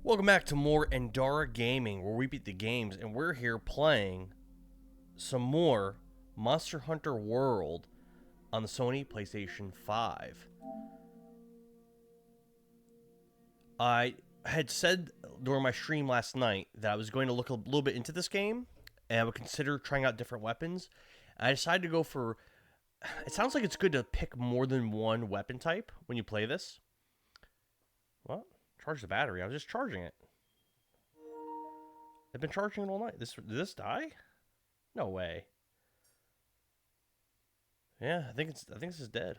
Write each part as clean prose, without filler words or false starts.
Welcome back to more Endara Gaming, where we beat the games, and we're here playing some more Monster Hunter World on the Sony PlayStation 5. I had said during my stream last night that I was going to look a little bit into this game, and I would consider trying out different weapons. I decided to go for... It sounds like it's good to pick more than one weapon type when you play this. What? Charge the battery. I was just charging it. I've been charging it all night. Did this die? No way. Yeah, I think this is dead.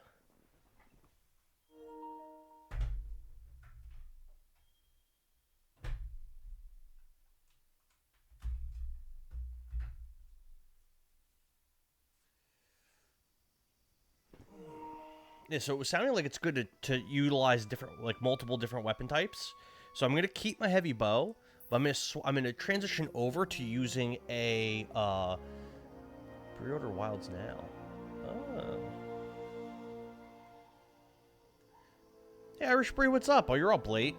Yeah, so it was sounding like it's good to utilize multiple different weapon types. So I'm gonna keep my heavy bow, but I'm gonna transition over to using a pre-order wilds now. Oh. Hey, Irish Bree, what's up? Oh, you're up late.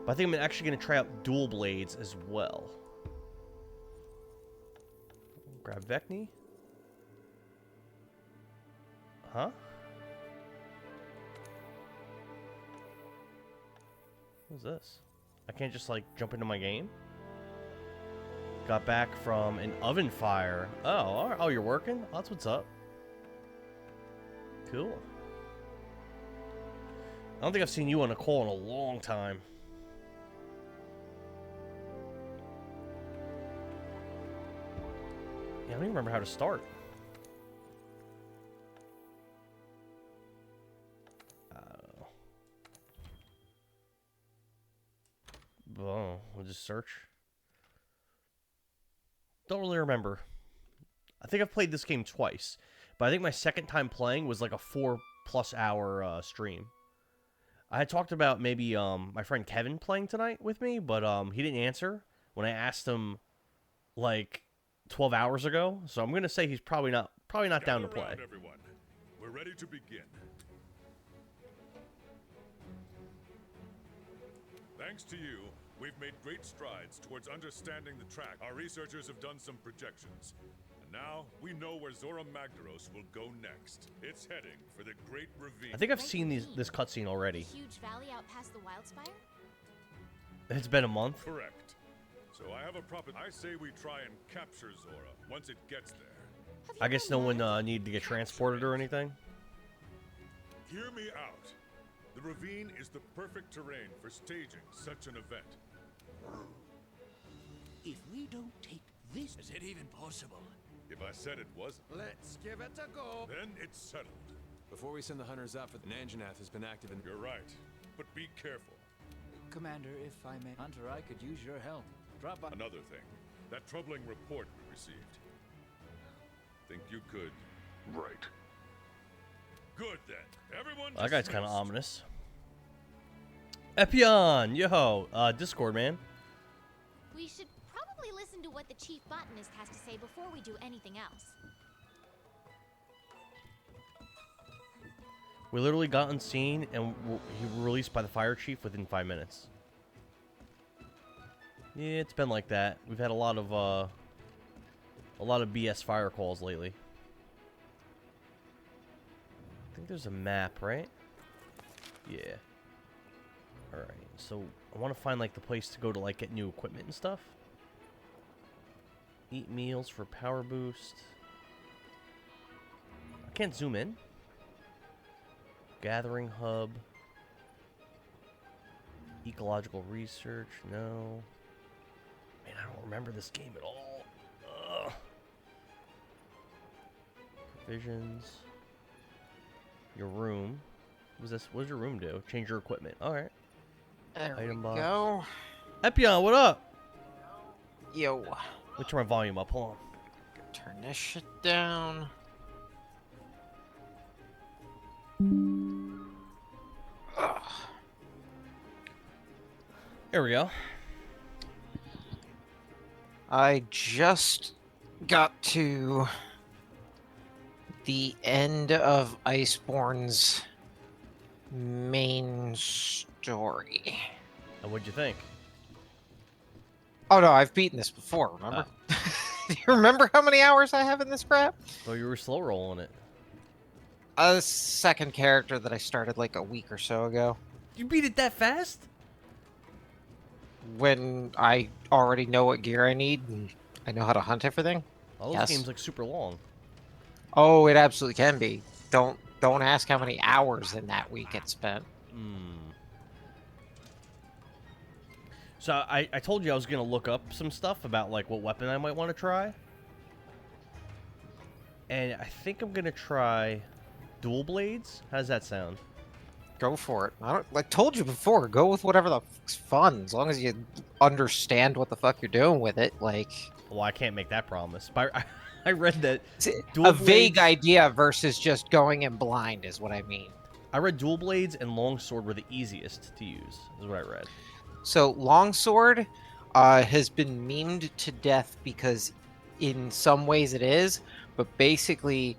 But I think I'm actually gonna try out dual blades as well. Grab Vecni. Huh? What's this? I can't just, jump into my game? Got back from an oven fire. Oh, all right. Oh, you're working? Oh, that's what's up. Cool. I don't think I've seen you on a call in a long time. Yeah, I don't even remember how to start. Oh, we'll just search. Don't really remember. I think I've played this game twice, but I think my second time playing was like a 4+ hour stream. I had talked about maybe my friend Kevin playing tonight with me, but he didn't answer when I asked him like 12 hours ago. So I'm gonna say he's probably not down to play. Everyone. We're ready to begin. Thanks to you, we've made great strides towards understanding the track. Our researchers have done some projections. And now, we know where Zora Magdaros will go next. It's heading for the Great Ravine. I think I've seen this cutscene already. Huge valley out past the Wildspire? It's been a month. Correct. So I have a I say we try and capture Zora once it gets there. I guess no one needed to get transported or anything. Hear me out. The ravine is the perfect terrain for staging such an event. If we don't take this... Is it even possible? If I said it wasn't, Let's give it a go. then it's settled. Before we send the hunters out for the Nanjanath has been active in... You're right, but be careful. Commander, if I may... Hunter, I could use your help. Drop by... Another thing, that troubling report we received. Think you could... Right. Good then. Everyone That guy's kind of dismissed. ominous. Epion, yo, Discord man. We should probably listen to what the Chief Botanist has to say before we do anything else. We literally got unseen and he was released by the fire chief within 5 minutes. Yeah, it's been like that. We've had a lot of BS fire calls lately. I think there's a map, right? Yeah. Alright, so I want to find, the place to go to, get new equipment and stuff. Eat meals for power boost. I can't zoom in. Gathering hub. Ecological research, no. Man, I don't remember this game at all. Ugh. Provisions. Your room. What does your room do? Change your equipment. Alright. There Item we box. go. Epion, what up? Yo, Let me turn my volume up. Hold on. turn this shit down. Ugh. There we go. I just got to the end of Iceborne's main story. And what'd you think? Oh no, I've beaten this before, remember? Do you remember how many hours I have in this crap? Thought you were slow rolling it. A second character that I started like a week or so ago. You beat it that fast? When I already know what gear I need and I know how to hunt everything. All those Yes. games like super long. Oh, it absolutely can be. Don't ask how many hours in that week it spent. So I told you I was gonna look up some stuff about like what weapon I might want to try. And I think I'm gonna try dual blades. How does that sound? Go for it. I told you before, go with whatever the fuck's fun, as long as you understand what the fuck you're doing with it. Like, Well, I can't make that promise. But I read that a vague idea versus just going in blind is what I mean. I read dual blades and longsword were the easiest to use. Is what I read. So longsword has been memed to death because in some ways it is, but basically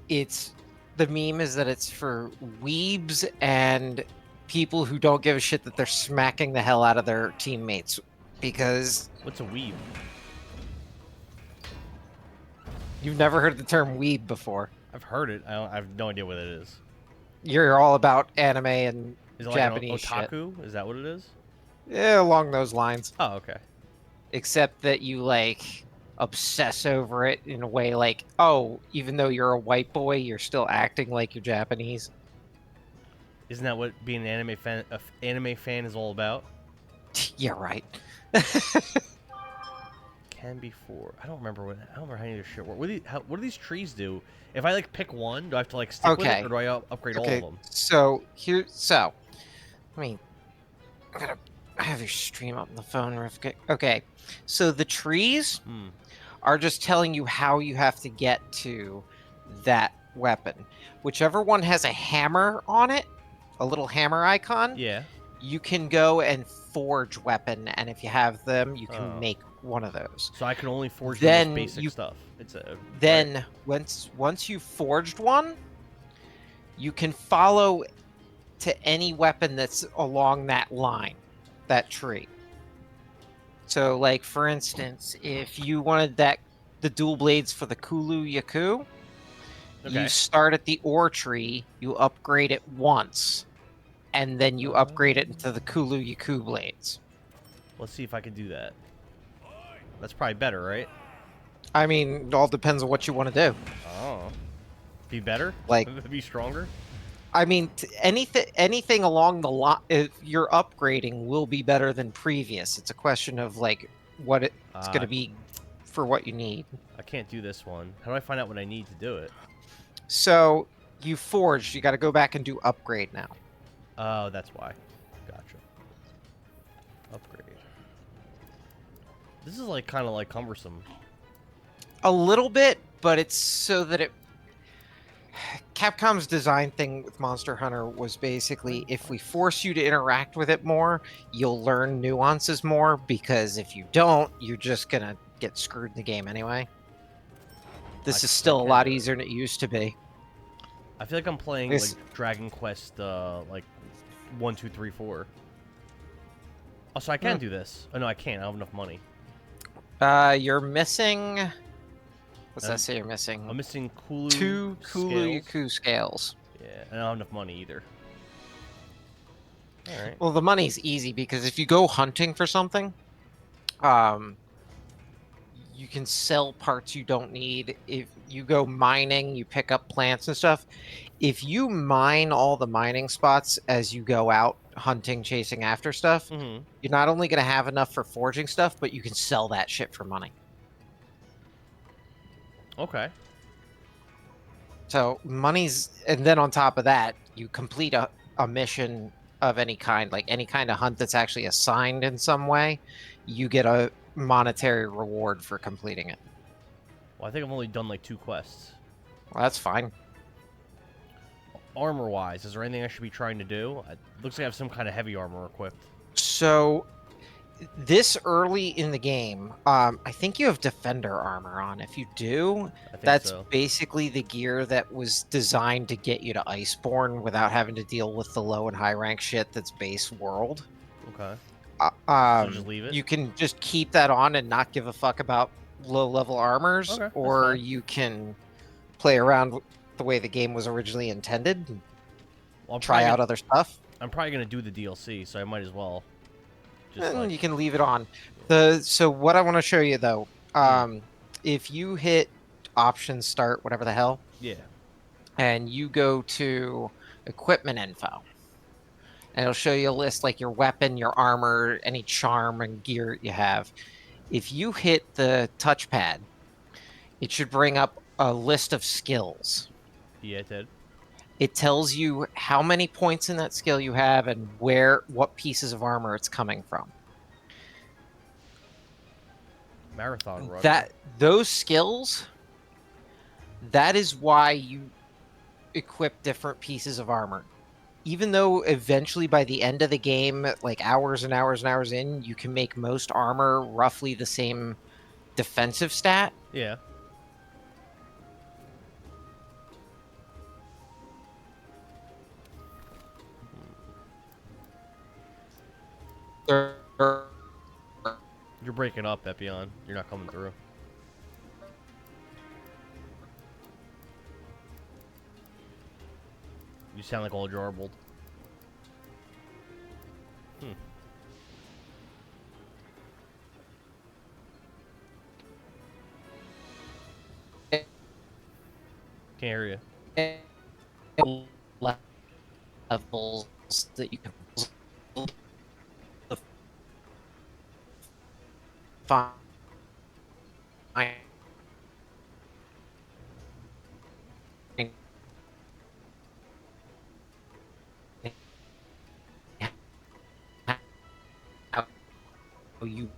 it's the meme is that it's for weebs and people who don't give a shit that they're smacking the hell out of their teammates because What's a weeb? you've never heard the term weeb before. I've heard it. I have no idea what it is. You're all about anime and Is it like Japanese an otaku? Is that what it is? Yeah, along those lines. Oh, okay. Except that you like obsess over it in a way like, oh, even though you're a white boy, you're still acting like you're Japanese. Isn't that what being an anime fan is all about? Yeah, right. Can be four. I don't remember how any of this shit work. What do these trees do? If I like pick one, do I have to like stick with it, or do I upgrade all of them? So let me. I have your stream up on the phone, Rifka. Okay, so the trees are just telling you how you have to get to that weapon. Whichever one has a hammer on it, a little hammer icon. Yeah. You can go and forge weapon, and if you have them, you can make one of those. So I can only forge then the most basic stuff. Then once you've forged one, you can follow to any weapon that's along that line, that tree. So, like for instance, if you wanted the dual blades for the Kulu Yaku, you start at the ore tree, you upgrade it once, and then you upgrade it into the Kulu Yaku blades. Let's see if I can do that. That's probably better, right? I mean, it all depends on what you want to do. Oh. Be better? Like, be stronger? I mean, anything along the line, your upgrading will be better than previous. It's a question of, like, what it's going to be for what you need. I can't do this one. How do I find out what I need to do it? So, you forged. You got to go back and do upgrade now. Oh, that's why. Gotcha. Upgrade. This is like kind of like cumbersome. A little bit, but it's so that Capcom's design thing with Monster Hunter was basically if we force you to interact with it more, you'll learn nuances more, because if you don't, you're just gonna get screwed in the game anyway. This is still a lot easier than it used to be. I feel like I'm playing like Dragon Quest like 1, 2, 3, 4. Oh, so I can do this. Oh no, I can't. I don't have enough money. You're missing. What's that say you're missing? I'm missing Kulu. 2 Kulu Yaku scales. Yeah, and I don't have enough money either. All right. Well, the money's easy because if you go hunting for something, you can sell parts you don't need. If you go mining, you pick up plants and stuff. If you mine all the mining spots as you go out hunting, chasing after stuff, you're not only going to have enough for forging stuff, but you can sell that shit for money. Okay. So money's, and then on top of that, you complete a mission of any kind, like any kind of hunt that's actually assigned in some way, you get a monetary reward for completing it. Well, I think I've only done like 2 quests. Well, that's fine. Armor-wise, is there anything I should be trying to do? It looks like I have some kind of heavy armor equipped. So this early in the game, I think you have defender armor on. If you do, I think that's so. basically the gear that was designed to get you to Iceborne without having to deal with the low and high rank shit that's base world. Okay. Uh, So just leave it? you can just keep that on and not give a fuck about low level armors, Okay, that's or fine. you can play around the way the game was originally intended and Well, try out other stuff. I'm probably gonna do the DLC, so I might as well. Just And like, you can leave it on. So what I want to show you though, if you hit options start, whatever the hell, yeah, and you go to equipment info, and it'll show you a list like your weapon, your armor, any charm and gear you have. If you hit the touchpad, it should bring up a list of skills. yeah, it did. It tells you how many points in that skill you have and what pieces of armor it's coming from. Marathon runner. That those skills, that is why you equip different pieces of armor. Even though eventually by the end of the game, like hours and hours and hours in, you can make most armor roughly the same defensive stat. Yeah. There- You're breaking up, Epion. You're not coming through. You sound like all jarbled. Can't hear you. levels that you can find. How you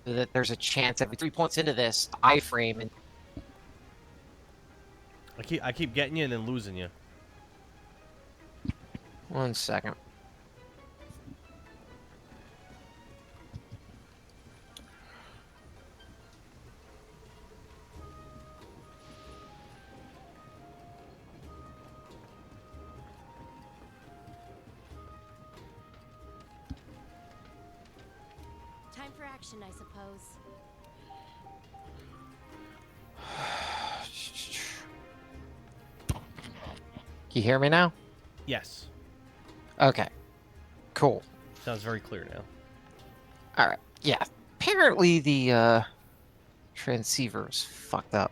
that there's a chance every 3 points into this iframe and I keep getting you and then losing you. 1 second. Time for action, I suppose. Can you hear me now? Yes. Okay. Cool. Sounds very clear now. All right. Yeah. Apparently the transceiver is fucked up.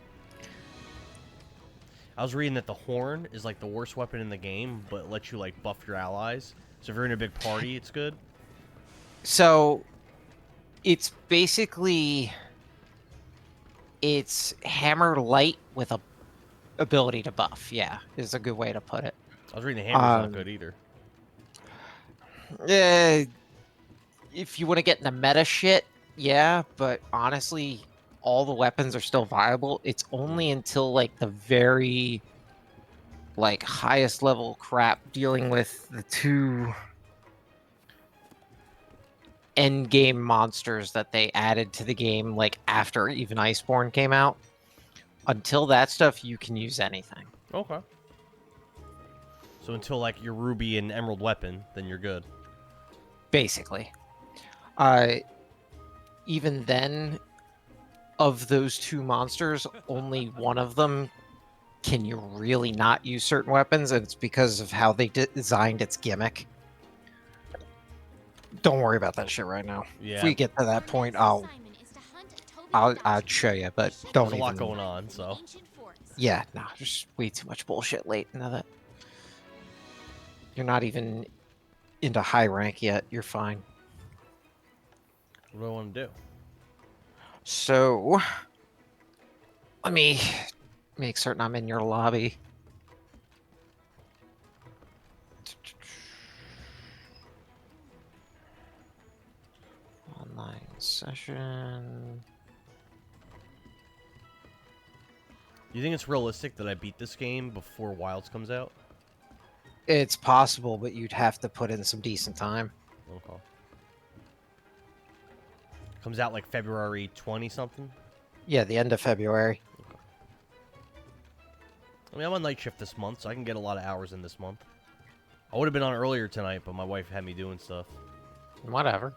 I was reading that the horn is like the worst weapon in the game, but it lets you like buff your allies. So if you're in a big party, it's good. So it's basically it's hammer light with a ability to buff. Yeah, is a good way to put it. I was reading the hammer's not good either. If you want to get into meta shit, yeah, but honestly, all the weapons are still viable. It's only until like the very like highest level crap dealing with the two end game monsters that they added to the game like after even Iceborne came out. Until that stuff, you can use anything. Okay. So until like your ruby and emerald weapon, then you're good. Basically. Even then, of those two monsters, only one of them can you really not use certain weapons, and it's because of how they designed its gimmick. Don't worry about that shit right now. Yeah. If we get to that point, Assignment is to hunt Toby the I'll Dachshund. show you, but Check don't There's a lot even. going on, so. Ancient forest. Yeah, no, there's way too much bullshit late into that. You're not even into high rank yet. You're fine. What do I want to do? So, let me make certain I'm in your lobby. Online session. You think it's realistic that I beat this game before Wilds comes out? It's possible, but you'd have to put in some decent time. Okay. Comes out like February 20 something. Yeah, the end of February. I mean, I'm on night shift this month, so I can get a lot of hours in this month. I would have been on earlier tonight, but my wife had me doing stuff. Whatever.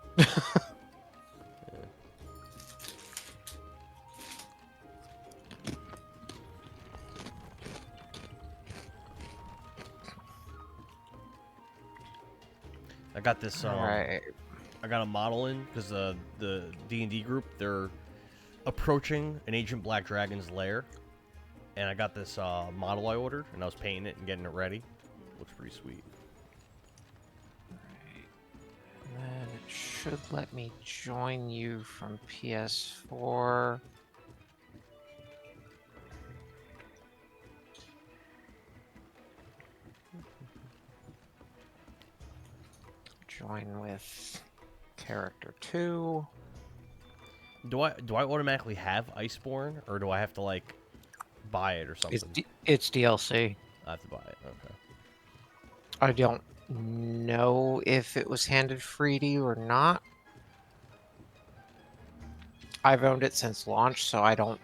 I got this. Alright. I got a model in because the D&D group, they're approaching an Agent Black Dragon's lair, and I got this model I ordered, and I was painting it and getting it ready. Looks pretty sweet. And it should let me join you from PS4. Join with character 2. Do I automatically have Iceborne, or do I have to like buy it or something? It's DLC. I have to buy it. Okay. I don't know if it was handed free to you or not. I've owned it since launch, so I don't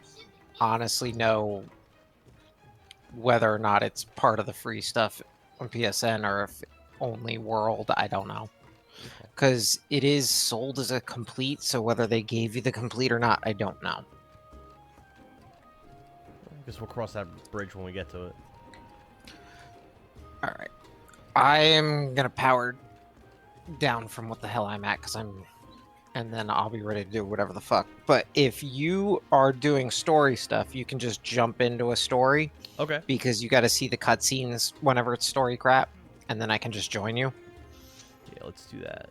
honestly know whether or not it's part of the free stuff on PSN or if only World. I don't know. Because it is sold as a complete, so whether they gave you the complete or not, I don't know. I guess we'll cross that bridge when we get to it. Alright. I am going to power down from what the hell I'm at, because and then I'll be ready to do whatever the fuck. But if you are doing story stuff, you can just jump into a story. Okay. Because you got to see the cutscenes whenever it's story crap, and then I can just join you. Yeah, let's do that.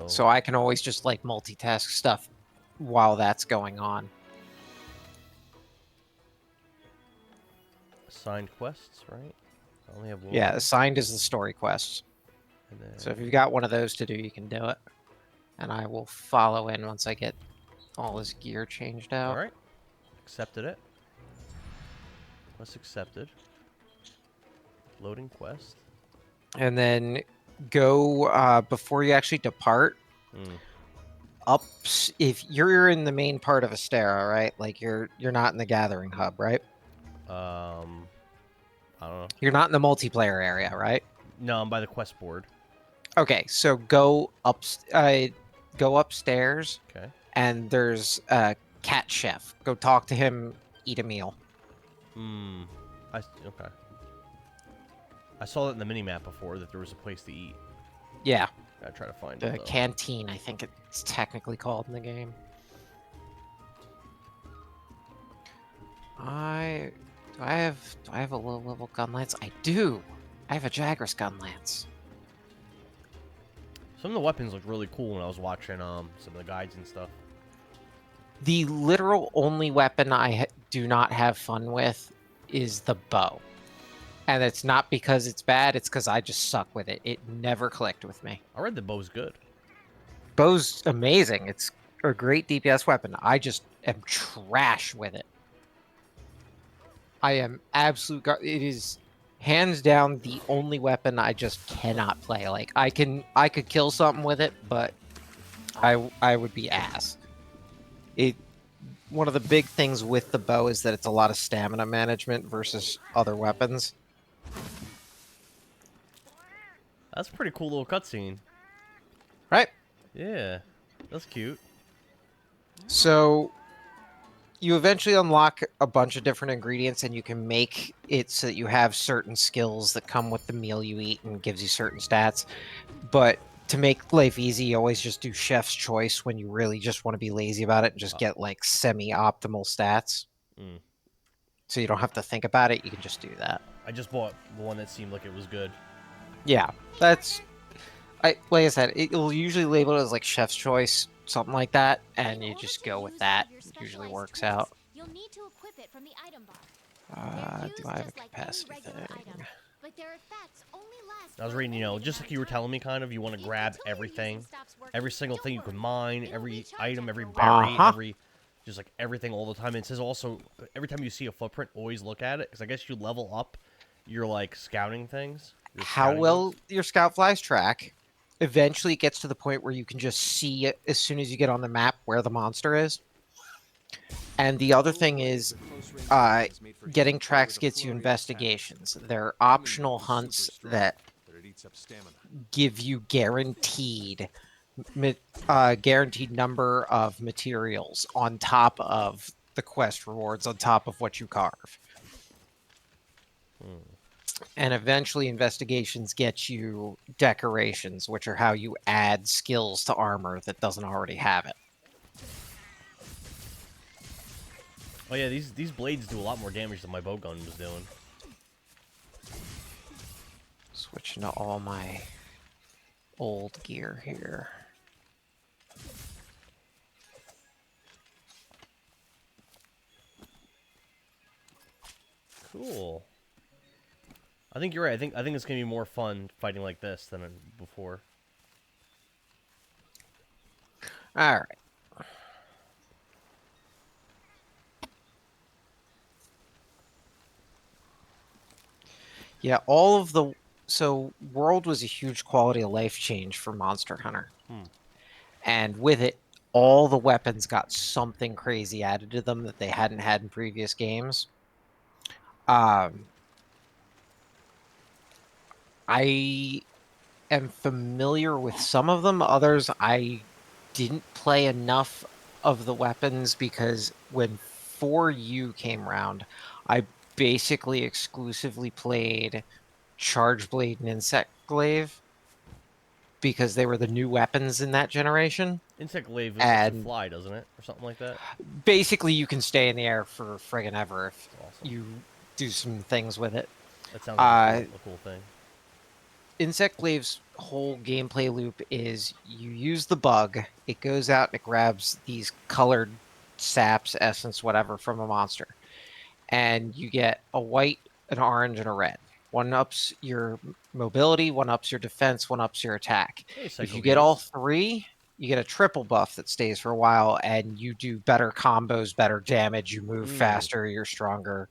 So I can always just like multitask stuff while that's going on. Assigned quests, right? I only have one. Yeah, assigned is the story quests. And then... So if you've got one of those to do, you can do it. And I will follow in once I get all his gear changed out. All right. Accepted it. Quest accepted. Loading quest. And then go before you actually depart. Up, if you're in the main part of Astera, right? Like you're not in the Gathering Hub, right? I don't know. You're not in the multiplayer area, right? No, I'm by the quest board. Okay, so go upstairs. Okay. And there's a cat chef. Go talk to him. Eat a meal. Okay. I saw that in the mini map before that there was a place to eat. Yeah. Gotta try to find The it. canteen, I think it's technically called in the game. Do I have a low level gun lance? I do. I have a Jagras gun lance. Some of the weapons look really cool when I was watching some of the guides and stuff. The literal only weapon I do not have fun with is the bow. And it's not because it's bad, it's because I just suck with it. It never clicked with me. I read the bow's good. Bow's amazing. It's a great DPS weapon. I just am trash with it. I am absolute. It is hands down the only weapon I just cannot play. Like I could kill something with it, but I would be ass. One of the big things with the bow is that it's a lot of stamina management versus other weapons. That's a pretty cool little cutscene. Right? Yeah, that's cute. So you eventually unlock a bunch of different ingredients, and you can make it so that you have certain skills that come with the meal you eat and gives you certain stats. But to make life easy, you always just do chef's choice when you really just want to be lazy about it and just get like semi-optimal stats. So you don't have to think about it. You can just do that. I just bought the one that seemed like it was good. Yeah, like I said, it'll usually label it as like chef's choice, something like that, and you just go with that. It usually works out. You'll need to equip it from the item bar. Do I have a capacity thing? But their effects only last. I was reading, just like you were telling me, kind of, you want to grab everything, every single thing you can mine, every item, every berry, just like everything all the time. And it says also, every time you see a footprint, always look at it, because I guess you level up your like scouting things. Just how scouting well things? your scout flies track. Eventually, it gets to the point where you can just see it as soon as you get on the map where the monster is. And the other thing is, getting tracks gets you investigations. They're optional hunts that give you guaranteed number of materials on top of the quest rewards, on top of what you carve. And eventually investigations get you decorations, which are how you add skills to armor that doesn't already have it. Oh yeah, these blades do a lot more damage than my bowgun was doing. Switching to all my old gear here. Cool. I think you're right. I think it's gonna be more fun fighting like this than before. All right. Yeah, so World was a huge quality of life change for Monster Hunter. And with it, all the weapons got something crazy added to them that they hadn't had in previous games. I am familiar with some of them. Others, I didn't play enough of the weapons because when 4U came around, I basically exclusively played Charge Blade and Insect Glaive because they were the new weapons in that generation. Insect glaive lets you And fly, doesn't it, or something like that? basically, you can stay in the air for friggin' ever if Awesome. you do some things with it. That sounds like Uh, a cool thing. Insect Glaive's whole gameplay loop is you use the bug, it goes out and it grabs these colored saps, essence, whatever from a monster. And you get a white, an orange, and a red. One ups your mobility, one ups your defense, one ups your attack. Hey, If Psycho you get all Gaze. three, you get a triple buff that stays for a while, and you do better combos, better damage, you move faster, you're stronger.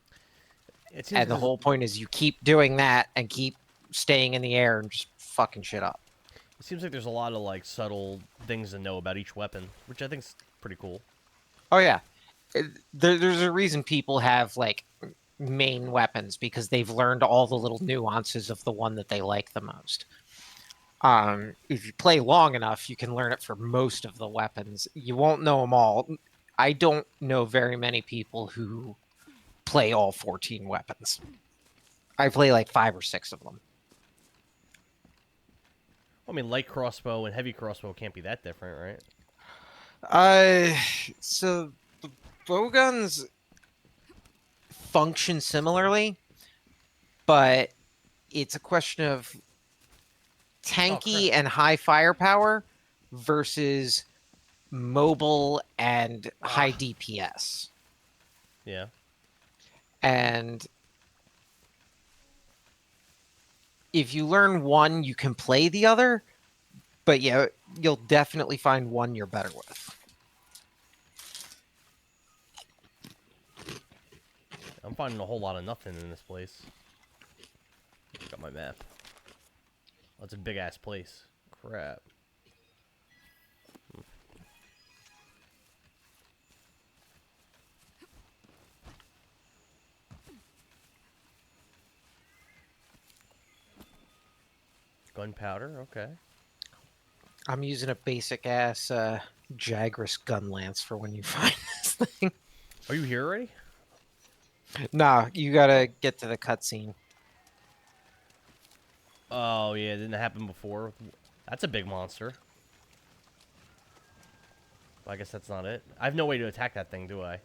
It seems And like the there's whole point is you keep doing that and keep staying in the air and just fucking shit up. it seems like there's a lot of like subtle things to know about each weapon, which I think's pretty cool. Oh yeah, there's a reason people have like main weapons because they've learned all the little nuances of the one that they like the most. If you play long enough, you can learn it for most of the weapons. You won't know them all. I don't know very many people who play all 14 weapons. I play like 5 or 6 of them. I mean, light crossbow and heavy crossbow can't be that different, right? So the bowguns function similarly, but it's a question of tanky and high firepower versus mobile and high DPS. Yeah. And if you learn one, you can play the other, but yeah, you'll definitely find one you're better with. I'm finding a whole lot of nothing in this place. Got my map. Oh, it's a big ass place. Crap. Gunpowder, okay. I'm using a basic ass Jagras gun lance for when you find this thing. Are you here already? Nah, you gotta get to the cutscene. Oh, yeah, didn't that happen before? That's a big monster. Well, I guess that's not it. I have no way to attack that thing, do I?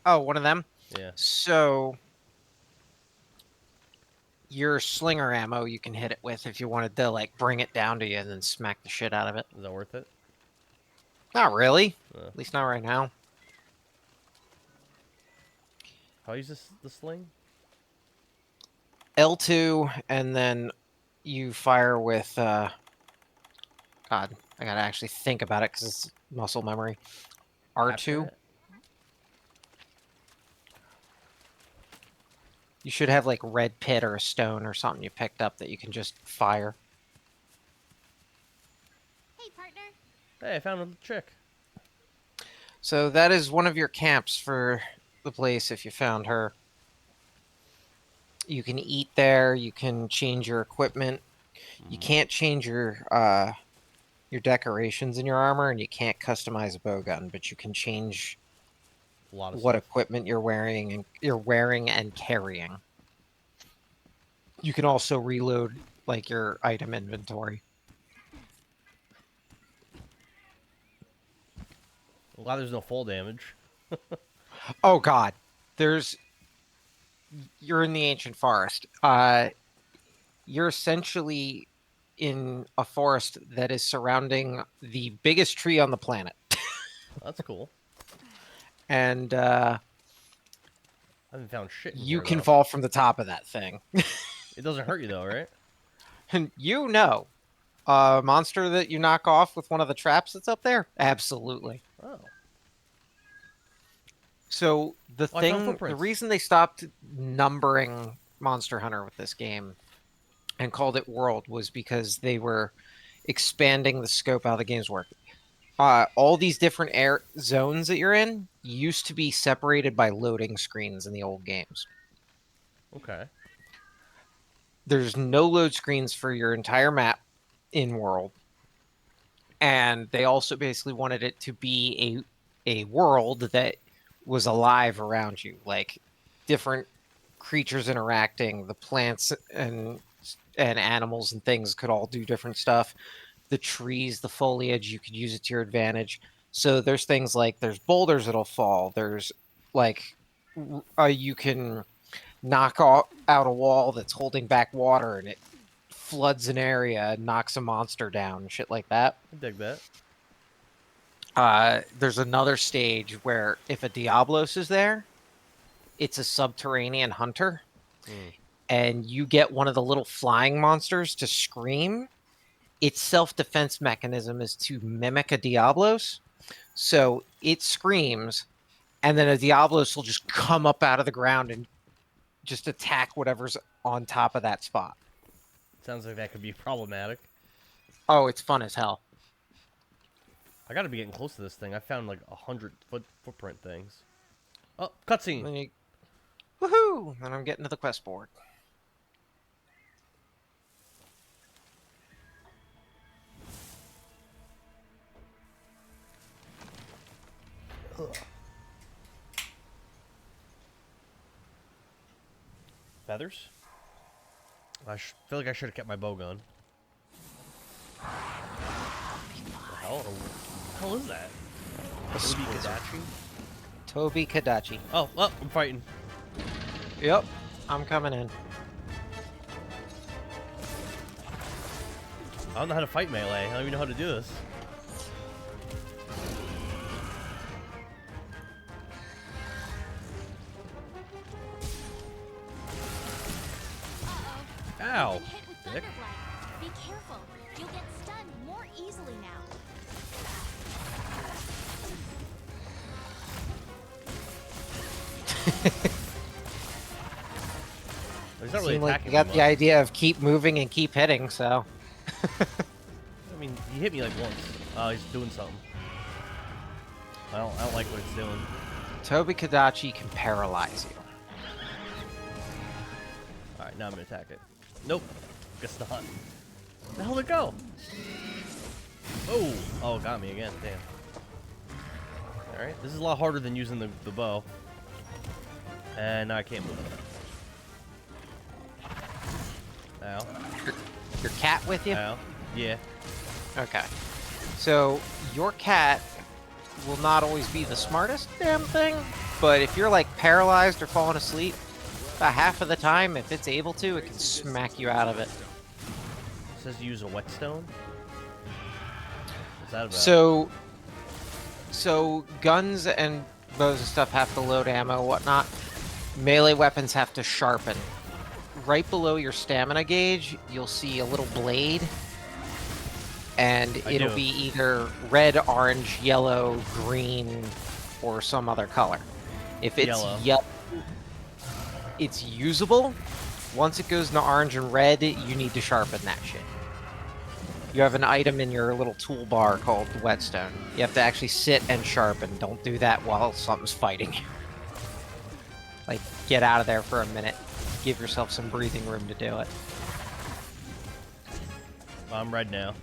Oh, one of them? Yeah. So, your slinger ammo you can hit it with if you wanted to, like, bring it down to you and then smack the shit out of it. Is that worth it? Not really. At least not right now. How use the sling? L2, and then you fire with, God, I gotta actually think about it because it's muscle memory. Capture R2. it? You should have like red pit or a stone or something you picked up that you can just fire. Hey, partner. Hey, I found a chick. So that is one of your camps for the place if you found her. You can eat there, you can change your equipment. You can't change your decorations in your armor, and you can't customize a bowgun, but you can change A lot of what stuff. equipment you're wearing and carrying. You can also reload like your item inventory. I'm glad there's no fall damage. Oh god. You're in the ancient forest. You're essentially in a forest that is surrounding the biggest tree on the planet. That's cool. And I haven't found shit in you here can though. fall from the top of that thing. It doesn't hurt you though, right? And you know, a monster that you knock off with one of the traps that's up there? Absolutely. Oh. So the Oh, I found the footprints. reason they stopped numbering Monster Hunter with this game and called it World was because they were expanding the scope how the games work. All these different air zones that you're in used to be separated by loading screens in the old games. Okay. There's no load screens for your entire map in World, and they also basically wanted it to be a world that was alive around you, like different creatures interacting, the plants and animals and things could all do different stuff. The trees, the foliage, you could use it to your advantage. So there's things like there's boulders that'll fall. There's like you can knock out a wall that's holding back water and it floods an area and knocks a monster down, shit like that. I dig that. There's another stage where if a Diablos is there, it's a subterranean hunter, and you get one of the little flying monsters to scream. Its self-defense mechanism is to mimic a Diablos, so it screams, and then a Diablos will just come up out of the ground and just attack whatever's on top of that spot. Sounds like that could be problematic. Oh, it's fun as hell. I gotta be getting close to this thing. I found like 100 footprint things. Oh, cutscene. Then woohoo! Then I'm getting to the quest board. Feathers? I feel like I should have kept my bow gun. What the hell is that? Toby Kadachi? Toby Kadachi. Oh, well, I'm fighting. Yep, I'm coming in. I don't know how to fight melee. I don't even know how to do this. Ow. Been hit with Dick. Thunderblight. Be careful. You'll get stunned more easily now. He's not really Seemed like attacking you me got much. the idea of keep moving and keep hitting, so. I mean, he hit me like once. Oh, he's doing something. I don't like what it's doing. Toby Kadachi can paralyze you. Alright, now I'm gonna attack it. Nope. Guess not. Where the hell did it go? Oh! Oh, it got me again. Damn. Alright, this is a lot harder than using the bow. And now I can't move it. Ow. Your cat with you? Ow. Yeah. Okay. So, your cat will not always be the smartest damn thing, but if you're like paralyzed or falling asleep, about half of the time, if it's able to, it can smack you out of it. It says use a whetstone. What's that about? So guns and bows and stuff have to load ammo and whatnot. Melee weapons have to sharpen. Right below your stamina gauge, you'll see a little blade. And it'll do. be either red, orange, yellow, green, or some other color. If it's Yellow. it's usable. Once it goes into orange and red, you need to sharpen that shit. You have an item in your little toolbar called the whetstone. You have to actually sit and sharpen. Don't do that while something's fighting you. Like, get out of there for a minute. Give yourself some breathing room to do it. I'm red now.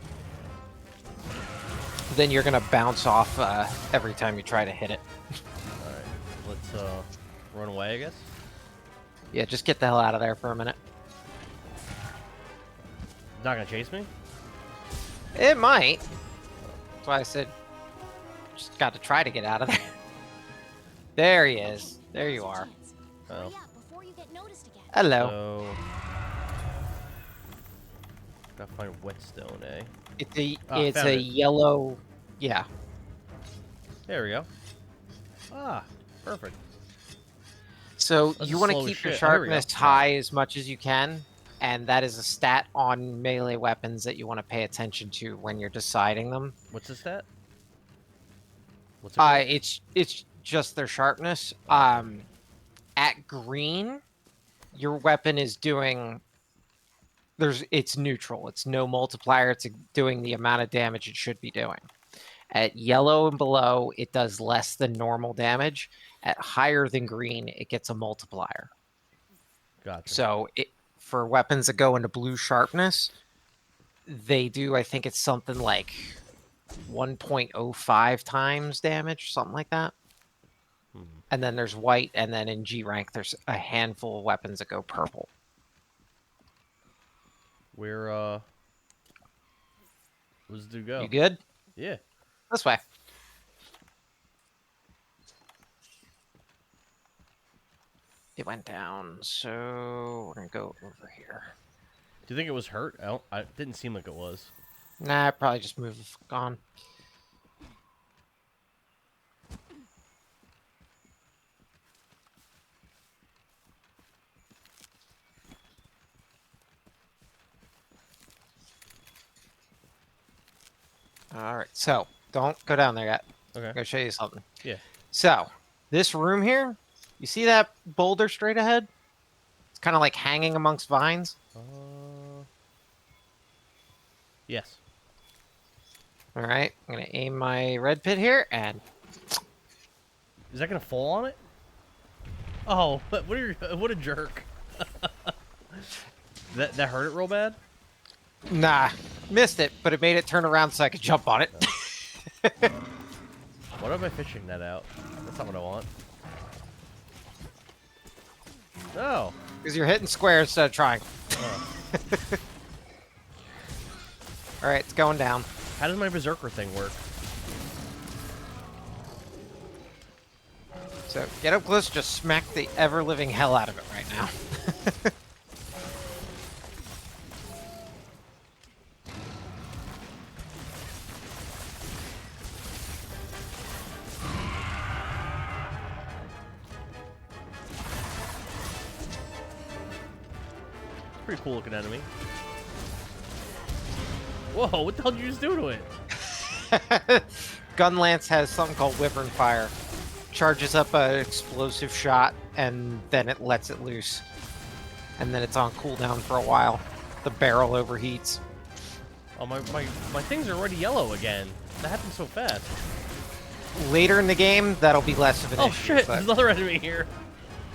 Then you're gonna bounce off every time you try to hit it. Alright, let's run away, I guess. Yeah, just get the hell out of there for a minute. Not gonna chase me? It might. That's why I said, just got to try to get out of there. There he is. There you are. Hurry Oh. up before you get noticed again. Hello. So... Gotta find whetstone, eh? It's found a it. yellow. Yeah. There we go. Ah, perfect. So That's you a want to slow keep your shit. Oh, here we go. sharpness high as much as you can, and that is a stat on melee weapons that you want to pay attention to when you're deciding them. What's the stat? What's it called? It's just their sharpness. At green, your weapon is doing. It's neutral. It's no multiplier. It's doing the amount of damage it should be doing. At yellow and below, it does less than normal damage. At higher than green, it gets a multiplier. Gotcha. So for weapons that go into blue sharpness, they do, I think it's something like 1.05 times damage, something like that. And then there's white, and then in G rank, there's a handful of weapons that go purple. Where's the dude go? You good? Yeah. This way. It went down, so we're gonna go over here. Do you think it was hurt? It didn't seem like it was. Nah, I probably just moved the fuck on. Alright, so don't go down there yet. Okay. I'm gonna show you something. Yeah. So, this room here, you see that boulder straight ahead? It's kind of like hanging amongst vines. Yes. Alright, I'm gonna aim my red pit here, and Is that gonna fall on it? Oh, what a jerk. that hurt it real bad? nah, missed it, but it made it turn around so I could jump on it. What am I fishing that out? That's not what I want. No. Because you're hitting square instead of trying. Oh. Alright, it's going down. How does my berserker thing work? So, get up close, just smack the ever-living hell out of it right now. Pretty cool looking enemy. Whoa, what the hell did you just do to it? Gunlance has something called Wyvern Fire. Charges up an explosive shot, and then it lets it loose. And then it's on cooldown for a while. The barrel overheats. Oh, my things are already yellow again. That happened so fast. Later in the game, that'll be less of an Oh issue. shit, but- there's another enemy here.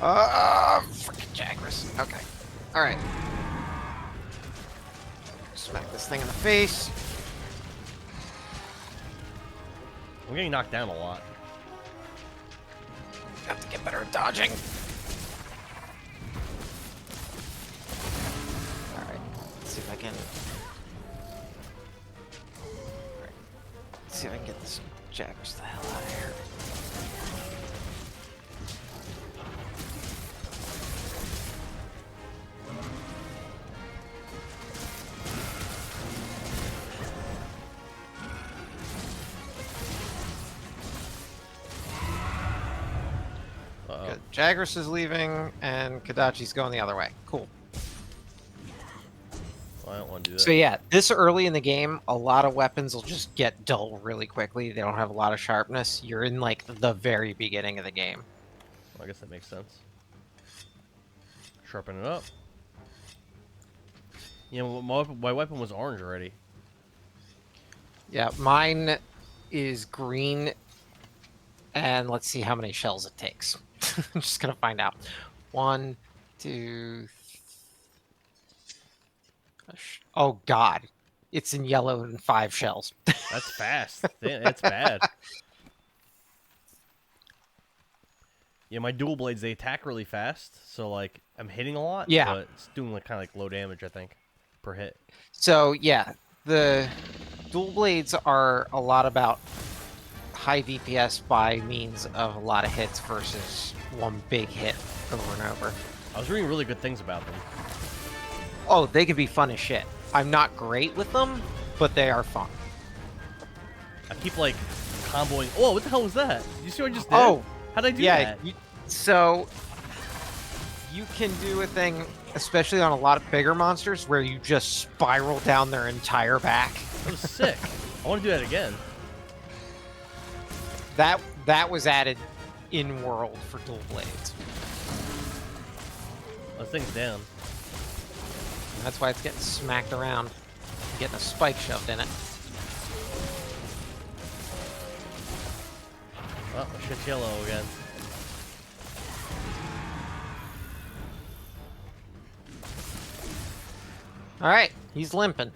Freaking Jagras. Okay. Alright. Smack this thing in the face. I'm getting knocked down a lot. Have to get better at dodging. Alright. Let's see if I can... Alright. Let's see if I can get this Jagras the hell out of here. Uh-oh. Good. Jagras is leaving, and Kadachi's going the other way. Cool. Well, I don't want to do that. So yeah, this early in the game, a lot of weapons will just get dull really quickly. They don't have a lot of sharpness. You're in like the very beginning of the game. Well, I guess that makes sense. Sharpen it up. Yeah, well, my weapon was orange already. Yeah, mine is green, and let's see how many shells it takes. I'm just gonna find out. 1, 2. Oh God, it's in yellow and 5 shells. That's fast. That's bad. Yeah, my dual blades, they attack really fast, so like I'm hitting a lot, Yeah. but it's doing like kind of like low damage, I think, per hit. So yeah, the dual blades are a lot about high DPS by means of a lot of hits versus one big hit over and over. I was reading really good things about them. Oh, they can be fun as shit. I'm not great with them, but they are fun. I keep like comboing. Oh, what the hell was that? You see what I just did? Oh, how'd I do yeah. that? So you can do a thing, especially on a lot of bigger monsters, where you just spiral down their entire back. That was sick. I want to do that again. That was added in world for dual blades. That thing's down. And that's why it's getting smacked around, getting a spike shoved in it. Oh, my shit's yellow again. All right, he's limping.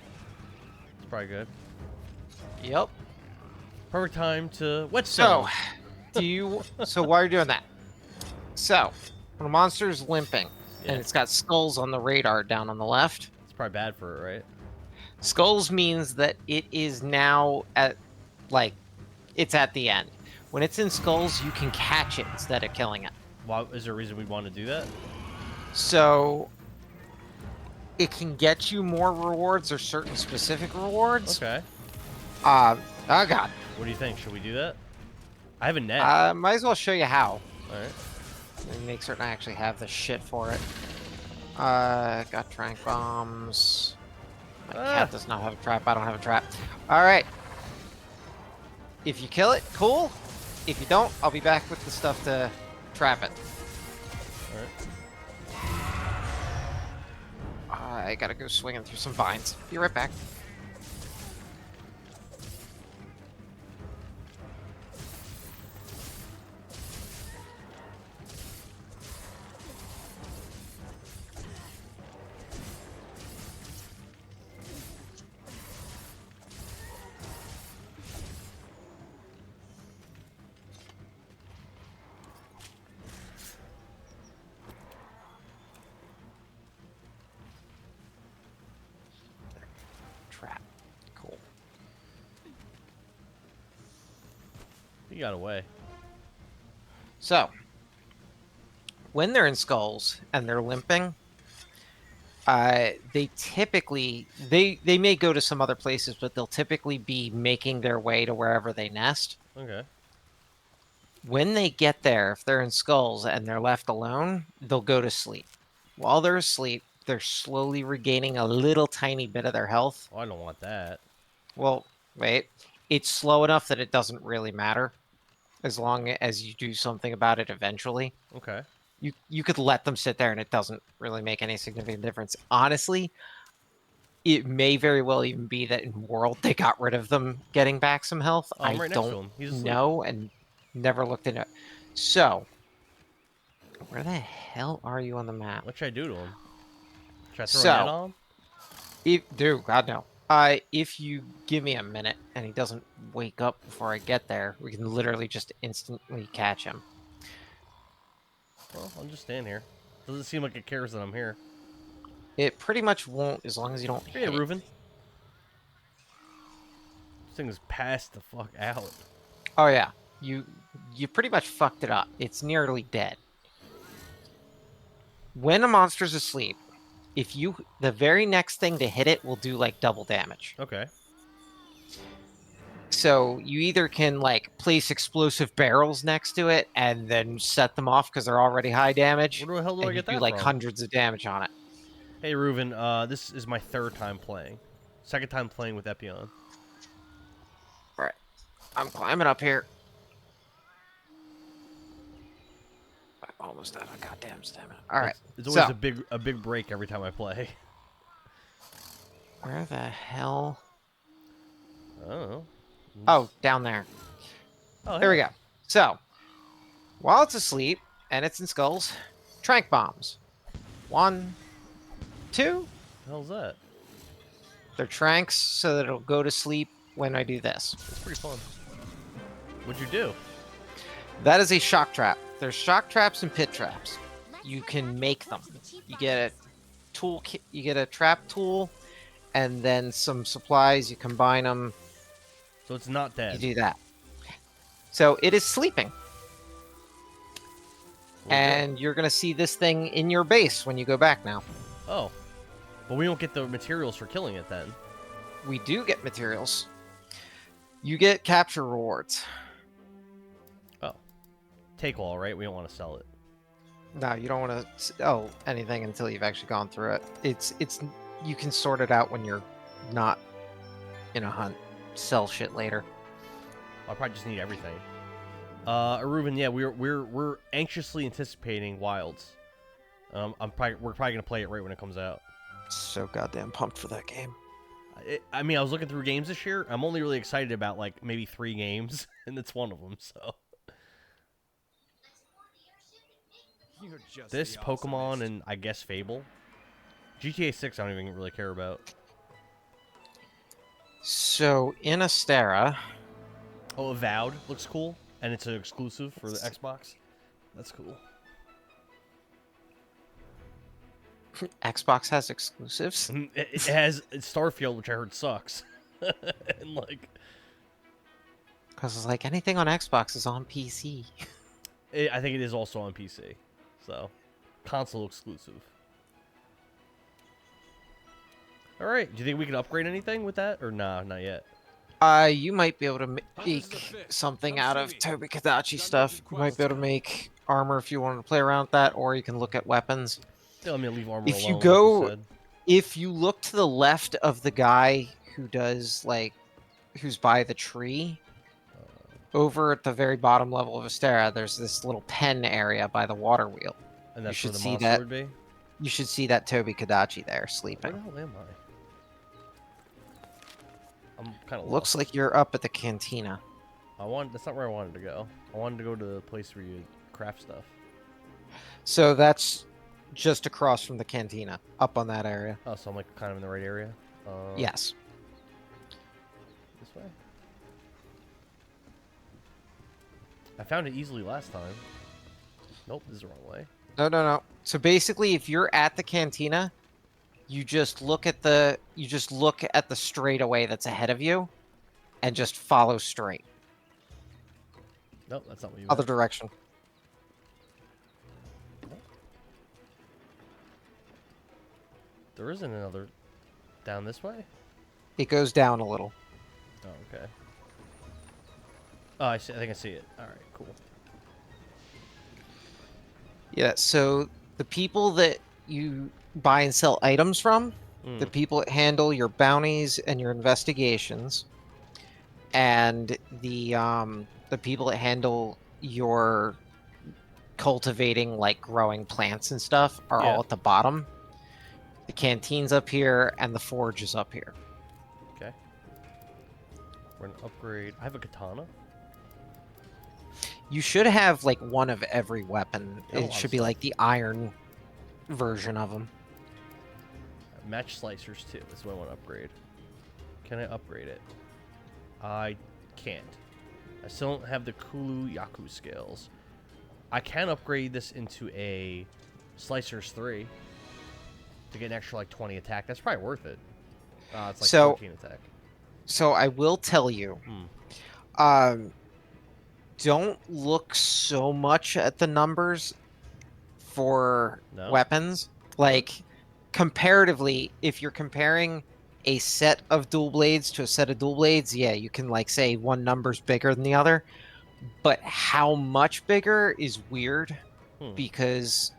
It's probably good. Yep. Perfect time to whetstone. So why are you doing that? So, when a monster's limping Yeah. and it's got skulls on the radar down on the left, It's probably bad for it, right? skulls means that it is now at, like, it's at the end. When it's in skulls, you can catch it instead of killing it. Why is there a reason we want to do that? So, it can get you more rewards or certain specific rewards. Okay. Oh god. What do you think? Should we do that? I have a net. Might as well show you how. All right. Let me make certain I actually have the shit for it. Got trank bombs. My cat does not have a trap. I don't have a trap. All right. If you kill it, cool. If you don't, I'll be back with the stuff to trap it. All right. I gotta go swinging through some vines. Be right back. Trap. Cool. You got away. So, when they're in skulls and they're limping, they typically they may go to some other places, but they'll typically be making their way to wherever they nest. Okay. When they get there, if they're in skulls and they're left alone, they'll go to sleep. While they're asleep, they're slowly regaining a little tiny bit of their health. Oh, I don't want that. Well, wait. It's slow enough that it doesn't really matter as long as you do something about it eventually. Okay. You could let them sit there and it doesn't really make any significant difference. Honestly, it may very well even be that in World they got rid of them getting back some health. Oh, I'm I right next to don't him. He's asleep. know and never looked into it. So, where the hell are you on the map? What should I do to him? Should I throw So- a net on him? Dude, God no. If you give me a minute and he doesn't wake up before I get there, we can literally just instantly catch him. Well, I'll just stand here. Doesn't seem like it cares that I'm here. It pretty much won't as long as you don't Hey, hit it. Reuven. This thing is passed the fuck out. Oh yeah, you pretty much fucked it up. It's nearly dead. When a monster's asleep, the very next thing to hit it will do like double damage. Okay. So you either can like place explosive barrels next to it and then set them off because they're already high damage. Where the hell do I and you get do that like from? hundreds of damage on it. Hey, Reuven. This is my third time playing. Second time playing with Epion. Right. I'm climbing up here. almost out of goddamn stamina. All right. It's always So, a big break every time I play. where the hell? I don't know. Oh, down there. Oh, There we hey. go. So, while it's asleep and it's in skulls, trank bombs. 1, 2. The hell's that? They're tranks so that it'll go to sleep when I do this. That's pretty fun. What'd you do? That is a shock trap. There's shock traps and pit traps. You can make them. You get a tool kit, you get a trap tool, and then some supplies. You combine them. So it's not You dead. do that. So it is sleeping, We're good. and you're gonna see this thing in your base when you go back now. Oh. But we don't get the materials for killing it then. We do get materials. You get capture rewards. Oh. Take all, right? We don't want to sell it. No, you don't want to sell anything until you've actually gone through it. It's you can sort it out when you're not in a hunt. Sell shit later. I probably just need everything. Reuben, yeah, we're anxiously anticipating Wilds. We're probably gonna play it right when it comes out. So goddamn pumped for that game. I mean, I was looking through games this year. I'm only really excited about like maybe 3 games, and it's one of them. So You're just this the Pokemon awesomest. and I guess Fable, GTA 6. I don't even really care about. So in Astera, Oh, Avowed looks cool, and it's an exclusive for the Xbox. That's cool. Xbox has exclusives. It has Starfield, which I heard sucks, and like Because like anything on Xbox is on PC. I think it is also on PC, so console exclusive. All right, do you think we can upgrade anything with that, or nah, not yet? You might be able to Hunters of make the fish. something Come out see of me. Toby Kadachi Done stuff. with You might be able to make armor if you wanted to play around with that, or you can look at weapons. Yeah, let me leave armor If you alone. go- like you said. If you look to the left of the guy who does like, who's by the tree, over at the very bottom level of Astera, there's this little pen area by the water wheel. And that's should where the see monster that. would be. You should see that Toby Kadachi there Where sleeping. the hell am I? I'm kind of Looks like you're up at the cantina. That's not where I wanted to go. I wanted to go to the place where you craft stuff. So that's just across from the cantina, up on that area. Oh, so I'm like kind of in the right area. Yes. This way. I found it easily last time. Nope, this is the wrong way. No. So basically, if you're at the cantina, you just look at the straightaway that's ahead of you, and just follow straight. Nope, that's not what you Other meant. direction. There isn't another down this way? It goes down a little. Oh, okay. Oh, I see. I think I see it. All right, cool. Yeah. So the people that you buy and sell items from, the Mm. people that handle your bounties and your investigations, and the people that handle your cultivating, like growing plants and stuff, are Yeah. all at the bottom. The canteen's up here, and the forge is up here. Okay. We're gonna upgrade. I have a katana. You should have like one of every weapon. Yeah, a lot It of should be stuff. like the iron version of them. Match slicers too. That's what I want to upgrade. Can I upgrade it? I can't. I still don't have the Kulu Yaku scales. I can upgrade this into a Slicers 3 to get an extra like 20 attack. That's probably worth it. It's like So- 14 attack. So I will tell you, don't look so much at the numbers for No? weapons. Like, comparatively, if you're comparing a set of dual blades to a set of dual blades, yeah, you can like say one number's bigger than the other. But how much bigger is weird Hmm. because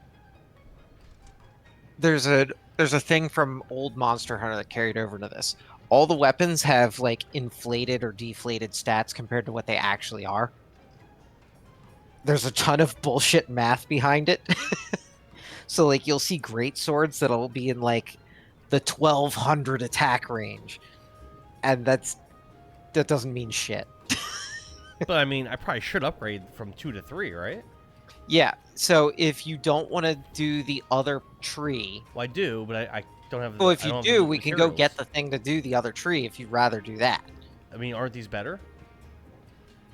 there's a thing from old Monster Hunter that carried over to this. All the weapons have like inflated or deflated stats compared to what they actually are. there's a ton of bullshit math behind it. So like you'll see great swords that'll be in like the 1200 attack range, and that doesn't mean shit. But I mean, I probably should upgrade from 2 to 3, right? Yeah. So if you don't want to do the other tree, Well, I do, but I don't have. well, if I you don't have do, the we can go get materials. the thing to do the other tree. If you'd rather do that, I mean, aren't these better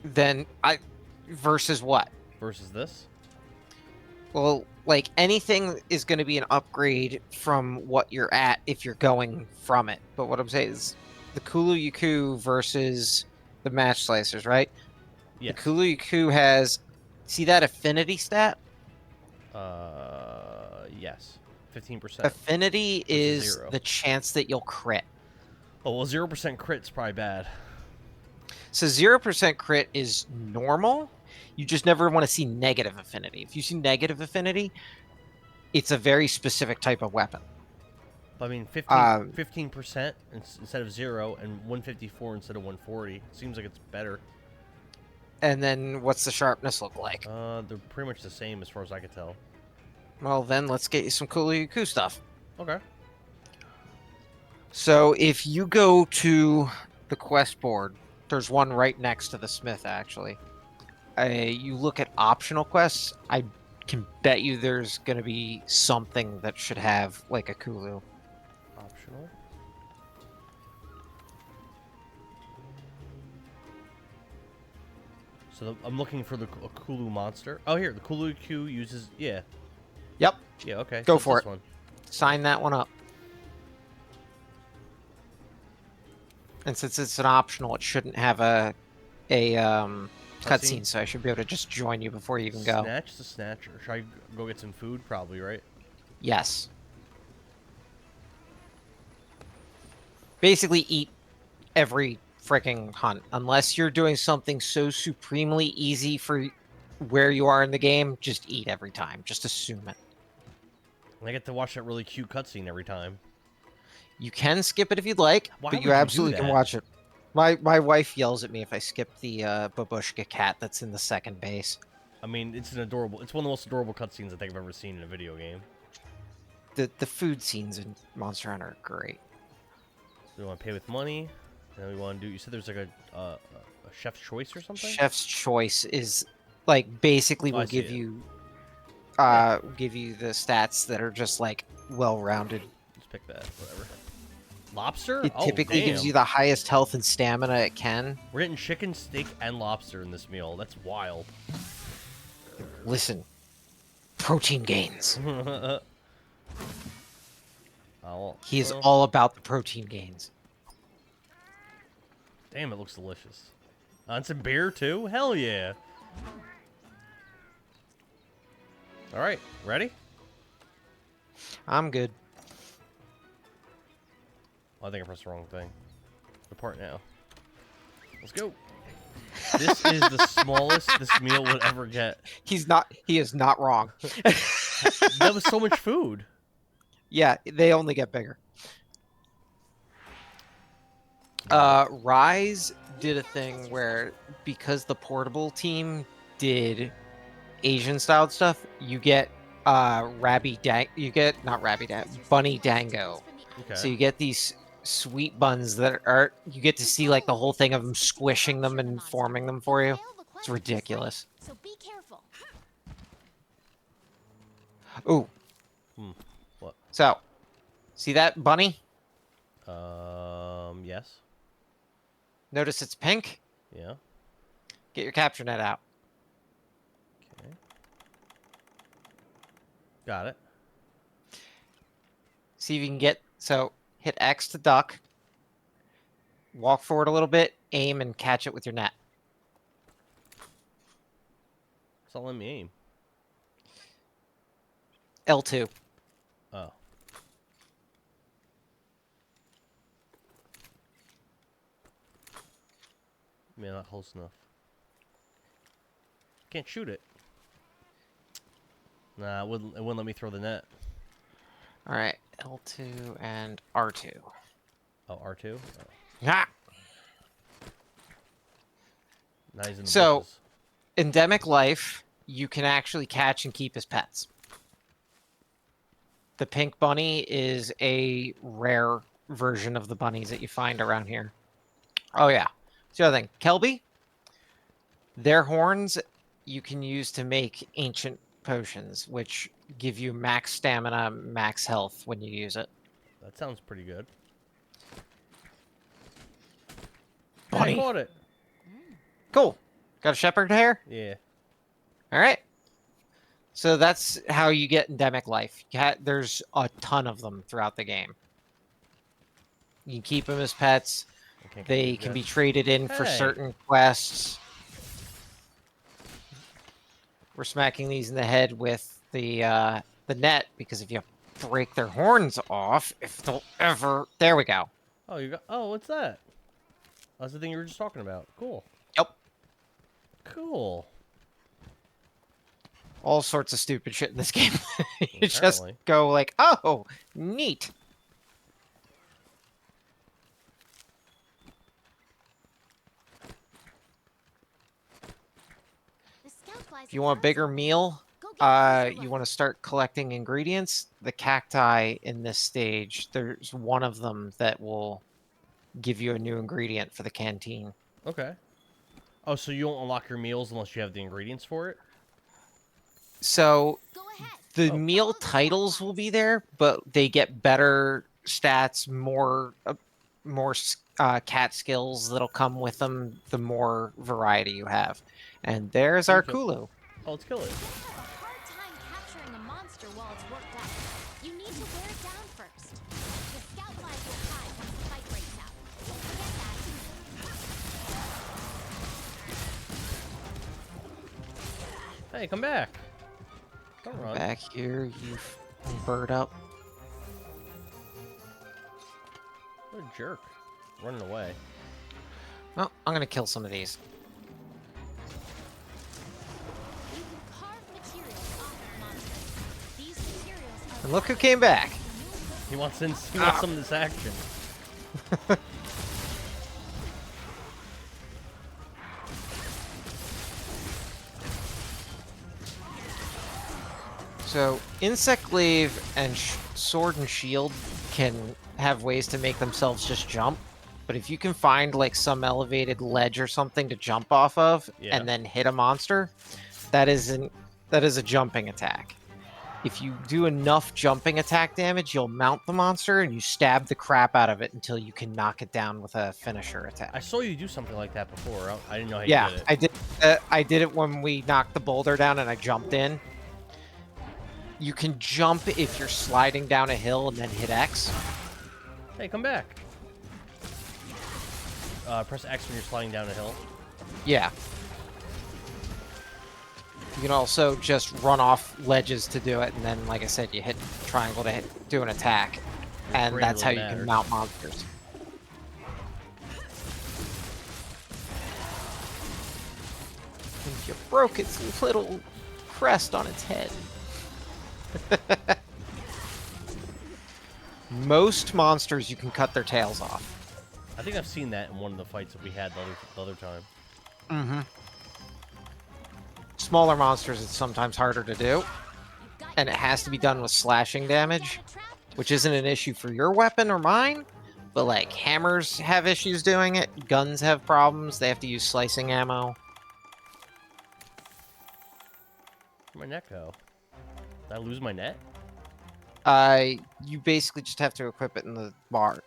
then versus what? versus this? Well, like anything is going to be an upgrade from what you're at if you're going from it. But what I'm saying is the Kulu Yuku versus the Match Slicers, right? Yes. The Kulu Yuku has, see that affinity stat? Yes. 15%. Affinity is 0. the chance that you'll crit. Oh, well, 0% crit's probably bad. So 0% crit is normal. You just never want to see negative affinity. If you see negative affinity, it's a very specific type of weapon. But I mean, 15% instead of 0 and 154 instead of 140. Seems like it's better. And then what's the sharpness look like? They're pretty much the same as far as I could tell. Well, then let's get you some Kulu Yuku stuff. Okay. So if you go to the quest board, there's one right next to the smith, actually. You look at optional quests, I can bet you there's going to be something that should have, like, a Kulu. Optional. So I'm looking for the Kulu monster. Oh, here, the Kulu Q uses... Yeah. Yep. Yeah, okay. Go so it's for this it. one. Sign that one up. And since it's an optional, it shouldn't have a cutscene, so I should be able to just join you before you even go. Snatch the Snatcher. Should I go get some food? Probably, right? Yes. Basically eat every freaking hunt. Unless you're doing something so supremely easy for where you are in the game, just eat every time. Just assume it. And I get to watch that really cute cutscene every time. You can skip it if you'd like, Why but would you you do absolutely can that? watch it. My wife yells at me if I skip the babushka cat that's in the second base. I mean, it's an adorable... It's one of the most adorable cutscenes I think I've ever seen in a video game. The food scenes in Monster Hunter are great. So we want to pay with money. And then we want to do... You said there's like a chef's choice or something? Chef's choice is like basically Oh, I will see give it. you give you the stats that are just like well-rounded. Let's pick that. Whatever. Lobster? It Oh, typically gives damn. you the highest health and stamina it can. We're getting chicken, steak, and lobster in this meal. That's wild. Listen, protein gains. He is well, all about the protein gains. Damn, it looks delicious. And some beer, too? Hell yeah. All right, ready? I'm good. Oh, I think I pressed the wrong thing. Depart now. Let's go. This is the smallest this meal would ever get. He is not wrong. That was so much food. Yeah, they only get bigger. Rise did a thing where because the portable team did Asian styled stuff, you get bunny dango. Okay. So you get these sweet buns that are you get to see like the whole thing of them squishing them and forming them for you. It's ridiculous. So be careful. Ooh. What? So, see that bunny? Yes. Notice it's pink? Yeah. Get your capture net out. Okay. Got it. See if you can get... So, hit X to duck. Walk forward a little bit. Aim and catch it with your net. It's not letting me aim. L2. Oh. Man, not close enough. Can't shoot it. Nah, it wouldn't let me throw the net. Alright, L2 and R2. Oh, R2? Oh. Ah! Now he's in the So- bushes. Endemic life you can actually catch and keep as pets. The pink bunny is a rare version of the bunnies that you find around here. Oh yeah. So the other thing, Kelby, their horns you can use to make ancient potions, which give you max stamina, max health when you use it. That sounds pretty good. Hey, I Bunny. caught it. Cool. Got a shepherd hair? Yeah. All right. So that's how you get endemic life. There's a ton of them throughout the game. You can keep them as pets. Okay, They can be traded in for Hey. certain quests. We're smacking these in the head with the net because if you break their horns off, if they'll ever... There we go. Oh, you got. Oh, what's that? That's the thing you were just talking about. Cool. Yep. Cool. All sorts of stupid shit in this game. You just Apparently. go like, oh, neat. The scout flies If you want a are bigger frozen. meal, Go get a closer you look. want to start collecting ingredients. The cacti in this stage, there's one of them that will give you a new ingredient for the canteen. Okay. Oh, so you won't unlock your meals unless you have the ingredients for it? So Go ahead. the Oh. meal Follow the titles will cacti. be there, but they get better stats, more cat skills that'll come with them the more variety you have. And there's our Okay. Kulu. Oh, let's kill it. You'll have a hard time capturing a monster while it's worked up. You need to wear it down first. The scout flies will hide once the fight breaks out. Don't forget that. Hey, come back. Don't run. Back here, you bird up. What a jerk. Running away. Well, I'm gonna kill some of these. You can carve materials off of monsters. These materials help And look who came back. He wants he wants some of this action. So, Insect Glaive and Sword and Shield can have ways to make themselves just jump. But if you can find like some elevated ledge or something to jump off of Yeah. and then hit a monster, that is a jumping attack. If you do enough jumping attack damage, you'll mount the monster and you stab the crap out of it until you can knock it down with a finisher attack. I saw you do something like that before. I didn't know how you Yeah, did it. I did. I did it when we knocked the boulder down and I jumped in. You can jump if you're sliding down a hill and then hit X. Hey, come back. Press X when you're sliding down a hill. Yeah. You can also just run off ledges to do it, and then, like I said, you hit triangle to do an attack, and brain that's how really you matters. can mount monsters. And you broke its little crest on its head. Most monsters, you can cut their tails off. I think I've seen that in one of the fights that we had the other time. Mm-hmm. Smaller monsters, it's sometimes harder to do, You've got and it your has to be done with slashing damage, down a trap. which isn't an issue for your weapon or mine, but like hammers have issues doing it, guns have problems, they have to use slicing ammo. Where'd my net go? Did I lose my net? You basically just have to equip it in the bar.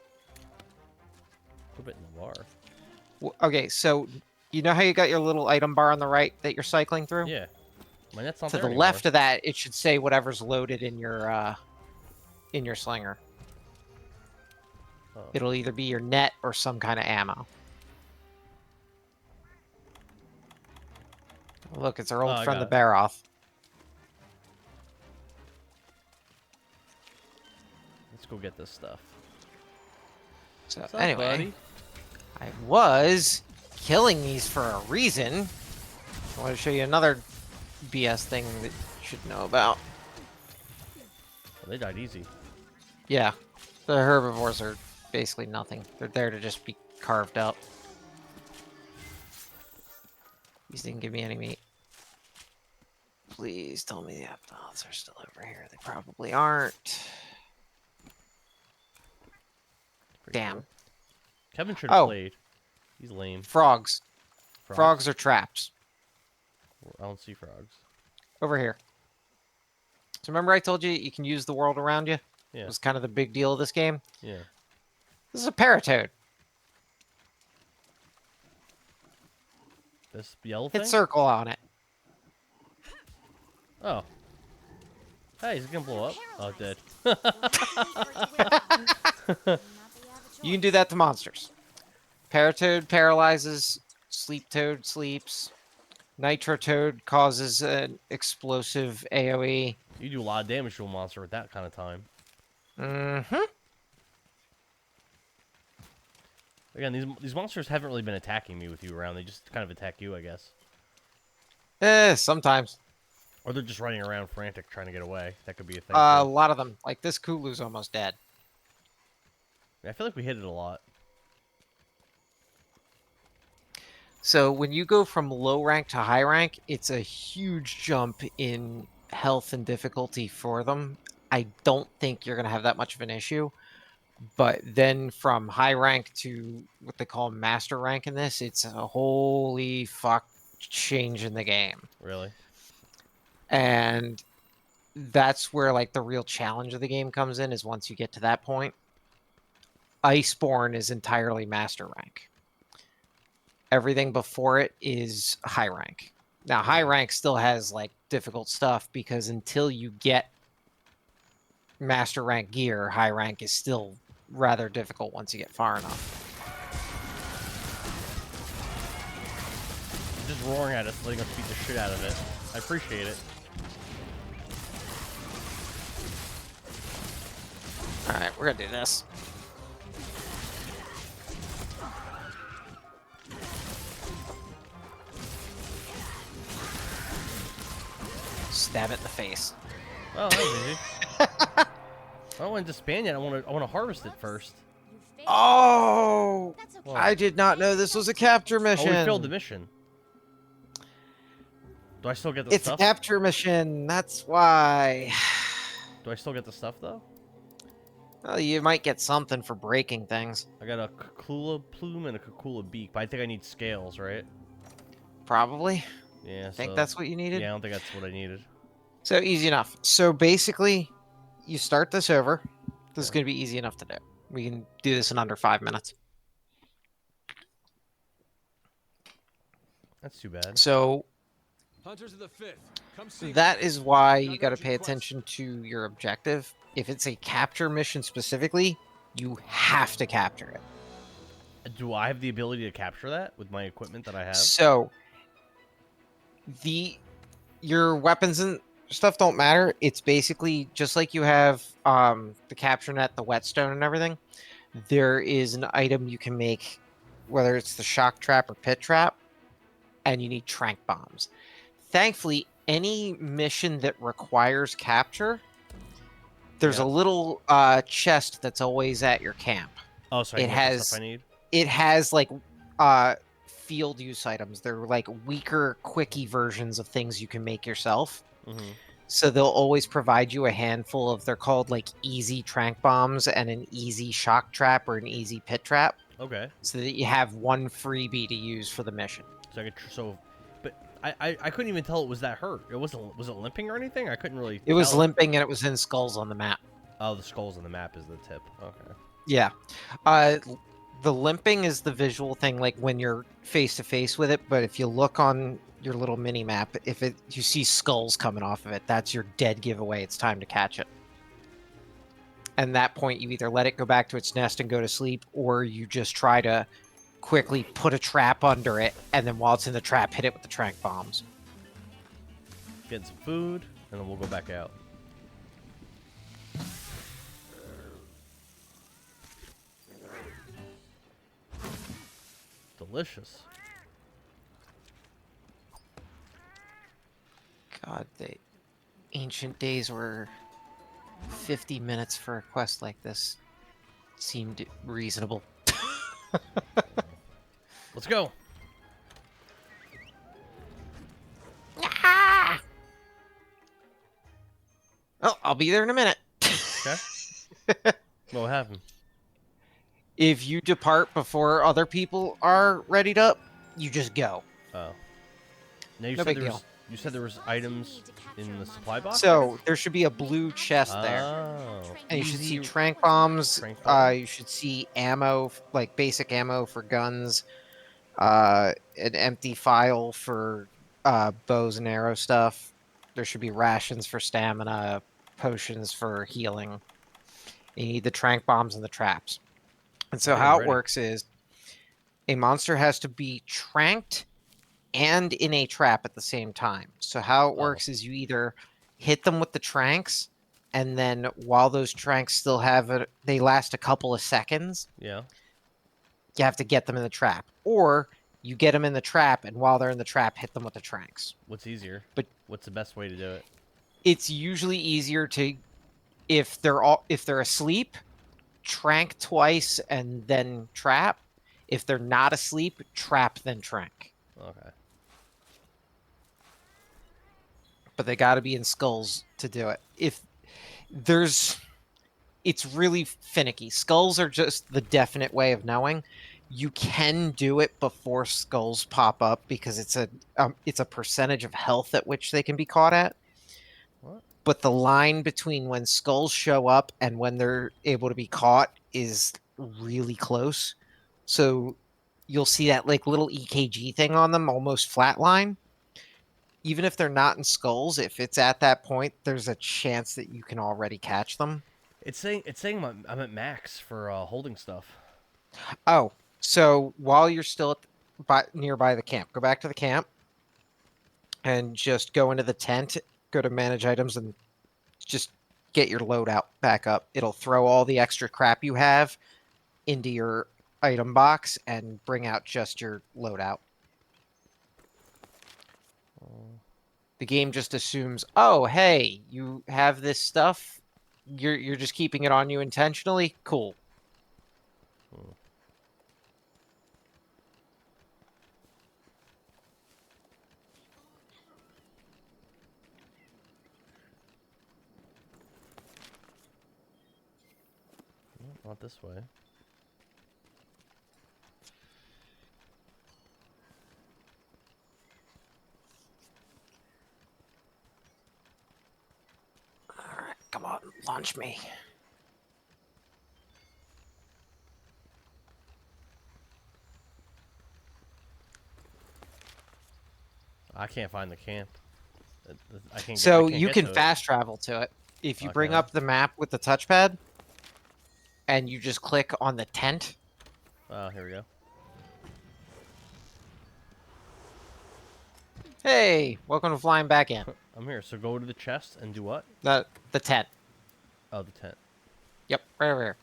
Put it in the bar. Okay, so you know how you got your little item bar on the right that you're cycling through? Yeah. My net's not To there the anymore. left of that, it should say whatever's loaded in your slinger. Oh. It'll either be your net or some kind of ammo. Look, it's our old Oh, I friend the got it. Baroth. Let's go get this stuff. So What's up, anyway, buddy? I was killing these for a reason. I want to show you another BS thing that you should know about. Well, they died easy. Yeah, the herbivores are basically nothing. They're there to just be carved up. These didn't give me any meat. Please tell me the Aptoths are still over here. They probably aren't. Pretty Damn. cool. Kevin should have Oh. played. He's lame. Frogs. Frogs? Frogs are traps. I don't see frogs. Over here. So remember I told you you can use the world around you? Yeah. It was kind of the big deal of this game. Yeah. This is a paratoad. This yellow thing? Hit circle on it. Oh. Hey, he's gonna blow up. Oh, dead. You can do that to monsters. Paratoad paralyzes. Sleep Toad sleeps. Nitro Toad causes an explosive AoE. You do a lot of damage to a monster at that kind of time. Mm-hmm. Again, these monsters haven't really been attacking me with you around. They just kind of attack you, I guess. Sometimes. Or they're just running around frantic trying to get away. That could be a thing. A too. lot of them. Like this Kulu's almost dead. I feel like we hit it a lot. So when you go from low rank to high rank, it's a huge jump in health and difficulty for them. I don't think you're going to have that much of an issue. But then from high rank to what they call master rank in this, it's a holy fuck change in the game. Really? And that's where like the real challenge of the game comes in, is once you get to that point. Iceborne is entirely master rank. Everything before it is high rank. Now, high rank still has like difficult stuff because until you get master rank gear, high rank is still rather difficult once you get far enough. Just roaring at us, letting us beat the shit out of it. I appreciate it. Alright, we're gonna do this. Stab it in the face. Oh, that was easy. I don't want to disband yet. I want to harvest it first. You failed. Oh! That's okay. Well, I did not know this was a capture Oh, mission. we failed the mission. Do I still get the It's stuff? a capture mission, that's why. Do I still get the stuff though? Well, you might get something for breaking things. I got a Kakula plume and a Kakula beak, but I think I need scales, right? Probably. Yeah. I think so- that's what you needed. Yeah, I don't think that's what I needed. So easy enough. So basically, you start this over. This is Yeah. going to be easy enough to do. We can do this in under 5 minutes. That's too bad. So Hunters of the Fifth, come see. that is why you Got got to urgent pay quest. attention to your objective. If it's a capture mission specifically, you have to capture it. Do I have the ability to capture that with my equipment that I have? So your weapons and stuff don't matter. It's basically just like you have the capture net, the whetstone, and everything. There is an item you can make, whether it's the shock trap or pit trap, and you need trank bombs. Thankfully, any mission that requires capture, there's Yeah. a little chest that's always at your camp. Oh, so I it can get the has- stuff I need. It has like field use items. They're like weaker, quickie versions of things you can make yourself. Mm-hmm. So they'll always provide you a handful of, they're called like easy trank bombs and an easy shock trap or an easy pit trap, Okay. so that you have one freebie to use for the mission. So I could but I couldn't even tell it was that hurt. It wasn't. Was it limping or anything? I couldn't really. It was tell. limping and it was in skulls on the map. Oh, the skulls on the map is the tip. Okay. Yeah. The limping is the visual thing, like when you're face to face with it. But if you look on your little mini map, you see skulls coming off of it, that's your dead giveaway. It's time to catch it. And that point, you either let it go back to its nest and go to sleep, or you just try to quickly put a trap under it, and then while it's in the trap, hit it with the trank bombs. Getting some food, and then we'll go back out. Delicious. God, the ancient days were 50 minutes for a quest like this. Seemed reasonable. Let's go. I'll be there in a minute. Okay. What happened? If you depart before other people are readied up, you just go. Oh. Now you No said big there deal. was. You said there was items in the supply box. So there should be a blue chest there. Oh. And you should see Easy. tranq bombs. Tranq bomb? You should see ammo, like basic ammo for guns. An empty file for bows and arrow stuff. There should be rations for stamina, potions for healing. You need the tranq bombs and the traps. And so I think I'm how it ready. works is a monster has to be tranked and in a trap at the same time. So how it Oh. works is you either hit them with the tranks, and then while those tranks still have it, they last a couple of seconds. Yeah. You have to get them in the trap, or you get them in the trap, and while they're in the trap, hit them with the tranks. What's easier? But What's the best way to do it? it's usually easier to, if they're asleep, trank twice and then trap. If they're not asleep, trap then trank. Okay. But they got to be in skulls to do it. If there's, it's really finicky. Skulls are just the definite way of knowing. You can do it before skulls pop up because it's a percentage of health at which they can be caught at. What? But the line between when skulls show up and when they're able to be caught is really close. So you'll see that like little EKG thing on them almost flatline. Even if they're not in skulls, if it's at that point, there's a chance that you can already catch them. It's saying I'm at max for holding stuff. Oh, so while you're still nearby the camp, go back to the camp and just go into the tent, go to manage items, and just get your loadout back up. It'll throw all the extra crap you have into your item box and bring out just your loadout. The game just assumes, oh, hey, you have this stuff. You're just keeping it on you intentionally. Cool. Not this way. All right, come on, launch me. I can't find the camp. I can't. So I can't you get can to it. fast travel to it. If you bring Okay. up the map with the touchpad and you just click on the tent. Oh, here we go. Hey, welcome to flying back in. I'm here. So go to the chest and do what? The tent. Oh, the tent. Yep, right over here.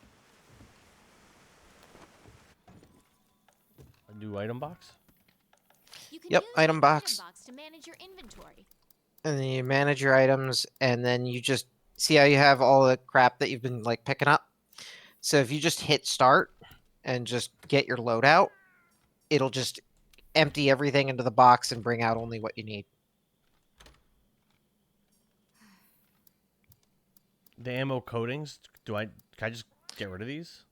A new item box. You can Yep, use item the box. to manage your inventory. And then you manage your items, and then you just see how you have all the crap that you've been like picking up. So if you just hit start and just get your loadout, it'll just empty everything into the box and bring out only what you need. The ammo coatings. Can I just get rid of these?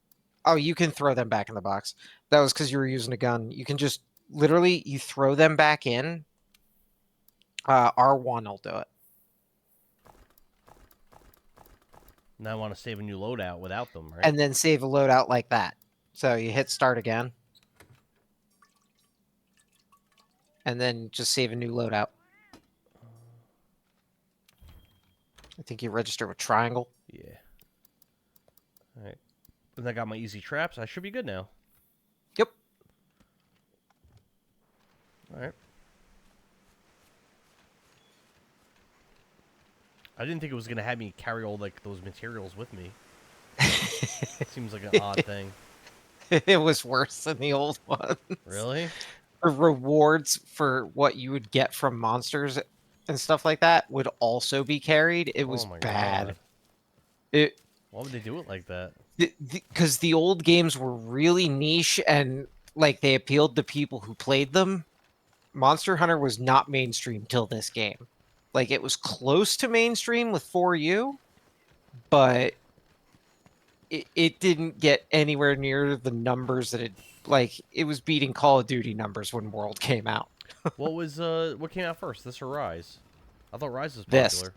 Oh, you can throw them back in the box. That was because you were using a gun. You can just literally you throw them back in. R1 will do it. Now I want to save a new loadout without them, right? And then save a loadout like that. So you hit start again. And then just save a new loadout. I think you register with triangle. Yeah. All right. And I got my easy traps. I should be good now. Yep. All right. I didn't think it was gonna have me carry all like those materials with me. Seems like an odd thing. It was worse than the old one. Really? The rewards for what you would get from monsters and stuff like that would also be carried. It was Oh my bad. God. It Why would they do it like that? because the old games were really niche and like they appealed to people who played them. Monster Hunter was not mainstream till this game. Like it was close to mainstream with 4U, but it didn't get anywhere near the numbers that it was beating Call of Duty numbers when World came out. What came out first, this or Rise? I thought Rise was This. popular.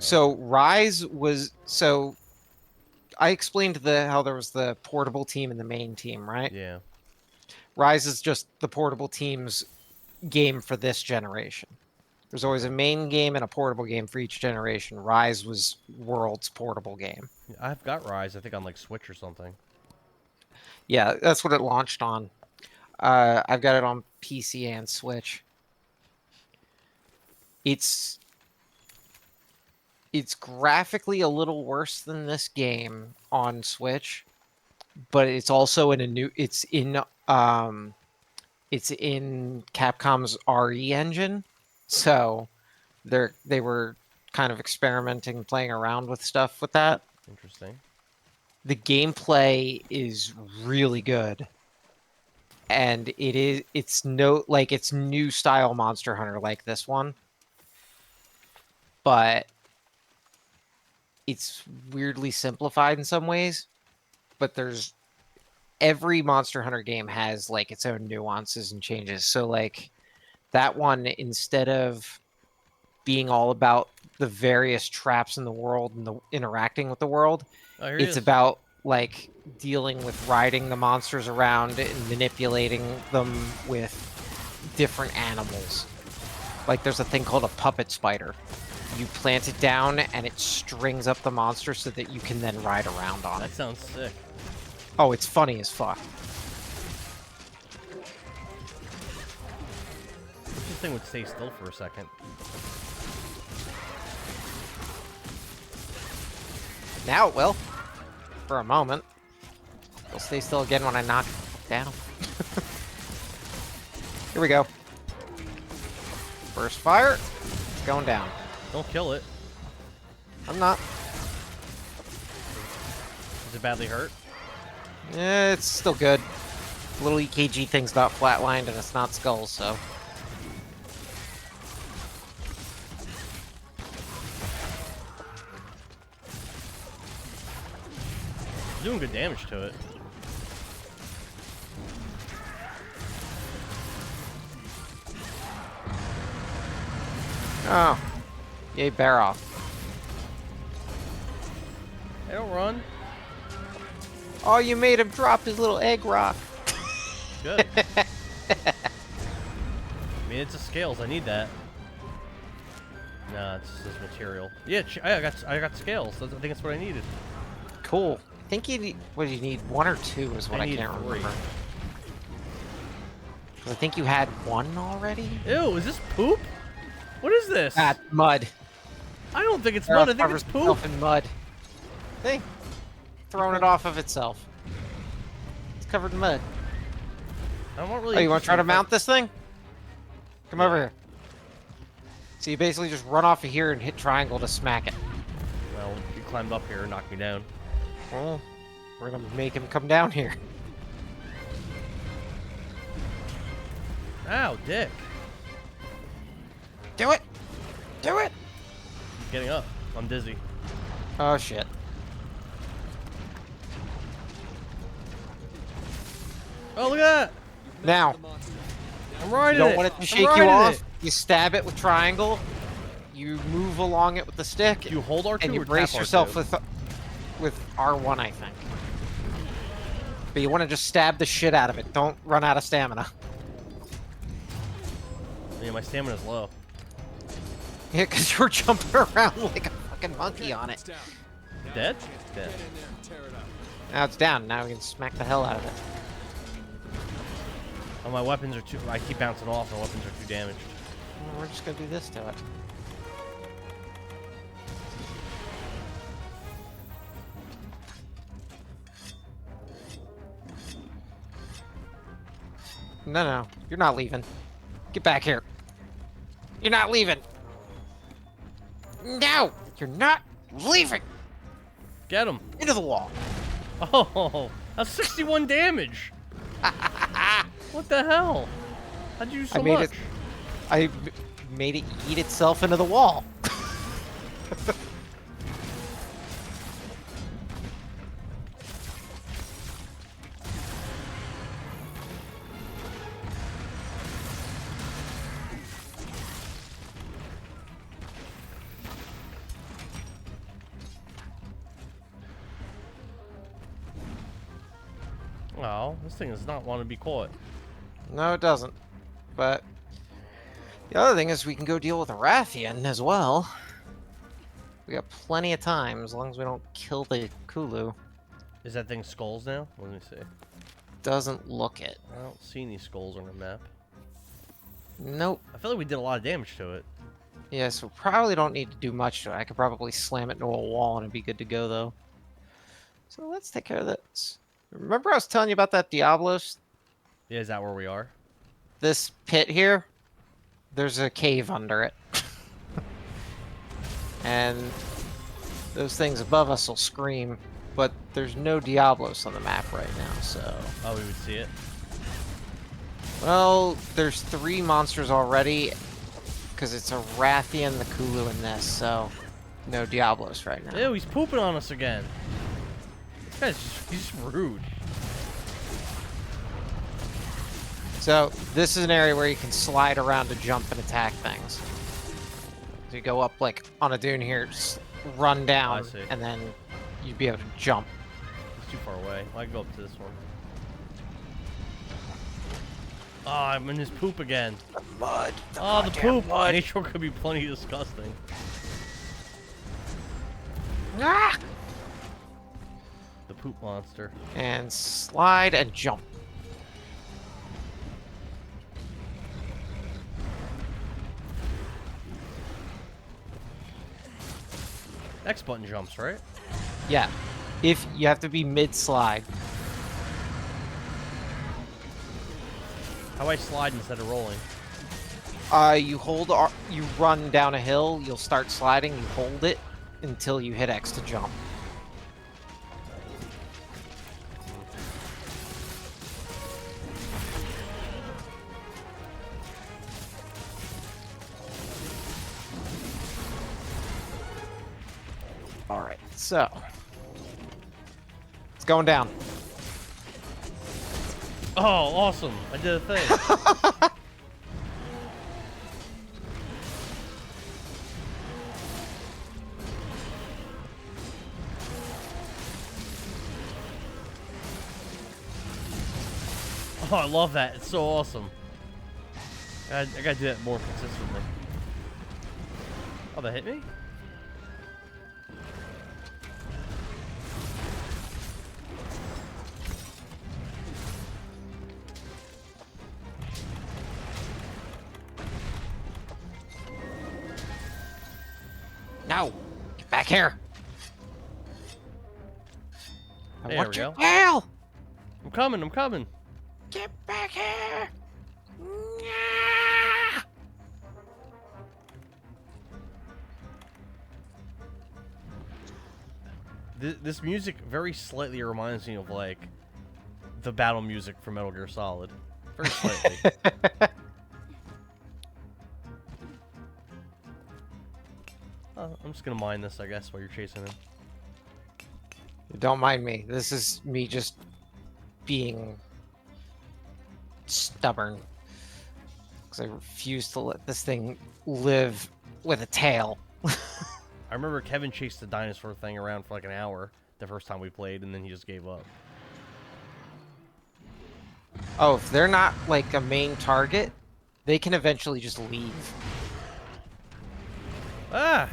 So Rise was I explained how there was the portable team and the main team, right? Yeah. Rise is just the portable team's game for this generation. There's always a main game and a portable game for each generation. Rise was World's portable game. I've got Rise, I think, on like Switch or something. Yeah, that's what it launched on. I've got it on PC and Switch. It's graphically a little worse than this game on Switch, but it's also it's in Capcom's RE engine. So they were kind of experimenting, playing around with stuff with that. Interesting. The gameplay is really good. And it's new style Monster Hunter like this one. But it's weirdly simplified in some ways. But every Monster Hunter game has like its own nuances and changes. So like that one, instead of being all about the various traps in the world and the interacting with the world, it's about like dealing with riding the monsters around and manipulating them with different animals. Like there's a thing called a puppet spider. You plant it down and it strings up the monster so that you can then ride around on it. That sounds sick. Oh, it's funny as fuck. This thing would stay still for a second. Now it will. For a moment. It'll stay still again when I knock it down. Here we go. First fire. It's going down. Don't kill it. I'm not. Is it badly hurt? It's still good. The little EKG thing's not flatlined and it's not skulls, so. Doing good damage to it. Oh. Yay, bear off. Hey, don't run. Oh, you made him drop his little egg rock. Good. I mean, it's a scales. I need that. Nah, it's just material. Yeah, I got scales. I think that's what I needed. Cool. I think you need, what do you need? 1 or 2 is what I need can't 3. remember. 'Cause I think you had 1 already? Ew, is this poop? What is this? Ah, mud. I don't think it's mud. I think it's poop. Itself in mud. See? Throwing it off of itself. It's covered in mud. I'm not really. Oh, you want to try to mount this thing? Come over here. So you basically just run off of here and hit triangle to smack it. Well, you climbed up here and knocked me down. Well, we're gonna make him come down here. Ow, dick. Do it! Do it! Getting up. I'm dizzy. Oh shit. Oh, look at that! Now, I'm you riding don't it. want it to I'm shake you riding off. it. You stab it with triangle. You move along it with the stick. You hold R2 and you or brace tap yourself R2? with R1, I think. But you want to just stab the shit out of it. Don't run out of stamina. Yeah, my stamina's low. Yeah, because you're jumping around like a fucking monkey on it. Dead? Dead. Now it's down. Now we can smack the hell out of it. Oh, my weapons are too. I keep bouncing off. My weapons are too damaged. Well, we're just gonna do this to it. No, you're not leaving. Get back here. You're not leaving. No, you're not leaving. Get him. Into the wall. Oh, that's 61 damage. What the hell? How'd you do so much? I made it eat itself into the wall. Oh, this thing does not want to be caught. No, it doesn't. But the other thing is we can go deal with a Rathian as well. We got plenty of time as long as we don't kill the Kulu. Is that thing skulls now? Let me see. Doesn't look it. I don't see any skulls on the map. Nope. I feel like we did a lot of damage to it. Yeah, so probably don't need to do much to it. I could probably slam it into a wall and it'd be good to go, though. So let's take care of this. Remember I was telling you about that Diablos? Yeah, is that where we are? This pit here? There's a cave under it. And those things above us will scream, but there's no Diablos on the map right now, so... Oh, we would see it. Well, there's 3 monsters already, because it's a Rathian, the Kulu, and this, so no Diablos right now. Ew, he's pooping on us again. This guy's he's just rude. So this is an area where you can slide around to jump and attack things. So you go up like on a dune here, just run down, I see. and then you'd be able to jump. He's too far away. I can go up to this one. Oh, I'm in his poop again. Mud. Oh, the poop! Nature could be plenty disgusting. Ah! The poop monster. And slide and jump. X button jumps, right? Yeah. If you have to be mid-slide. How do I slide instead of rolling? You hold R, you run down a hill, you'll start sliding, you hold it until you hit X to jump. Alright, so it's going down. Oh, awesome! I did a thing. Oh, I love that. It's so awesome. I gotta do that more consistently. Oh, that hit me? No! Get back here! I There want we your go. tail! I'm coming, I'm coming. Get back here! This music very slightly reminds me of, like, the battle music from Metal Gear Solid. Very slightly. I'm just gonna mine this, I guess, while you're chasing him. Don't mind me. This is me just being stubborn. Because I refuse to let this thing live with a tail. I remember Kevin chased the dinosaur thing around for like an hour the first time we played, and then he just gave up. Oh, if they're not like a main target, they can eventually just leave. Ah!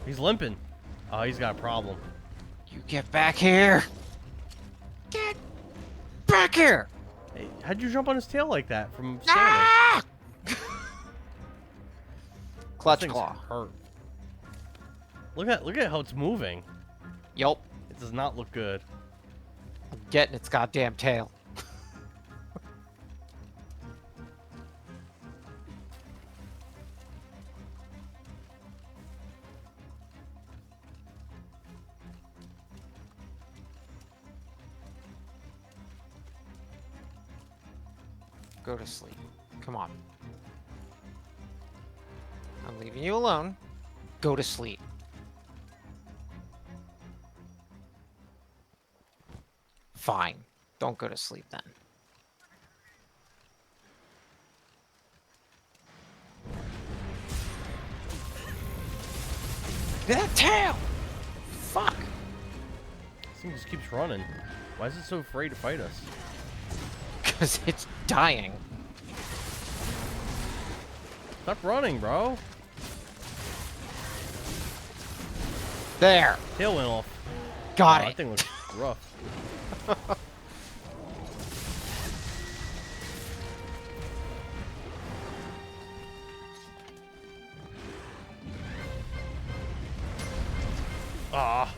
He's limping. Oh, he's got a problem. You get back here! Get back here! Hey, how'd you jump on his tail like that from standing? Ah! Clutch Thing's claw. hurt. Look at how it's moving. Yup. It does not look good. I'm getting its goddamn tail. Go to sleep. Come on. I'm leaving you alone. Go to sleep. Fine. Don't go to sleep then. That tail! Fuck! This thing just keeps running. Why is it so afraid to fight us? Because it's dying. Stop running, bro. There! Tail went off. Got Wow, it! That thing looks rough. Ah.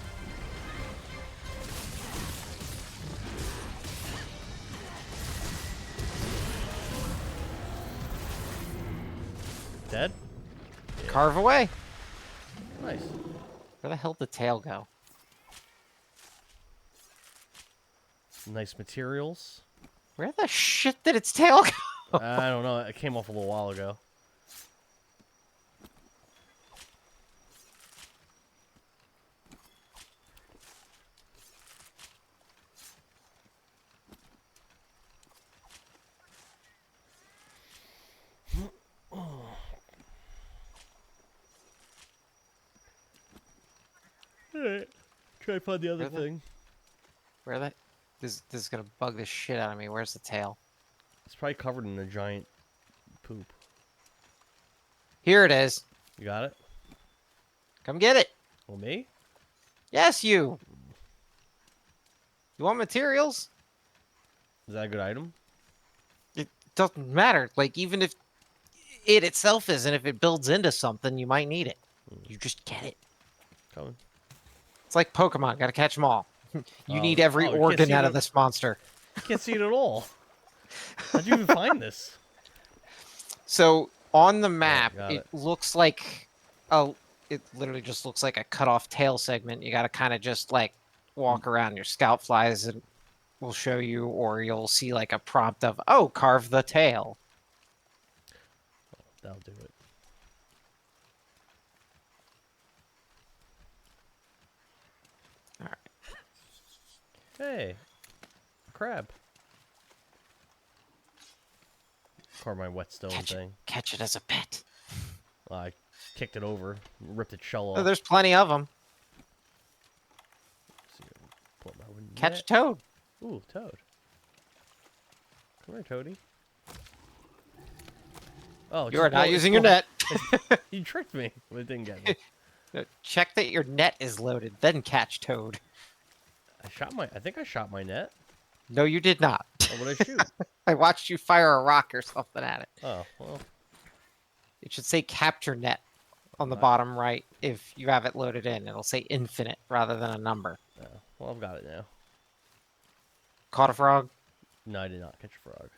Dead? Carve away! Nice. Where the hell did the tail go? Nice materials. Where the shit did its tail go? I don't know. It came off a little while ago. Alright. Try to find the other Where the- thing. Where the... This is gonna bug the shit out of me. Where's the tail? It's probably covered in a giant poop. Here it is. You got it? Come get it. Well, me? Yes, you. You want materials? Is that a good item? It doesn't matter. Like, even if it itself isn't, if it builds into something, you might need it. You just get it. Coming. It's like Pokemon. Gotta catch them all. You need Oh, every you can't organ see out the- of this monster. I can't see it at all. How'd you even find this? So, on the map, got it it. looks like a... It literally just looks like a cut-off tail segment. You gotta kind of just, like, walk around. Your scout flies and will show you, or you'll see, like, a prompt of, oh, carve the tail. That'll do it. Alright. Hey. Crab. Carve my whetstone thing. Catch it as a pet. I kicked it over, ripped its shell Oh, off. there's plenty of them. See, pull up my Catch a net. toad. Ooh, toad. Come here, Toady. Oh, You are not using your net. You tricked me. But it didn't get me. Check that your net is loaded, then catch toad. I think I shot my net. No, you did not. Or would I shoot? I watched you fire a rock or something at it. Oh, well. It should say capture net on the Right. bottom right if you have it loaded in. It'll say infinite rather than a number. No. Well, I've got it now. Caught a frog? No, I did not catch a frog.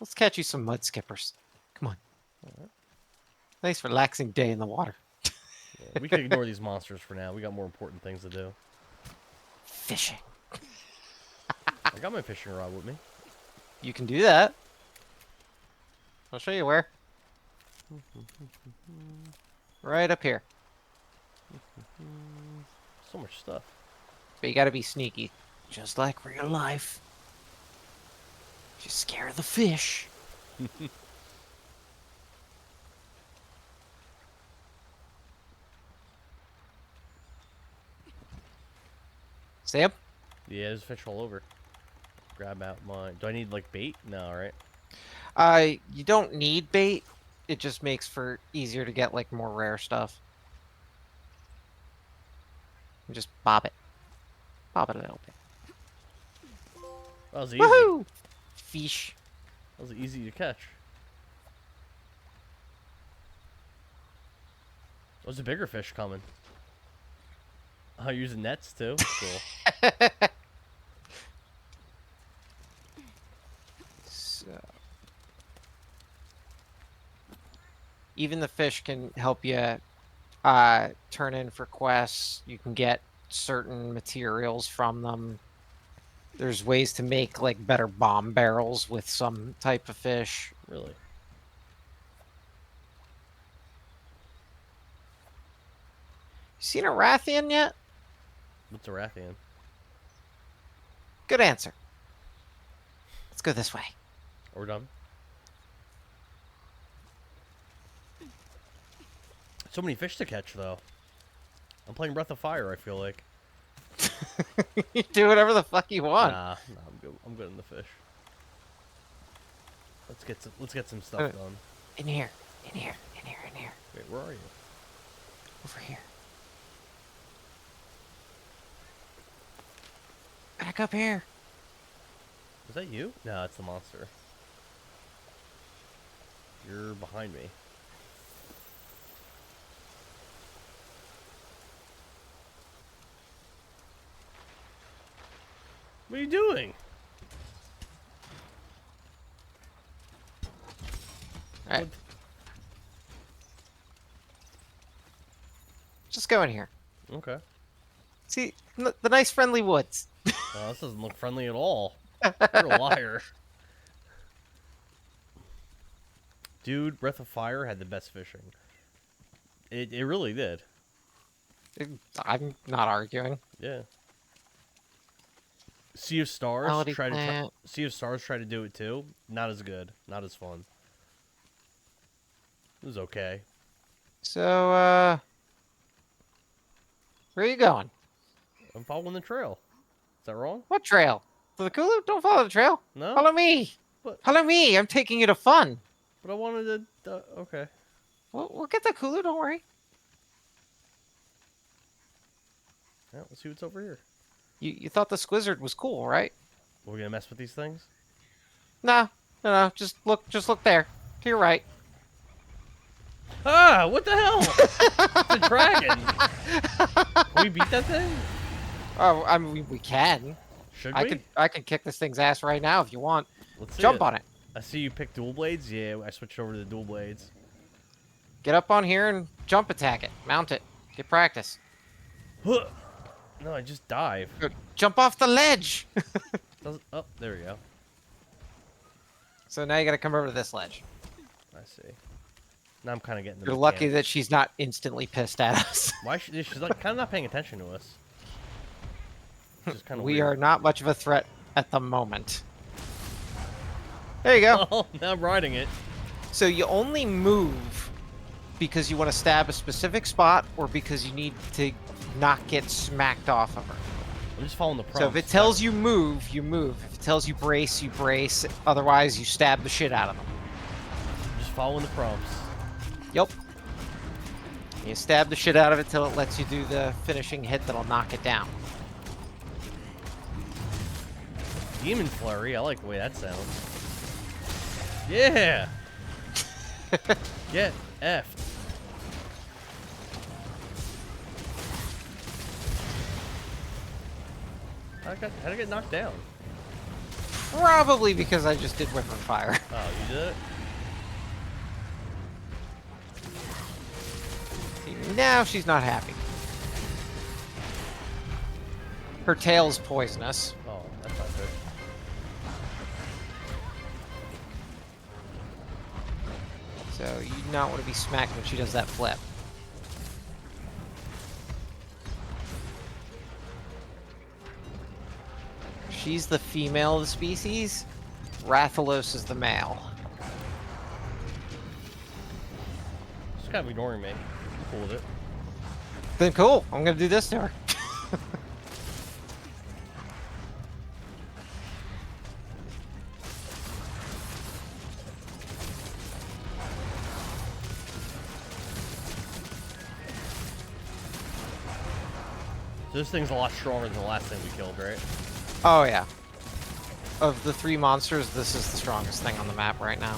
Let's catch you some mud skippers. Come on. Nice relaxing day in the water. Yeah, we can ignore these monsters for now. We got more important things to do. Fishing. I got my fishing rod with me. You can do that. I'll show you where. Right up here. So much stuff. But you gotta be sneaky. Just like real life. Just scare the fish. Sam? Yeah, there's fish all over. Grab out my... Do I need, like, bait? No, right? You don't need bait. It just makes for easier to get, like, more rare stuff. And just bob it. Bob it a little bit. That was easy. Woohoo! Fish. That was easy to catch. There's a bigger fish coming. Oh, using nets too? Cool. So, even the fish can help you turn in for quests. You can get certain materials from them. There's ways to make like better bomb barrels with some type of fish. Really? You seen a Rathian yet? What's a Rathian? Good answer. Let's go this way. We're done. So many fish to catch, though. I'm playing Breath of Fire, I feel like. You do whatever the fuck you want. Nah, I'm good. I'm good in the fish. Let's get some stuff done. In here. In here. In here. In here. Wait, where are you? Over here. Back up here. Is that you? No, it's the monster. You're behind me. What are you doing? Alright. Just go in here. Okay. See, the nice friendly woods. Oh, this doesn't look friendly at all. You're a liar. Dude, Breath of Fire had the best fishing. It really did. I'm not arguing. Yeah. Sea of Stars Quality tried to plant. Sea of Stars tried to do it too. Not as good. Not as fun. It was okay. So, where are you going? I'm following the trail. Is that wrong? What trail? To the Kulu? Don't follow the trail. No. Follow me. But Follow me. I'm taking you to fun. but I wanted to. Okay. We'll get the Kulu. Don't worry. Yeah, let's see what's over here. You thought the Squizzard was cool, right? We're gonna mess with these things. No. Just look there. To your right. Ah! What the hell? It's a dragon. Can we beat that thing? Oh, I mean, we can. Should we? I can kick this thing's ass right now if you want. Let's see Jump it. on it. I see you pick dual blades. Yeah, I switched over to the dual blades. Get up on here and jump attack it. Mount it. Get practice. Huh. No, I just dive. Jump off the ledge. Oh, there we go. So now you got to come over to this ledge. I see. Now I'm kind of getting the You're lucky mechanics. that she's not instantly pissed at us. Why she's like kind of not paying attention to us. Just kind of We are not much of a threat at the moment. There you go. Oh, now I'm riding it. So you only move because you want to stab a specific spot or because you need to not get smacked off of her. I'm just following the prompts. So if it tells you move, you move. If it tells you brace, you brace. Otherwise, you stab the shit out of them. I'm just following the prompts. Yep. You stab the shit out of it till it lets you do the finishing hit that'll knock it down. Demon Flurry. I like the way that sounds. Yeah. Get effed. How'd I get knocked down? Probably because I just did Whip and Fire. Oh, you did it? See, now she's not happy. Her tail's poisonous. Oh, that's not good. So you do not want to be smacked when she does that flip. She's the female of the species. Rathalos is the male. She's kind of ignoring me. I'm cool with it. Then cool. I'm gonna do this to her. So this thing's a lot stronger than the last thing we killed, right? Oh yeah. Of the three monsters, this is the strongest thing on the map right now.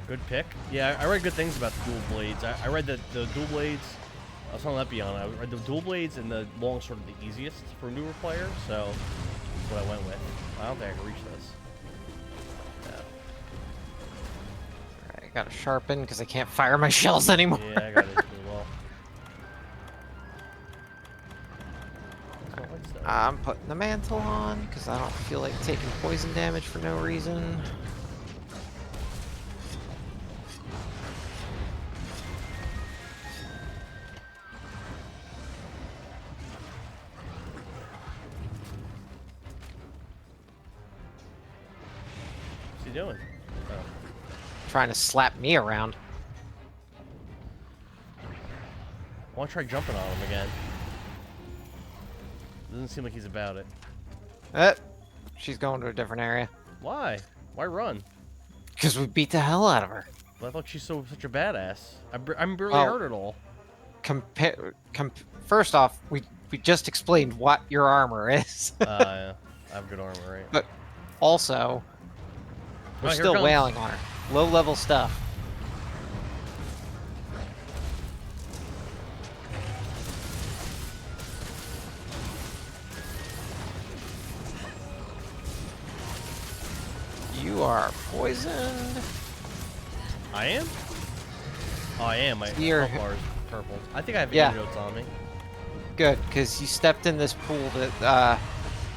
Good pick. Yeah, I read good things about the dual blades. I read that the dual blades, I was telling that beyond. I read the dual blades and the long sword are the easiest for a newer player, so that's what I went with. I don't think I can reach this. Yeah. Alright, I gotta sharpen because I can't fire my shells anymore. Yeah, I got it as well. So what's that? I'm putting the mantle on because I don't feel like taking poison damage for no reason. he doing? Oh. Trying to slap me around. I want to try jumping on him again. Doesn't seem like he's about it. She's going to a different area. Why? Why run? Because we beat the hell out of her. Well, I thought she's such a badass. I'm barely Oh. hurt at all. First off, we just explained what your armor is. Yeah. I have good armor, right? But also, we're Oh, here it still comes. wailing on her. Low-level stuff. You are poisoned. I am? Oh, I am. My You're- health bar is purple. I think I have Yeah. antidotes on me. Good, because you stepped in this pool that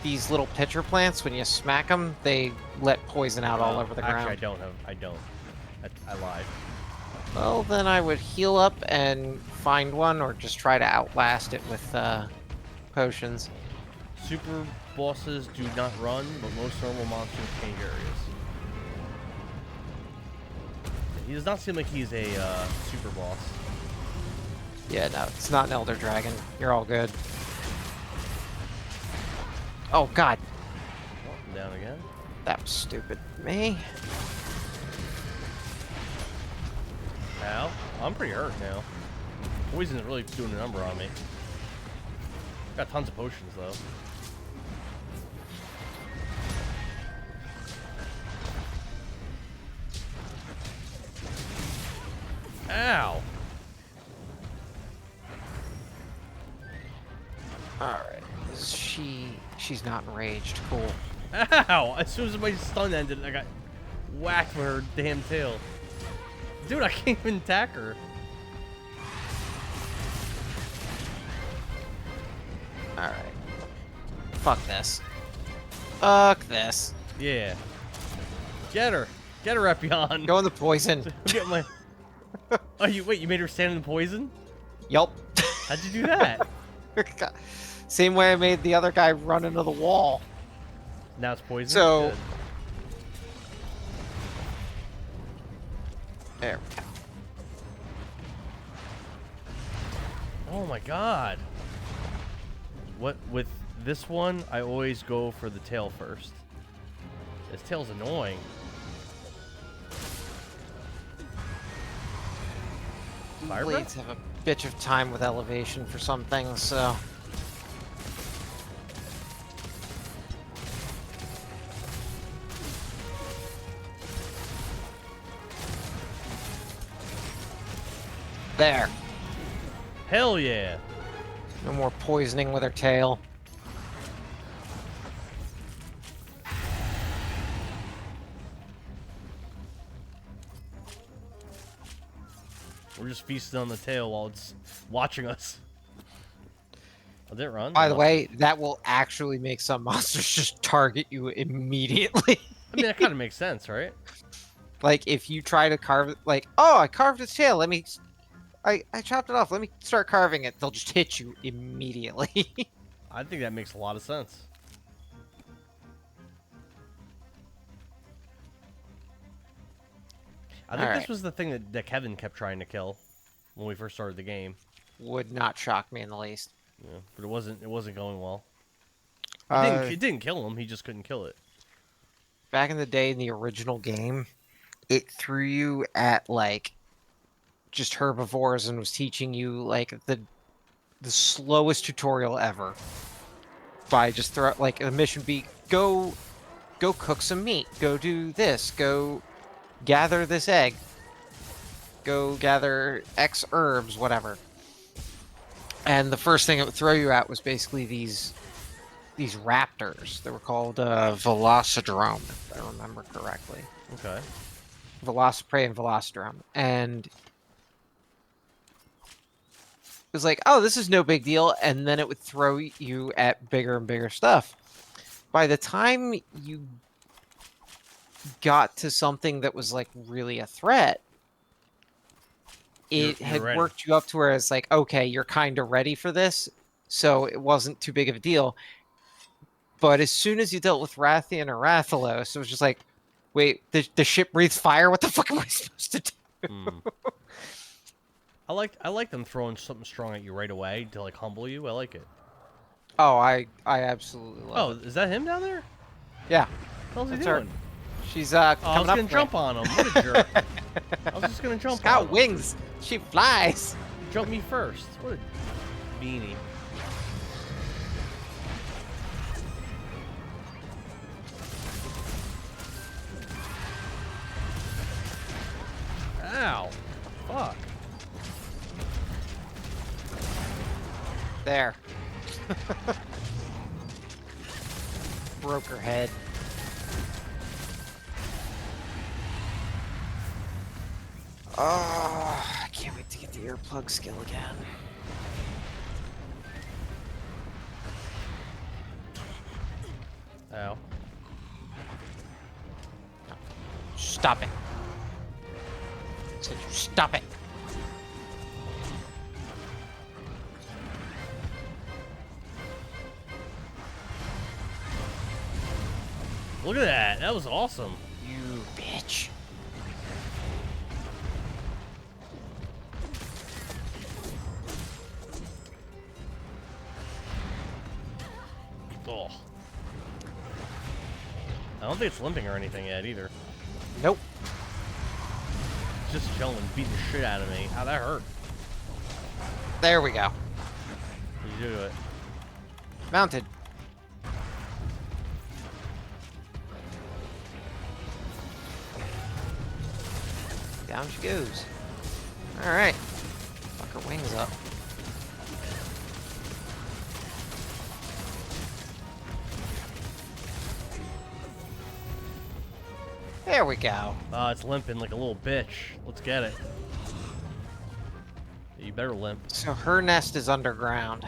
these little pitcher plants, when you smack them, they let poison out all over the ground. Actually, I don't. I lied. Well, then I would heal up and find one, or just try to outlast it with potions. Super bosses do not run, but most normal monsters change areas. He does not seem like he's a super boss. Yeah, no, it's not an Elder Dragon. You're all good. Oh, God. I'm down again. That was stupid. Me? Ow. I'm pretty hurt now. Poison is really doing a number on me. Got tons of potions, though. Ow! Alright. She's not enraged. Cool. Ow! As soon as my stun ended, I got whacked with her damn tail. Dude, I can't even attack her. Alright. Fuck this. Fuck this. Yeah. Get her. Get her, Epion. Go in the poison. Get my... Oh, you made her stand in the poison? Yup. How'd you do that? Same way I made the other guy run into the wall. Now it's poison? So- Good. There we go. Oh my god. What with this one, I always go for the tail first. This tail's annoying. Fire breath? Blades have a bitch of time with elevation for some things, so. There. Hell yeah. No more poisoning with her tail. We're just feasting on the tail while it's watching us. Oh, did it run? By the No. way, that will actually make some monsters just target you immediately. I mean, that kind of makes sense, right? Like, if you try to carve it, like, oh, I carved its tail, I chopped it off, let me start carving it, they'll just hit you immediately. I think that makes a lot of sense. I think this Alright. was the thing that Kevin kept trying to kill when we first started the game. Would not shock me in the least. Yeah, but it wasn't going well. Uh, It didn't kill him. He just couldn't kill it. back in the day in the original game, it threw you at like just herbivores and was teaching you like the slowest tutorial ever. By just throw like the mission be go cook some meat, go do this, go gather this egg, go gather X herbs, whatever. And the first thing it would throw you at was basically these raptors. They were called Velocidrome, if I remember correctly. Okay. Velociprey and Velocidrome. And it was like, oh, this is no big deal. And then it would throw you at bigger and bigger stuff. By the time you got to something that was like really a threat, it You're had ready. worked you up to where it's like, okay, you're kind of ready for this. So it wasn't too big of a deal. But as soon as you dealt with Rathian or Rathalos, it was just like, Wait, the ship breathes fire? What the fuck am I supposed to do? Hmm. I like them throwing something strong at you right away to like humble you. I like it. Oh, I absolutely love Oh, it. is that him down there? Yeah, What the hell's he that's her. doing? She's Oh, I coming was up. gonna jump on him. What a jerk! I was just gonna She's jump on got him. wings. She flies. Jump me first. What a beanie. Ow! Fuck. There. Broke her head. Oh, I can't wait to get the earplug skill again. Ow. Stop it. I said you stop it. Look at that. That was awesome. You bitch. Oh. I don't think it's limping or anything yet either. Nope. It's just chilling, beating the shit out of me. How'd that hurt? There we go. You do it. Mounted. Down she goes. Alright. Fuck her wings up. There we go. Oh, it's limping like a little bitch. Let's get it. You better limp. So her nest is underground.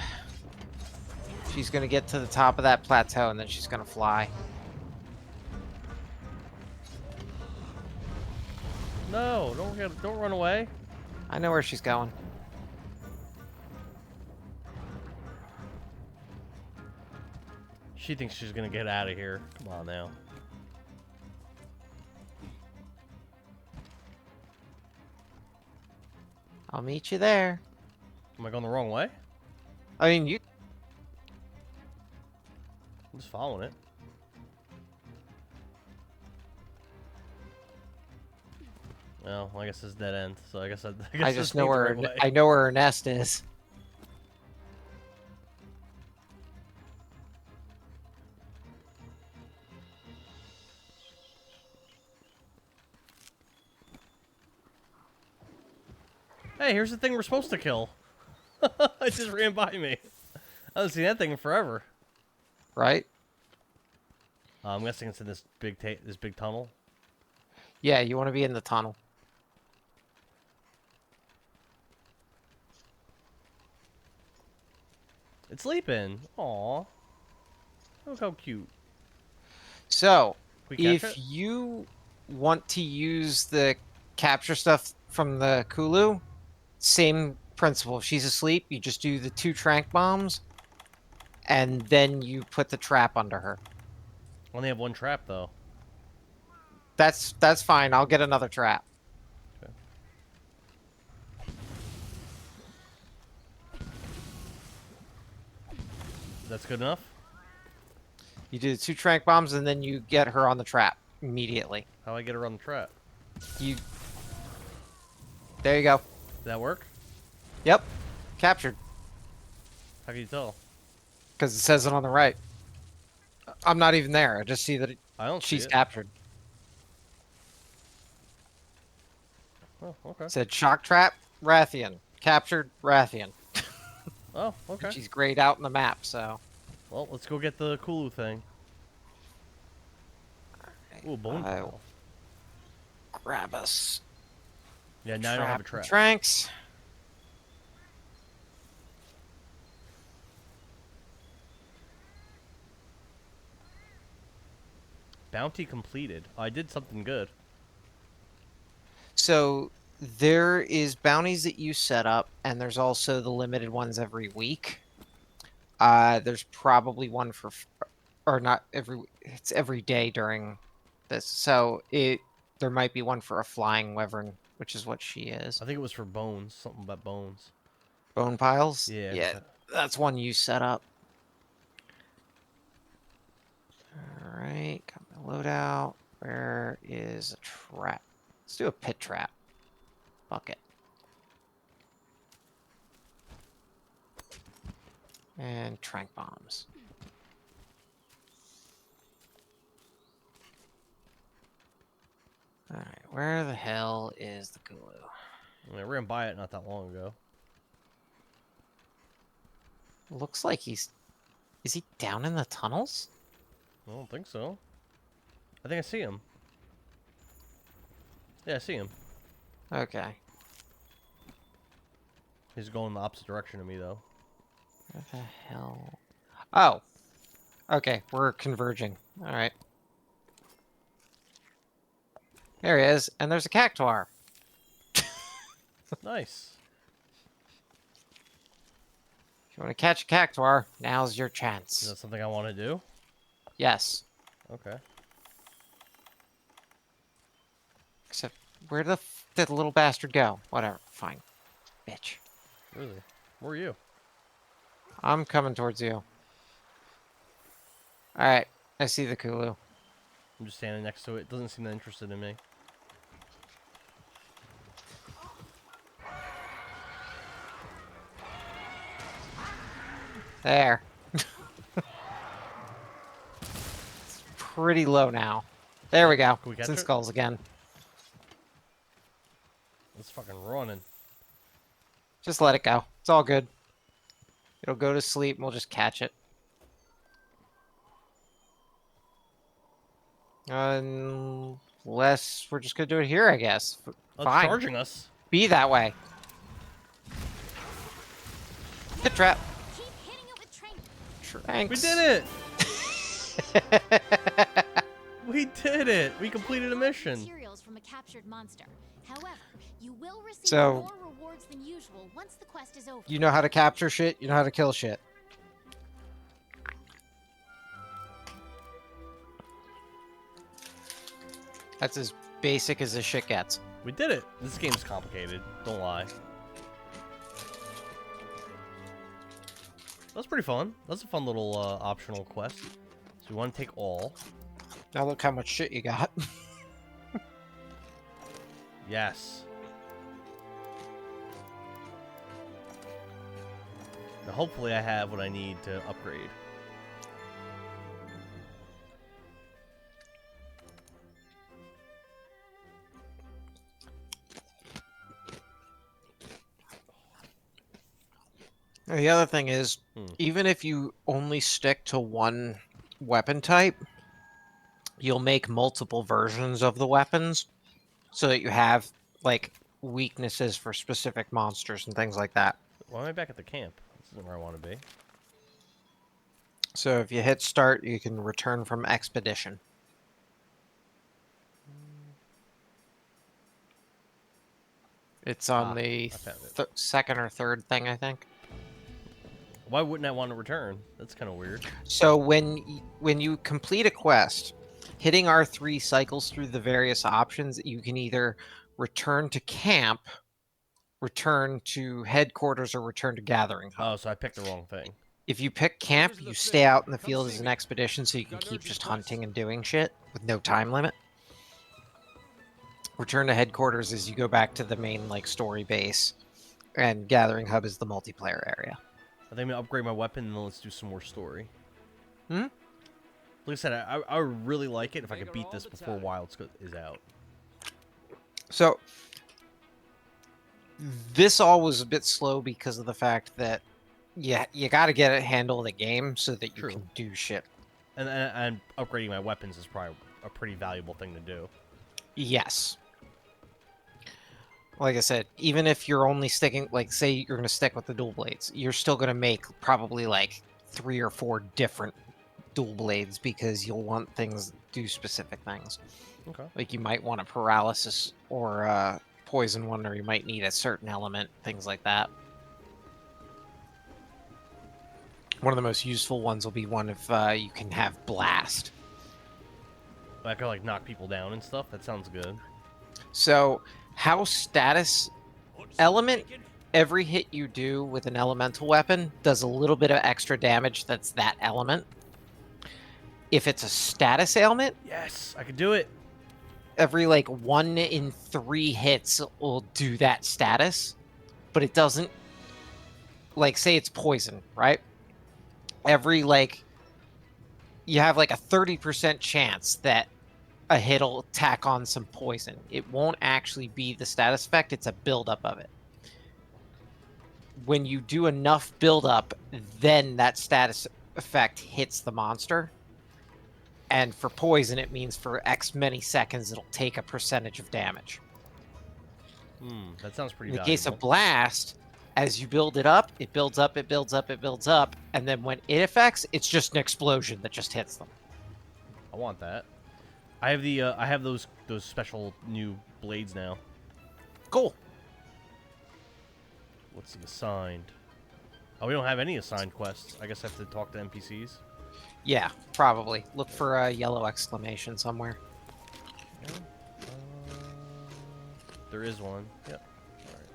She's gonna get to the top of that plateau and then she's gonna fly. No, don't run away. I know where she's going. She thinks she's gonna get out of here. Come on now. I'll meet you there. Am I going the wrong way? I mean, you. I'm just following it. Well, I guess it's dead end. So I guess I I this just know ain't the where right way. I know where her nest is. Hey, here's the thing we're supposed to kill. It just ran by me. I haven't seen that thing in forever. Right? I'm guessing it's in this big tunnel. Yeah, you want to be in the tunnel. It's sleeping. Aw. Look how cute. So, We catch if it? you want to use the capture stuff from the Kulu, same principle. If she's asleep, you just do the 2 trank bombs, and then you put the trap under her. Only have one trap though. That's fine. I'll get another trap. Okay. That's good enough. You do the 2 trank bombs, and then you get her on the trap immediately. How do I get her on the trap? You. There you go. Did that work? Yep. Captured. How can you tell? Because it says it on the right. I'm not even there. I just see that I don't see she's it. captured. Oh, okay. It said shock trap, Rathian. Captured, Rathian. Oh, okay. She's grayed out in the map, so. Well, let's go get the Kulu thing. Ooh, bone I'll pile. grab us. Yeah, now I don't have a trap. Tranks. Bounty completed. I did something good. So there is bounties that you set up, and there's also the limited ones every week. There's probably one for, or not every. It's every day during this. So there might be one for a flying wyvern, which is what she is. I think it was for bones. Something about bones. Bone piles? Yeah. Yeah, that's one you set up. Alright, got my loadout. Where is a trap? Let's do a pit trap. Bucket. And trank bombs. Alright, where the hell is the Gulu? I mean, we ran by it not that long ago. Looks like he's... Is he down in the tunnels? I don't think so. I think I see him. Yeah, I see him. Okay. He's going the opposite direction of me, though. Where the hell? Oh! Okay, we're converging. Alright. There he is, and there's a cactuar. Nice. If you want to catch a cactuar, now's your Is chance. that something I want to do? Yes. Okay. Except, where did the little bastard go? Whatever, fine. Bitch. Really? Where are you? I'm coming towards you. Alright, I see the Kulu. I'm just standing next to it. Doesn't seem that interested in me. There. It's pretty low now. There we go. Can we It's catch in it? skulls again. It's fucking running. Just let it go. It's all good. It'll go to sleep and we'll just catch it. Unless we're just gonna do it here, I guess. Oh, it's Fine. charging us. Be that way. Hit trap. Keep hitting it with trank. Tranks. We did it! We did it! We completed a mission. Materials from a captured monster. However, you will receive So- more rewards than usual once the quest is over. You know how to capture shit, you know how to kill shit. That's as basic as this shit gets. We did it. This game's complicated. Don't lie. That's pretty fun. That's a fun little optional quest. So we want to take all. Now look how much shit you got. Yes. Now hopefully I have what I need to upgrade. The other thing is, Hmm. even if you only stick to one weapon type, you'll make multiple versions of the weapons so that you have, like, weaknesses for specific monsters and things like that. Why am I back at the camp? This isn't where I want to be. So if you hit start, you can return from expedition. It's on the I found it. second or third thing, I think. Why wouldn't I want to return? That's kind of weird. So when you complete a quest, hitting R3 cycles through the various options. You can either return to camp, return to headquarters, or return to gathering hub. Oh, so I picked the wrong thing. If you pick camp, you stay out in the field as an expedition, so you can keep just hunting and doing shit with no time limit. Return to headquarters is you go back to the main like story base, and gathering hub is the multiplayer area. I think I'm gonna upgrade my weapon and then let's do some more story. Hmm? Like I said, I would really like it if I could beat this before Wilds is out. So this all was a bit slow because of the fact that you got to get it handle the game so that you True. can do shit. And upgrading my weapons is probably a pretty valuable thing to do. Yes. Like I said, even if you're only sticking, like, say you're going to stick with the dual blades, you're still going to make probably like 3 or 4 different dual blades because you'll want things that do specific things. Okay. Like you might want a paralysis or a poison one, or you might need a certain element, things like that. One of the most useful ones will be one if you can have blast. I could like knock people down and stuff. That sounds good. So, how status element, every hit you do with an elemental weapon does a little bit of extra damage that's that element. If it's a status ailment, Yes, I could do it. every like 1 in 3 hits will do that status, but it doesn't, like, say it's poison, right? Every like, you have like a 30% chance that a hit'll tack on some poison. It won't actually be the status effect, it's a buildup of it. When you do enough buildup, then that status effect hits the monster. And for poison, it means for X many seconds, it'll take a percentage of damage. That sounds pretty In the valuable. case of Blast, as you build it up, it builds up, it builds up, it builds up, and then when it affects, it's just an explosion that just hits them. I want that. I have the I have those special new blades now. Cool. What's the assigned? Oh, we don't have any assigned quests. I guess I have to talk to NPCs. Yeah, probably. Look for a yellow exclamation somewhere. Okay. There is one. Yep. All right.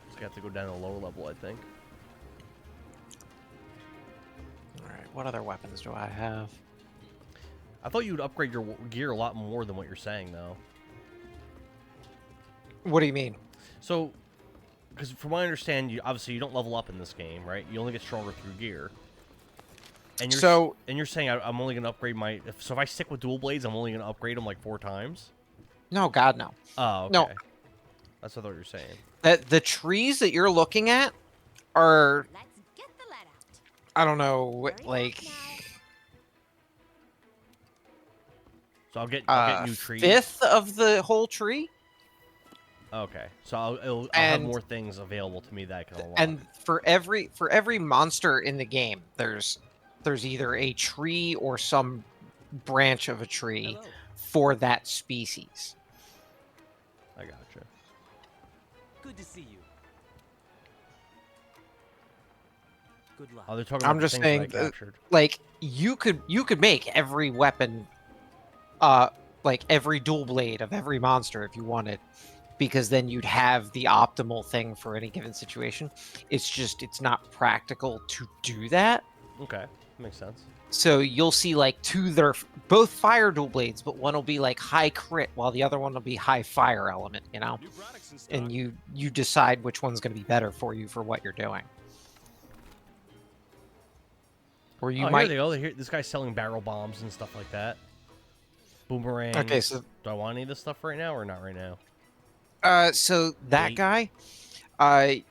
Just got to go down to lower level, I think. Alright, what other weapons do I have? I thought you would upgrade your gear a lot more than what you're saying, though. What do you mean? So, because from what I understand, you obviously you don't level up in this game, right? You only get stronger through gear. And you're saying I'm only gonna upgrade my. So if I stick with dual blades, I'm only gonna upgrade them like 4 times. No, God, no. Oh, okay. No. That's what I thought you were saying. The trees that you're looking at are, Let's get the lead out. I don't know, Hurry up like, now. So I'll get new trees. 5th of the whole tree. Okay, so I'll have And- more things available to me that I can unlock. And for every monster in the game, there's either a tree or some branch of a tree Hello. for that species. I gotcha. Good to see you. Good luck. Oh, they're talking I'm about the just things saying, that I captured. Like, you could make every weapon, like every dual blade of every monster if you wanted, because then you'd have the optimal thing for any given situation. It's just, it's not practical to do that. Okay, makes sense. So you'll see like 2 that are both fire dual blades, but one will be like high crit while the other one will be high fire element, you know? New products in stock. And you decide which one's going to be better for you for what you're doing. Or you Oh, might. here they go. This guy's selling barrel bombs and stuff like that. Boomerang. Okay, so Do I want any of this stuff right now or not right now? so that Wait. guy,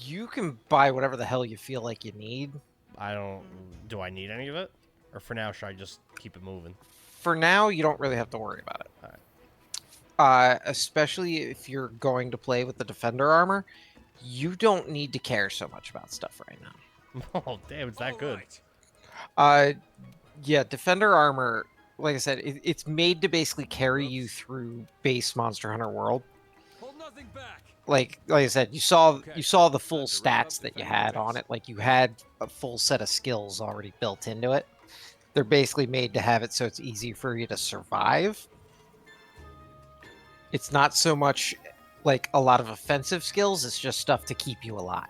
you can buy whatever the hell you feel like you need. I don't. Do I need any of it? Or for now, should I just keep it moving? For now, you don't really have to worry about it. Alright. Especially if you're going to play with the defender armor, you don't need to care so much about stuff right now. Oh, damn, it's that All good. right. Yeah, defender armor, like I said, it's made to basically carry you through base Monster Hunter World. Hold nothing back. Like I said, you saw Okay. the full Time to wrap stats up that you defender had base. on it. Like you had a full set of skills already built into it. They're basically made to have it so it's easy for you to survive. It's not so much like a lot of offensive skills, it's just stuff to keep you alive.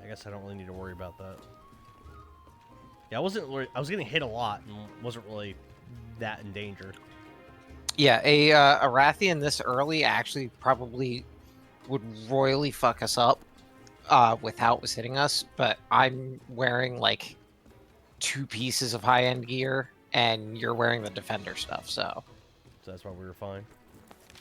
I guess I don't really need to worry about that. Yeah, I was getting hit a lot and wasn't really that in danger. Yeah, a Arathian this early actually probably would royally fuck us up with how it was hitting us, but I'm wearing like 2 pieces of high-end gear, and you're wearing the defender stuff, so... So that's why we were fine.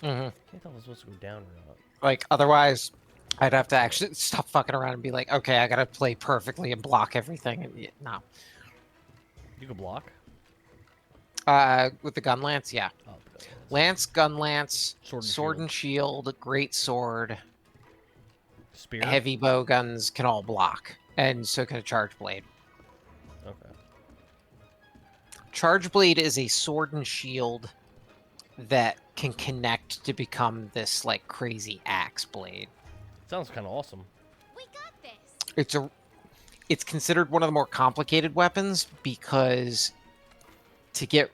Mhm. Can't tell if it's supposed to go down or not. Like, otherwise, I'd have to actually stop fucking around and be like, okay, I gotta play perfectly and block everything, and no. You can block? With the gun lance, yeah. Oh, okay. Lance, gun lance, Sword and shield, great sword, Spear? heavy bow guns can all block, and so can a charge blade. Okay. Charge blade is a sword and shield that can connect to become this like crazy axe blade. Sounds kind of awesome. We got this. it's considered one of the more complicated weapons because to get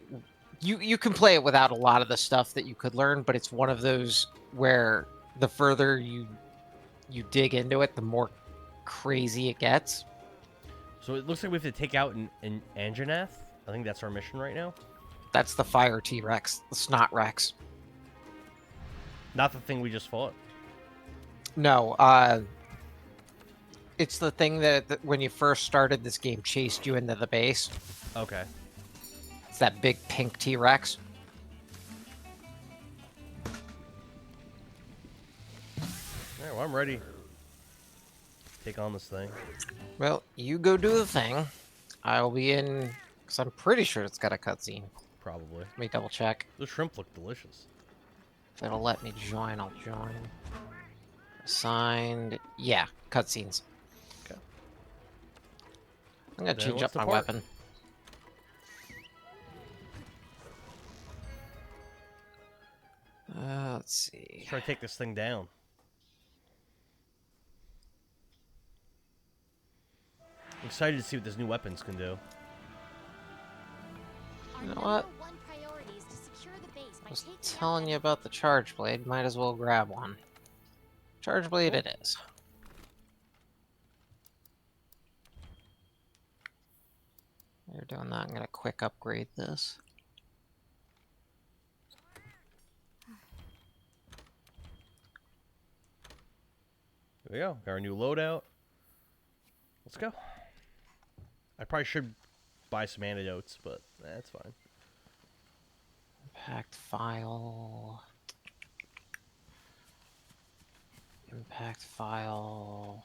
you can play it without a lot of the stuff that you could learn, but it's one of those where the further you dig into it, the more crazy it gets. So it looks like we have to take out an Anjanath. I think that's our mission right now. That's the fire T-Rex, the Snot Rex. Not the thing we just fought. No, it's the thing that when you first started this game chased you into the base. Okay. It's that big pink T-Rex. Alright, well, I'm ready. Take on this thing. Well, you go do the thing. I'll be in, because I'm pretty sure it's got a cutscene. Probably. Let me double check. The shrimp look delicious. If it'll let me join, I'll join. Assigned. Yeah, cutscenes. Okay. I'm gonna Then change let's up my depart. weapon. Let's see. Try to take this thing down. I'm excited to see what this new weapons can do. Our You know number what? one priority is to secure the base by I was taking out telling you about the charge blade. Might as well grab one. Charge blade it is. While you're doing that, I'm gonna quick upgrade this. There we go. Got our new loadout. Let's go. I probably should buy some antidotes, but that's fine. Impact file. Impact file.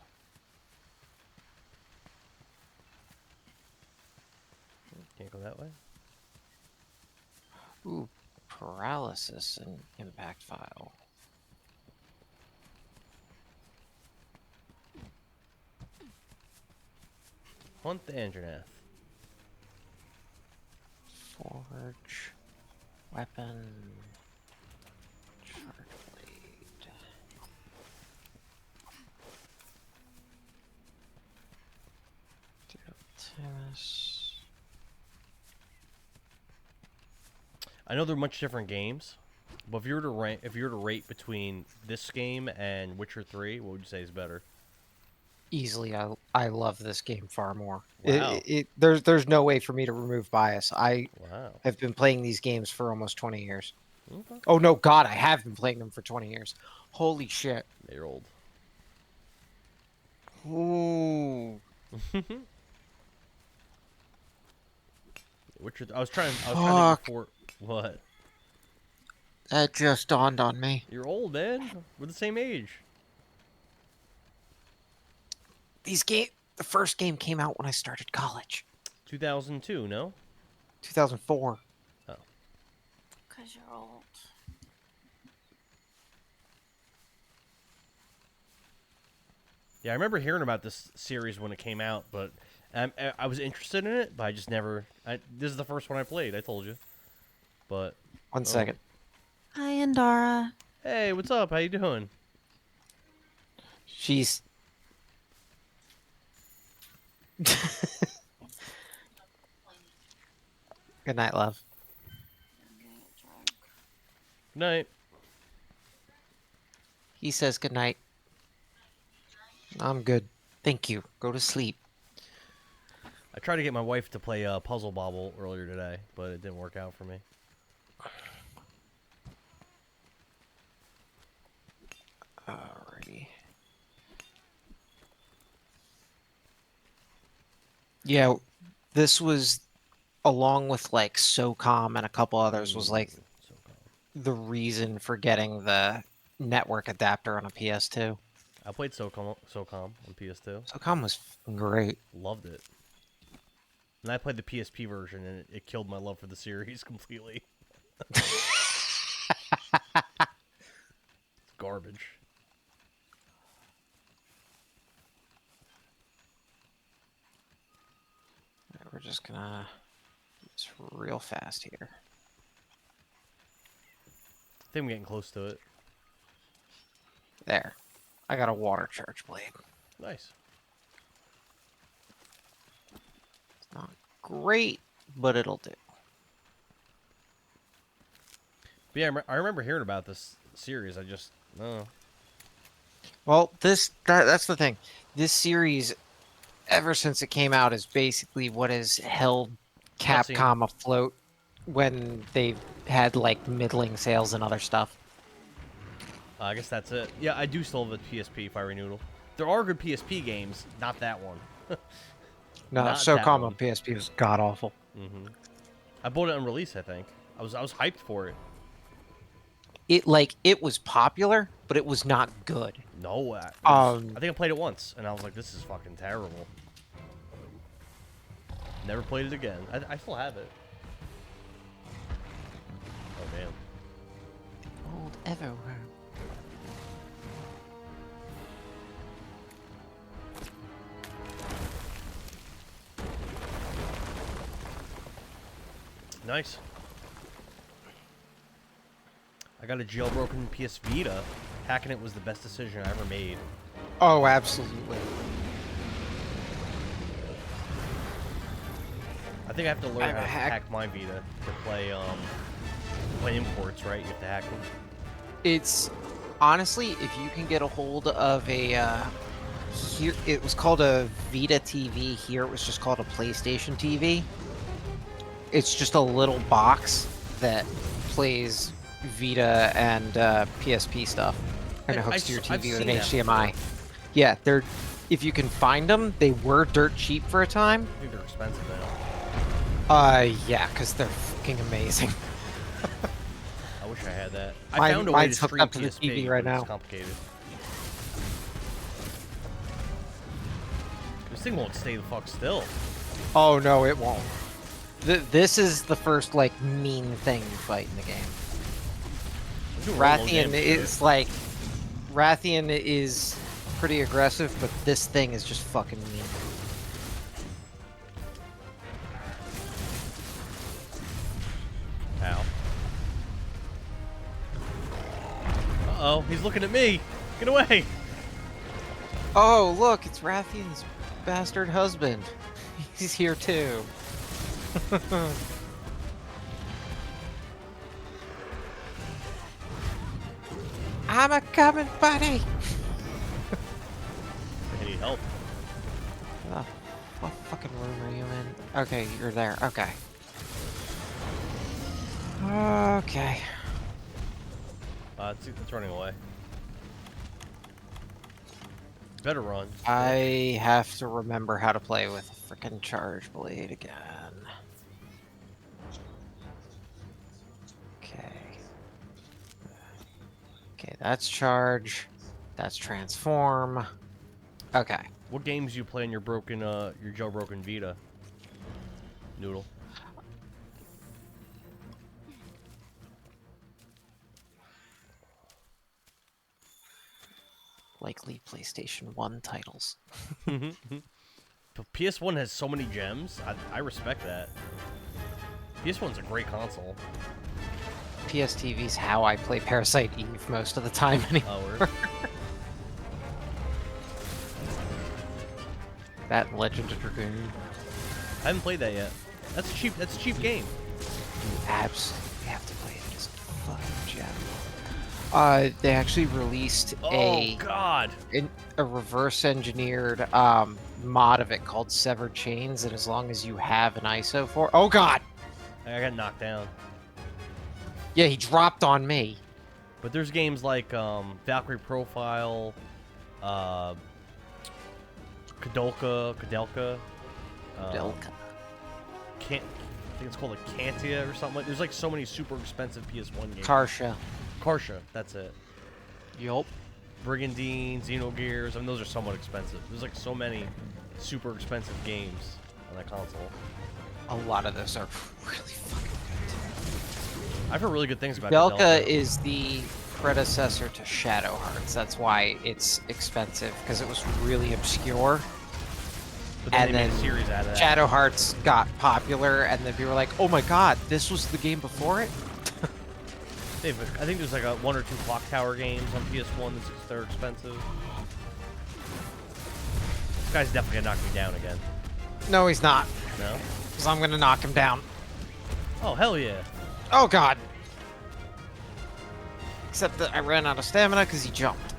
Can't go that way. Ooh, paralysis and impact file. Hunt the Anjanath. Forge. Weapon. Charge blade. Tennis. I know they're much different games, but if you were to rate between this game and Witcher 3, what would you say is better? Easily, I love this game far more. Wow. There's no way for me to remove bias. I Wow. have been playing these games for almost 20 years. Okay. Oh no, God, I have been playing them for 20 years. Holy shit. You're old. Ooh. Witcher. I was trying to Fuck. before. What? That just dawned on me. You're old, man. We're the same age. The first game came out when I started college. 2002, no? 2004. Oh. Because you're old. Yeah, I remember hearing about this series when it came out, but I was interested in it, but I just never. This is the first one I played. I told you, but One second. Hi, Andara. hey, what's up? How you doing? She's. Good night, love. Good night. He says good night. I'm good. Thank you. Go to sleep. I tried to get my wife to play Puzzle Bobble earlier today, but it didn't work out for me. Alrighty. Yeah, this was along with like SOCOM and a couple others was like So calm. the reason for getting the network adapter on a PS2. I played SOCOM on PS2. SOCOM was great. Loved it. And I played the PSP version, and it killed my love for the series completely. It's garbage. Alright, we're just gonna do this real fast here. I think I'm getting close to it. There. I got a water charge blade. Nice. Not great, but it'll do. But yeah, I remember hearing about this series. I just, no. Well, that's the thing. This series, ever since it came out, is basically what has held Cutscene. Capcom afloat when they've had like middling sales and other stuff. I guess that's it. Yeah, I do still have a PSP, Fiery Noodle. There are good PSP games, not that one. No, Not SOCOM that on one. PSP was god awful. I bought it on release, I think. I was hyped for it. It was popular, but it was not good. No, I think I played it once, and I was like, this is fucking terrible. Never played it again. I still have it. Oh, damn. Old everywhere. Nice. I got a jailbroken PS Vita. Hacking it was the best decision I ever made. Oh, absolutely. I think I have to learn how to hack- hack my Vita to play imports, right? You have to hack them. It's honestly, if you can get a hold of a here, it was called a Vita TV. Here, it was just called a PlayStation TV. It's just a little box that plays Vita and PSP stuff, and it hooks to your I've TV with an seen that HDMI. Yeah, they're if you can find them, they were dirt cheap for a time. I think they're expensive now. Yeah, because they're fucking amazing. I wish I had that. I Mine- found a way to mine's hooked stream up to the PSP, TV right but now. it's complicated. This thing won't stay the fuck still. Oh no, it won't. This is the first like mean thing you fight in the game. I'm doing real low Rathian damage to is like Rathian is pretty aggressive, but this thing is just fucking mean. it. Ow. Uh-oh, he's looking at me. Get away. Oh look, it's Rathian's bastard husband. He's here too. I'm a coming, buddy. I need help. Oh, what fucking room are you in? Okay, you're there. Okay. Okay. It's running away. Better run. I have to remember how to play with a frickin' charge blade again. Okay. Okay, that's charge. That's transform. Okay. What games do you play on your your jailbroken Vita? Noodle. Likely PlayStation 1 titles. But PS1 has so many gems. I respect that. PS1's a great console. PS TV's how I play Parasite Eve most of the time anymore. Oh, word. That and Legend of Dragoon. I haven't played that yet. That's a cheap game. You absolutely have to play it. It's a fucking gem. They actually released Oh God. a reverse engineered mod of it called Severed Chains, and as long as you have an ISO for oh god, I got knocked down. yeah, he dropped on me. But there's games like Valkyrie Profile, Kadelka. Delka. I think it's called a Cantia or something like. There's like so many super expensive PS1 games. Karsha. Karsha, that's it. Yup. Brigandine, Xenogears. I mean, those are somewhat expensive. There's like so many super expensive games on that console. A lot of those are really fucking good. I've heard really good things about Delka is the predecessor to Shadow Hearts. That's why it's expensive, because it was really obscure. But then and they made then a series out of that. Shadow Hearts got popular, and then people were like, "Oh my god, this was the game before it." I think there's like a 1 or 2 Clock Tower games on PS1 they're expensive. This guy's definitely gonna knock me down again. No, he's not. No? Because I'm going to knock him down. Oh, hell yeah. Oh, God. Except that I ran out of stamina because he jumped.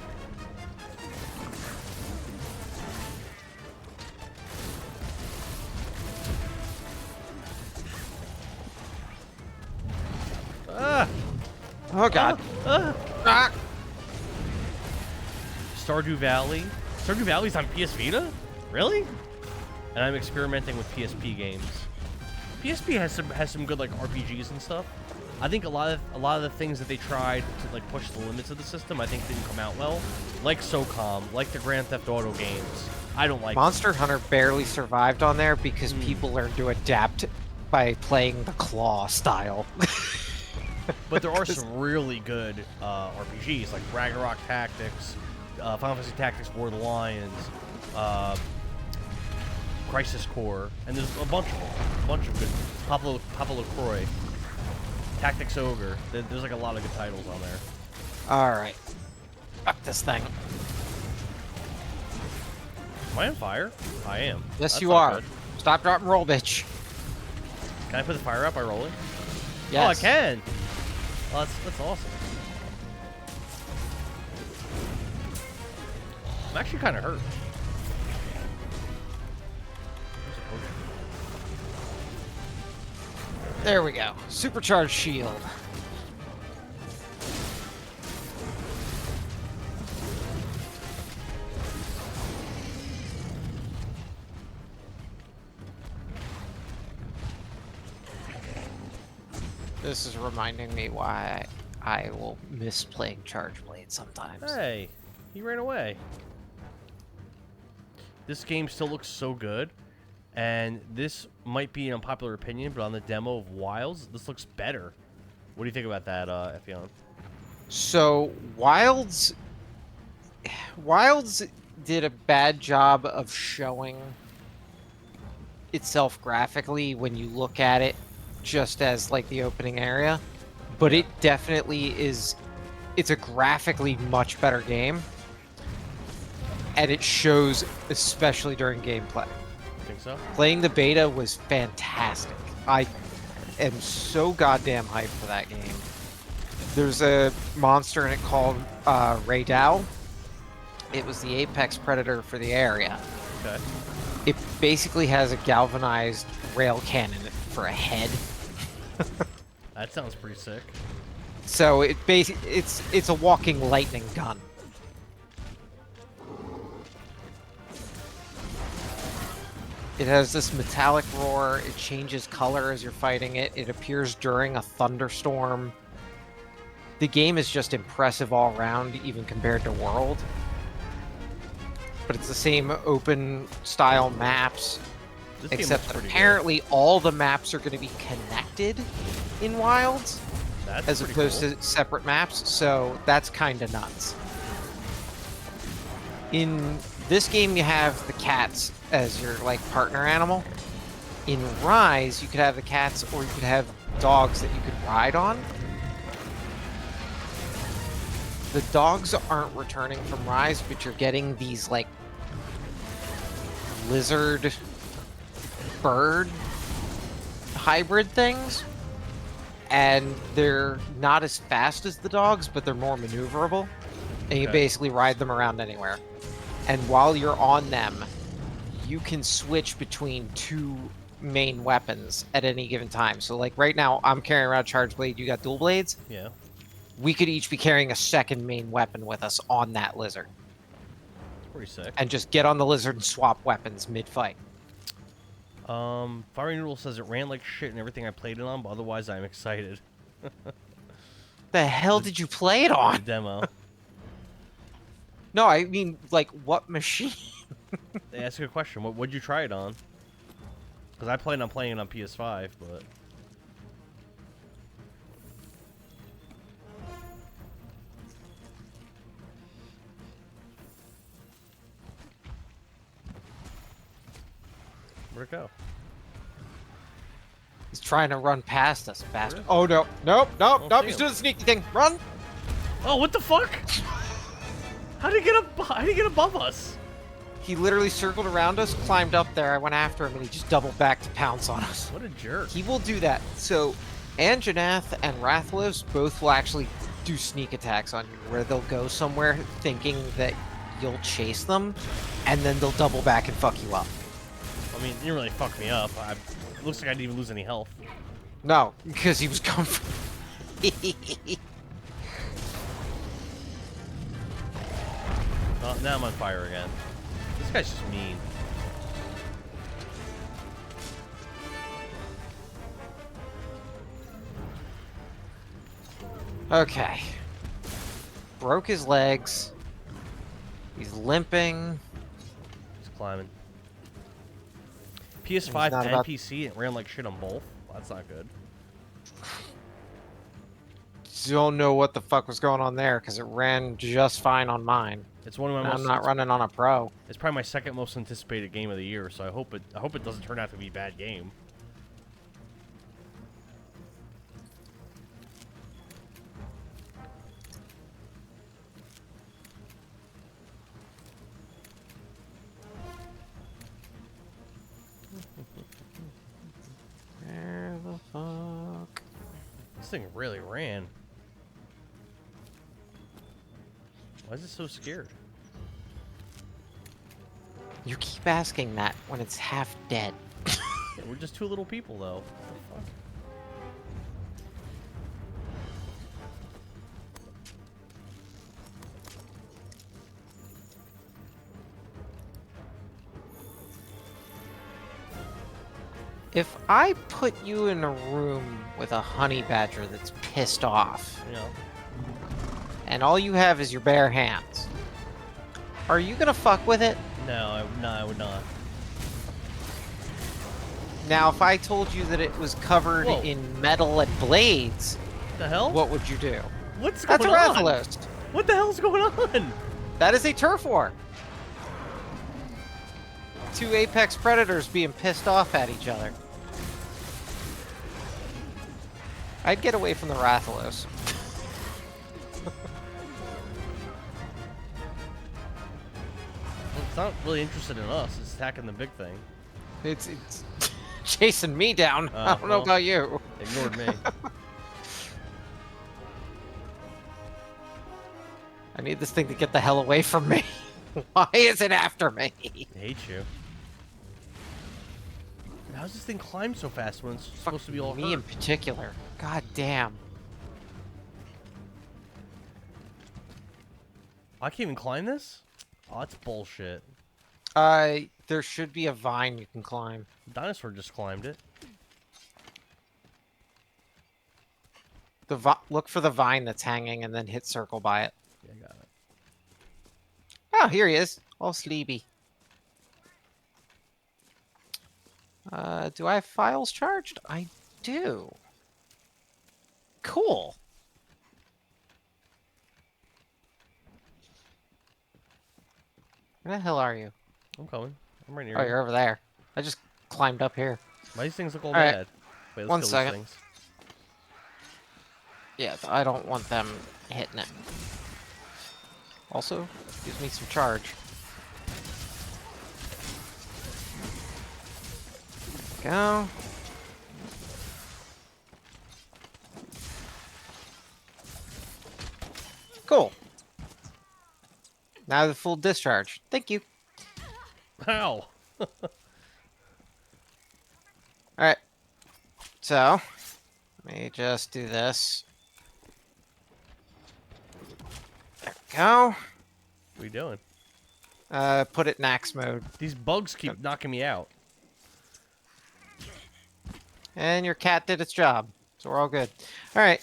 Ah! Oh, God. Ah! Ah. Stardew Valley. Stardew Valley's on PS Vita? Really? And I'm experimenting with PSP games. PSP has some good like RPGs and stuff. I think a lot of the things that they tried to like push the limits of the system, I think didn't come out well. Like SOCOM, like the Grand Theft Auto games. I don't like Monster Hunter barely survived on there because people learned to adapt by playing the claw style. But there are some really good RPGs like Ragnarok Tactics, Final Fantasy Tactics War of the Lions, Crisis Core, and there's a bunch of good. Pablo Croix, Tactics Ogre. There's like a lot of good titles on there. All right, fuck this thing. Am I on fire? I am. Yes, That's you not are. good. Stop, drop, and roll, bitch. Can I put the fire out by rolling? Yes. Oh, I can. Well, that's awesome. I'm actually kind of hurt. There we go. Supercharged shield. This is reminding me why I will miss playing Charge Blade sometimes. Hey, he ran away. This game still looks so good, and this might be an unpopular opinion, but on the demo of Wilds, this looks better. What do you think about that, Effion? So Wilds did a bad job of showing itself graphically when you look at it just as like the opening area, but it definitely is. It's a graphically much better game, and it shows especially during gameplay. Think so? Playing the beta was fantastic. I am so goddamn hyped for that game. There's a monster in it called Raydal. It was the apex predator for the area. Okay. It basically has a galvanized rail cannon for a head. That sounds pretty sick. So it's a walking lightning gun. It has this metallic roar. It changes color as you're fighting it. It appears during a thunderstorm. The game is just impressive all around, even compared to World. But it's the same open style maps, This game except looks that pretty apparently all the maps are going to be connected in Wilds, good. That's as pretty opposed cool. to separate maps, so that's kind of nuts. In this game, you have the cats as your like partner animal. In Rise, you could have the cats, or you could have dogs that you could ride on. The dogs aren't returning from Rise, but you're getting these like lizard bird hybrid things, and they're not as fast as the dogs, but they're more maneuverable, and you Okay. basically ride them around anywhere. And while you're on them, you can switch between two main weapons at any given time. So like right now, I'm carrying around Charge Blade, you got dual blades. Yeah. We could each be carrying a second main weapon with us on that lizard, It's pretty sick. and just get on the lizard and swap weapons mid-fight. Fiery Noodle says it ran like shit and everything I played it on, but otherwise I'm excited. The hell did you play it The on? demo. No, I mean, like, what machine? Hey, that's a good question. What'd you try it on? Because I plan on playing it on PS5, but... Where'd it go? He's trying to run past us, bastard. Oh, no. Nope, nope, Don't nope. see He's him. doing the sneaky thing. Run! Oh, what the fuck? How did he get up? How did he get above us? He literally circled around us, climbed up there. I went after him, and he just doubled back to pounce on us. What a jerk. He will do that. So, Anjanath and Rathalos both will actually do sneak attacks on you, where they'll go somewhere thinking that you'll chase them, and then they'll double back and fuck you up. I mean, you didn't really fuck me up. It looks like I didn't even lose any health. No, because he was coming. Oh, now I'm on fire again. This guy's just mean. Okay. Broke his legs. He's limping. He's climbing. PS5 not and about- PC, it ran like shit on both. Well, that's not good. Don't know what the fuck was going on there, because it ran just fine on mine. It's one of my And most. I'm not running on a pro. It's probably my second most anticipated game of the year, so I hope it doesn't turn out to be a bad game. Where the fuck? This thing really ran. Why is it so scared? You keep asking that when it's half dead. Yeah, we're just two little people, though. What the fuck? If I put you in a room with a honey badger that's pissed off, You know, and all you have is your bare hands, are you gonna fuck with it? no, I would not. Now, if I told you that it was covered Whoa. in metal and blades, What the hell? what would you do? What's That's a going on? Rathalos. What the hell's going on? That is a turf war. Two apex predators being pissed off at each other. I'd get away from the Rathalos. It's not really interested in us. It's attacking the big thing. It's chasing me down. I don't know well. about you. Ignored me. I need this thing to get the hell away from me. Why is it after me? I hate you. How does this thing climb so fast when it's supposed to be all Me hurt? in particular. God damn. I can't even climb this? Oh, that's bullshit. There should be a vine you can climb. Dinosaur just climbed it. Look for the vine that's hanging and then hit circle by it. Yeah, I got it. Oh, here he is. All sleepy. Do I have files charged? I do. Cool. Where the hell are you? I'm coming. I'm right near Oh, you. you're over there. I just climbed up here. Why these things look all Alright. bad? Wait, let's One kill these second. things. Yeah, I don't want them hitting it. Also, gives me some charge. Go. Cool. Now the full discharge. Thank you. How? Alright. So, let me just do this. There we go. What are you doing? Put it in axe mode. These bugs keep knocking me out. And your cat did its job. So we're all good. Alright.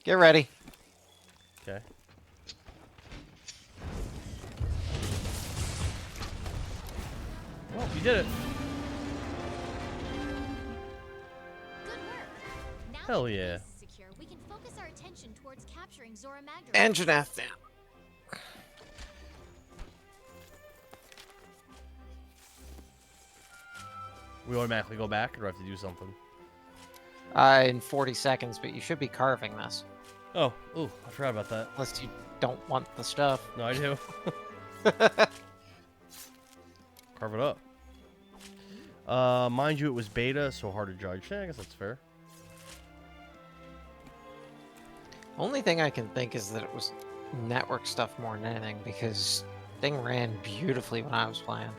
Get ready. Okay. Well, you did it. Good work. Now Hell that the yeah. base is secure, we can focus our attention towards capturing Zora Magdaros. Engine F down. We automatically go back, or do I have to do something? In 40 seconds, but you should be carving this. Oh, ooh, I forgot about that. Unless you don't want the stuff. No, I do. Carve it up. Mind you, it was beta, so hard to judge. Yeah, I guess that's fair. Only thing I can think is that it was network stuff more than anything, because thing ran beautifully when I was playing.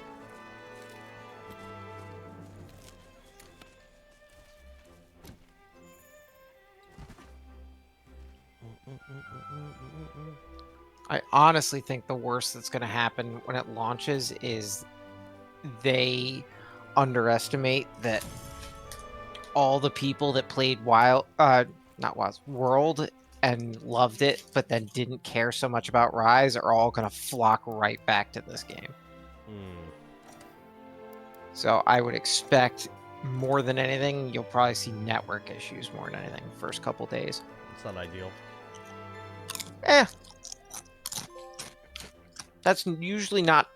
I honestly think the worst that's going to happen when it launches is they underestimate that all the people that played World and loved it, but then didn't care so much about Rise are all going to flock right back to this game. So I would expect more than anything, you'll probably see network issues more than anything the first couple days. It's not ideal. That's usually not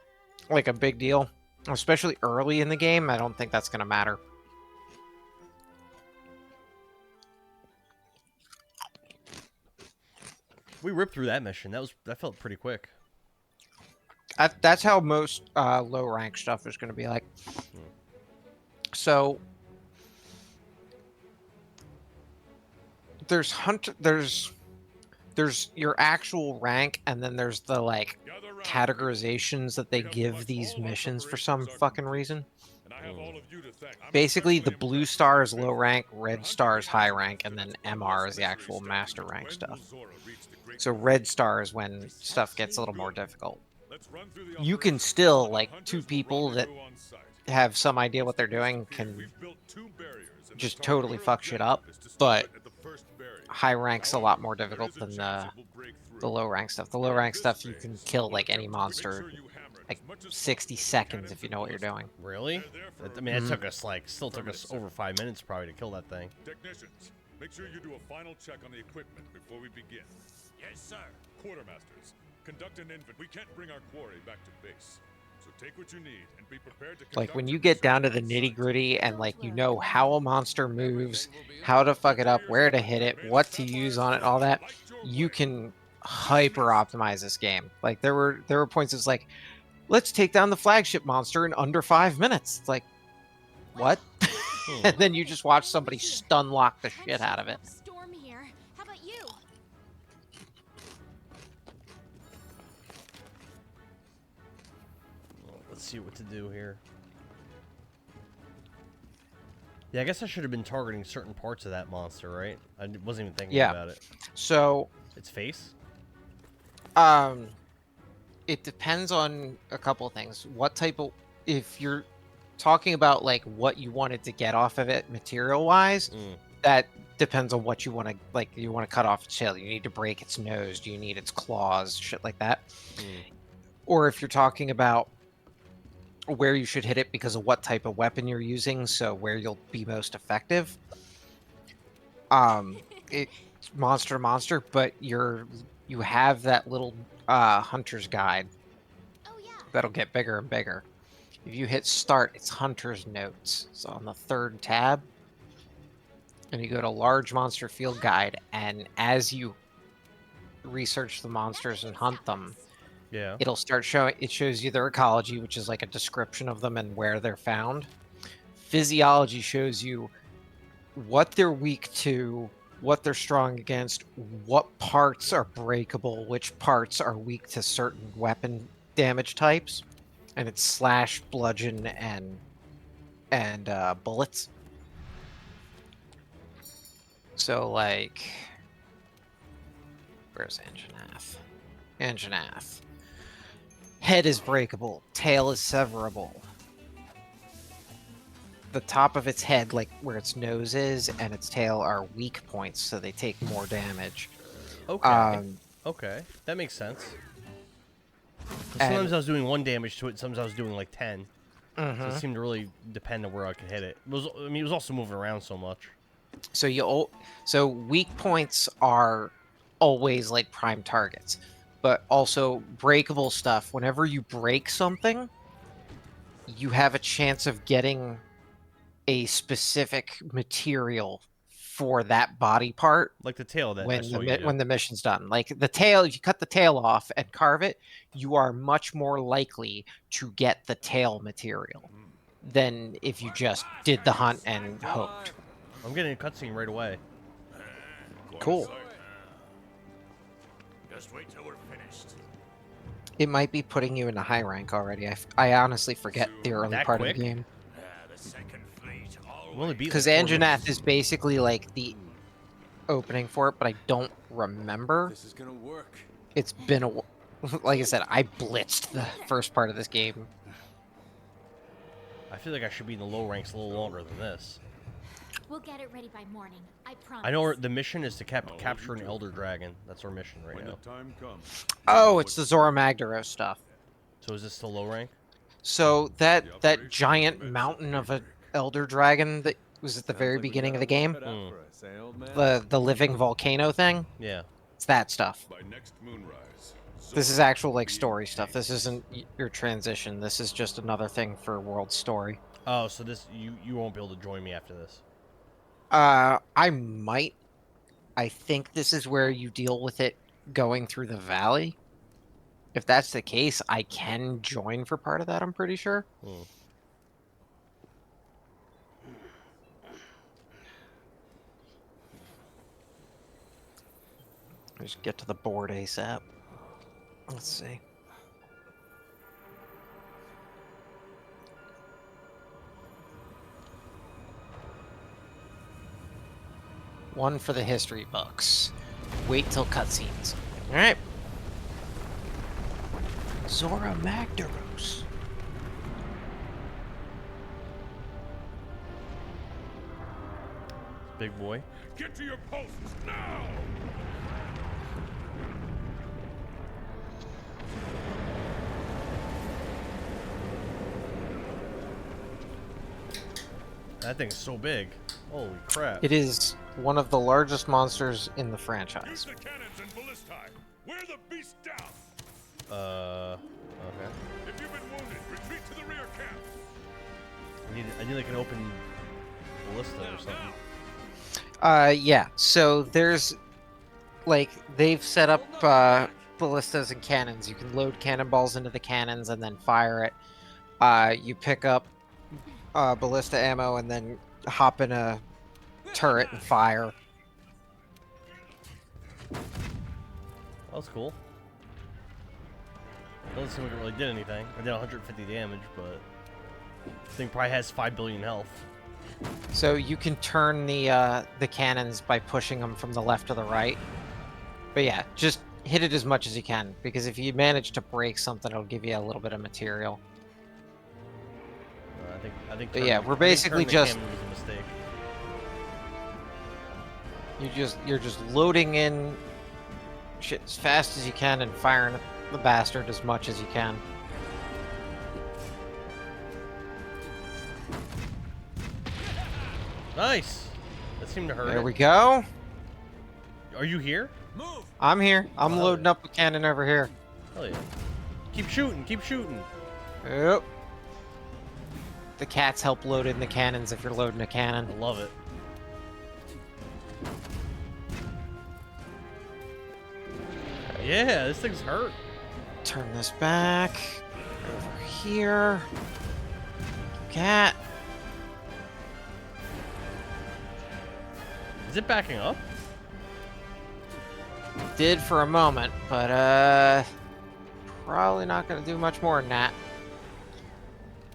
like a big deal, especially early in the game. I don't think that's going to matter. We ripped through that mission. That felt pretty quick. That's how most low rank stuff is going to be like. So there's your actual rank, and then there's the like categorizations that they give these missions for some fucking reason. Basically, the blue star is low rank, red star is high rank, and then MR is the actual master rank stuff. So red star is when stuff gets a little more difficult. You can still, like, two people that have some idea what they're doing can just totally fuck shit up, but high rank's a lot more difficult than the low rank stuff. The low rank stuff you can kill like any monster like 60 seconds if you know what you're doing. Really? I mean, it took us still took us over 5 minutes probably to kill that thing. Technicians, make sure you do a final check on the equipment before we begin. Yes, sir. Quartermasters, conduct an inventory. We can't bring our quarry back to base. So take what you need and be prepared to Like when you get down to the nitty gritty and like you know how a monster moves, how to fuck it up, where to hit it, what to use on it, all that, you can hyper optimize this game. Like there were points it's like, let's take down the flagship monster in under 5 minutes. It's like, what? And then you just watch somebody stun lock the shit out of it. Storm here. How about you? Let's see what to do here. Yeah, I guess I should have been targeting certain parts of that monster, right? I wasn't even thinking about it. So Its face? it depends on a couple of things. What type of, if you're talking about like what you wanted to get off of it material wise, that depends on what you want to, like, you want to cut off its tail, you need to break its nose, do you need its claws, shit like that. Or if you're talking about where you should hit it because of what type of weapon you're using, so where you'll be most effective. It's monster to monster, but you have that little hunter's guide Oh yeah. that'll get bigger and bigger. If you hit start, it's hunter's notes. So on the third tab, and you go to large monster field guide, and as you research the monsters and hunt them, Yeah. it'll start showing, it shows you their ecology, which is like a description of them and where they're found. Physiology shows you what they're weak to, what they're strong against, what parts are breakable, which parts are weak to certain weapon damage types. And it's slash, bludgeon, and bullets. So like, where's Anjanath? Anjanath. Head is breakable. Tail is severable. The top of its head, like where its nose is, and its tail are weak points, so they take more damage. Okay. Okay. That makes sense. Sometimes I was doing 1 damage to it, sometimes I was doing like 10. So it seemed to really depend on where I could hit it. It was also moving around so much. So weak points are always like prime targets, but also breakable stuff. Whenever you break something, you have a chance of getting a specific material for that body part Like the tail that I when saw the you do. when the mission's done. Like the tail, if you cut the tail off and carve it, you are much more likely to get the tail material than if you just did the hunt and hoped. I'm getting a cutscene right away. Quite a Cool. sight. Just wait till we're finished. It might be putting you in a high rank already. I honestly forget the early That part quick? of the game. The second fleet I've only beat Because like 4 Anjanath missions. is basically like the opening for it, but I don't remember. This is gonna work. It's been a like I said, I blitzed the first part of this game. I feel like I should be in the low ranks a little longer than this. We'll get it ready by morning. I promise. I know the mission is to capture an Elder Dragon. That's our mission right When now. the time comes. Oh, it's the Zora Magdaros stuff. So is this still low rank? So that giant mountain of a elder dragon that was at the very beginning of the game, the living volcano thing, Yeah. it's that stuff. By next moonrise. This is actual like story stuff. This isn't your transition. This is just another thing for world story. Oh, so this you won't be able to join me after this. I might. I think this is where you deal with it going through the valley. If that's the case, I can join for part of that, I'm pretty sure. Hmm. Just get to the board ASAP. Let's see. One for the history books. Wait till cutscenes. Alright. Zora Magdaros. Big boy. Get to your posts now! That thing's so big. Holy crap. It is one of the largest monsters in the Use franchise. the cannons and ballistae. Wear the beast down. Okay. If you've been wounded, retreat to the rear camp. I need like an open ballista or something. Yeah. So there's, like, they've set up ballistas and cannons. You can load cannonballs into the cannons and then fire it. You pick up ballista ammo and then hop in a turret and fire. That's cool. Doesn't seem like it really did anything. I did 150 damage, but this thing probably has 5 billion health. So you can turn the cannons by pushing them from the left to the right. But yeah, just hit it as much as you can, because if you manage to break something, it'll give you a little bit of material. I think. But yeah, turning- we're I think basically turning the just- cannon was a mistake. You're just loading in shit as fast as you can and firing the bastard as much as you can. Nice. That seemed to hurt. There it. we go. Are you here? Move! I'm here. I'm Wow. loading up a cannon over here. Hell yeah. Keep shooting. Keep shooting. Yep. The cats help load in the cannons if you're loading a I cannon. love it. Yeah, this thing's hurt. Turn this back. Over here. Cat. Is it backing up? Did for a moment, but probably not going to do much more than that.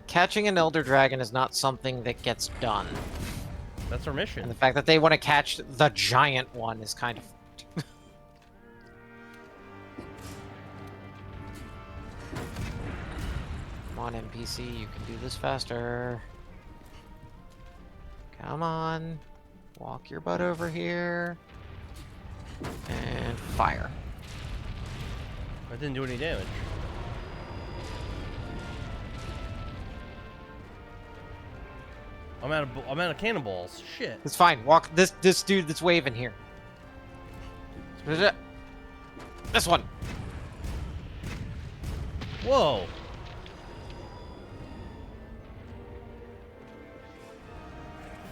Catching an elder dragon is not something that gets done. That's our And mission. the fact that they want to catch the giant one is kind of... Come on, NPC, you can do this faster. Come on. Walk your butt over here. And fire. That didn't do any damage. I'm out of cannonballs. Shit. It's fine. Walk this dude that's waving here. This one. Whoa.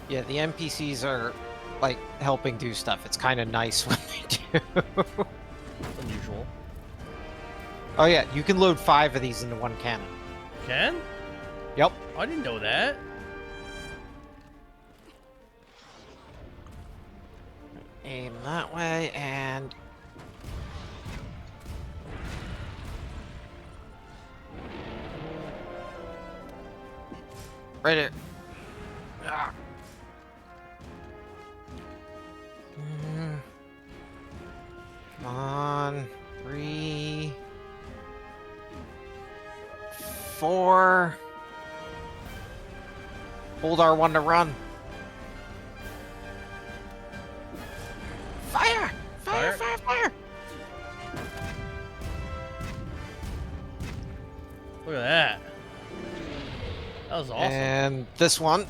Yeah, the NPCs are like helping do stuff. It's kind of nice when they do. It's unusual. Oh yeah, you can load 5 of these into one cannon. Can? Yep. I didn't know that. Aim that way and right there. Ah. Come on. 3, 4. Hold R1 to run. Fire! Fire, Fire. fire, fire! Look at that. That was awesome. And this one.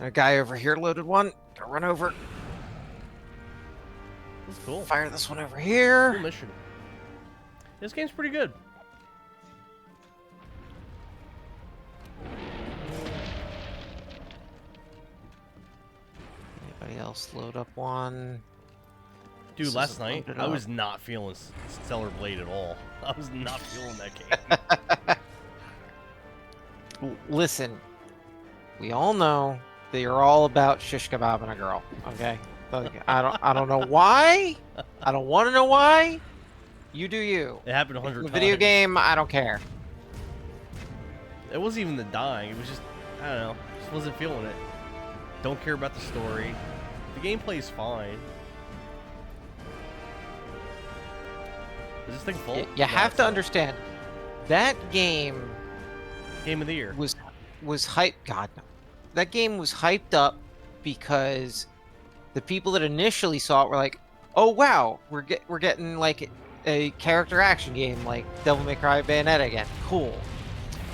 A guy over here loaded one. Gotta run over. That's cool. Fire this one over Cool here. mission. This game's pretty good. Anybody else load up one? Dude, This last isn't night, loaded I up. was not feeling Stellar Blade at all. I was not feeling that game. Listen, we all know that you're all about shish kebab and a girl, okay? Like, I don't know why. I don't want to know why. You do you. It happened 100 The times. video game, I don't care. It wasn't even the dying. It was just, I don't know. Just wasn't feeling it. Don't care about the story. The gameplay's fine. Is this thing full? You No, have it's to not. understand that game Game of the year. was hyped. God, no. That game was hyped up because the people that initially saw it were like, "Oh wow, we're getting like a character action game like Devil May Cry Bayonetta again. Cool."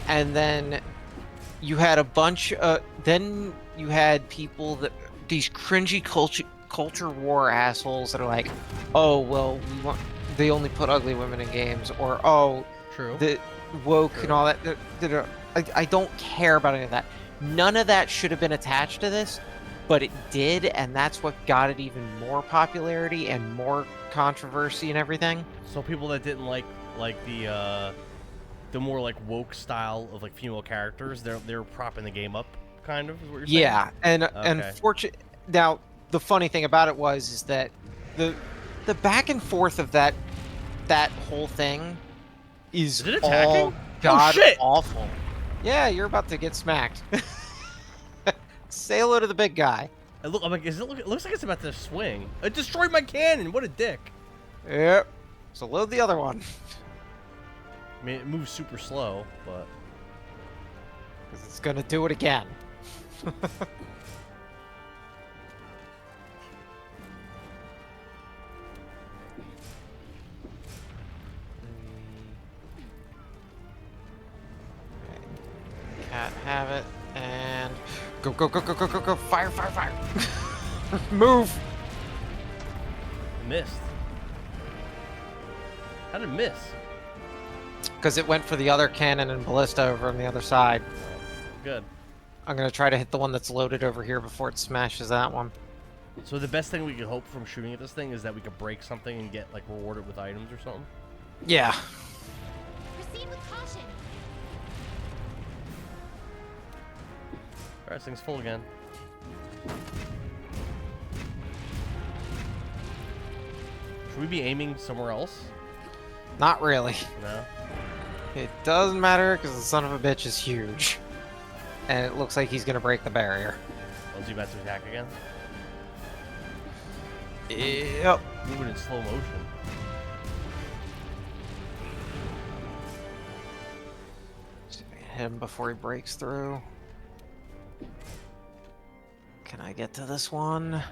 And then you had a bunch. Then you had people that these cringy culture war assholes that are like, "Oh well, they only put ugly women in games," or "Oh, True. the woke True. and all that." I don't care about any of that. None of that should have been attached to this, but it did, and that's what got it even more popularity and more controversy and everything. So people that didn't like the more like woke style of like female characters, they're propping the game up, kind of is what you're saying. Yeah, and Okay. now the funny thing about it is that the back and forth of that whole thing is Is it all attacking? god shit! awful. Yeah, you're about to get smacked. Say hello to the big guy. I'm like, it looks like it's about to swing. It destroyed my cannon. What a dick. Yep. So load the other one. I mean, it moves super slow, but 'Cause it's gonna do it again. Can't have it, and go, go, go, go, go, go, go, fire, fire, fire. Move. it missed. How did it miss? Because it went for the other cannon and ballista over on the other side. Good. I'm gonna try to hit the one that's loaded over here before it smashes that one. So the best thing we could hope from shooting at this thing is that we could break something and get like rewarded with items or something. Yeah. Proceed with caution. Alright, this thing's full again. Should we be aiming somewhere else? Not really. No. It doesn't matter because the son of a bitch is huge. And it looks like he's gonna break the barrier. Oh, is he about to attack again? Yep. Moving in slow motion. Hit him before he breaks through. Can I get to this one?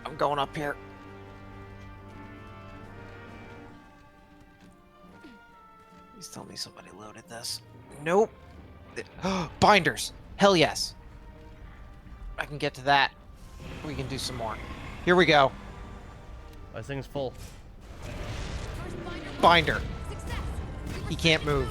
I'm going up here. Please tell me somebody loaded this. Nope. Binders. Hell yes. I can get to that. We can do some more. Here we go. This thing's full. First binder. Binder. Success. He can't move.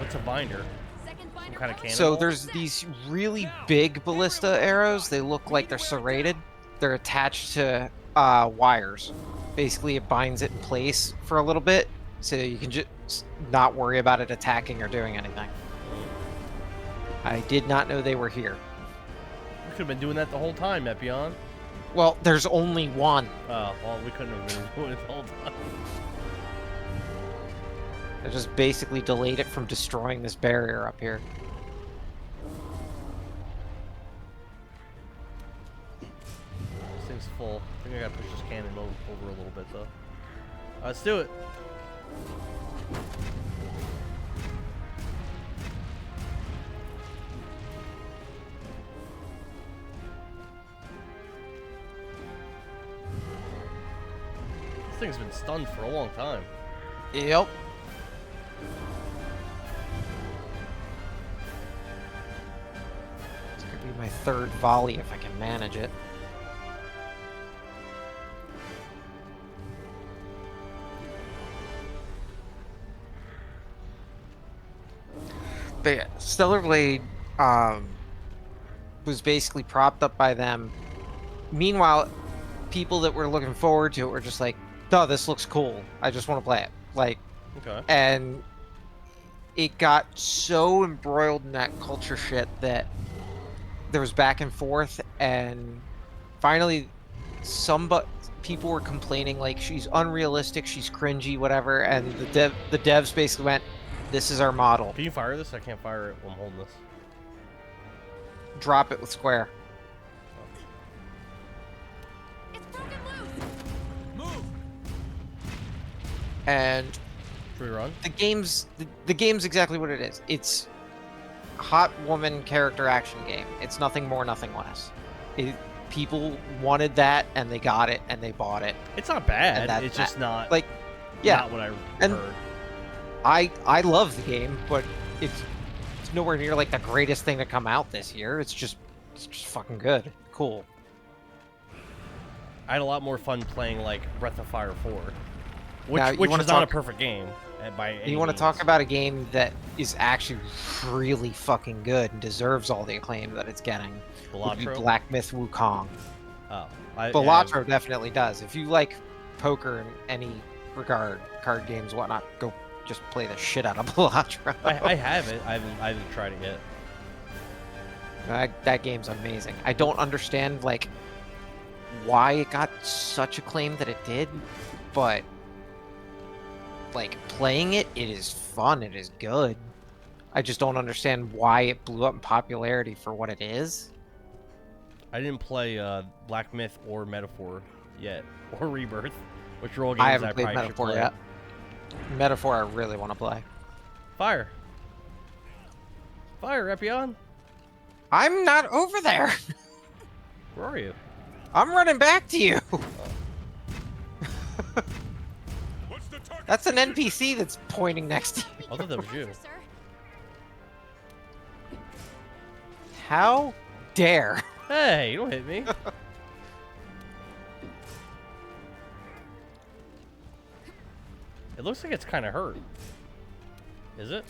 What's a binder? Second Some binder kind of coming. cannon. So there's these really big ballista arrows. They look like they're serrated. They're attached to wires. Basically, it binds it in place for a little bit, so you can just not worry about it attacking or doing anything. I did not know they were here. We could have been doing that the whole time, Epion. Well, there's only one. Oh, well, we couldn't have been doing it the whole time. I just basically delayed it from destroying this barrier up here. This thing's full. I think I gotta push this cannon over a little bit, though. Let's do it. This thing's been stunned for a long time. Yep. This could be my third volley if I can manage it. But yeah, Stellar Blade was basically propped up by them. Meanwhile, people that were looking forward to it were just like, "Oh, this looks cool. I just want to play it." Like, Okay. and it got so embroiled in that culture shit that there was back and forth, and finally, people were complaining like she's unrealistic, she's cringy, whatever, and the devs basically went, "This is our model. Can you fire this? I can't fire it while I'm holding this. Drop it with square." It's broken loose. Move! And Should we run? the game's exactly what it is. It's a hot woman character action game. It's nothing more, nothing less. People wanted that, and they got it, and they bought it. It's not bad. And that's It's just not Like, yeah, not what I and- heard. I love the game, but it's nowhere near like the greatest thing to come out this year. It's just fucking good, cool. I had a lot more fun playing like Breath of Fire 4, Now, which you wanna is not a talk- perfect game by any You want to means. talk about a game that is actually really fucking good and deserves all the acclaim that it's getting? Would be Balatro? Black Myth Wukong. Oh, Balatro definitely does. If you like poker in any regard, card games, whatnot, go just play the shit out of Balatro. I have it. I haven't tried it yet. That game's amazing. I don't understand like why it got such acclaim that it did, but like playing it, it is fun. It is good. I just don't understand why it blew up in popularity for what it is. I didn't play Black Myth or Metaphor yet, or Rebirth, which are all games I haven't probably played should Metaphor play. yet. Metaphor, I really want to play. Fire. Fire, Epion. I'm not over there. Where are you? I'm running back to you. What's the target? That's an NPC that's pointing next to you. I thought that was you. Sir. How dare? Hey, you don't hit me. It looks like it's kind of hurt. Is it?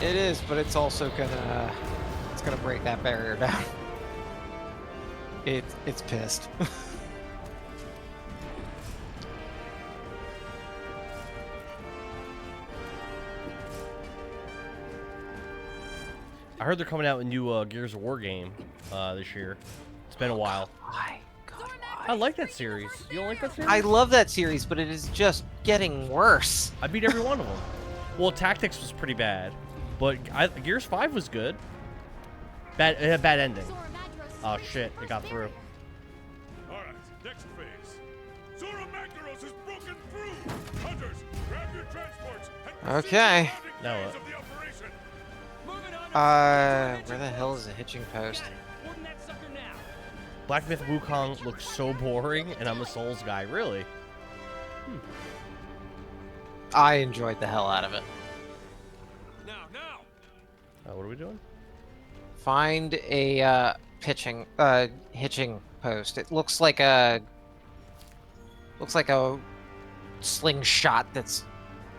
It is, but it's also gonna break that barrier down. It's pissed. I heard they're coming out with a new Gears of War game this year. It's been a while. Why? God, I like that series. You don't like that series? I love that series, but it is just getting worse. I beat every one of them. Well, Tactics was pretty bad, but Gears 5 was good. It had a bad ending. Zora Magdaros Oh is shit, it got through. All right, next phase. Zora Magdaros has broken through. Hunters, grab your transports and proceed to the Okay. landing Now phase what? of the operation. Moving on. Where the hell is the hitching post? Boarding that sucker now. Black Myth Wukong looks so boring, and I'm a Souls guy. Really? I enjoyed the hell out of it. Now. What are we doing? Find a hitching post. It looks like a slingshot that's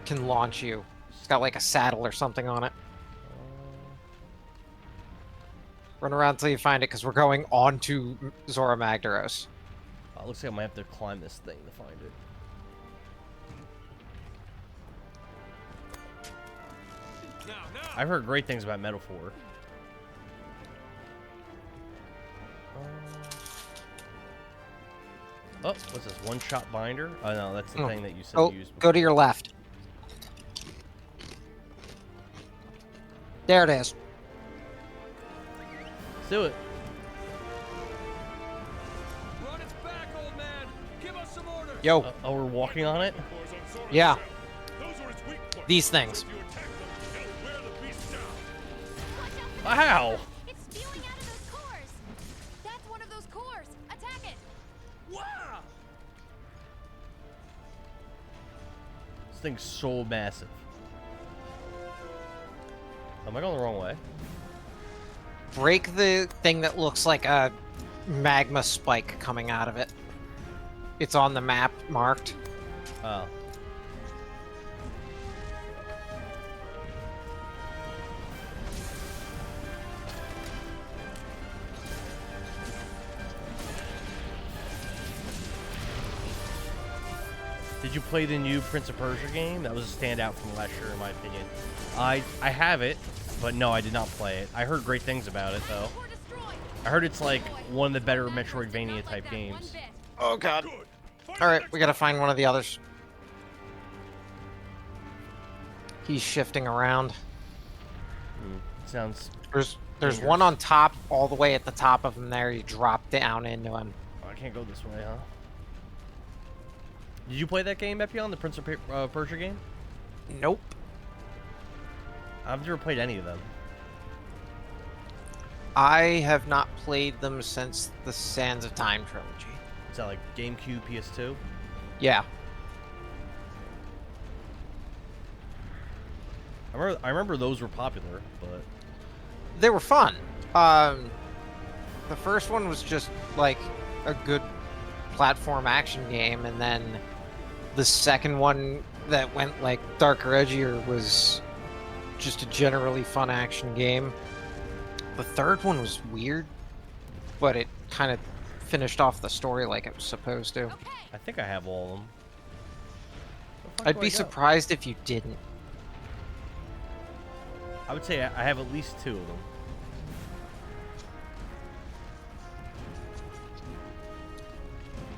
can launch you. It's got like a saddle or something on it. Run around until you find it, because we're going on to Zora Magdaros. Looks like I might have to climb this thing to find it. Now. I've heard great things about Metaphor. Oh, what's this? One-shot binder? Oh, no, that's the thing that you said you used before. Go to your left. There it is. Let's do it. Run its back, old man. Give us some orders. Yo, Oh, we're walking on it? Cores on Zora's Yeah. shell. Those are its weak points. these things. If you attack them, they'll wear the beast down. Watch out for Ow! It's spewing out of those cores. That's one of those cores. Attack it. Wow. This thing's so massive. Am I going the wrong way? Break the thing that looks like a magma spike coming out of it. It's on the map marked. Oh. Did you play the new Prince of Persia game? That was a standout from last year, in my opinion. I have it, but no, I did not play it. I heard great things about it, though. Core destroyed. I heard it's like one of the better Metroidvania type Not like that one games. bit. Oh god. Good. Find All right, next we gotta one. find one of the others. He's shifting around. Sounds. There's one on top, all the way at the top of him there. You drop down into him. Oh, I can't go this way, huh? Did you play that game, Epion, the Prince of Persia game? Nope. I've never played any of them. I have not played them since the Sands of Time trilogy. Is that like GameCube, PS2? Yeah. I remember those were popular, but They were fun. The first one was just like a good platform action game, and then the second one that went like darker, edgier was just a generally fun action game. The third one was weird, but it kind of finished off the story like it was supposed to. Okay. I think I have all of them. Where the fuck I'd do be I go? surprised if you didn't. I would say I have at least 2 of them.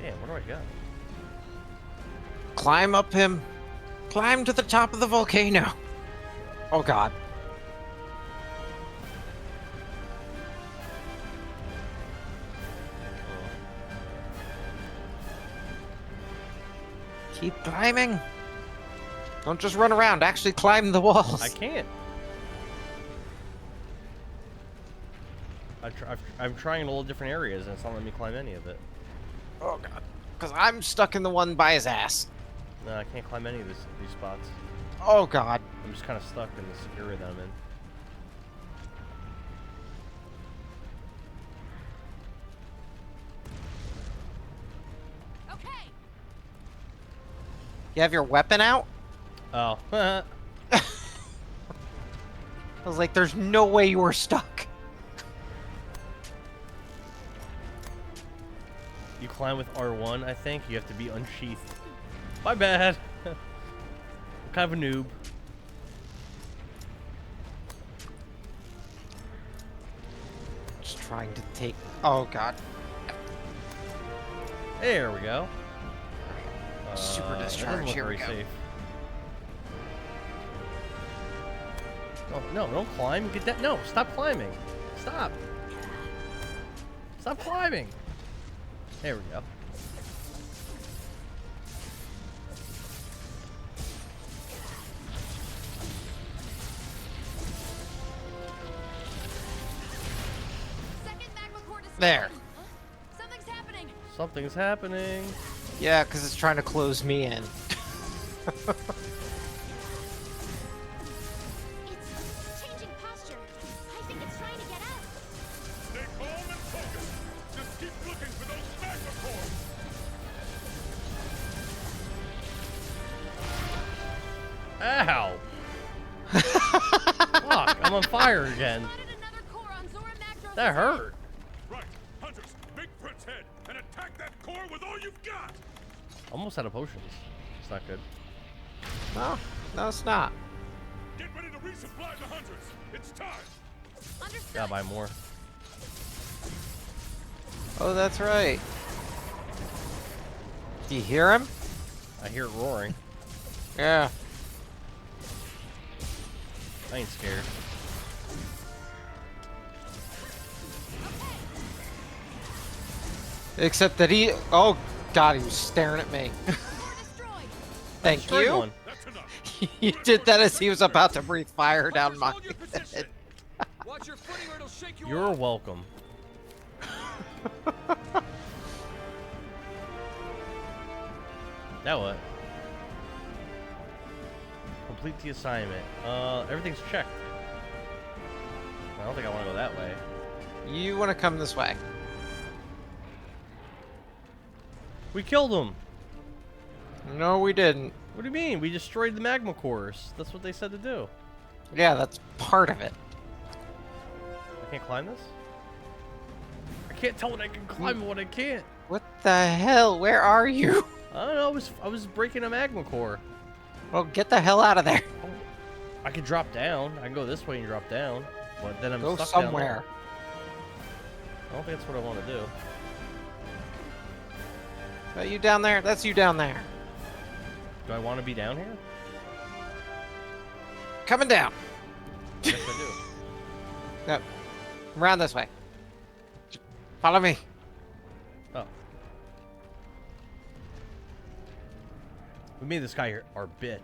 Damn, where do I go? Climb up him. Climb to the top of the volcano. Oh god. Keep climbing. Don't just run around. Actually climb the walls. I can't. I'm trying all the different areas, and it's not letting me climb any of it. Oh god. Because I'm stuck in the one by his ass. No, I can't climb any of these spots. Oh god. I'm just kind of stuck in this area that I'm in. Okay. You have your weapon out? Oh. I was like, there's no way you were stuck. You climb with R1, I think. You have to be unsheathed. My bad. I'm kind of a noob. Just trying to take. Oh god. There we go. Super That doesn't discharge, look here we very go. safe. Oh, no, don't climb. Get that. No, stop climbing. Stop. Stop climbing. There we go. Second magma core destroyed. There. Huh? Something's happening. Something's happening. Yeah, because it's trying to close me in. It's changing posture. I think it's trying to get out. Stay calm and focused. Just keep looking for those magma cores. Ow. I'm on fire again. Spotted another core on Zora Magdros' That head. hurt. Right, hunters, make for its head and attack that core with all you've got. Almost out of potions. It's not good. No, it's not. Get ready to resupply the hunters. It's time. Understood. Gotta buy more. Oh, that's right. Do you hear him? I hear it roaring. Yeah. I ain't scared. Except that he. Oh, God, he was staring at me. Core destroyed. Thank Destroyed you. one. That's enough. You did that as he was about to breathe fire down Hunters, my hold your position. head. Watch your footing or it'll shake you You're off. welcome. Now what? Complete the assignment. Everything's checked. I don't think I want to go that way. You want to come this way? We killed him. No, we didn't. What do you mean? We destroyed the magma cores. That's what they said to do. Yeah, that's part of it. I can't climb this? I can't tell what I can climb and what I can't. What the hell? Where are you? I don't know. I was breaking a magma core. Well, get the hell out of there. I could drop down. I can go this way and drop down. But then I'm Go stuck down somewhere. there. I don't think that's what I want to do. Is that you down there? That's you down there. Do I want to be down here? Coming down. Yes, I do. Yep. Around this way. Follow me. Oh. We made this guy our bitch.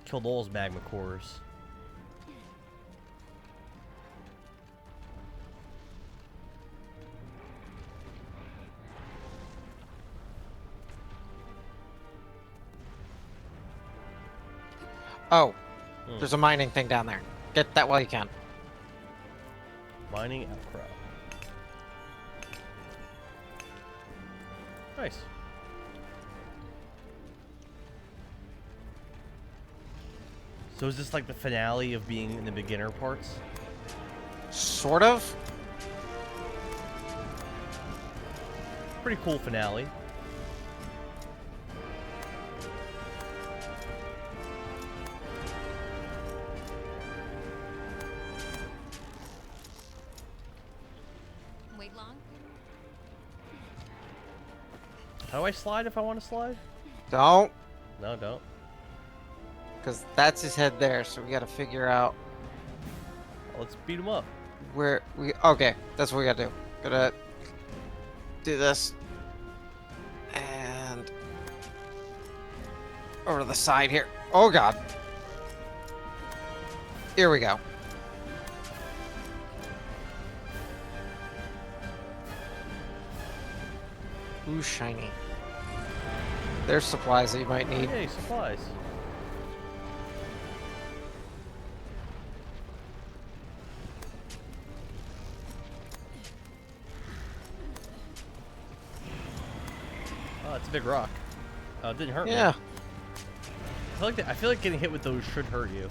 Killed all his magma cores. Oh, there's a mining thing down there. Get that while you can. Mining outcrop. Nice. So is this like the finale of being in the beginner parts? Sort of. Pretty cool finale. Wait long? How do I slide if I want to slide? Don't, No, don't. because that's his head there. So we got to figure out Let's beat him up. where we. Okay, that's what we got to do. Gotta do this and over to the side here. Oh God. Here we go. Ooh, shiny. There's supplies that you might need. Yay, supplies. Oh, it's a big rock. Oh, it didn't hurt me. Yeah. I feel like getting hit with those should hurt you.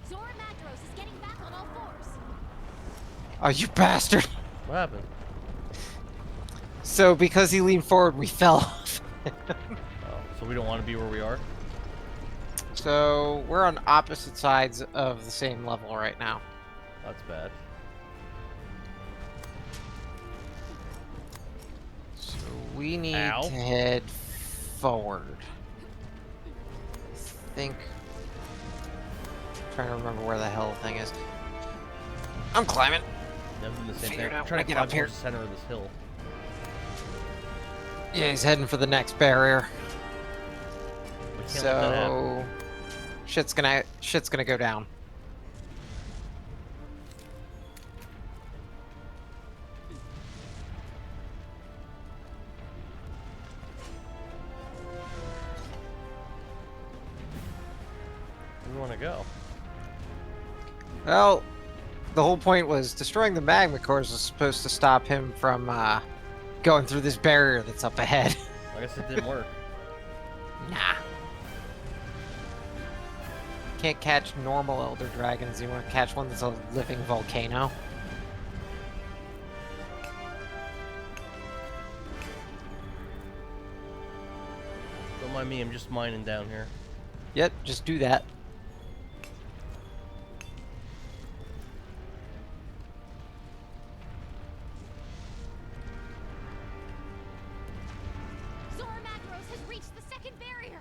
Zora Magdros is getting back on all fours. Oh, you bastard. What happened? So because he leaned forward, we fell off. Oh, so we don't want to be where we are? So we're on opposite sides of the same level right now. That's bad. So we need Ow. to head forward. I think. Trying to remember where the hell the thing is. I'm climbing. I'm doing the same Figure it thing. out I'm trying when to I get climb up here. towards the center of this hill. Yeah, he's heading for the next barrier. We can't let that happen. So shit's gonna go down. Where do we want to go? Well, the whole point was destroying the magma cores was supposed to stop him from going through this barrier that's up ahead. I guess it didn't work. Nah. Can't catch normal Elder Dragons. You want to catch one that's a living volcano? Don't mind me, I'm just mining down here. Yep, just do that. Zora Magdaros has reached the second barrier.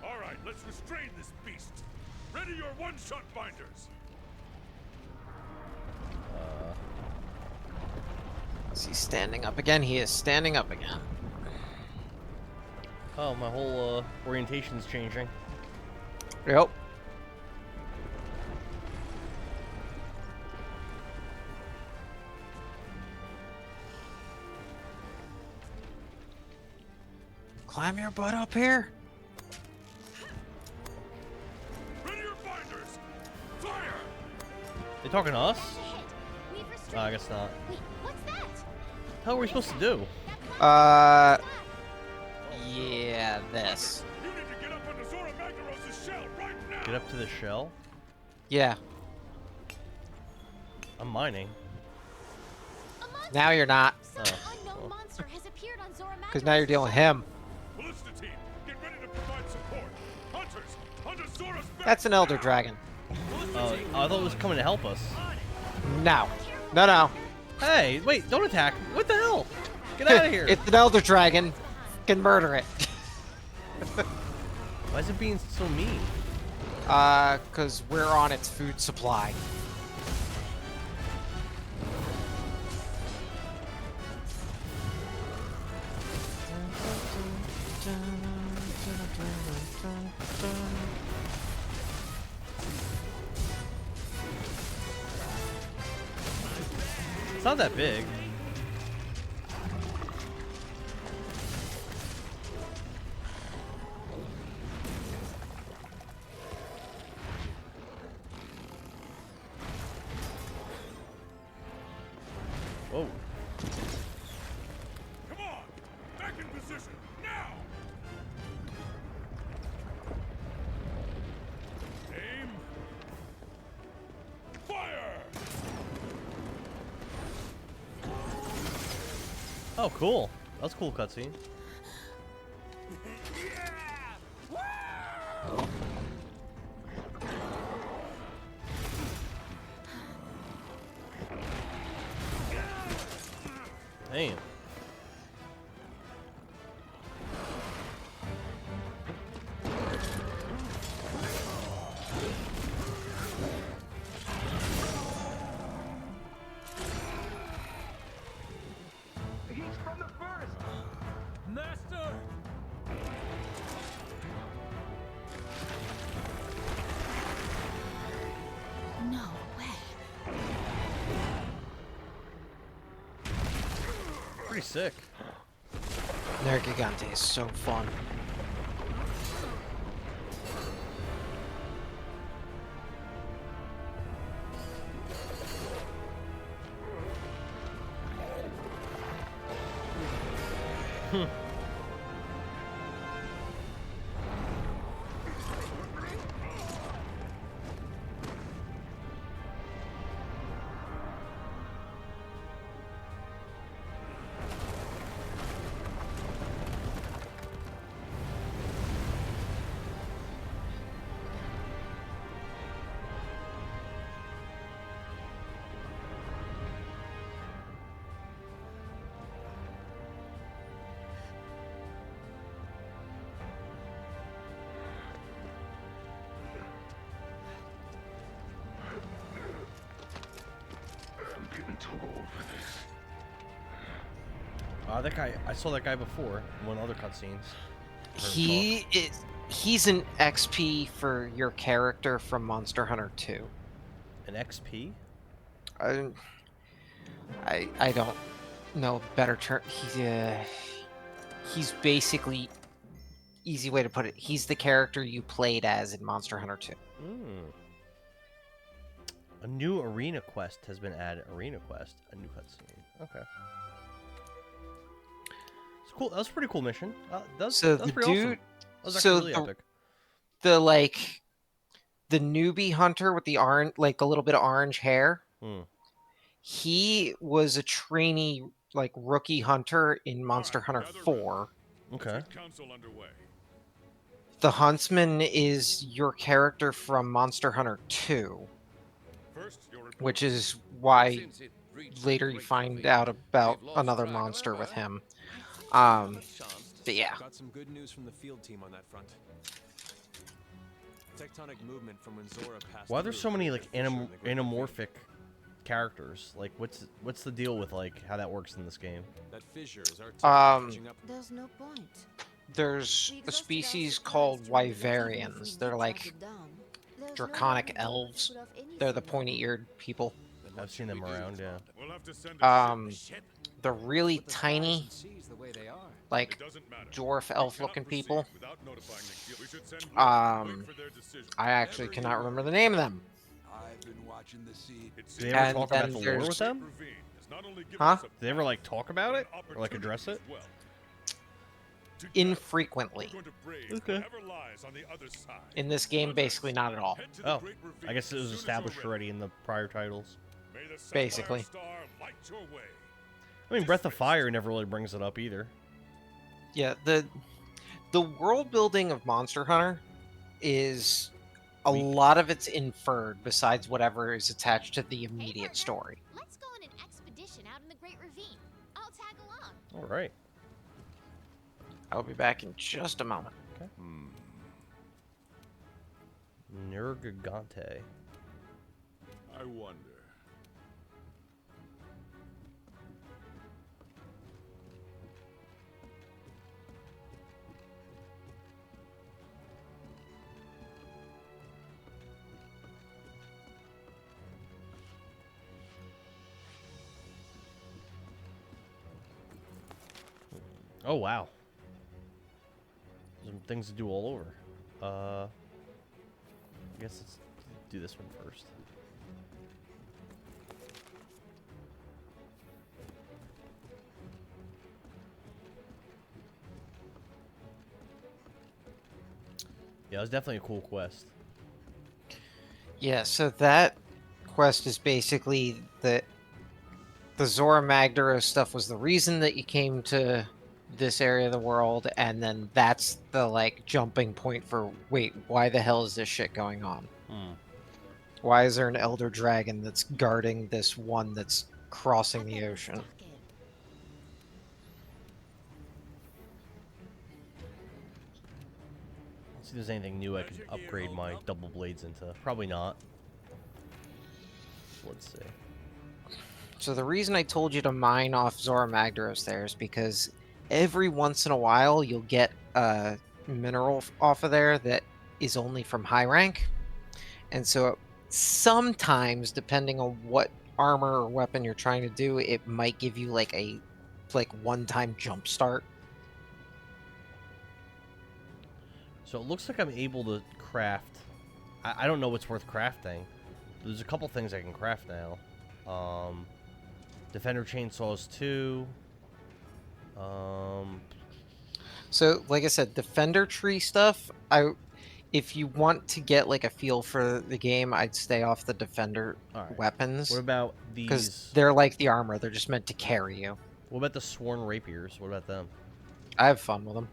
All right, let's restrain this beast. Ready your one-shot binders. Is he standing up again? He is standing up again. Oh, my whole orientation's changing. Yep. Climb your butt up here. Ready your binders. Fire! They talking to us? That's a hit. We've restrained. No, I guess not. Wait, what's that? How are we supposed to do? That cloud. Yeah, this. You need to get up under Zora Magdaros' shell right now. Get up to the shell? Yeah. I'm mining. A monster. Now you're not, Some Oh, unknown well. monster has appeared on Zora Magdaros. because now you're dealing with him. Ballista team, get ready to provide support. Hunters, under Zora's back. That's an Elder now. Dragon. Oh, I thought it was coming to help us. No. No, no. Hey, wait, don't attack. What the hell? Get out of here. It's an Elder Dragon. Can murder it. Why is it being so mean? Because we're on its food supply. It's not that big. Whoa. Come on, back in position now. Aim. Fire! Oh, cool. That was a cool cutscene. Damn. He's from the first. Master. No way. Pretty sick. Nergigante is so fun. That guy, I saw that guy before in one of the other cutscenes. He's an XP for your character from Monster Hunter 2. An XP? I don't know better term. He's basically, easy way to put it, he's the character you played as in Monster Hunter 2. A new arena quest has been added. Arena quest, a new cutscene. Okay. It's cool. That was a pretty cool mission. So That's the pretty awesome. dude, That was actually so really epic. the newbie hunter with the orange, like a little bit of orange hair. Hmm. He was a trainee, like rookie hunter in Monster Alright, Hunter gather round. 4. Let's Okay. get council underway. The huntsman is your character from Monster Hunter 2, First, your report. which is why Since it reached later the you Great find Ravine, out about we've lost another track of monster them, with huh? him. Have a chance to But yeah, Got some good news from the field team on that front. Tectonic movement from when Zora passed. Why are there through so many like created a fissure in the Great Ravine. anamorphic characters? Like, what's the deal with like how that works in this game? That fissure is our team Um, catching up. There's no point. there's a species called Wyverians. They're like draconic elves. They're the pointy-eared people. Then I've what seen should we them do, around, yeah. Commander? We'll have to send a ship. They're really With the skies tiny, and seas the way they are. like It doesn't matter. dwarf We elf-looking cannot people. proceed without notifying the guild. We should send word and wait for their decision. I actually cannot remember the name of them. I've been watching the sea. It's Do they ever And talk then about the lore there's- with them? Ravine has not only given Huh? us a Do they ever like talk about it an or like address it? opportunity as well. Together, Infrequently. we're going to brave Okay. whatever lies on the other side. In this game, basically not at all. Head to the Oh, Great Ravine I guess it as was soon as established you're ready. already in the prior titles. May the Sapphire Basically. Star light your way. I mean, Breath of Fire never really brings it up either. Yeah, the world building of Monster Hunter is a Weak. lot of it's inferred besides whatever is attached to the Hey, immediate partner, story. Let's go on an expedition out in the Great Ravine. I'll tag along. All right. I'll be back in just a moment. Nergigante. I wonder. Oh wow. Some things to do all over. I guess let's do this one first. Yeah, it was definitely a cool quest. Yeah, so that quest is basically that the Zora Magdaros stuff was the reason that you came to this area of the world, and then that's the like jumping point for wait, why the hell is this shit going on? Hmm. Why is there an elder dragon that's guarding this one that's crossing the ocean? Let's see if there's anything new I can upgrade my double blades into. Probably not. Let's see. So the reason I told you to mine off Zora Magdaros there is because every once in a while you'll get a mineral off of there that is only from high rank. And so sometimes, depending on what armor or weapon you're trying to do, it might give you like a one-time jump start. So it looks like I'm able to craft. I don't know what's worth crafting. There's a couple things I can craft now. Defender chainsaws 2. So, like I said, Defender tree stuff, if you want to get like a feel for the game, I'd stay off the Defender Alright. weapons. What about Because these? they're like the armor, they're just meant to carry you. What about the sworn rapiers? What about them? I have fun with them.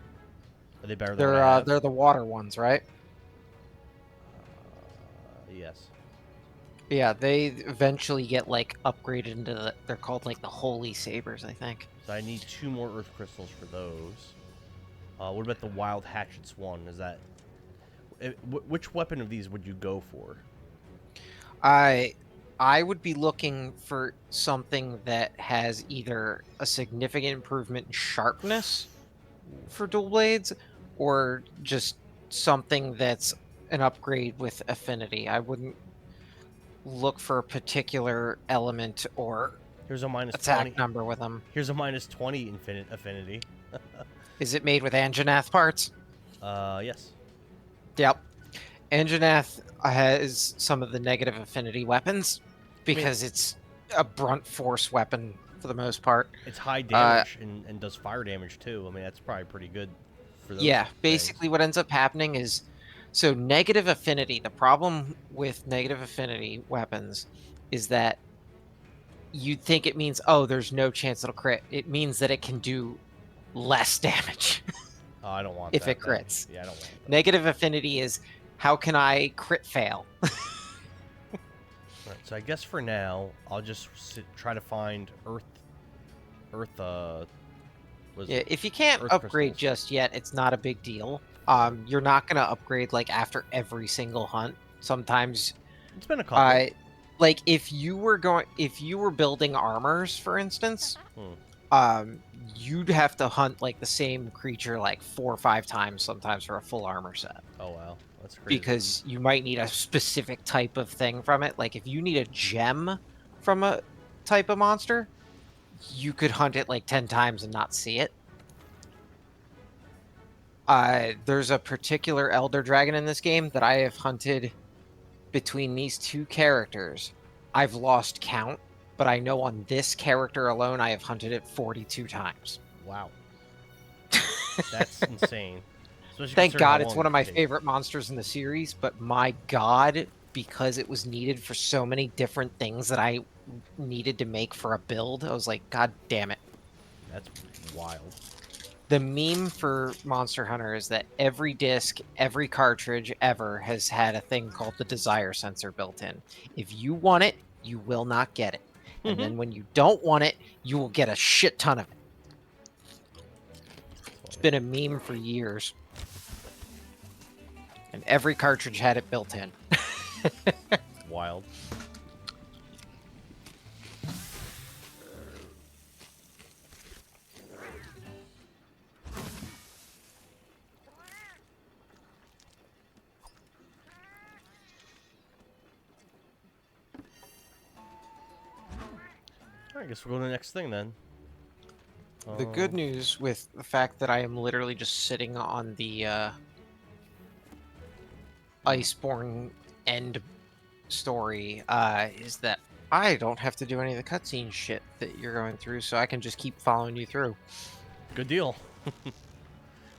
Are they better than what I have? They're the water ones, right? Yes. Yeah, they eventually get like upgraded into they're called like the Holy Sabers, I think. So I need 2 more earth crystals for those. What about the wild hatchets one? Is that which weapon of these would you go for? I would be looking for something that has either a significant improvement in sharpness for dual blades, or just something that's an upgrade with affinity. I wouldn't look for a particular element or Here's a minus attack 20. number with them. Here's a minus 20 affinity. Is it made with Anjanath parts? Yes. Yep. Anjanath has some of the negative affinity weapons because it's a brunt force weapon for the most part. It's high damage and does fire damage too. I mean, that's probably pretty good for those Yeah, things. basically what ends up happening is, so negative affinity, the problem with negative affinity weapons is that you'd think it means, oh, there's no chance it'll crit. It means that it can do less damage Oh, I don't want if that. it crits. Yeah, I don't want that. Negative affinity is, how can I crit fail? All right, so I guess for now, I'll just try to find Earth. Yeah, if you can't Earth upgrade crystals. just yet, it's not a big deal. You're not gonna upgrade like after every single hunt. Sometimes, It's been a couple. like if you were building armors, for instance, you'd have to hunt like the same creature like 4 or 5 times sometimes for a full armor set. Oh wow, that's crazy. Because you might need a specific type of thing from it. Like if you need a gem from a type of monster, you could hunt it like 10 times and not see it. There's a particular Elder Dragon in this game that I have hunted between these two characters. I've lost count, but I know on this character alone I have hunted it 42 times. Wow. That's insane. Especially Thank considering how God it's long one of it my takes. favorite monsters in the series, but my God, because it was needed for so many different things that I needed to make for a build, I was like, God damn it. That's wild. The meme for Monster Hunter is that every disc, every cartridge ever has had a thing called the desire sensor built in. If you want it, you will not get it. And then when you don't want it, you will get a shit ton of it. It's been a meme for years. And every cartridge had it built in. Wild. I guess we'll go to the next thing then. The good news with the fact that I am literally just sitting on the Iceborne end story is that I don't have to do any of the cutscene shit that you're going through, so I can just keep following you through. Good deal.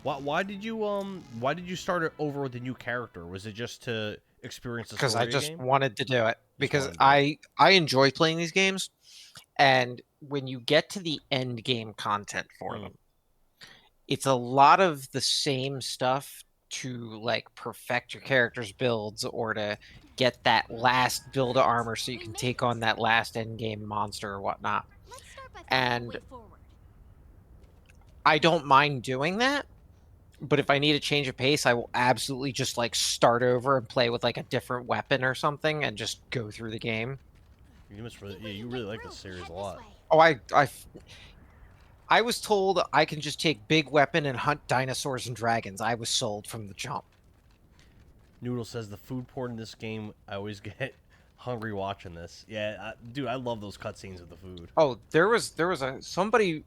Why did you start it over with a new character? Was it just to experience the story Because I just game? wanted to do it. Because wanted to do I enjoy playing these games, and when you get to the end game content for them, it's a lot of the same stuff to like perfect your character's builds or to get that last build of armor so you can take on that last end game monster or whatnot. Let's start by finding a And way forward. I don't mind doing that, but if I need a change of pace, I will absolutely just like start over and play with like a different weapon or something and just go through the game. You must really, yeah, you really like this series a lot. Oh, I was told I can just take big weapon and hunt dinosaurs and dragons. I was sold from the jump. Noodle says the food porn in this game, I always get hungry watching this. Yeah, dude, I love those cutscenes of the food. Oh, there was somebody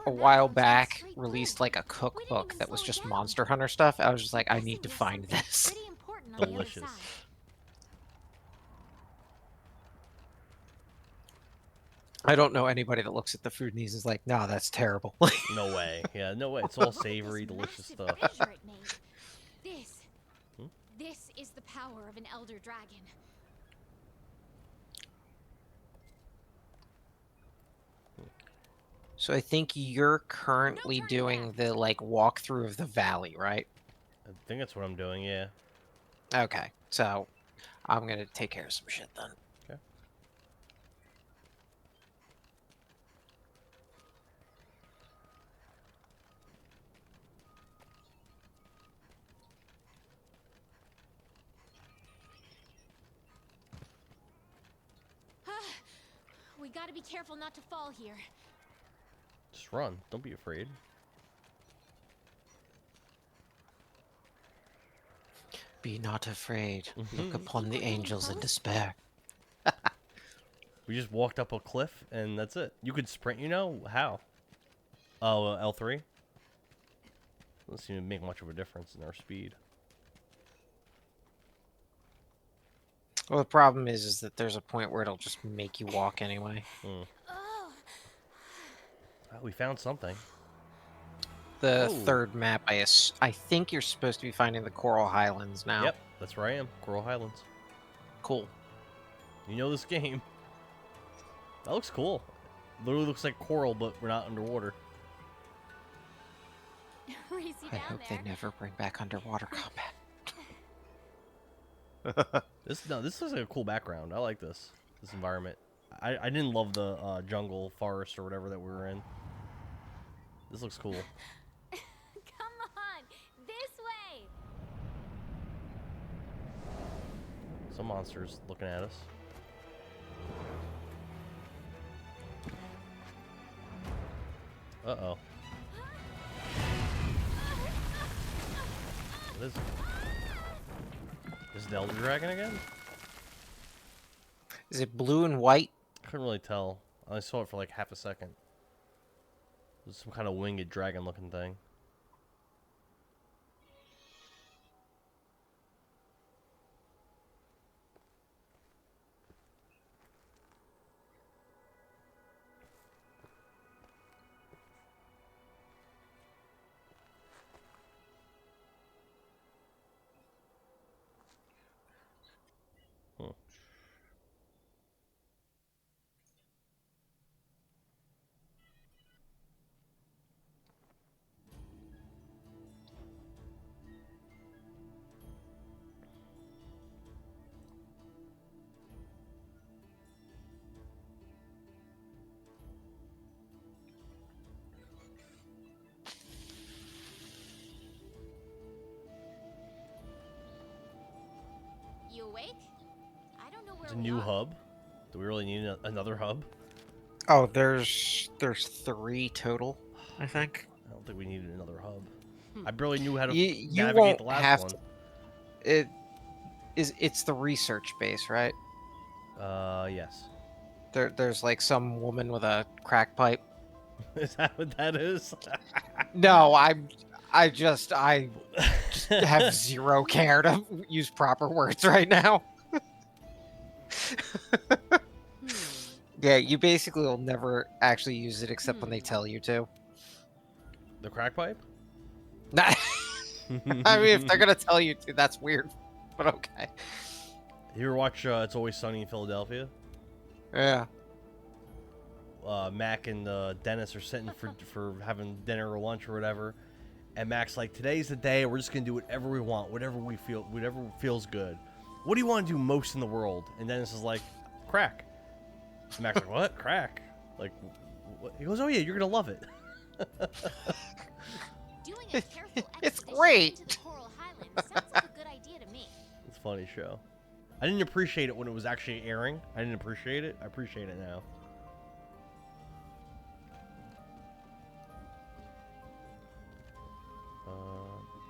a while back released like a cookbook that was just Monster Hunter stuff. I was just like, I need to find this. Delicious. I don't know anybody that looks at the food and is like, no, that's terrible. No way. Yeah, no way. It's all savory, delicious stuff. This is the power of an elder dragon. So I think you're currently doing the like walkthrough of the valley, right? I think that's what I'm doing, yeah. Okay, so I'm gonna take care of some shit then. Okay. We gotta be careful not to fall here. Just run. Don't be afraid. Be not afraid. Look upon the angels in despair. We just walked up a cliff, and that's it. You could sprint, you know? How? Oh, L3? Doesn't seem to make much of a difference in our speed. Well, the problem is that there's a point where it'll just make you walk anyway. Oh, we found something. The Oh. third map, I think you're supposed to be finding the Coral Highlands now. Yep, that's where I am. Coral Highlands. Cool. You know this game. That looks cool. Literally looks like coral, but we're not underwater. Race you I down hope there. they never bring back underwater combat. This looks like a cool background. I like this environment. I didn't love the jungle, forest, or whatever that we were in. This looks cool. Come on, this way. Some monsters looking at us. Uh-oh. What is it? Is it the Elder Dragon again? Is it blue and white? I couldn't really tell. I only saw it for like half a second. It was some kind of winged dragon-looking thing. You awake? I don't know where It's a we new are. hub. Do we really need another hub? Oh, there's 3 total, I think. I don't think we needed another hub. I barely knew how to You navigate won't the last have one. to. It's the research base, right? Yes. There's like some woman with a crack pipe. Is that what that is? No, I just have zero care to use proper words right now. Yeah, you basically will never actually use it except when they tell you to. The crack pipe? I mean, if they're gonna tell you to, that's weird, but okay. You ever watch It's Always Sunny in Philadelphia? Yeah. Mac and Dennis are sitting for having dinner or lunch or whatever, and Mac's like, "Today's the day. We're just gonna do whatever we want, whatever feels good. What do you want to do most in the world?" And Dennis is like, "Crack." And Mac's like, "What? Crack?" Like, what? He goes, "Oh yeah, you're gonna love it." Doing a careful It's expedition great. into the Coral Highlands sounds like a good idea to me. It's a funny show. I didn't appreciate it when it was actually airing. I didn't appreciate it. I appreciate it now.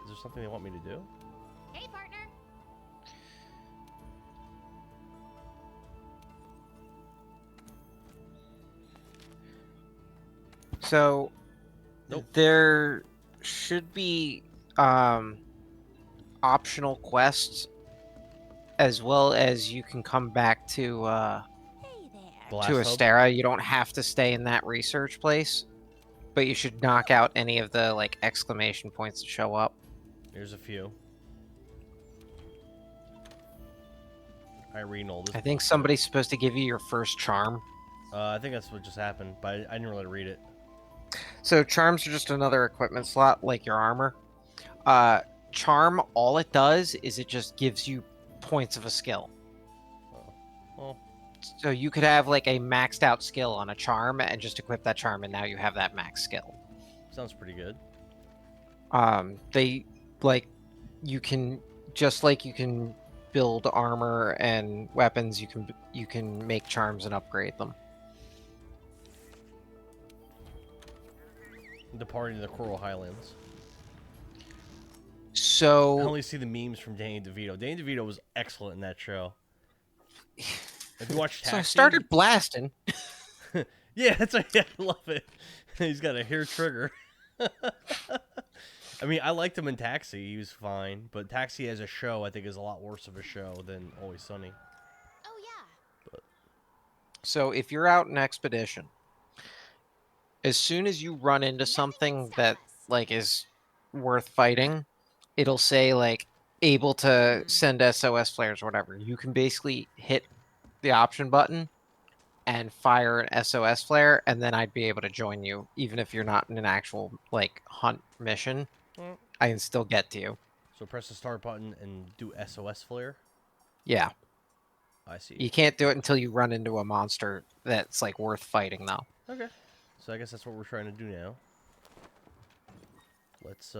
Is there something they want me to do? Hey, partner. So Nope. there should be optional quests, as well as you can come back to Hey there. Glass to hub? Astera. You don't have to stay in that research place, but you should knock out any of the like exclamation points that show up. There's a few. Irene Oldest. I think somebody's supposed to give you your first charm. I think that's what just happened, but I didn't really read it. So charms are just another equipment slot, like your armor. Charm, all it does is it just gives you points of a skill. Well, So you could have like a maxed out skill on a charm and just equip that charm, and now you have that max skill. sounds pretty good. They like you can just like you can build armor and weapons. You can make charms and upgrade them. Departing the Coral Highlands. I So only see the memes from Danny DeVito. Danny DeVito was excellent in that show. Have you watched Taxi? I started blasting. Yeah, that's right. Yeah, I love it. He's got a hair trigger. I mean, I liked him in Taxi. He was fine. But Taxi as a show, I think, is a lot worse of a show than Always Sunny. Oh yeah. So if you're out in expedition, As soon as you run into Nothing something would that stop us. like is worth fighting, it'll say like able to send SOS flares or whatever. You can basically hit the option button and fire an SOS flare, and then I'd be able to join you, even if you're not in an actual like hunt mission. Mm. I can still get to you. So press the start button and do SOS flare. Yeah, I see. you can't do it until you run into a monster that's like worth fighting, though. Okay. So I guess that's what we're trying to do now. Let's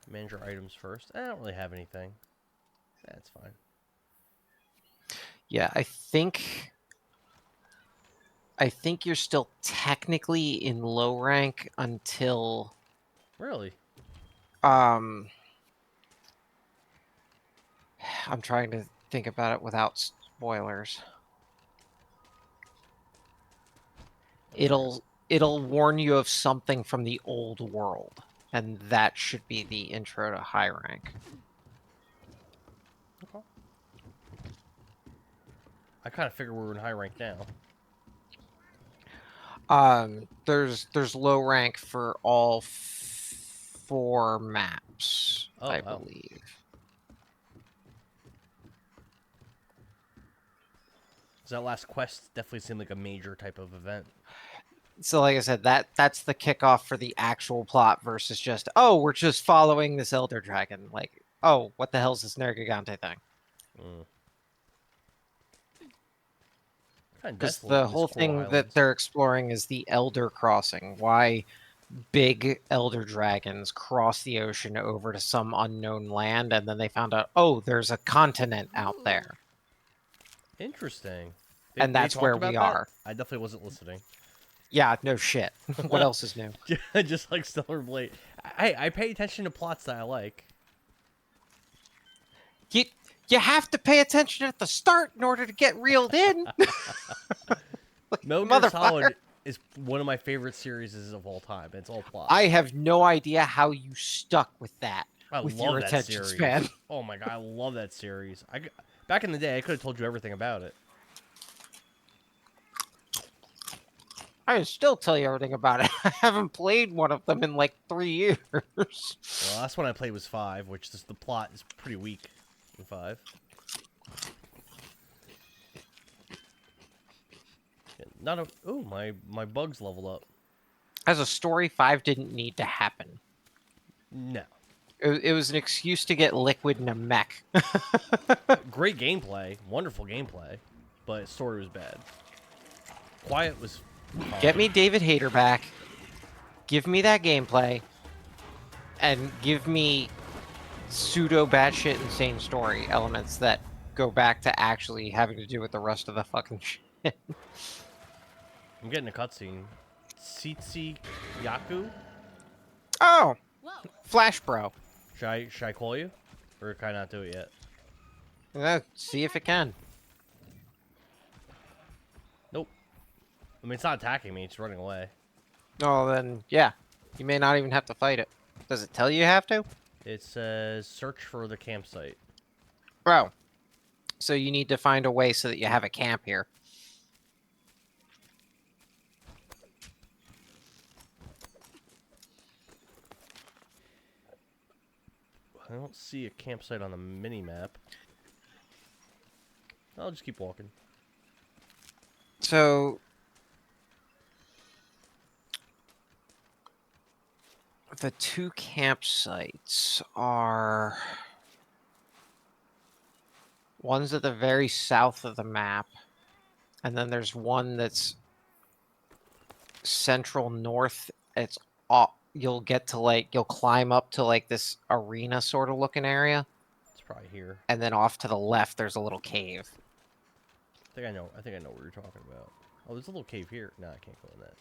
manage our items first. I don't really have anything. That's fine. Yeah, I think you're still technically in low rank until Really? I'm trying to think about it without spoilers. It'll warn you of something from the old world, and that should be the intro to high rank. Okay. I kind of figure we're in high rank now. There's low rank for all 4 maps, Oh, I wow. believe. So that last quest definitely seemed like a major type of event. So like I said, that's the kickoff for the actual plot versus just, oh, we're just following this Elder Dragon. Like, oh, what the hell's this Nergigante thing? Mm. Kind of Because desolate the in this whole Coral thing that Highlands. they're exploring is the Elder Crossing. Why big Elder Dragons cross the ocean over to some unknown land, and then they found out, oh, there's a continent out there. Interesting. And that's talked where about we that? are. I definitely wasn't listening. Yeah, no shit. What else is new? Just like Stellar Blade. I pay attention to plots that I like. You have to pay attention at the start in order to get reeled in. Metal Gear Motherfucker. Solid is one of my favorite series of all time. It's all plot. I have no idea how you stuck with that with love your that attention series. span. Oh my god, I love that series. Back in the day, I could have told you everything about it. I can still tell you everything about it. I haven't played one of them in like 3 years. Well, last one I played was 5, which the plot is pretty weak in 5. Not a. Oh, my bugs leveled up. As a story, 5 didn't need to happen. No. It was an excuse to get Liquid in a mech. Great gameplay, wonderful gameplay, but story was bad. Quiet was fine. Get me David Hayter back. Give me that gameplay. And give me pseudo batshit insane story elements that go back to actually having to do with the rest of the fucking shit. I'm getting a cutscene. Tsitsi Yaku? Oh! Whoa. Flash Bro. Should I call you? Or can I not do it yet? See if it can. Nope. I mean, it's not attacking me, it's running away. Oh, then, yeah. You may not even have to fight it. Does it tell you have to? It says search for the campsite. Bro. So you need to find a way so that you have a camp here. I don't see a campsite on the mini-map. I'll just keep walking. So... the 2 campsites are... one's at the very south of the map, and then there's one that's central north. It's you'll get to like you'll climb up to like this arena sort of looking area, It's probably here. and then off to the left there's a little cave. I think I know what you're talking about. Oh, there's a little cave here. No, I can't go in that.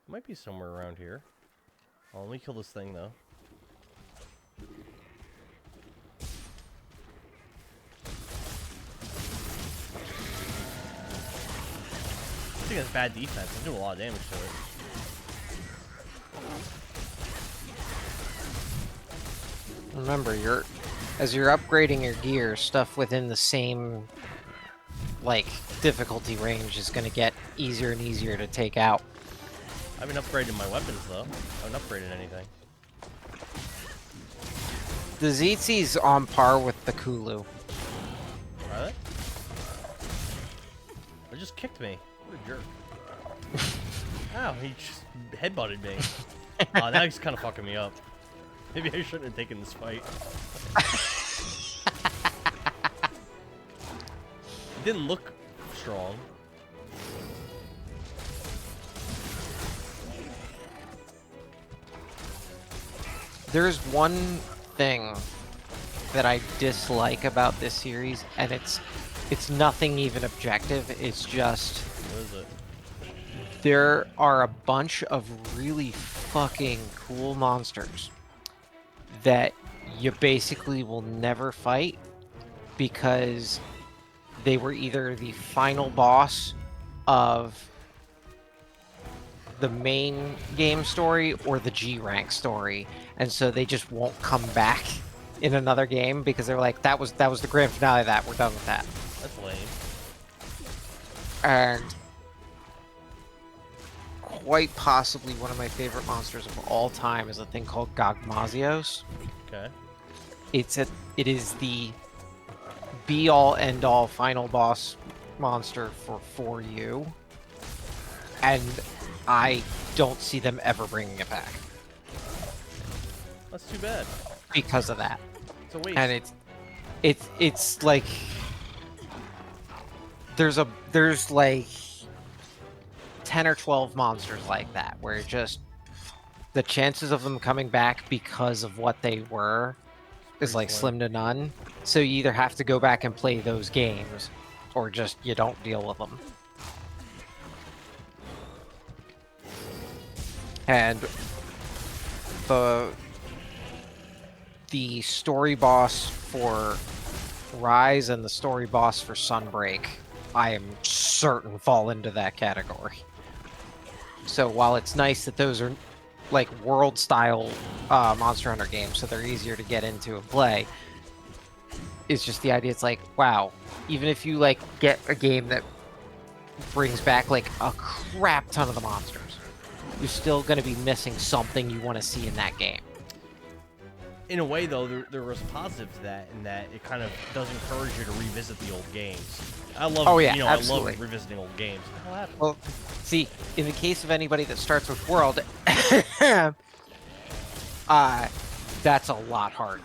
Might be somewhere around here. Oh, let me kill this thing though. think that's bad defense. I'm doing a lot of damage to it. Remember, as you're upgrading your gear, stuff within the same like difficulty range is going to get easier and easier to take out. I haven't upgraded my weapons though. I haven't upgraded anything. The Zitzi's on par with the Kulu. Are they? They just kicked me. What a jerk. Ow, he just headbutted me. Oh, now he's kind of fucking me up. Maybe I shouldn't have taken this fight. It didn't look strong. There's one thing that I dislike about this series, and it's nothing even objective. It's just What is it? there are a bunch of really fucking cool monsters that you basically will never fight because they were either the final boss of the main game story or the G rank story, and so they just won't come back in another game because they're like, that was the grand finale of that, we're done with that. That's lame. And quite possibly one of my favorite monsters of all time is a thing called Gogmazios. Okay. It is the be-all, end-all final boss monster for 4U, and I don't see them ever bringing it back That's too bad. because of that. It's a waste. And it's like there's like 10 or 12 monsters like that where just the chances of them coming back because of what they were is like slim to none. So you either have to go back and play those games or just you don't deal with them. And the story boss for Rise and the story boss for Sunbreak, I am certain fall into that category. So while it's nice that those are like world-style Monster Hunter games, so they're easier to get into and play, it's just the idea, it's like, wow, even if you like get a game that brings back like a crap ton of the monsters, you're still going to be missing something you want to see in that game. In a way, though, there was a positive to that, in that it kind of does encourage you to revisit the old games. I love, Oh, yeah, I absolutely. love revisiting old games. What the hell happened? Well, see, in the case of anybody that starts with World, that's a lot harder.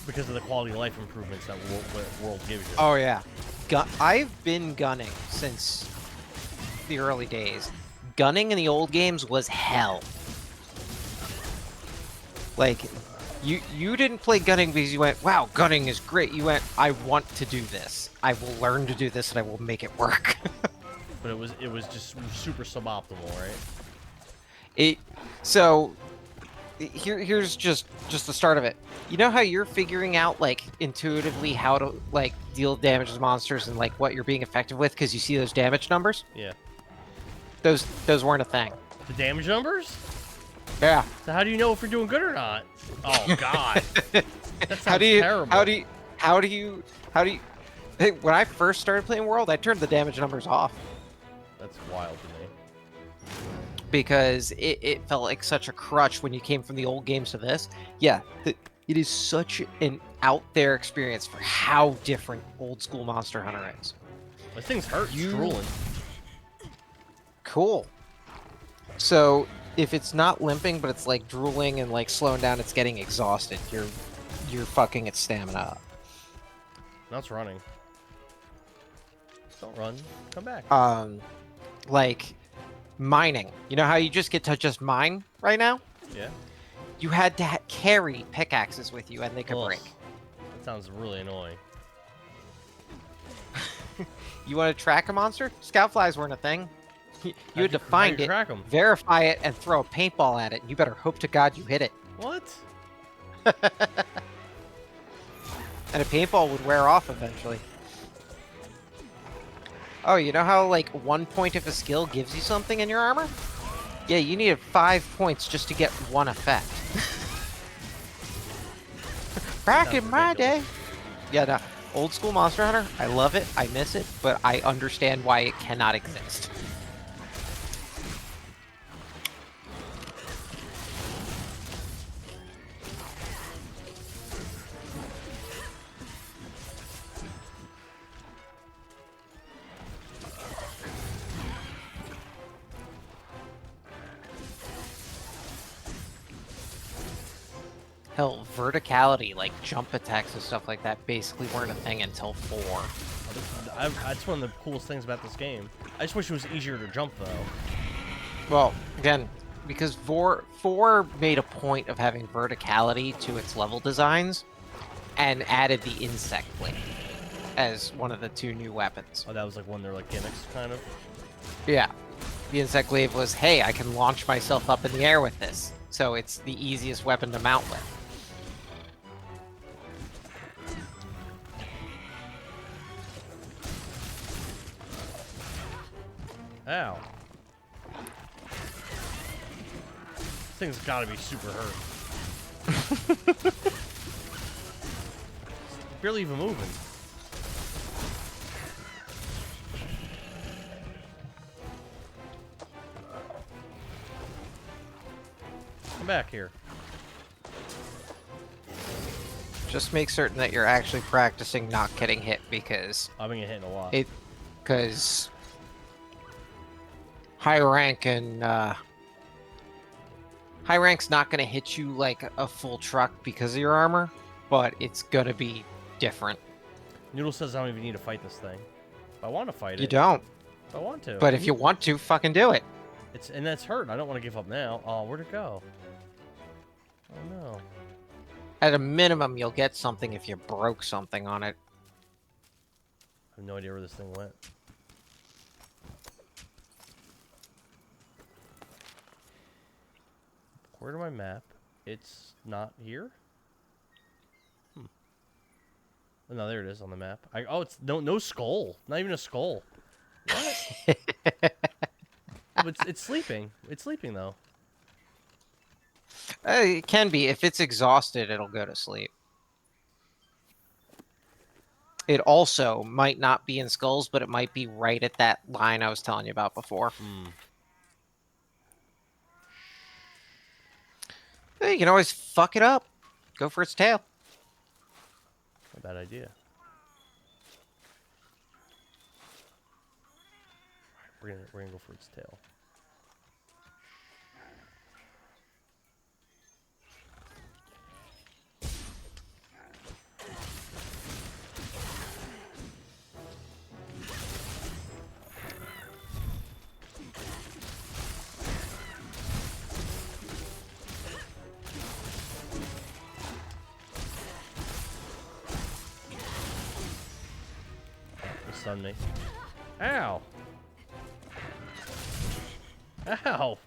Because of the quality of life improvements that World gives you. Oh, yeah. I've been gunning since the early days. Gunning in the old games was hell. Like, you didn't play gunning because you went, wow, gunning is great. You went, I want to do this. I will learn to do this and I will make it work. But it was just super suboptimal, right? Here's just the start of it. You know how you're figuring out like intuitively how to like deal damage to monsters and like what you're being effective with because you see those damage numbers? Yeah. Those weren't a thing. The damage numbers? Yeah. So how do you know if you're doing good or not? Oh God. That sounds terrible. How do you hey, when I first started playing World, I turned the damage numbers off That's wild to me. because it felt like such a crutch when you came from the old games to this. Yeah, it is such an out there experience for how different old school Monster Hunter is. This thing's hurt. It's drooling. Cool. So if it's not limping, but it's like drooling and like slowing down, it's getting exhausted. You're fucking its stamina up. Now it's running. Don't run. Come back. Like mining. You know how you just get to just mine right now? Yeah. You had to carry pickaxes with you, and they could Ugh. break. That sounds really annoying. You want to track a monster? Scout flies weren't a thing. You had to How'd find you it, track 'em? verify it, and throw a paintball at it. And you better hope to God you hit it. What? And a paintball would wear off eventually. Oh, you know how like 1 point of a skill gives you something in your armor? Yeah, you needed 5 points just to get one effect. Back in my day. Yeah, no. Old school Monster Hunter, I love it, I miss it, but I understand why it cannot exist. Hell, verticality, like jump attacks and stuff like that, basically weren't a thing until 4. That's one of the coolest things about this game. I just wish it was easier to jump, though. Well, again, because 4 made a point of having verticality to its level designs, and added the insect blade as one of the 2 new weapons. Oh, that was like one of their like gimmicks, kind of. Yeah. The insect glaive was, hey, I can launch myself up in the air with this. So it's the easiest weapon to mount with. Ow. This thing's gotta be super hurt. Barely even moving. Come back here. Just make certain that you're actually practicing not getting hit, because I've been getting hit a lot. because high rank's not going to hit you like a full truck because of your armor, but it's going to be different. Noodle says I don't even need to fight this thing. If I want to fight it. You don't. If I want to. But if you want to, fucking do it. And that's hurt. I don't want to give up now. Oh, where'd it go? Oh no. At a minimum, you'll get something if you broke something on it. I have no idea where this thing went. Where to my map? It's not here? Oh, no, there it is on the map. Oh, it's no skull. Not even a skull. What? Oh, it's sleeping. It's sleeping though. It can be. If it's exhausted, it'll go to sleep. It also might not be in skulls, but it might be right at that line I was telling you about before. Hey, you can always fuck it up. Go for its tail. Not a bad idea. We're gonna go for its tail. Stun me. Ow! Ow!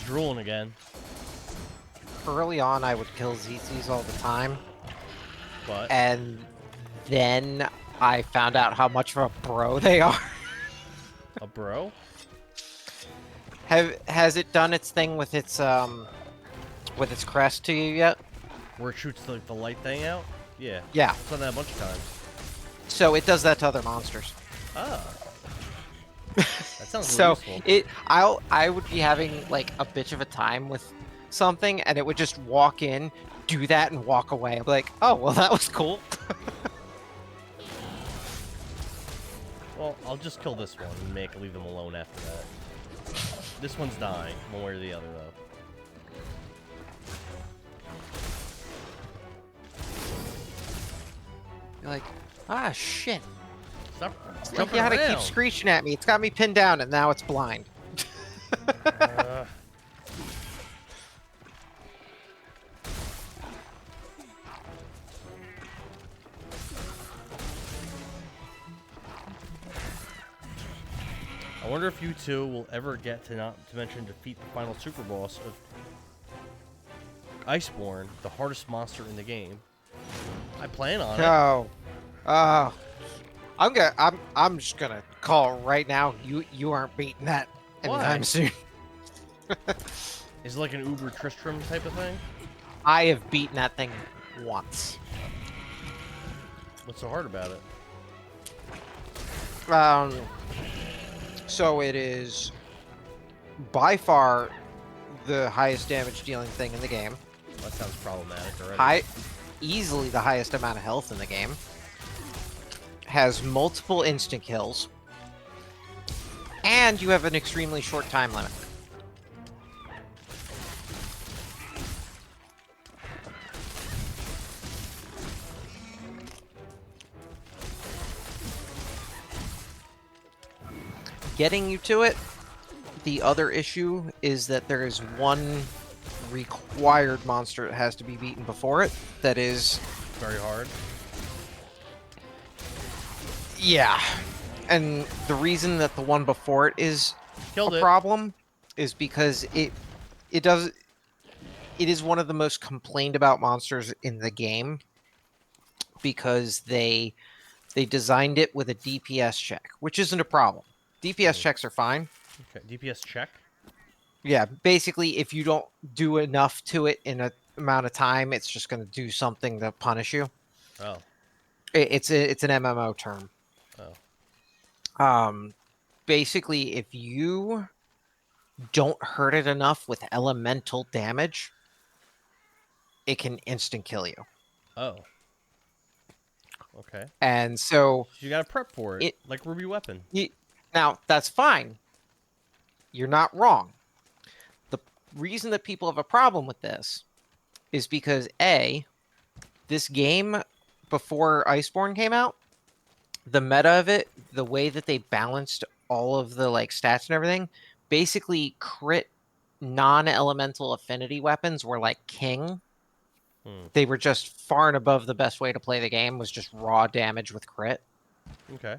Drooling again. Early on, I would kill ZZs all the time. But And then I found out how much of a bro they are. a bro? Has it done its thing with its crest to you yet? Where it shoots the light thing out? Yeah. Yeah. I've done that a bunch of times. So it does that to other monsters. Ah. That sounds So really useful. I would be having like a bitch of a time with something, and it would just walk in, do that, and walk away. I'm like, oh well, that was cool. Well, I'll just kill this one and leave them alone after that. This one's dying, one way or the other, though. You're like, ah, shit. Stop It's like jumping you had to keep around. screeching at me. It's got me pinned down, and now it's blind. I wonder if you two will ever get to not to mention defeat the final super boss of Iceborne, the hardest monster in the game. I plan on it. No. I'm just gonna call right now. You aren't beating that anytime Why? soon. Is it like an Uber Tristram type of thing? I have beaten that thing once. What's so hard about it? So it is by far the highest damage dealing thing in the game. That sounds problematic already. Easily the highest amount of health in the game. Has multiple instant kills. And you have an extremely short time limit. Getting you to it, the other issue is that there is one required monster that has to be beaten before it. That is... Very hard. Yeah. And the reason that the one before it is Killed a it. problem is because it is one of the most complained about monsters in the game because they designed it with a DPS check, which isn't a problem. DPS checks are fine. Okay, DPS check. Yeah, basically, if you don't do enough to it in an amount of time, it's just going to do something to punish you. Oh. It's an MMO term. Oh. Basically, if you don't hurt it enough with elemental damage, it can instant kill you. Oh. Okay. And so You gotta prep for it, like Ruby Weapon. now that's fine. You're not wrong. The reason that people have a problem with this is because this game before Iceborne came out, the meta of it, the way that they balanced all of the like stats and everything, basically crit non-elemental affinity weapons were like king. They were just far and above the best way to play the game was just raw damage with crit. Okay.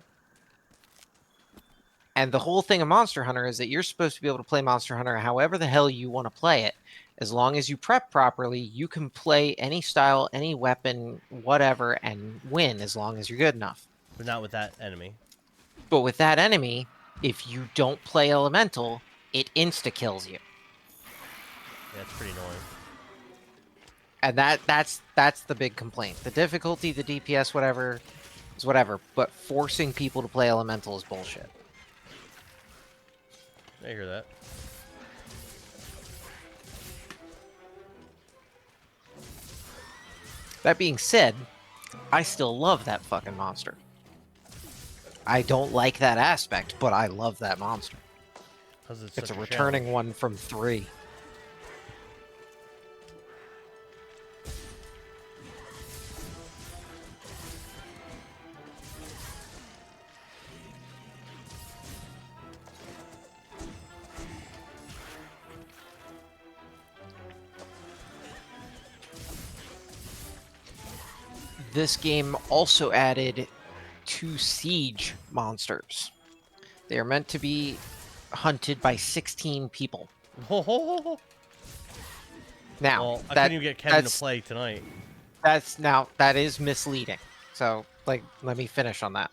And the whole thing of Monster Hunter is that you're supposed to be able to play Monster Hunter however the hell you want to play it. As long as you prep properly, you can play any style, any weapon, whatever, and win as long as you're good enough. But not with that enemy. But with that enemy, if you don't play elemental, it insta-kills you. Yeah, it's pretty annoying. And that's the big complaint. The difficulty, the DPS, whatever, is whatever. But forcing people to play elemental is bullshit. I hear that. That being said, I still love that fucking monster. I don't like that aspect, but I love that monster. Because it's It's a such returning challenge. one from 3. This game also added 2 siege monsters. They are meant to be hunted by 16 people. Well, Now, I couldn't even get Kevin to that's- play tonight. that is misleading. So, like, let me finish on that.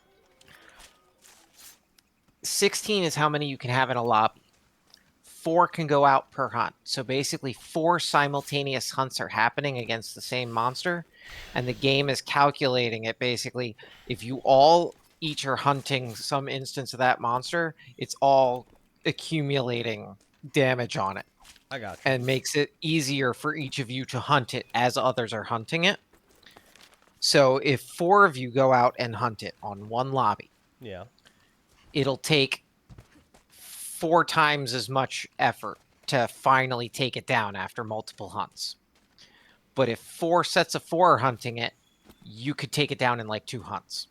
16 is how many you can have in a lobby. 4 can go out per hunt. So basically 4 simultaneous hunts are happening against the same monster, and the game is calculating it basically. If you all each are hunting some instance of that monster, it's all accumulating damage on it. I got you. And makes it easier for each of you to hunt it as others are hunting it. So if 4 of you go out and hunt it on one lobby, Yeah. it'll take 4 times as much effort to finally take it down after multiple hunts. But if 4 sets of 4 are hunting it, you could take it down in like 2 hunts,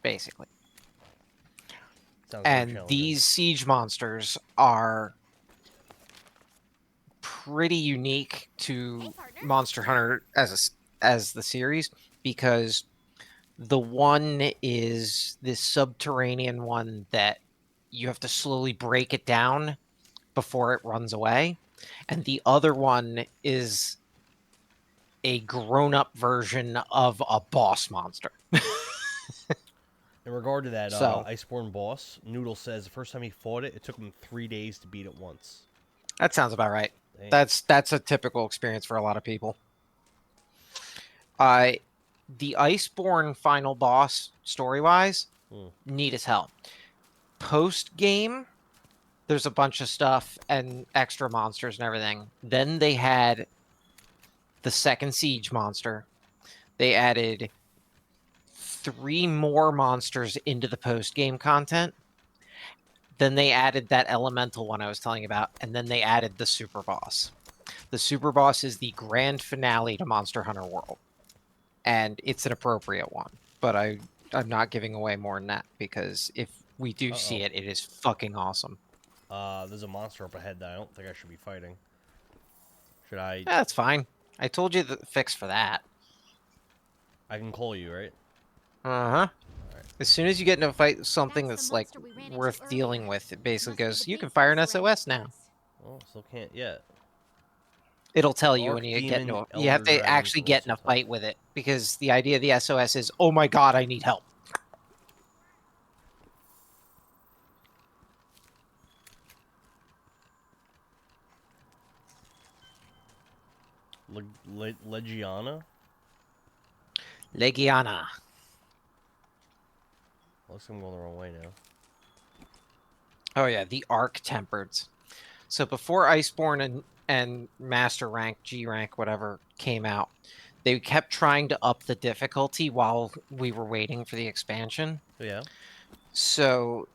basically. Sounds very And challenging. these siege monsters are pretty unique to Monster Hunter as the series, because the one is this subterranean one that you have to slowly break it down before it runs away, and the other one is a grown-up version of a boss monster. In regard to that So- Iceborne boss, Noodle says the first time he fought it, it took him 3 days to beat it once. That sounds about right. Dang. That's a typical experience for a lot of people. The Iceborne final boss, story-wise, neat as hell. Post-game, there's a bunch of stuff and extra monsters and everything. Then they had the second siege monster. They added 3 more monsters into the post-game content. Then they added that elemental one I was telling you about, and then they added the super boss. The super boss is the grand finale to Monster Hunter World, and it's an appropriate one. But I'm not giving away more than that, because if we do see it, it is fucking awesome. There's a monster up ahead that I don't think I should be fighting. Should I? That's fine. I told you the fix for that. I can call you, right? Uh-huh. As soon as you get into a fight with something That's that's the like monster we ran into worth dealing earlier. with, it basically Must be goes, the you can base fire an that's ready SOS for now. us. Oh, still can't yet. It'll tell you when Arc you get into Demon, a, you have Elder to Dragon, actually get in a Colossal fight with it, because the idea of the SOS is, oh my god, I need help. Legiana? Legiana. Looks like I'm going the wrong way now. Oh yeah, the Arc Tempereds. So before Iceborne and Master Rank, G Rank, whatever, came out, they kept trying to up the difficulty while we were waiting for the expansion. Yeah. So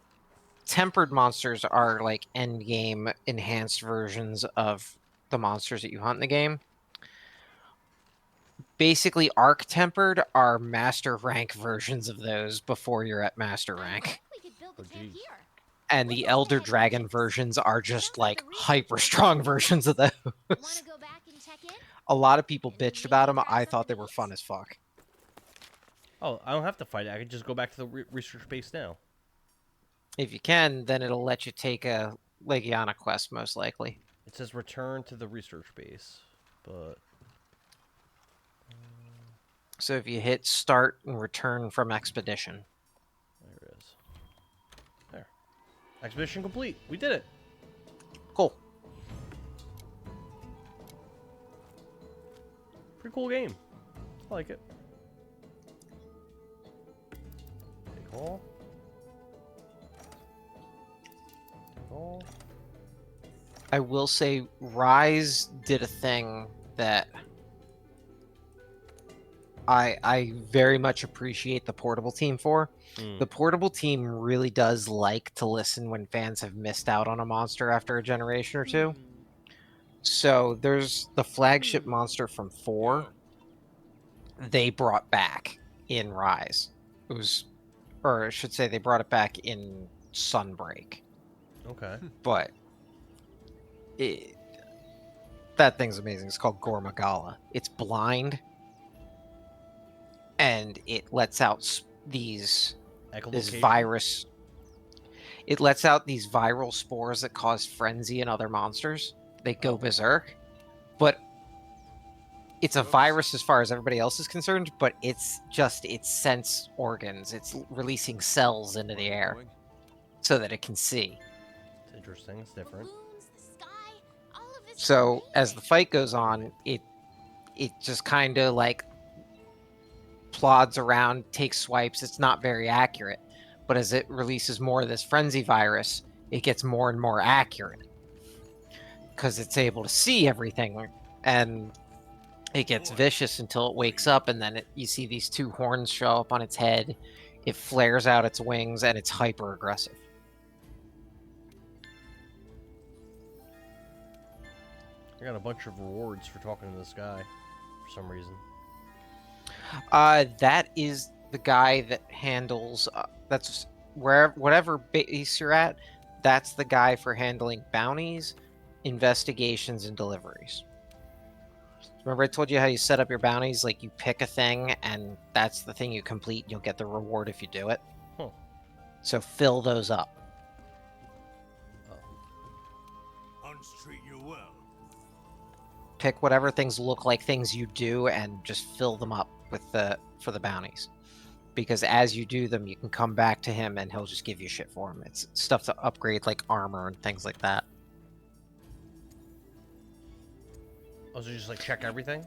tempered monsters are like end game enhanced versions of the monsters that you hunt in the game. Basically, Arc Tempered are Master Rank versions of those before you're at Master Rank. We could build a Oh, camp geez. here. And the Elder Dragon versions are just like hyper strong versions of those. Wanna go back and check in? A lot of people And bitched maybe about them. grab I something thought they to were eat? fun as fuck. Oh, I don't have to fight it. I can just go back to the research base now. If you can, then it'll let you take a Legiana quest, most likely. It says return to the research base, but So if you hit start and return from expedition. there it is. There. Expedition complete. We did it. Cool. Pretty cool game. I like it. Take all. Take all. I will say Rise did a thing that I very much appreciate the portable team for. The portable team really does like to listen when fans have missed out on a monster after a generation or two. So there's the flagship monster from 4 they brought back in Rise. It was, or I should say they brought it back in Sunbreak. Okay. But that thing's amazing. It's called Gormagala. It's blind, and it lets out this Echolocation? virus. It lets out these viral spores that cause frenzy in other monsters. They go berserk, but it's a virus as far as everybody else is concerned. But it's just its sense organs. It's releasing cells into the air so that it can see. It's interesting. It's different. Balloons, the sky, all of this is So as the amazing. fight goes on, it just kind of like plods around, takes swipes. It's not very accurate, but as it releases more of this frenzy virus, it gets more and more accurate because it's able to see everything, and it gets vicious until it wakes up, and then you see these 2 horns show up on its head. It flares out its wings, and it's hyper aggressive. I got a bunch of rewards for talking to this guy for some reason. That is the guy that handles. That's whatever base you're at. That's the guy for handling bounties, investigations, and deliveries. Remember, I told you how you set up your bounties? Like you pick a thing, and that's the thing you complete. And you'll get the reward if you do it. Huh. So fill those up. Hunts treat you well. Pick whatever things look like things you do, and just fill them up with for the bounties. Because as you do them, you can come back to him, and he'll just give you shit for them. It's stuff to upgrade, like armor and things like that. Oh, so just like check everything?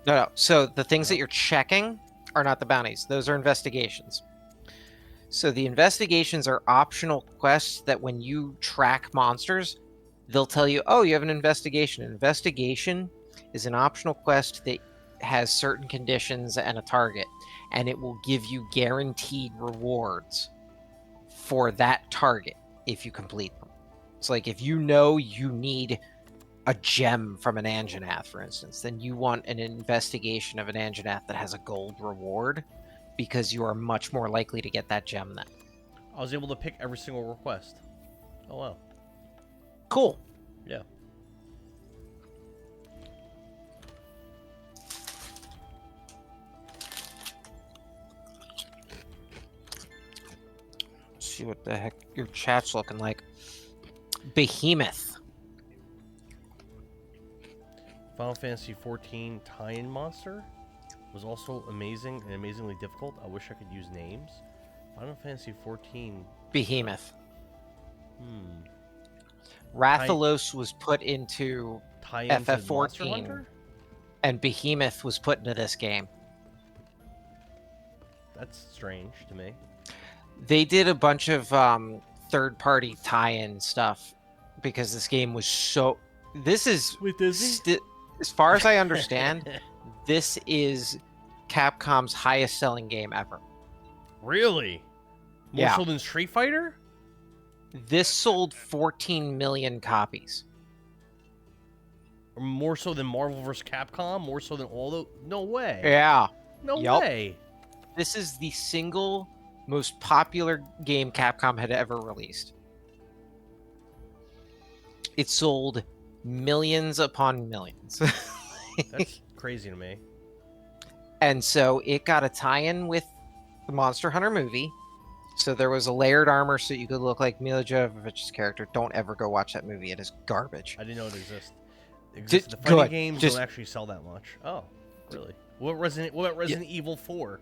No. So the things that you're checking are not the bounties. Those are investigations. So the investigations are optional quests that when you track monsters, they'll tell you, oh, you have an investigation. An investigation is an optional quest that has certain conditions and a target, and it will give you guaranteed rewards for that target if you complete them. It's like if you know you need a gem from an Anjanath, for instance, then you want an investigation of an Anjanath that has a gold reward because you are much more likely to get that gem then. I was able to pick every single request. Oh, wow. Cool. Yeah. Let's see what the heck your chat's looking like. Behemoth. Final Fantasy XIV tie-in monster was also amazing and amazingly difficult. I wish I could use names. Final Fantasy XIV. Behemoth. Rathalos was put into Tie-in to Monster FF14, Hunter? and Behemoth was put into this game. That's strange to me. They did a bunch of third-party tie-in stuff because this game was so. This is With Disney? as far as I understand, this is Capcom's highest-selling game ever. Really? More Yeah. so than Street Fighter? This sold 14 million copies. Or more so than Marvel vs. Capcom? More so than all the... No way. Yeah. No Yup. way. This is the single most popular game Capcom had ever released. It sold millions upon millions. That's crazy to me. And so it got a tie-in with the Monster Hunter movie. So there was a layered armor so you could look like Mila Jovovich's character. Don't ever go watch that movie. It is garbage. I didn't know it existed. The fighting good. games Just- don't actually sell that much. Oh, really? What about Resident Evil 4?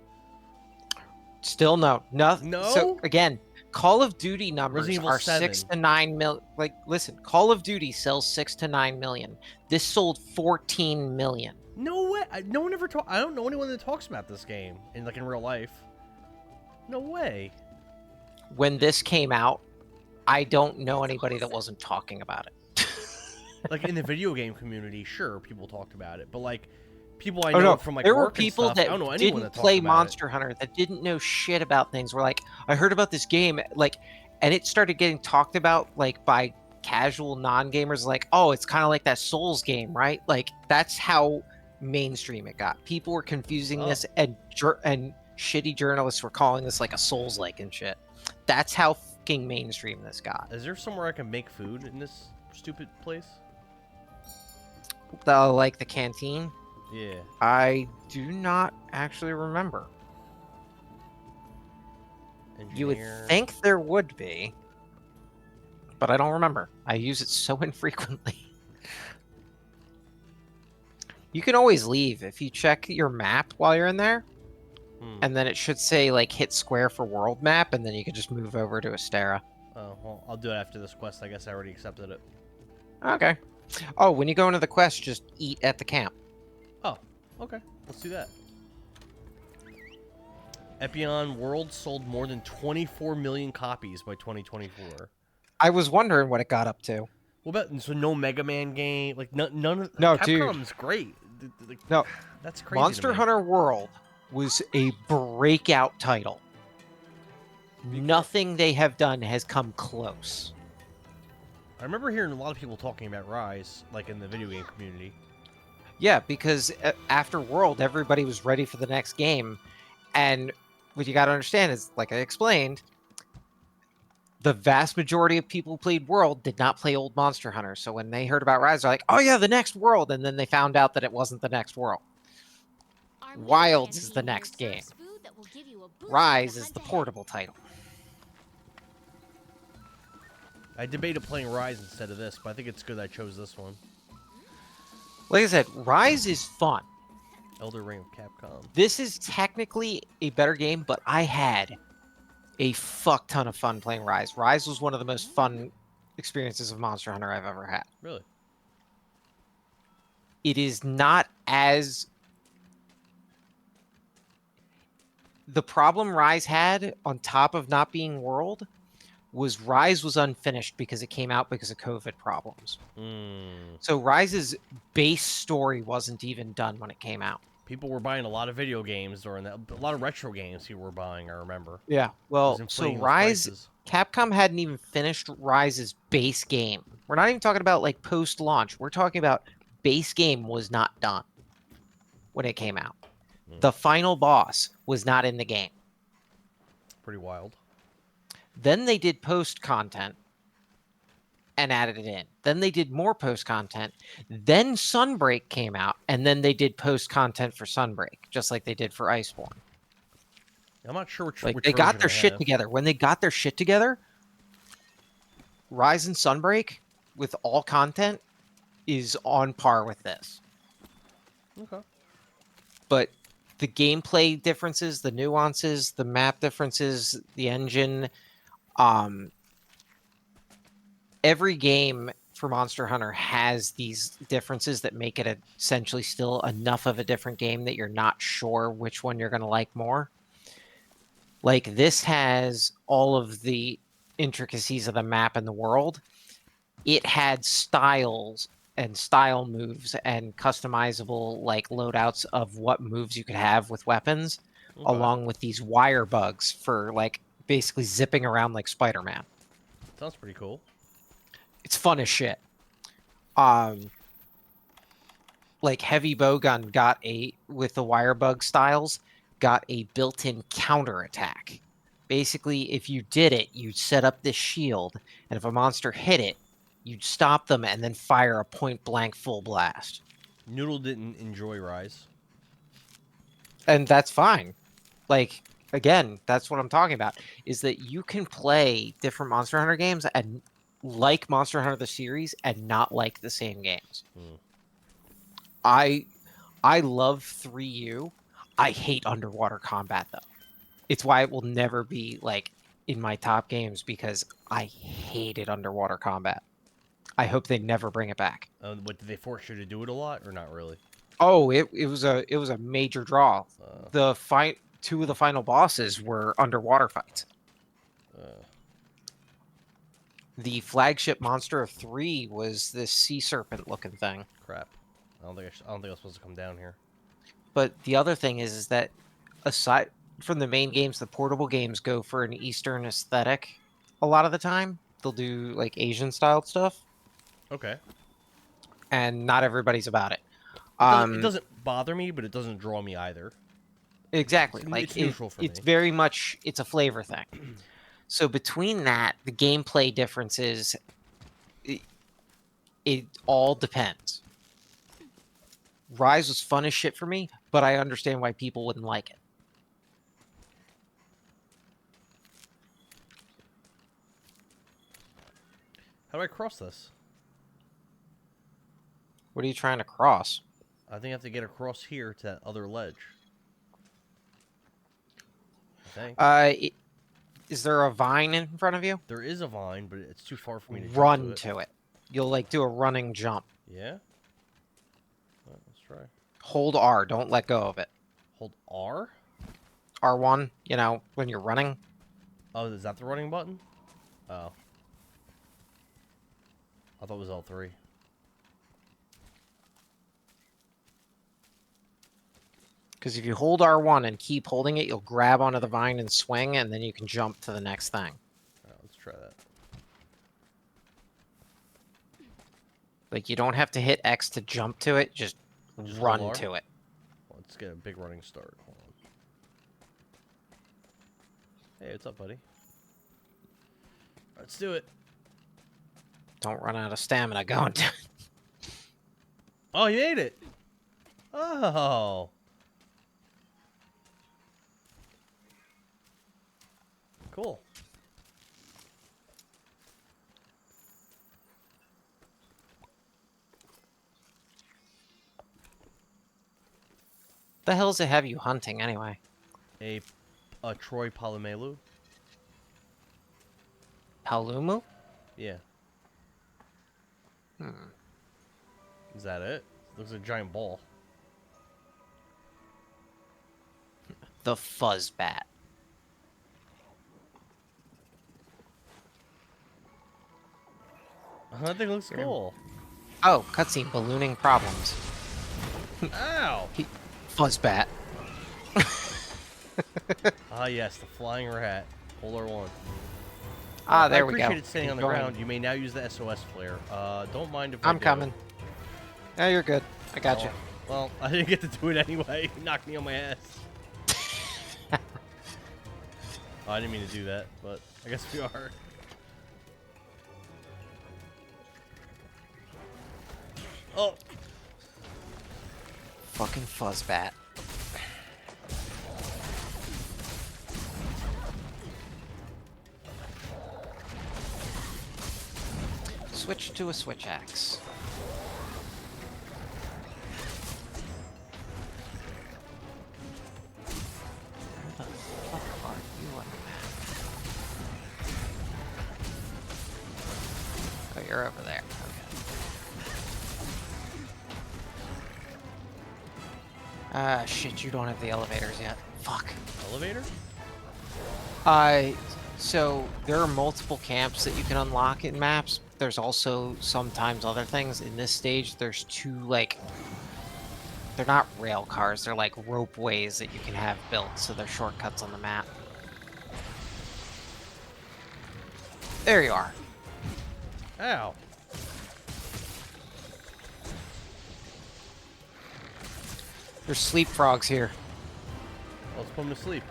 Still no. Nothing. No? So again, Call of Duty numbers Resident Evil are 7. 6 to 9 mil. Like, listen, Call of Duty sells 6 to 9 million. This sold 14 million. No way. No one ever talk. I don't know anyone that talks about this game in real life. No way. When this came out, I don't know anybody that wasn't talking about it. Like in the video game community, sure, people talked about it, but like people I Oh, know no. from There were work and people stuff, that I don't know anyone didn't that talked play about Monster Hunter that didn't know shit about things. Were like, I heard about this game, and it started getting talked about by casual non-gamers. Like, oh, it's kind of like that Souls game, right? Like that's how mainstream it got. People were confusing this, and shitty journalists were calling this like a Souls-like and shit. That's how fucking mainstream this got. it. Is there somewhere I can make food in this stupid place? Like the canteen. Yeah. I do not actually remember. You would Engineer. think there would be, but I don't remember. I use it so infrequently. You can always leave if you check your map while you're in there, and then it should say hit square for world map, and then you can just move over to Astera. Oh, well, I'll do it after this quest. I guess I already accepted it. Okay. Oh, when you go into the quest, just eat at the camp. Oh, okay. Let's do that. Epion World sold more than 24 million copies by 2024. I was wondering what it got up to. What about no Mega Man game? None of No, dude. Capcom's great. No, That's crazy. Monster Hunter World was a breakout title. Nothing they have done has come close. I remember hearing a lot of people talking about Rise, like in the video game community. Yeah, because after World, everybody was ready for the next game. And what you got to understand is, like I explained, the vast majority of people who played World did not play old Monster Hunter. So when they heard about Rise, they're like, oh yeah, the next World. And then they found out that it wasn't the next World. Our meat Wilds is the canteen here next game. serves food that will give you a boost Rise in is hunt the ahead. portable title. I debated playing Rise instead of this, but I think it's good I chose this one. Like I said, Rise is fun. Elder Ring of Capcom. This is technically a better game, but I had a fuck ton of fun playing Rise. Rise was one of the most fun experiences of Monster Hunter I've ever had. Really? It is not as... The problem Rise had, on top of not being World, was Rise was unfinished because it came out because of COVID problems. So Rise's base story wasn't even done when it came out. People were buying a lot of video games during that. A lot of retro games people were buying, I remember. Yeah, It well, was so inflating those Rise... prices. Capcom hadn't even finished Rise's base game. We're not even talking about like post-launch. We're talking about base game was not done when it came out. The final boss was not in the game. Pretty wild. Then they did post-content and added it in. Then they did more post-content. Then Sunbreak came out, and then they did post-content for Sunbreak, just like they did for Iceborne. I'm not sure which. Like which they got version their I shit have. together. When they got their shit together, Rise and Sunbreak with all content is on par with this. Okay. But the gameplay differences, the nuances, the map differences, the engine, every game for Monster Hunter has these differences that make it essentially still enough of a different game that you're not sure which one you're going to like more. Like, this has all of the intricacies of the map and the world. It had styles and style moves and customizable, like, loadouts of what moves you could have with weapons, along with these wire bugs for, like, basically zipping around like Spider-Man. Sounds pretty cool. It's fun as shit. Like, Heavy Bowgun got with the wire bug styles, got a built-in counter attack. Basically, if you did it, you'd set up this shield, and if a monster hit it, you'd stop them and then fire a point-blank full blast. Noodle didn't enjoy Rise. And that's fine. Like, again, that's what I'm talking about, is that you can play different Monster Hunter games and like Monster Hunter the series and not like the same games. I love 3U. I hate underwater combat, though. It's why it will never be, like, in my top games, because I hated underwater combat. I hope they never bring it back. What, did they force you to do it a lot, or not really? Oh, it was a major draw. Two of the final bosses were underwater fights. The flagship monster of 3 was this sea serpent looking thing. Crap. I don't think I was supposed to come down here. But the other thing is that aside from the main games, the portable games go for an Eastern aesthetic a lot of the time. They'll do like Asian styled stuff. Okay. And not everybody's about it. It doesn't bother me, but it doesn't draw me either. Exactly. It's neutral for me. It's very much, it's a flavor thing. So between that, the gameplay differences, it all depends. Rise was fun as shit for me, but I understand why people wouldn't like it. How do I cross this? What are you trying to cross? I think I have to get across here to that other ledge. I think. Is there a vine in front of you? There is a vine, but it's too far for me to run jump to it. You'll like do a running jump. Yeah? Well, let's try. Hold R, don't let go of it. Hold R? R1, you know, when you're running. Oh, is that the running button? Oh. I thought it was L3. Because if you hold R1 and keep holding it, you'll grab onto the vine and swing, and then you can jump to the next thing. Alright, let's try that. Like, you don't have to hit X to jump to it, just run hold R? to it. Let's get a big running start. Hold on. Hey, what's up, buddy? Let's do it. Don't run out of stamina going to Oh, you made it. Oh. Cool. The hell does it have you hunting, anyway? A Troy Polymelu? Palumu? Yeah. Hmm. Is that it? Looks like a giant ball. The Fuzzbat. That thing looks cool. Oh, cutscene, ballooning problems. Ow! Fuzzbat. Ah, yes, the flying rat. Hold R1. Ah, there we go. I appreciate it standing Keep on the going. ground. You may now use the SOS flare. Don't mind if I I'm do. coming. No, you're good. I got you. Well, I didn't get to do it anyway. He knocked me on my ass. Oh, I didn't mean to do that, but I guess we are. Oh! Fucking Fuzzbat. Switch to a switch axe. Where the fuck are you on the map? Oh, you're over there. Okay. Ah, shit, you don't have the elevators yet. Fuck. Elevator? So there are multiple camps that you can unlock in maps. There's also sometimes other things. In this stage, there's two, like, they're not rail cars, they're like ropeways that you can have built, so they're shortcuts on the map. There you are. Ow. There's sleep frogs here. Let's put him to sleep.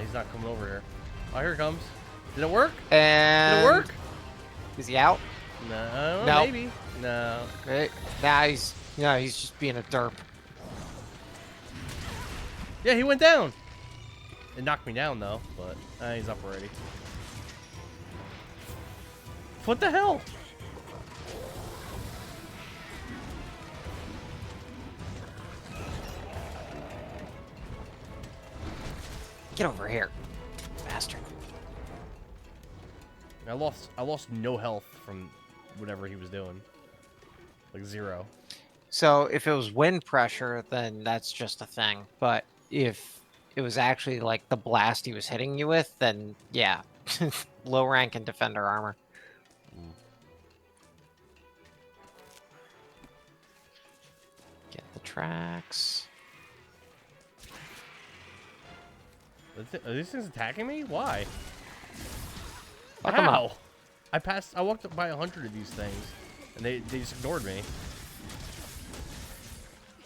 He's not coming over here. Oh, here it comes. Did it work? And Did it work? Is he out? No, Nope. maybe. No. Right. Nah, he's just being a derp. Yeah, he went down. It knocked me down, though, but he's up already. What the hell? Get over here, bastard. I lost no health from whatever he was doing. Like 0. So if it was wind pressure, then that's just a thing. But if it was actually like the blast he was hitting you with, then yeah, low rank and defender armor. Get the tracks. Are these things attacking me? Why? Fuck 'em How? up. I walked up by 100 of these things, and they just ignored me.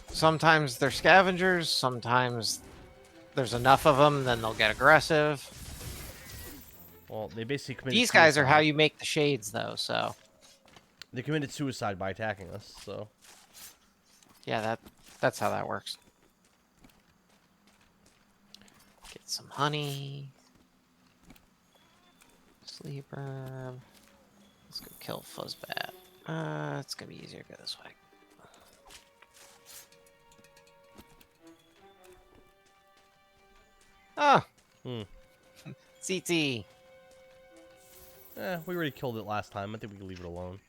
Sometimes they're scavengers. Sometimes there's enough of them, then they'll get aggressive. Well, they basically committed These guys are suicide. how you make the shades, though. So They committed suicide by attacking us, so... yeah, that's how that works. Get some honey. Sleep herb. Let's go kill Fuzzbat. It's gonna be easier to go this way. Ah! CT. We already killed it last time. I think we can leave it alone.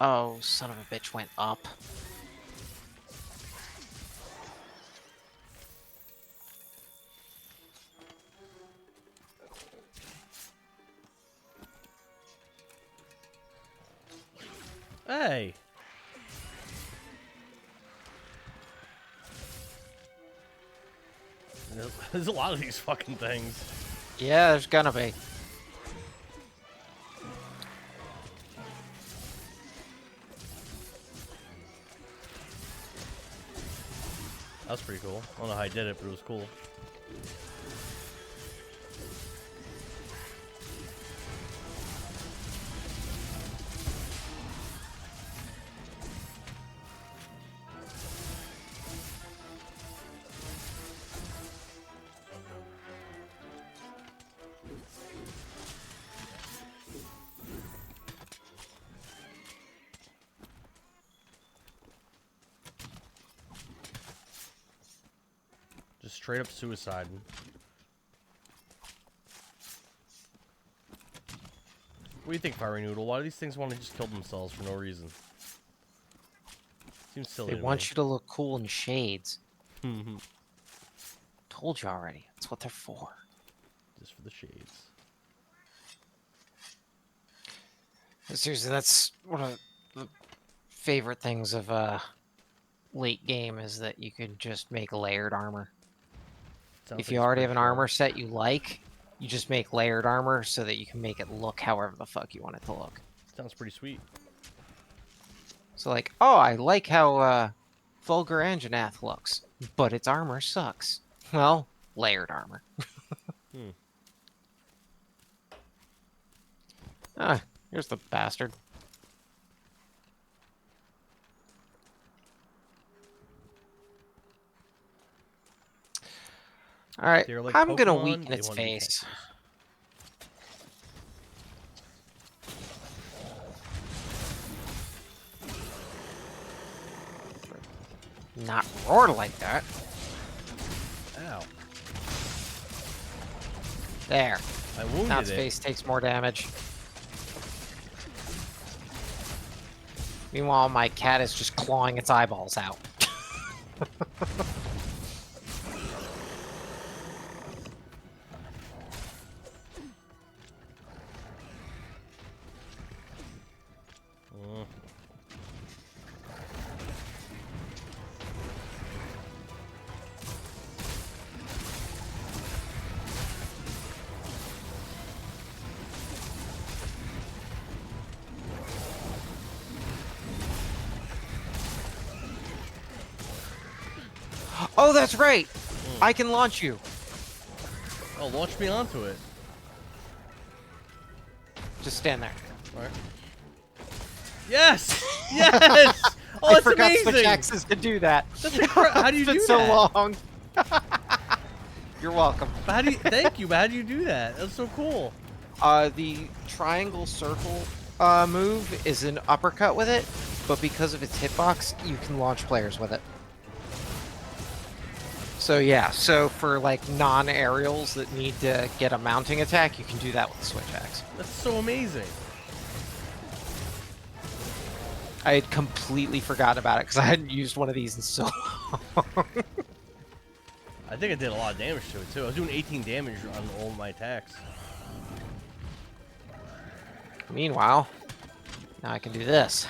Oh, son of a bitch went up. Hey! There's a lot of these fucking things. Yeah, there's gonna be. That was pretty cool. I don't know how I did it, but it was cool. Just straight up suicide. What do you think, Fiery Noodle? Why do these things want to just kill themselves for no reason? Seems silly. They to want me. you to look cool in shades. Mhm. Told you already. That's what they're for. Just for the shades. Seriously, that's one of the favorite things of late game is that you can just make layered armor. Sounds If like you it's already pretty have an strong. armor set you like, you just make layered armor so that you can make it look however the fuck you want it to look. Sounds pretty sweet. So like, oh, I like how Vulgar Anjanath looks, but its armor sucks. Well, layered armor. Hmm. Ah, here's the bastard. Alright, They're like I'm gonna Pokemon, weaken they its wanna be face. cactus. Not roar like that. Ow. There. I wounded Now its it. face takes more damage. Meanwhile, my cat is just clawing its eyeballs out. Mm. Oh, that's right! I can launch you. Oh, launch me onto it. Just stand there. Alright. Yes! Yes! Oh, I that's forgot amazing! Switch Axes could do that. How do you It's been do so that? long. You're welcome. But how do you? Thank you. But how do you do that? That's so cool. The triangle circle move is an uppercut with it, but because of its hitbox, you can launch players with it. So yeah, so for like non-aerials that need to get a mounting attack, you can do that with the Switch Axe. That's so amazing. I had completely forgotten about it because I hadn't used one of these in so long. I think I did a lot of damage to it too. I was doing 18 damage on all my attacks. Meanwhile, now I can do this.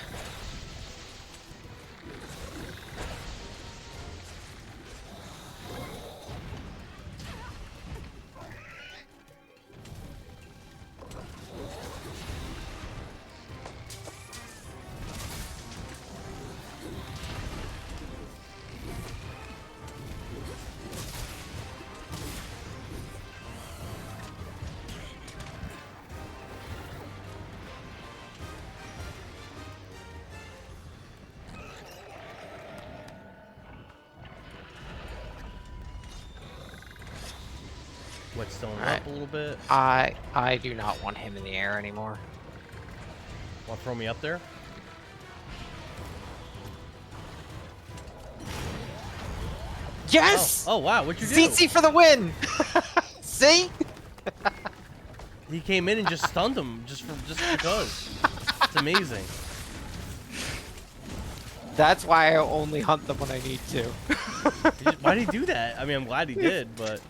Whetstone Alright. up a little bit. I do not want him in the air anymore. Want to throw me up there? Yes! Oh wow, what'd you do? CC for the win! See? He came in and just stunned him just because. It's amazing. That's why I only hunt them when I need to. Why did he do that? I mean, I'm glad he did, but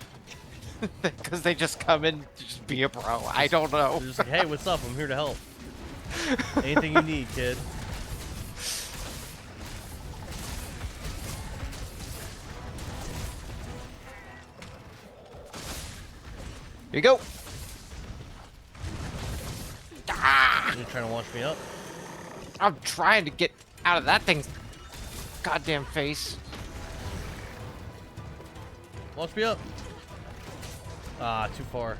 Because they just come in to just be a bro. I don't know. they're just like, hey, what's up? I'm here to help. Anything you need, kid. Here you go. You're trying to launch me up? I'm trying to get out of that thing's goddamn face. Launch me up. Ah, too far.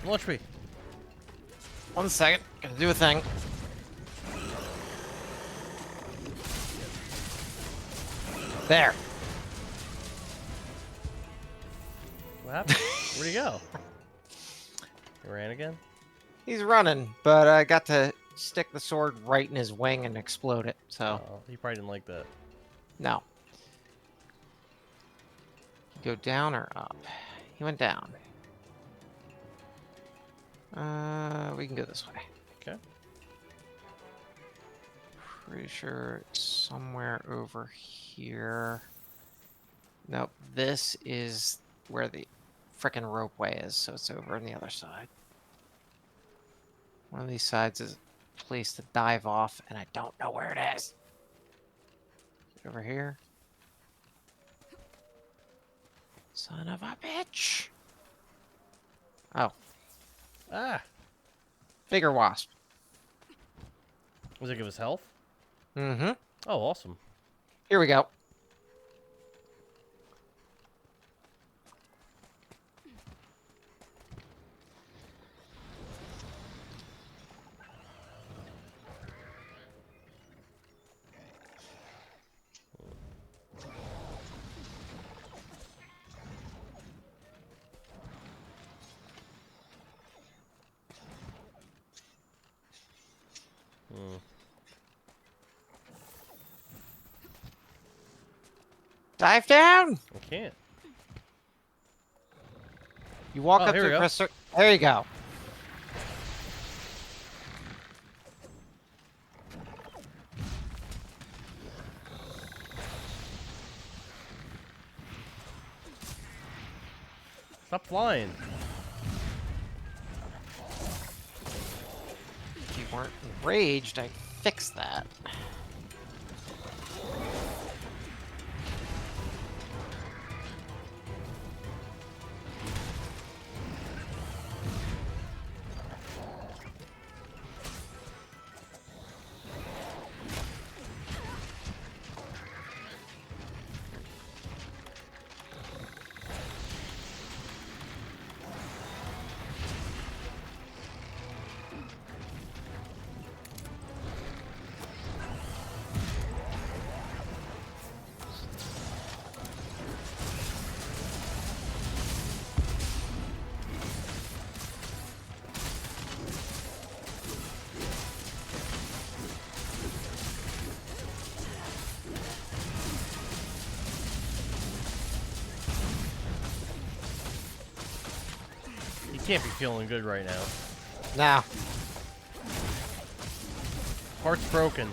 Launch me. 1 second. Gotta do a thing. There. What happened? Where'd he go? He ran again? He's running, but I got to stick the sword right in his wing and explode it, so Oh, he probably didn't like that. no. Go down or up? He went down. We can go this way. Okay. Pretty sure it's somewhere over here. Nope, this is where the frickin' ropeway is, so it's over on the other side. One of these sides is a place to dive off, and I don't know where it is. Over here. Son of a bitch. Oh, Ah! bigger wasp. Does it give us health? Mm-hmm. Oh, awesome. Here we go. Dive down! I can't. You walk Oh, up here to we a go. press. There you go. Stop flying. If you weren't enraged, I'd fix that. You can't be feeling good right now. Now, Heart's broken.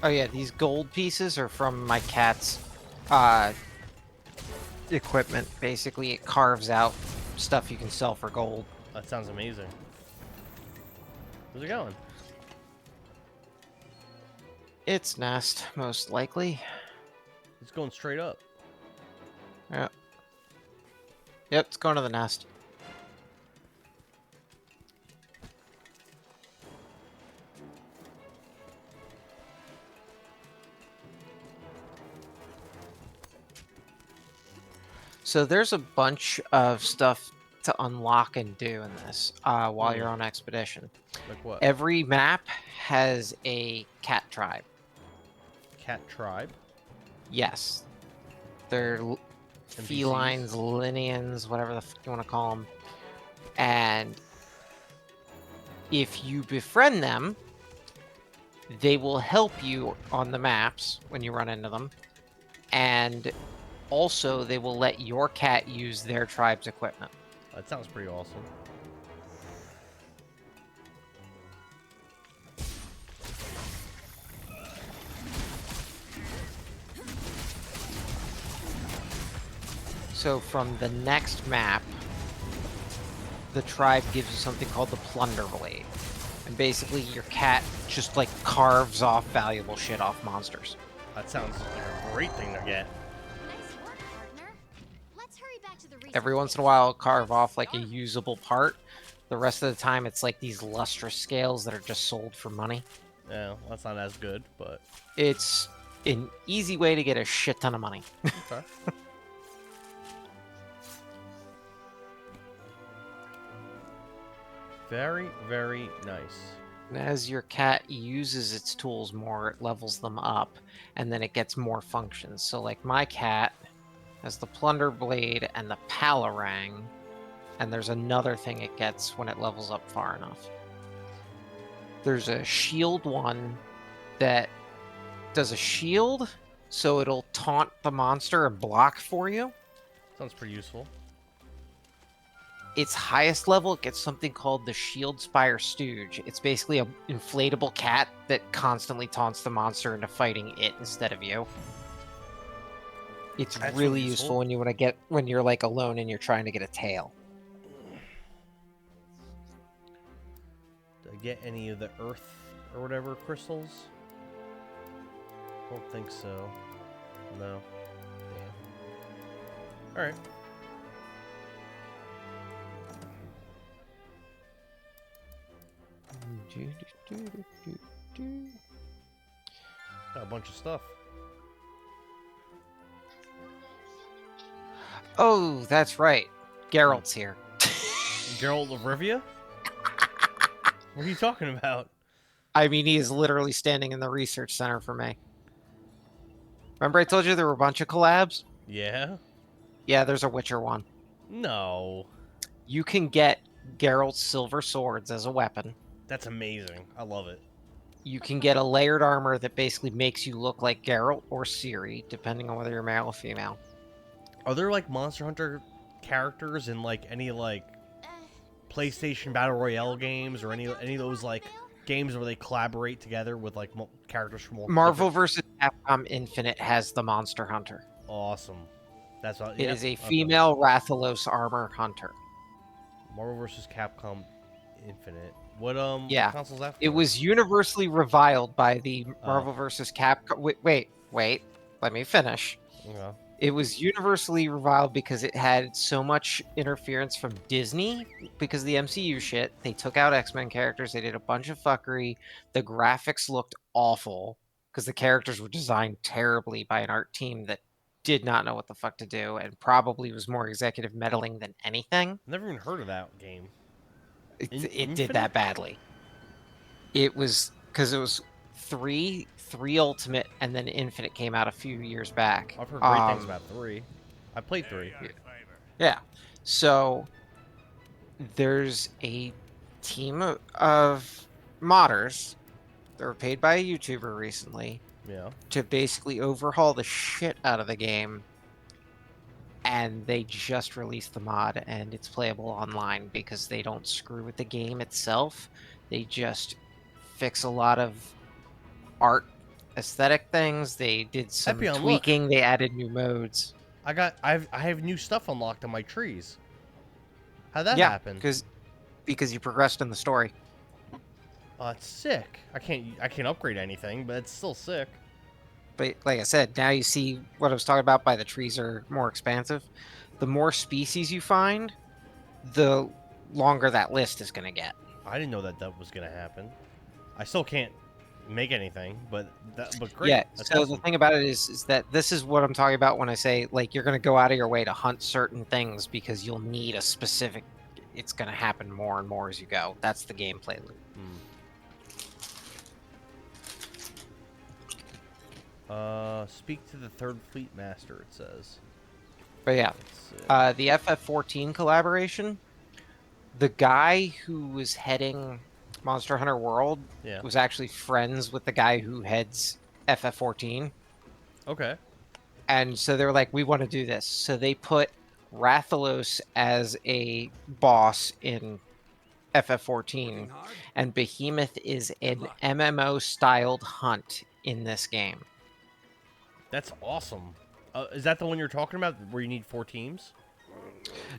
oh yeah, these gold pieces are from my cat's equipment. Basically, it carves out stuff you can sell for gold. That sounds amazing. Where's it going? Its nest, most likely. It's going straight up. Yep. Yep, it's going to the nest. So there's a bunch of stuff to unlock and do in this while you're on expedition. Like what? Every map has a cat tribe. Cat tribe? Yes. They're NPCs? felines, lineans, whatever the f you want to call them. And if you befriend them, they will help you on the maps when you run into them. And also, they will let your cat use their tribe's equipment. That sounds pretty awesome. So from the next map, the tribe gives you something called the Plunder Blade. And basically your cat just like carves off valuable shit off monsters. That sounds like a great thing to get. Nice work, partner. Let's hurry back to the research Every once in a base. while I'll carve off like a usable part. The rest of the time it's like these lustrous scales that are just sold for money. Yeah, that's not as good, but It's an easy way to get a shit ton of money. okay. Very, very nice. And as your cat uses its tools more, it levels them up, and then it gets more functions. So like my cat has the Plunder Blade and the Palarang, and there's another thing it gets when it levels up far enough. There's a shield one that does a shield, so it'll taunt the monster and block for you. Sounds pretty useful. Its highest level, it gets something called the Shield Spire Stooge. It's basically an inflatable cat that constantly taunts the monster into fighting it instead of you. It's That's really useful. useful when you're like alone and you're trying to get a tail. Did I get any of the earth or whatever crystals? Don't think so. No. Damn. Alright. Got a bunch of stuff. Oh, that's right. Geralt's here. Geralt of Rivia? What are you talking about? I mean, he is literally standing in the research center for me. Remember I told you there were a bunch of collabs? Yeah? Yeah, there's a Witcher one. No. You can get Geralt's silver swords as a weapon. That's amazing. I love it. You can get a layered armor that basically makes you look like Geralt or Ciri, depending on whether you're male or female. Are there like Monster Hunter characters in like any like PlayStation Battle Royale games or any of those like games where they collaborate together with like characters from multiple Marvel different- vs. Capcom Infinite has the Monster Hunter. Awesome. That's what It is a female Rathalos armor hunter. Marvel vs. Capcom Infinite. What Yeah. what console's that for? It was universally reviled by the Oh. Marvel vs. Capcom. Wait. Let me finish. Yeah. It was universally reviled because it had so much interference from Disney because of the MCU shit. They took out X-Men characters. They did a bunch of fuckery. The graphics looked awful because the characters were designed terribly by an art team that did not know what the fuck to do and probably was more executive meddling than anything. Never even heard of that game. It Infinite? did that badly. It was because it was three Ultimate, and then Infinite came out a few years back. I've heard great things about 3. I played 3. Yeah. So there's a team of modders that were paid by a YouTuber recently Yeah. to basically overhaul the shit out of the game. And they just released the mod, and it's playable online because they don't screw with the game itself. They just fix a lot of art aesthetic things. They did some Epion, look. tweaking. They added new modes. I have new stuff unlocked on my trees. How'd that Yeah, happen? because you progressed in the story. Oh, it's sick. I can't upgrade anything, but it's still sick. But like I said, now you see what I was talking about by the trees are more expansive. The more species you find, the longer that list is going to get. I didn't know that was gonna happen. I still can't make anything, but great. Yeah, That's so awesome. the thing about it is that this is what I'm talking about when I say, like, you're going to go out of your way to hunt certain things because you'll need a specific... It's going to happen more and more as you go. That's the gameplay loop. Speak to the Third Fleet Master, it says. But yeah, Let's see. the FF14 collaboration, the guy who was heading Monster Hunter World Yeah. was actually friends with the guy who heads FF14. Okay. And so they were like, we want to do this. So they put Rathalos as a boss in FF14, and Behemoth is an MMO-styled hunt in this game. That's awesome. Is that the one you're talking about where you need 4 teams?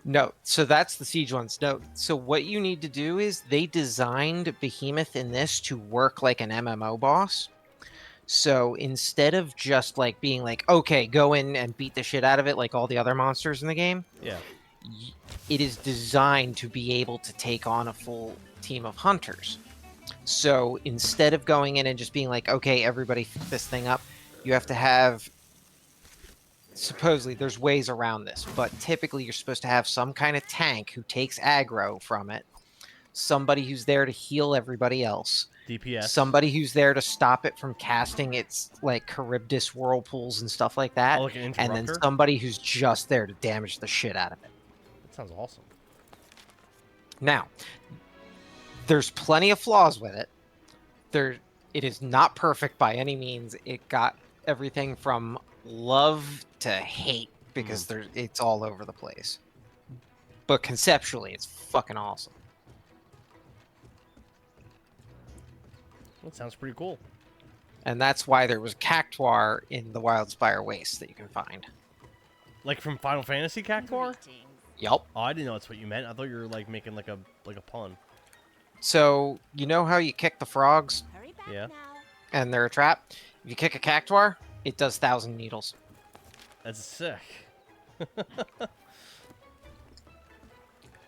No, so that's the siege ones. No, so what you need to do is they designed Behemoth in this to work like an MMO boss. So instead of just like being like, okay, go in and beat the shit out of it like all the other monsters in the game, Yeah. it is designed to be able to take on a full team of hunters. So instead of going in and just being like, okay, everybody fuck this thing up, you have to have. Supposedly, there's ways around this, but typically you're supposed to have some kind of tank who takes aggro from it, somebody who's there to heal everybody else, DPS. somebody who's there to stop it from casting its like Charybdis whirlpools and stuff like that, Oh, like an and then interrupter? somebody who's just there to damage the shit out of it. That sounds awesome. Now, there's plenty of flaws with it. It is not perfect by any means. It got everything from love to hate because it's all over the place. But conceptually, it's fucking awesome. That sounds pretty cool. And that's why there was Cactuar in the Wildspire Waste that you can find. Like from Final Fantasy Cactuar? Yup. Oh, I didn't know that's what you meant. I thought you were like making like a pun. So, you know how you kick the frogs Hurry back Yeah. now. and they're a trap? If you kick a Cactuar, it does 1,000 needles. That's sick.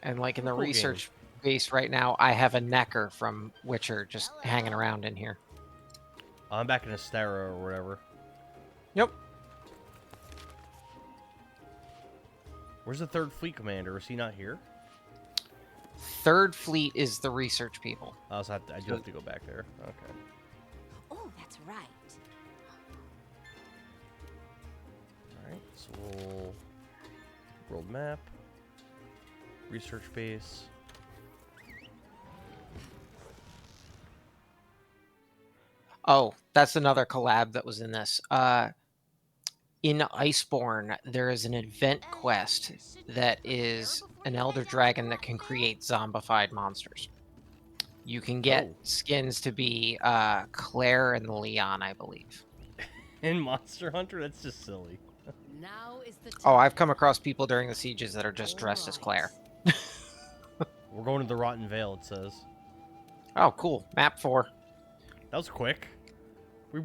And like in the Cool game. research base right now, I have a Necker from Witcher just hanging around in here. I'm back in Astera or whatever. Yep. Where's the 3rd Fleet Commander? Is he not here? Third Fleet is the research people. I do have to go back there. Okay. Oh, that's right. Alright, so we'll... World map. Research base. Oh, that's another collab that was in this. In Iceborne, there is an event quest that is an elder dragon that can create zombified monsters. You can get Oh. skins to be Claire and Leon, I believe. In Monster Hunter? That's just silly. Now is the time. Oh, I've come across people during the sieges that are just dressed as Claire. We're going to the Rotten Vale, it says. Oh, cool. Map 4. That was quick.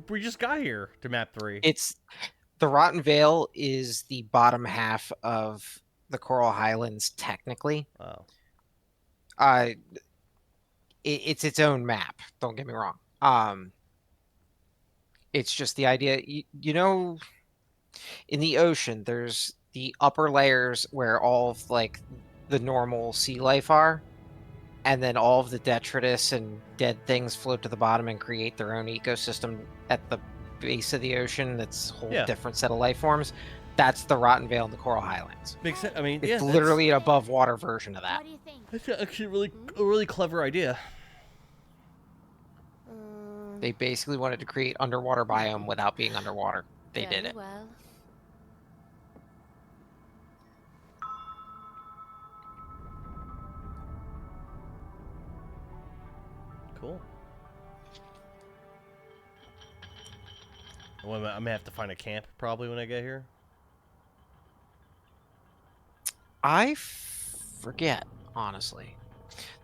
We just got here to map 3. It's the Rotten Vale is the bottom half of the Coral Highlands, technically. Oh. It's its own map. Don't get me wrong. It's just the idea. You know, in the ocean, there's the upper layers where all of like the normal sea life are, and then all of the detritus and dead things float to the bottom and create their own ecosystem at the base of the ocean. That's a whole Yeah. different set of life forms. That's the Rotten Vale and the Coral Highlands. Makes sense. I mean, It's yeah, that's- literally an above water version of that. What do you think? That's actually a really clever idea. They basically wanted to create underwater biome without being underwater. They did Very it. well. Cool. Well, I'm gonna have to find a camp probably when I get here. I forget, honestly.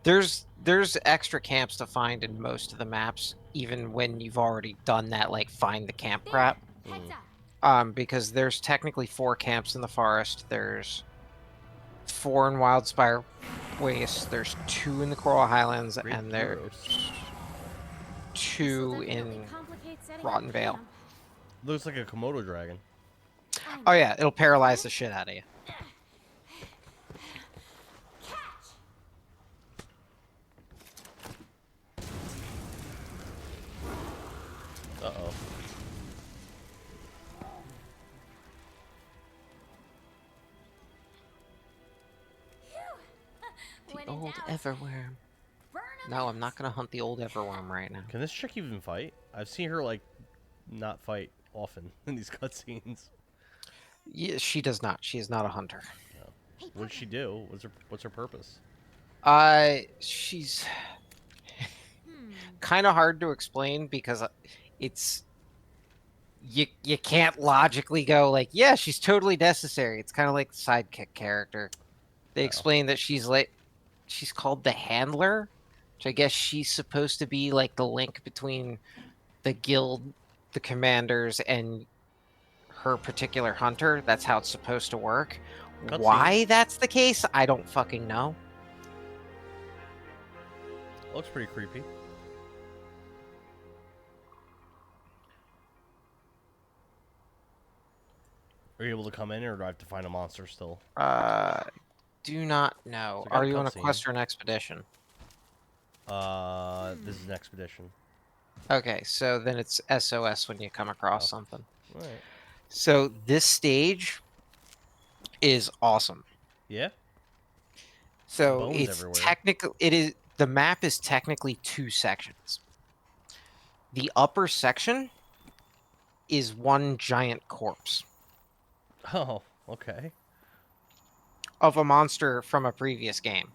There's extra camps to find in most of the maps, even when you've already done that, like find the camp crap. Heads up. Because there's technically 4 camps in the forest. There's 4 in Wildspire Waste. There's 2 in the Coral Highlands, Great and there's heroes. 2 in Definitely complicates setting up Rotten Vale. camp. Looks like a Komodo dragon. I Oh know. yeah, it'll paralyze the shit out of you. Uh-oh. When The in old doubt, Everworm. burn 'em No, I'm out. not gonna hunt the old Everworm right now. Can this chick even fight? I've seen her, like, not fight often in these cutscenes. Yeah, she does not. She is not a hunter. Hey, What does she do? What's her purpose? She's Hmm. kind of hard to explain because it's you can't logically go like, yeah, she's totally necessary. It's kind of like the sidekick character. They explain that she's called the handler, which I guess she's supposed to be like the link between the guild, the commanders, and her particular hunter. That's how it's supposed to work. Cutscene. Why that's the case, I don't fucking know. Looks pretty creepy. Are you able to come in, or do I have to find a monster still? Do not know. So I got Are a you on a cutscene. quest or an expedition? This is an expedition. Okay, so then it's SOS when you come across something. All right. So this stage is awesome. Yeah. So Bones it's everywhere. technically the map is technically 2 sections. The upper section is one giant corpse Oh, okay. of a monster from a previous game.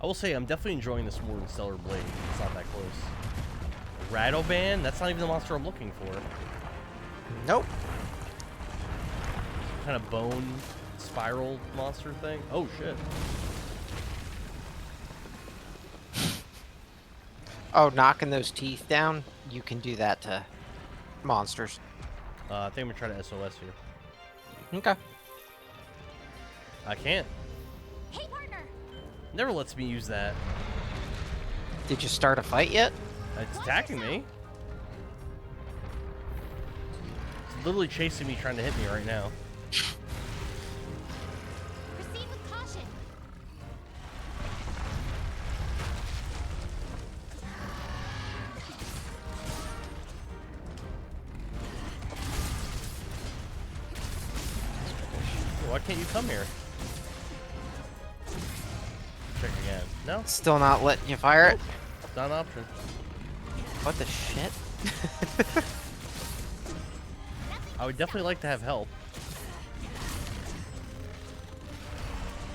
I will say I'm definitely enjoying this more than Stellar Blade. It's not that close. Radoban? That's not even the monster I'm looking for. Nope. Some kind of bone spiral monster thing. Oh shit. Oh, knocking those teeth down? You can do that to monsters. I think I'm gonna try to SOS here. Okay. I can't. Hey, partner! Never lets me use that. Did you start a fight yet? It's attacking me. It's literally chasing me, trying to hit me right now. Proceed with caution. Why can't you come here? Check again. No, Still not letting you fire it? it's not an option. What the shit? I would definitely like to have help.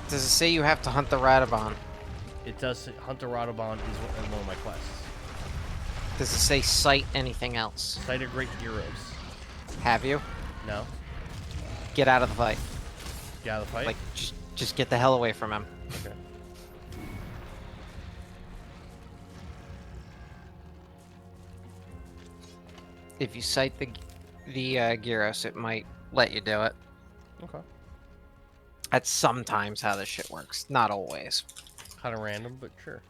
Does it say you have to hunt the Radabon? It does say Hunter Radobon is one of my quests. Does it say cite anything else? Sight of Great Heroes. Have you? No. Get out of the fight. Get out of the fight? Like, just get the hell away from him. Okay. If you cite the Gyros, it might let you do it. Okay. That's sometimes how this shit works. Not always. Kind of random, but sure.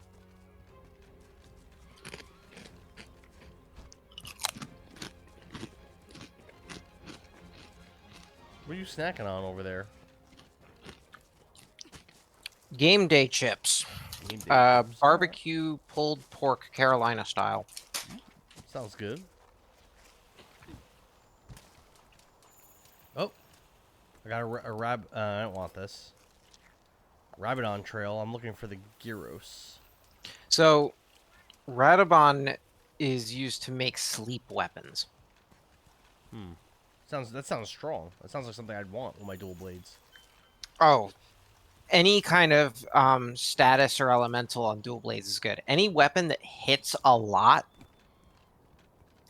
What are you snacking on over there? Game day chips. Game day chips. Barbecue pulled pork Carolina style. Sounds good. Oh, I got a rabbit. I don't want this. Rabidon trail. I'm looking for the gyros. So, Radabon is used to make sleep weapons. That sounds strong. That sounds like something I'd want with my dual blades. Oh, any kind of status or elemental on dual blades is good. Any weapon that hits a lot,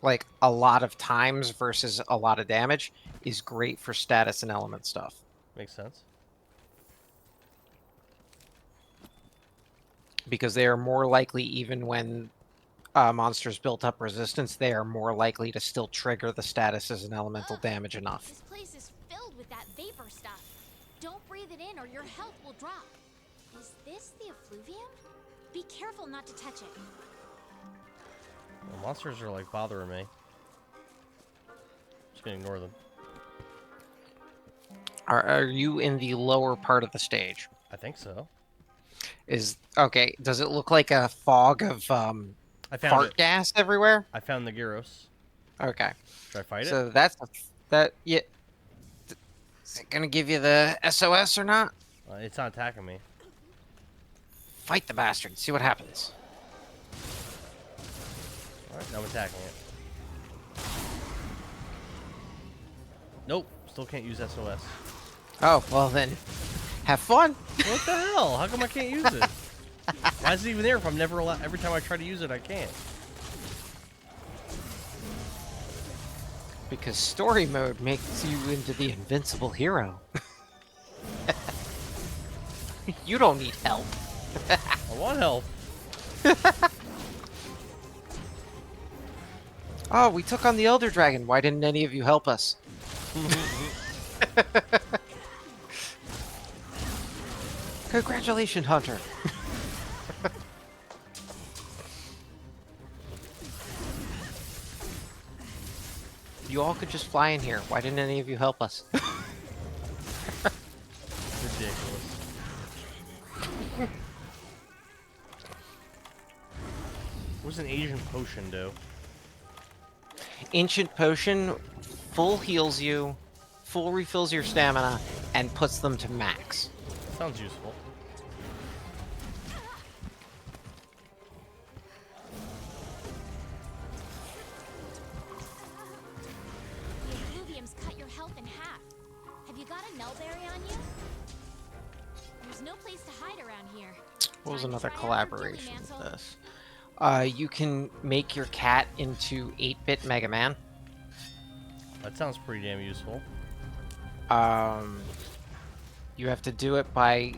like a lot of times versus a lot of damage, is great for status and element stuff. Makes sense. Because they are more likely, even when monsters built up resistance, they are more likely to still trigger the status as an elemental Ugh, damage enough. This place is filled with that vapor stuff. Don't breathe it in or your health will drop. Is this the effluvium? Be careful not to touch it. Well, monsters are like bothering me. Just gonna ignore them. Are you in the lower part of the stage? I think so. Okay, does it look like a fog of I found fart it. gas everywhere? I found the gyros. Okay. Should I fight it? So yeah. Is it gonna give you the SOS or not? It's not attacking me. Fight the bastard. See what happens. Alright, now I'm attacking it. Nope, still can't use SOS. Oh well then, Have fun. What the hell? How come I can't use it? Why is it even there if I'm never allowed? Every time I try to use it, I can't. Because story mode makes you into the invincible hero. You don't need help. I want help. Oh, we took on the Elder Dragon. Why didn't any of you help us? Congratulations, Hunter. You all could just fly in here. Why didn't any of you help us? Ridiculous. What does an Asian potion do? Ancient Potion full heals you, full refills your stamina, and puts them to max. Sounds useful. The effluviums cut your health in half. Have you got a nullberry on you? There's no place to hide around here. What was Time to another try out your collaboration ghillie with mantle. this? You can make your cat into 8-bit Mega Man. That sounds pretty damn useful. You have to do it by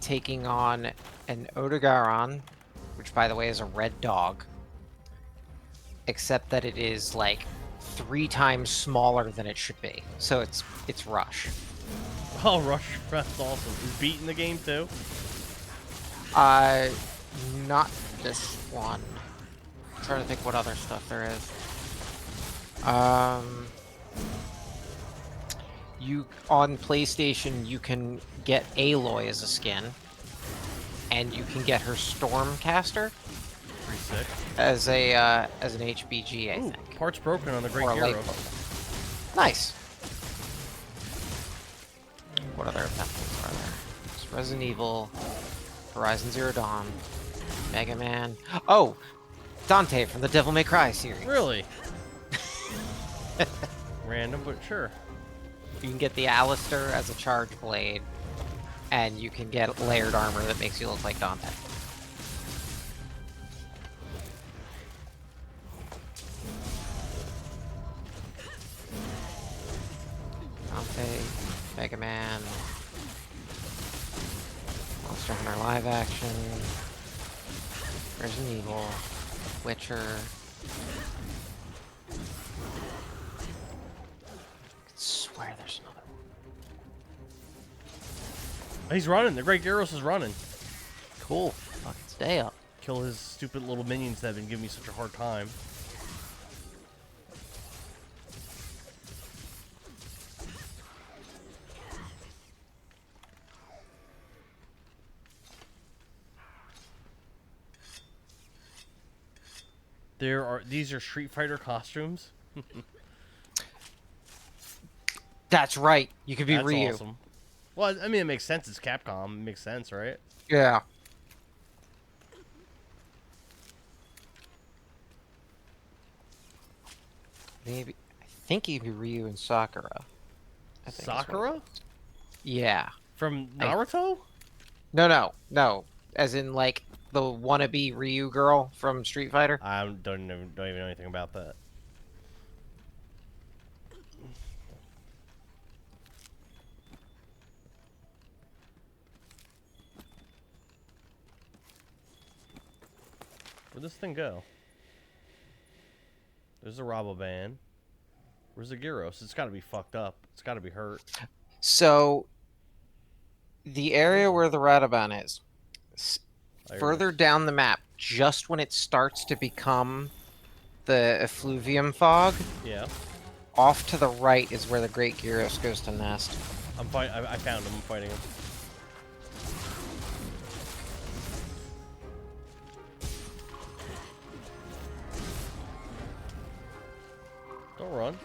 taking on an Odogaron, which by the way is a red dog. Except that it is like 3 times smaller than it should be. So it's Rush. Oh, Rush, that's awesome. Is Beat in the game too? Not this one. I'm trying to think what other stuff there is. You on PlayStation you can get Aloy as a skin, and you can get her Stormcaster Pretty sick. as an HBG, I Ooh, think. parts broken on the Great Or a light Gyros. bulb. Nice. What other examples are there? There's Resident Evil, Horizon Zero Dawn, Mega Man. Oh, Dante from the Devil May Cry series. Really? Random, but sure. You can get the Alistair as a charge blade, and you can get layered armor that makes you look like Dante. Dante, Mega Man, Monster Hunter live action, Resident Evil, Witcher. I could swear there's another one. He's running. The Great Gyros is running. Cool. Fucking stay up. Kill his stupid little minions that have been giving me such a hard time. These are Street Fighter costumes. That's right. You could be That's Ryu. awesome. Well, I mean, it makes sense. It's Capcom. It makes sense, right? Yeah. Maybe. I think you could be Ryu and Sakura. I think is what it Sakura? was. Yeah. From Naruto? No. As in, like, the wannabe Ryu girl from Street Fighter. I don't even know anything about that. Where'd this thing go? There's a Raboban. Where's the Gyros? It's gotta be fucked up. It's gotta be hurt. So, the area where the Radaban is, There it further is. down the map, just when it starts to become the effluvium fog, Yeah. off to the right is where the Great Gyros goes to nest. I'm fight. I found him. I'm fighting him. Don't run.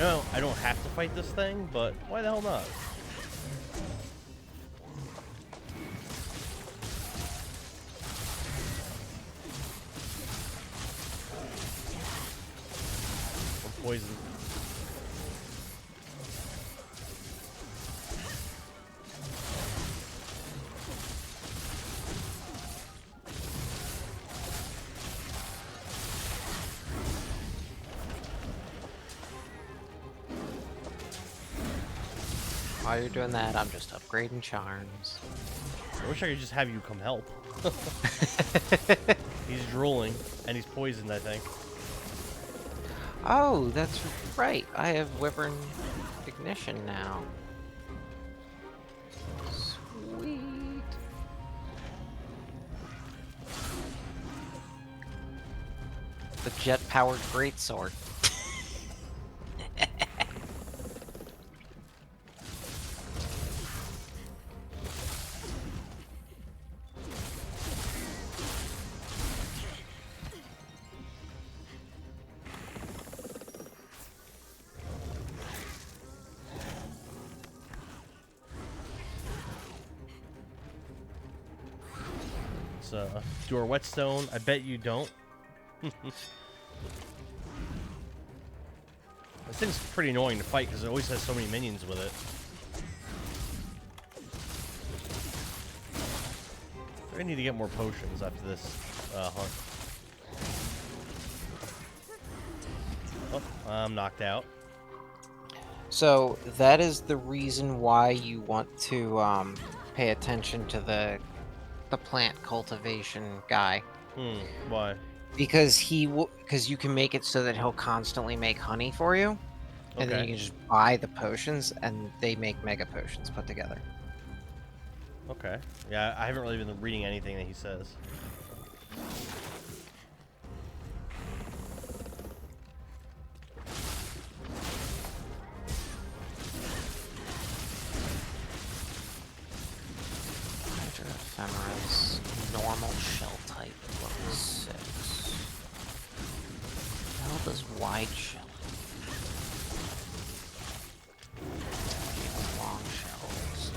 know I don't have to fight this thing, but why the hell not? I'm poisoned. While you're doing that, I'm just upgrading charms. I wish I could just have you come help. He's drooling, and he's poisoned, I think. Oh, that's right. I have Wyvern Ignition now. Sweet. The jet-powered greatsword. Do our whetstone. I bet you don't. This thing's pretty annoying to fight because it always has so many minions with it. I need to get more potions after this hunt. Oh, I'm knocked out. So that is the reason why you want to pay attention to the plant cultivation guy. Why? Because because you can make it so that he'll constantly make honey for you, and then you can just buy the potions, and they make mega potions put together. Okay. Yeah, I haven't really been reading anything that he says. Ephemera's normal shell type, level 6. How the hell does wide shell? Long shells.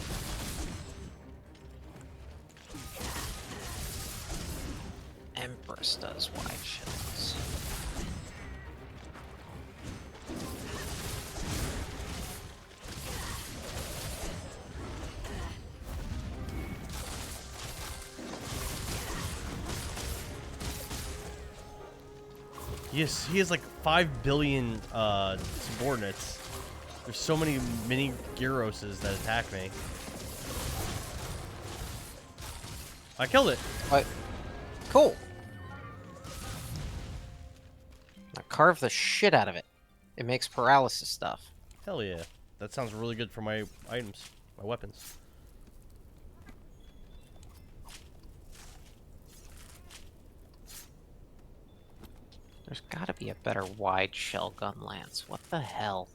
Empress does wide shells. Yes, he has like 5 billion subordinates. There's so many mini Gyroses that attack me. I killed it. What? Cool. I carve the shit out of it. It makes paralysis stuff. Hell yeah. That sounds really good for my items, my weapons. There's gotta be a better wide shell gun lance. What the hell?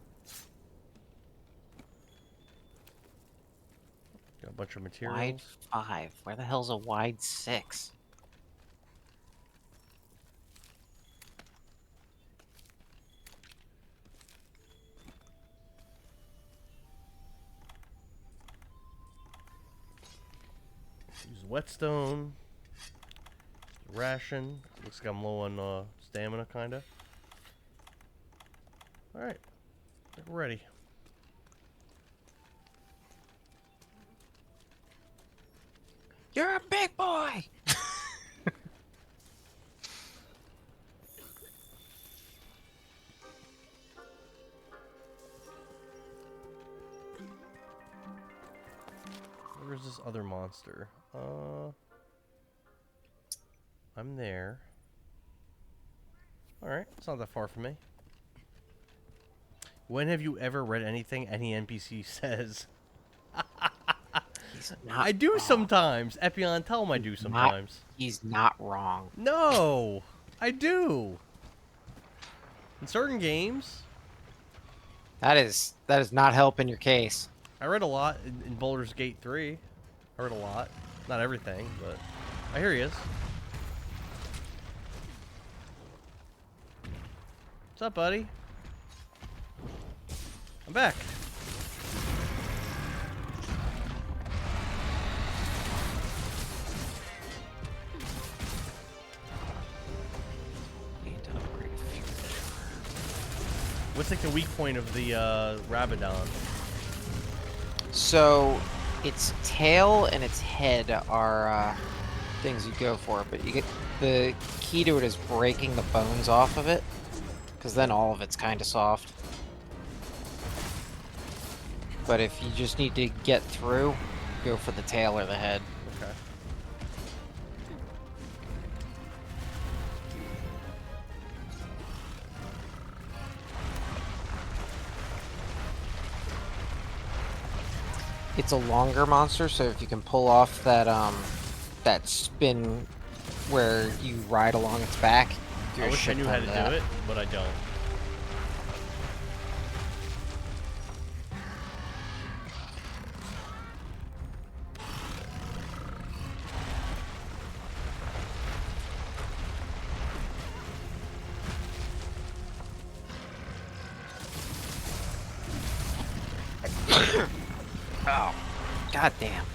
Got a bunch of materials. Wide 5. Where the hell's a wide 6? Use whetstone. Ration. Looks like I'm low on stamina, kinda. Alright. I think we're ready. You're a big boy! Where's this other monster? I'm there. Alright, it's not that far from me. When have you ever read anything any NPC says? I do sometimes. Epion, tell him I do sometimes. He's not wrong. No! I do! In certain games. That is not helping your case. I read a lot in Baldur's Gate 3. I read a lot. Not everything, but I hear he is. What's up, buddy? I'm back. Need to upgrade future. What's like the weak point of the Rabadon? So, its tail and its head are things you go for, but you get the key to it is breaking the bones off of it, because then all of it's kind of soft. But if you just need to get through, go for the tail or the head. Okay. It's a longer monster, so if you can pull off that that spin where you ride along its back, you're I a wish I shit knew ton how of to that. do it, but I don't. Oh, god damn.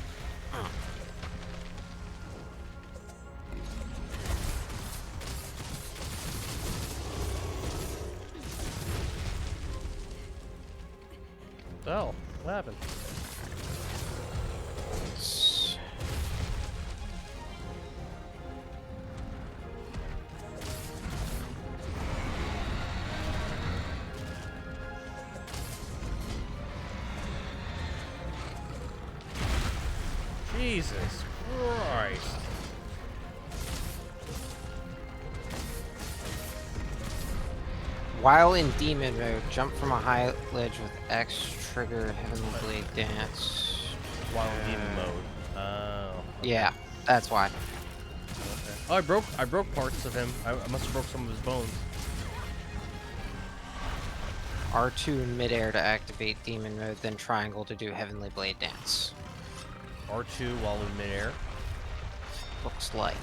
Oh, what happened? Jesus Christ. While in demon mode, jump from a high ledge with X, trigger Heavenly Blade Dance. While in demon mode. Oh. Okay. Yeah, that's why. Okay. Oh, I broke parts of him. I must have broke some of his bones. R2 in midair to activate demon mode, then triangle to do Heavenly Blade Dance. R2 while in midair. Looks like.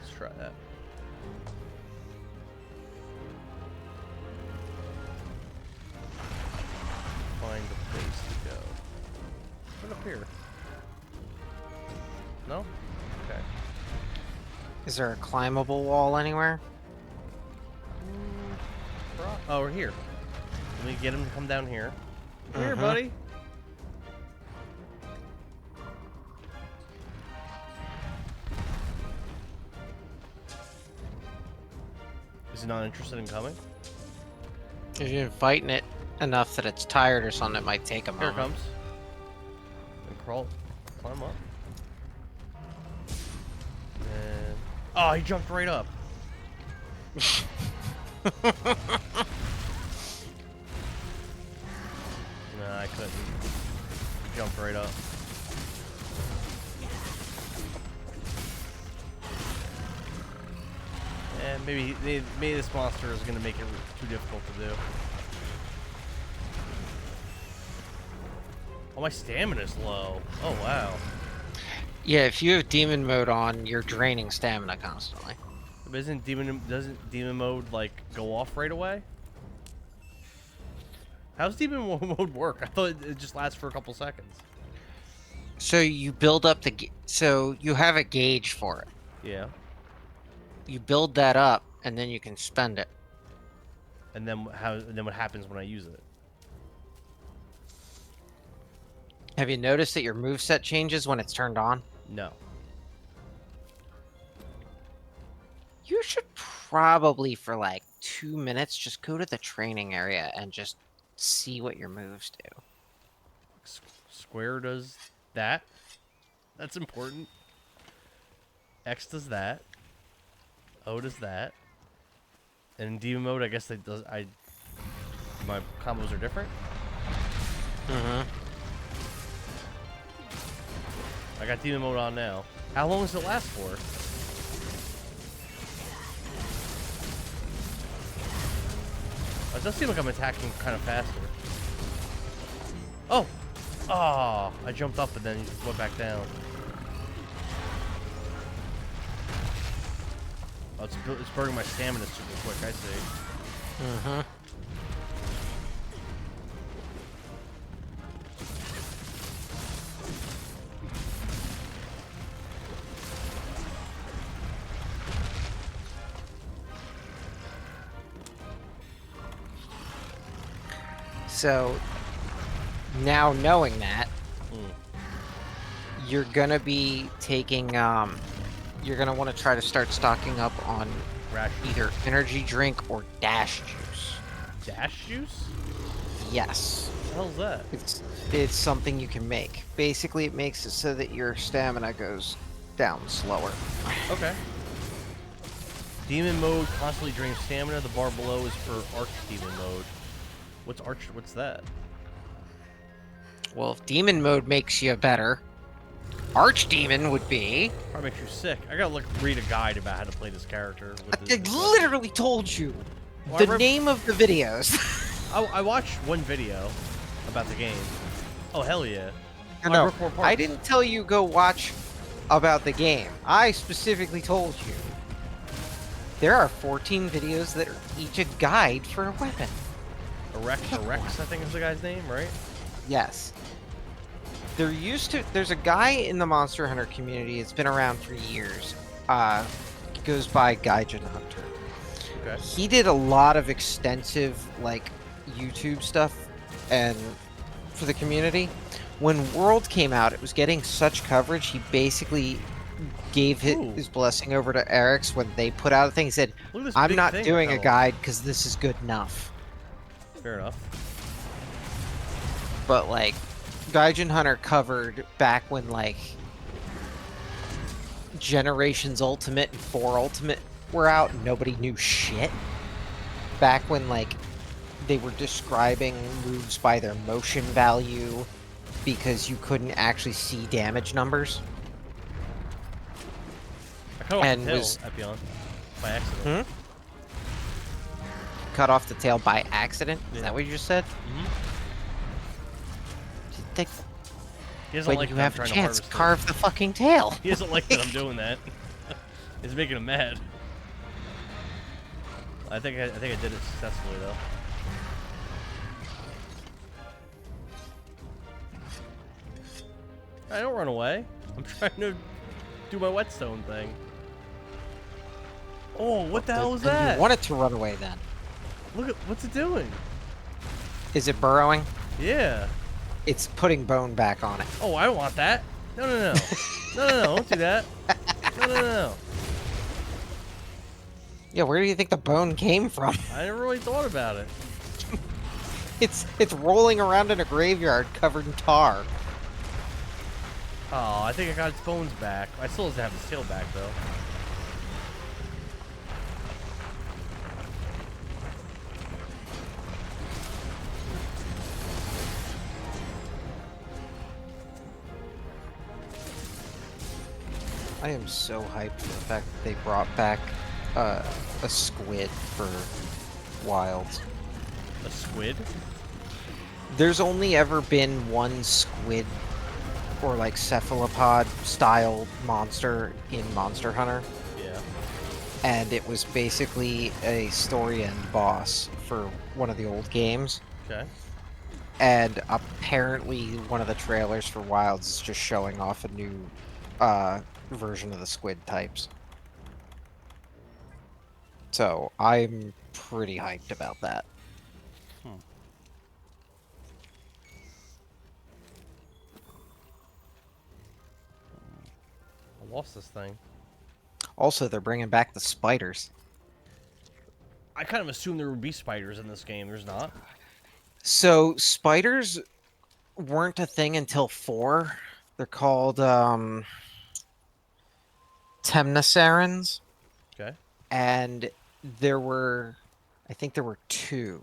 Let's try that. Find a place to go. What up here? No? Okay. Is there a climbable wall anywhere? Oh, we're here. Let me get him to come down here. Here, Mhm. buddy. Is he not interested in coming? If you're fighting it enough that it's tired or something, it might take a Here moment. it comes. And climb up. And oh, he jumped right up. Nah, I couldn't. He jumped right up. And maybe this monster is gonna make it too difficult to do. Oh, my stamina's low. Oh wow. Yeah, if you have demon mode on, you're draining stamina constantly. But doesn't demon mode like go off right away? How's demon mode work? I thought it just lasts for a couple seconds. So you build up so you have a gauge for it. Yeah. You build that up, and then you can spend it. And then what happens when I use it? Have you noticed that your moveset changes when it's turned on? No. You should probably, for like 2 minutes, just go to the training area and just see what your moves do. Square does that. That's important. X does that. O does that. And in demon mode, I guess my combos are different. Mm-hmm. I got demon mode on now. How long does it last for? It does seem like I'm attacking kind of faster. Oh! Oh! I jumped up and then went back down. Oh, it's burning my stamina super quick. I see. Mm-hmm. So now knowing that, you're gonna be taking you're gonna want to try to start stocking up on either energy drink or dash juice. Dash juice? Yes. What the hell's that? It's something you can make. Basically, it makes it so that your stamina goes down slower. Okay. Demon mode constantly drains stamina. The bar below is for archdemon mode. What's that? Well, if demon mode makes you better, archdemon would be. Probably makes you sick. I gotta read a guide about how to play this character. I literally told you Well, the name of the videos. I watched one video about the game. Oh hell yeah! No, I didn't tell you go watch about the game. I specifically told you there are 14 videos that are each a guide for a weapon. Rex, I think is the guy's name, right? Yes. There's a guy in the Monster Hunter community. It's been around for years. He goes by Gaijin Hunter. Okay. He did a lot of extensive like YouTube stuff and for the community. When World came out, it was getting such coverage. He basically gave his blessing over to Eric's when they put out a thing. He said, "I'm not doing a guide because this is good enough." Fair enough. But like, Gaijin Hunter covered back when like Generations Ultimate and 4 Ultimate were out and nobody knew shit. Back when like they were describing moves by their motion value because you couldn't actually see damage numbers. I cut off the tail, Epion, by accident. Cut off the tail by accident? Is that what you just said? He doesn't like you that I'm have a trying to chance, harvest carve the fucking tail. He doesn't like that I'm doing that. It's making him mad. I think I did it successfully though. I don't run away. I'm trying to do my whetstone thing. Oh, what the hell was that? You want it to run away then. Look at what's it doing? Is it burrowing? Yeah. It's putting bone back on it. Oh, I don't want that. No, no, no. No, no, no, don't do that. No, no, no. Yeah, where do you think the bone came from? I never really thought about it. It's rolling around in a graveyard covered in tar. Oh, I think I got its bones back. I still doesn't have its tail back though. I am so hyped for the fact that they brought back a squid for Wilds. A squid? There's only ever been one squid or like cephalopod style monster in Monster Hunter. Yeah. And it was basically a story end boss for one of the old games. Okay. And apparently one of the trailers for Wilds is just showing off a new version of the squid types. So I'm pretty hyped about that. I lost this thing. Also, they're bringing back the spiders. I kind of assumed there would be spiders in this game. There's not. So spiders weren't a thing until 4. They're called Temnosarans. Okay. And there were, I think there were 2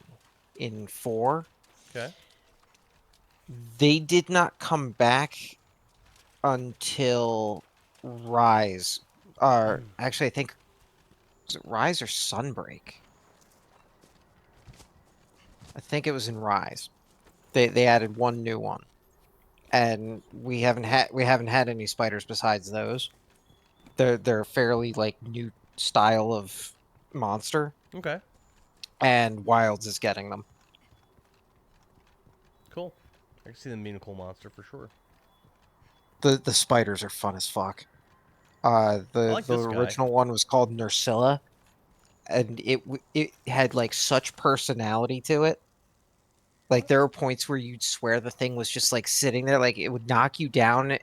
in 4. Okay. They did not come back until Rise. Actually, I think, was it Rise or Sunbreak? I think it was in Rise. They added one new one, and we haven't had any spiders besides those. They're fairly like new style of monster, Okay, and Wilds is getting them. cool. I can see them being a cool monster for sure. The spiders are fun as fuck. I The like the this guy. original one was called Nursilla, and it had like such personality to it. Like there were points where you'd swear the thing was just like sitting there, like it would knock you down,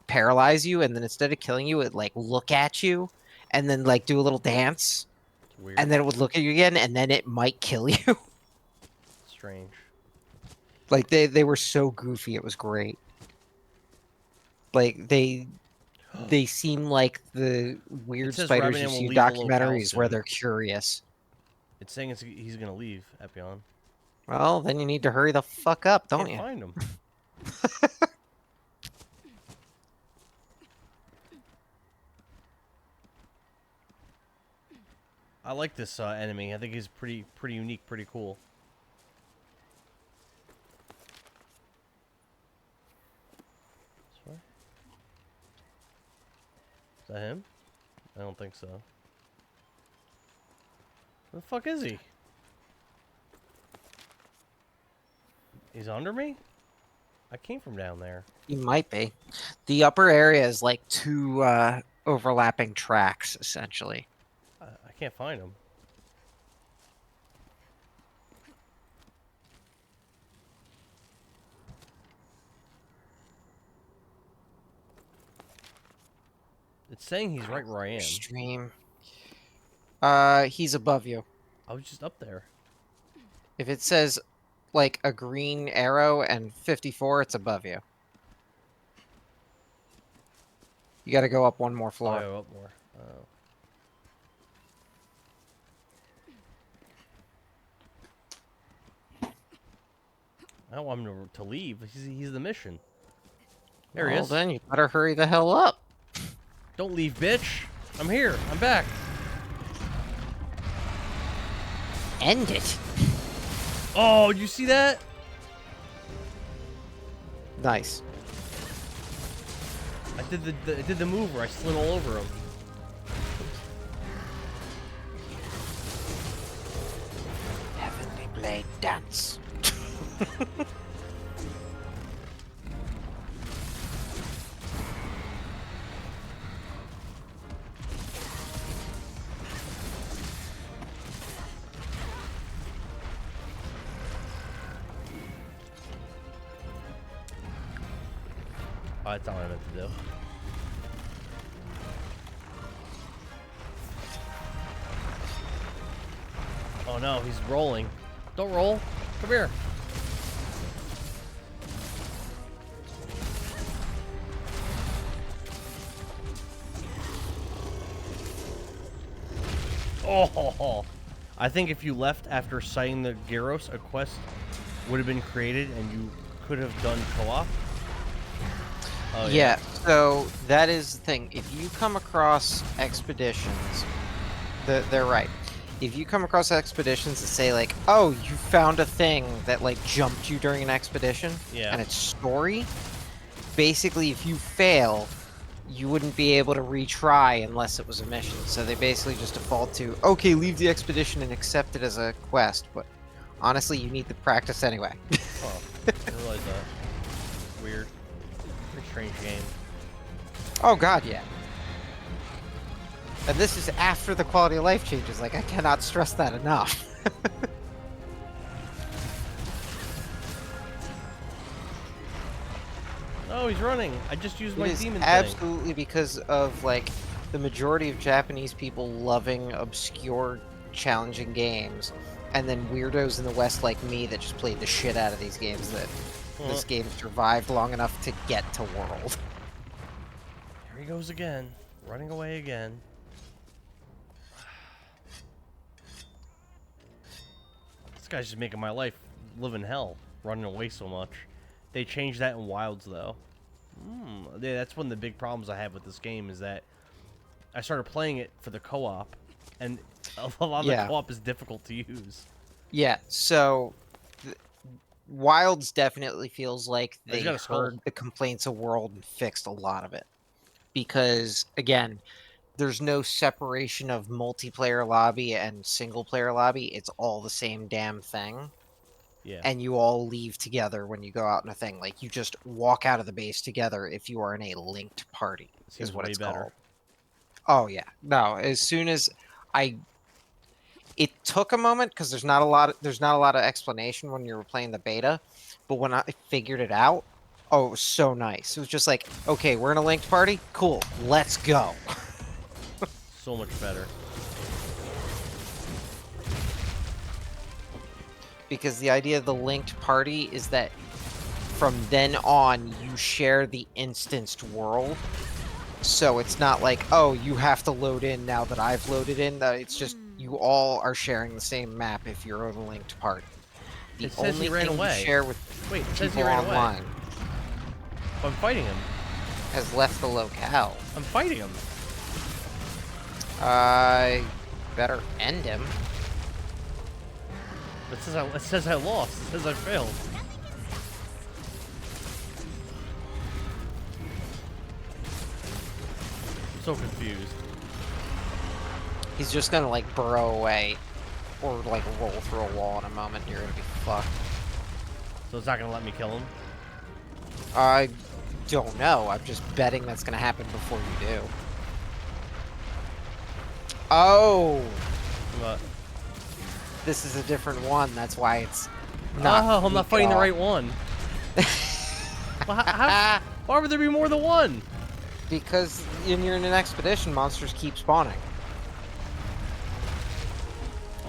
paralyze you, and then instead of killing you, it like look at you, and then like do a little dance, It's weird. and then it would look at you again, and then it might kill you. Strange. Like they were so goofy, it was great. Like they seem like the It weird says spiders you Rabinan see will in leave the locale documentaries where soon. they're curious. It's saying he's gonna leave, Epion. Well, then you need to hurry the fuck up, don't Can't you? find him. I like this enemy. I think he's pretty unique, pretty cool. This way? Is that him? I don't think so. Where the fuck is he? He's under me? I came from down there. You might be. The upper area is like two overlapping tracks, essentially. I can't find him. It's saying he's right where I am. Stream. He's above you. I was just up there. If it says like a green arrow and 54, it's above you. You got to go up one more Oh, floor. yeah, up more. Oh. I don't want him to leave. He's the mission. There he Well, is. then you better hurry the hell up. Don't leave, bitch. I'm here. I'm back. End it. Oh, you see that? Nice. I did the move where I slid all over him. Heavenly Blade Dance. Oh, that's not what I meant to do. Oh no, he's rolling. Don't roll. Come here. Oh, I think if you left after sighting the Gyros, a quest would have been created and you could have done co-op. Oh, Yeah, so that is the thing. If you come across expeditions, they're right. If you come across expeditions that say like, oh, you found a thing that like jumped you during an expedition, Yeah. and it's story, basically if you fail, you wouldn't be able to retry unless it was a mission. So they basically just default to, okay, leave the expedition and accept it as a quest, but honestly, you need the practice anyway. Oh, I didn't realize that. Weird. Pretty strange game. Oh god, yeah. And this is after the quality of life changes. Like, I cannot stress that enough. Oh, he's running. I just used my It is demon thing. absolutely because of, like, the majority of Japanese people loving obscure, challenging games, and then weirdos in the West like me that just played the shit out of these games that this game survived long enough to get to World. Here he goes again. Running away again. This guy's just making my life live in hell. Running away so much. They changed that in Wilds, though. Yeah, that's one of the big problems I have with this game is that I started playing it for the co-op, and a lot of the co-op is difficult to use. Yeah, so Wilds definitely feels like they got a skull. heard the complaints of World and fixed a lot of it. Because, again, there's no separation of multiplayer lobby and single player lobby. It's all the same damn thing. Yeah. And you all leave together when you go out in a thing. Like, you just walk out of the base together if you are in a linked party, Seems is what way it's better. called. Oh, yeah. No, as soon as it took a moment because there's not a lot of explanation when you were playing the beta, but when I figured it out, oh, it was so nice. It was just like, okay, we're in a linked party? Cool, let's go. So much better. Because the idea of the linked party is that from then on, you share the instanced world. So it's not like, oh, you have to load in now that I've loaded in. It's just you all are sharing the same map if you're in a linked party. The It says only he ran thing away. you share with Wait, it says he people ran away. online I'm fighting him. has left the locale. I'm fighting him. I better end him. It says I lost. It says I failed. I'm so confused. He's just gonna like burrow away or like roll through a wall in a moment. You're gonna be fucked. So it's not gonna let me kill him? I don't know. I'm just betting that's gonna happen before you do. Oh, But this is a different one. That's why it's not. I'm not fighting the right one. Well, why would there be more than one? Because when you're in an expedition, monsters keep spawning.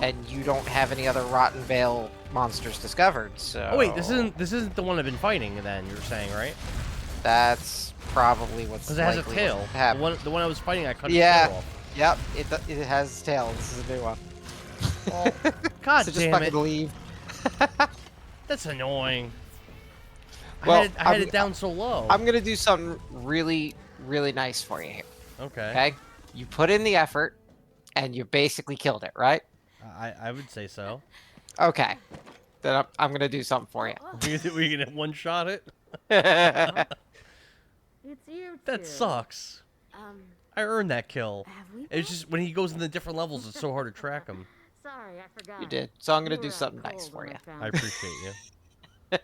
And you don't have any other Rotten Vale monsters discovered, so... Oh wait, this isn't the one I've been fighting. Then you're saying, right? That's probably what's Because it has a likely tail. to happen. The one I was fighting, I cut Yeah. its tail off. Yep, it has a tail. This is a new one. Oh, God So just damn fucking it! leave. That's annoying. Well, I had it down so low. I'm gonna do something really, really nice for you here. Okay. Okay? You put in the effort, and you basically killed it, right? I would say so. Okay. Then I'm gonna do something for you. We can one shot it. It's you That sucks. I earned that kill. Have we It's just when he goes in the different levels, it's so hard to track him. Sorry, I forgot. You did. So I'm gonna do something nice for you. I appreciate you.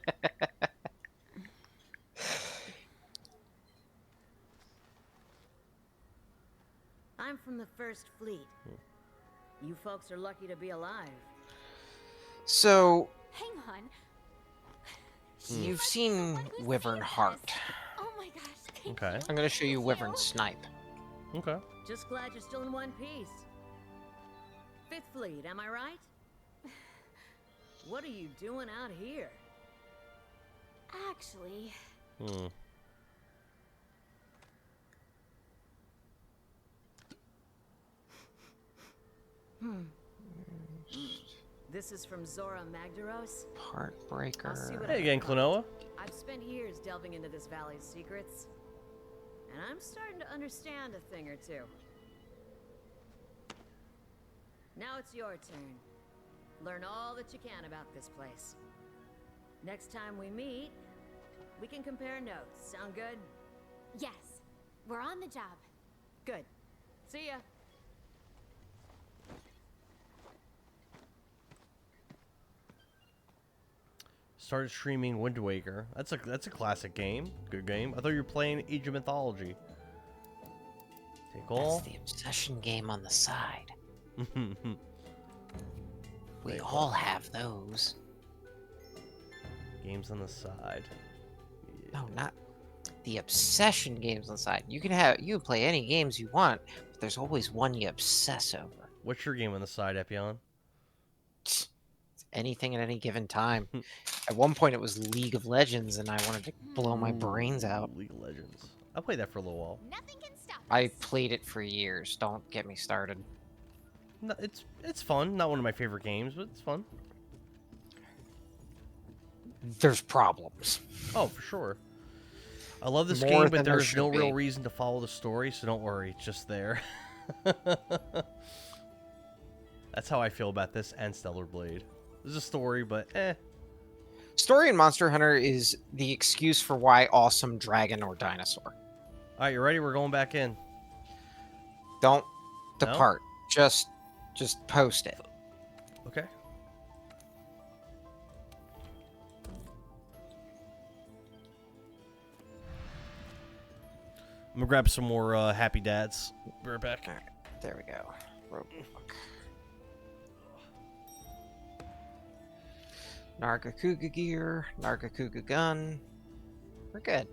I'm from the First Fleet. You folks are lucky to be alive. So, Hang on. you've seen Wyvern Heart. Oh my gosh. Thank Okay. you. I'm gonna show you Wyvern Snipe. Okay. Just glad you're still in one piece. Fifth Fleet, am I right? What are you doing out here? Actually, Hmm. This is from Zora Magdaros. I'll see Heartbreaker. what Hey again, Klonoa. I've spent years delving into this valley's secrets, and I'm starting to understand a thing or two. Now it's your turn. Learn all that you can about this place. Next time we meet, we can compare notes. Sound good? yes. We're on the job. Good. See ya. Started streaming Wind Waker. That's a classic game. Good game. I thought you were playing Age of Mythology. Take all. That's the obsession game on the side. We all have those. Games on the side. No, not the obsession games on the side. You can play any games you want, but there's always one you obsess over. What's your game on the side, Epion? Anything at any given time. At one point, it was League of Legends, and I wanted to blow my brains out. League of Legends. I played that for a little while. Nothing can stop I us. played it for years. Don't get me started. No, it's fun. Not one of my favorite games, but it's fun. There's problems. Oh, for sure. I love this More game, but than there there's no should real be. reason to follow the story, so don't worry. It's just there. That's how I feel about this and Stellar Blade. There's a story, but eh. Story in Monster Hunter is the excuse for why awesome dragon or dinosaur. Alright, you ready? We're going back in. Don't No? depart. Just post it. Okay. I'm gonna grab some more Happy Dads. Be right back. All right, there we go. Roadblock. Nargacuga gear, Nargacuga gun. We're good.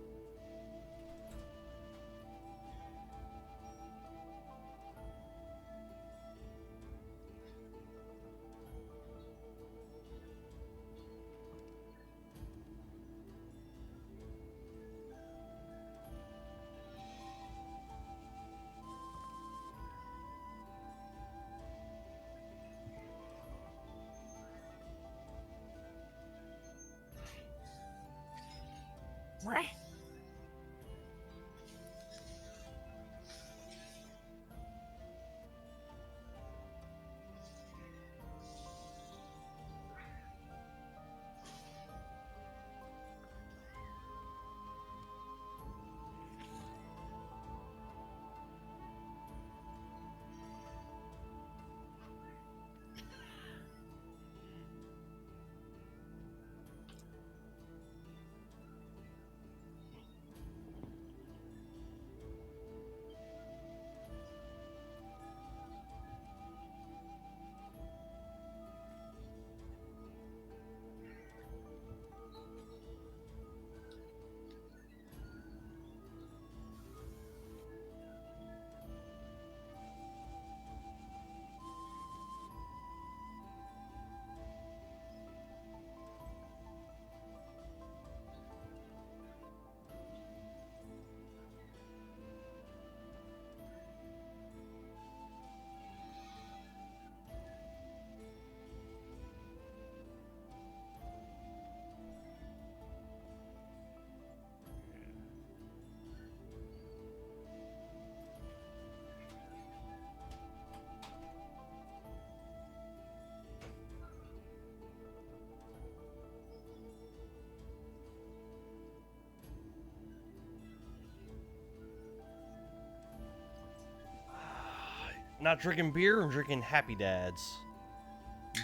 Not drinking beer, I'm drinking Happy Dads.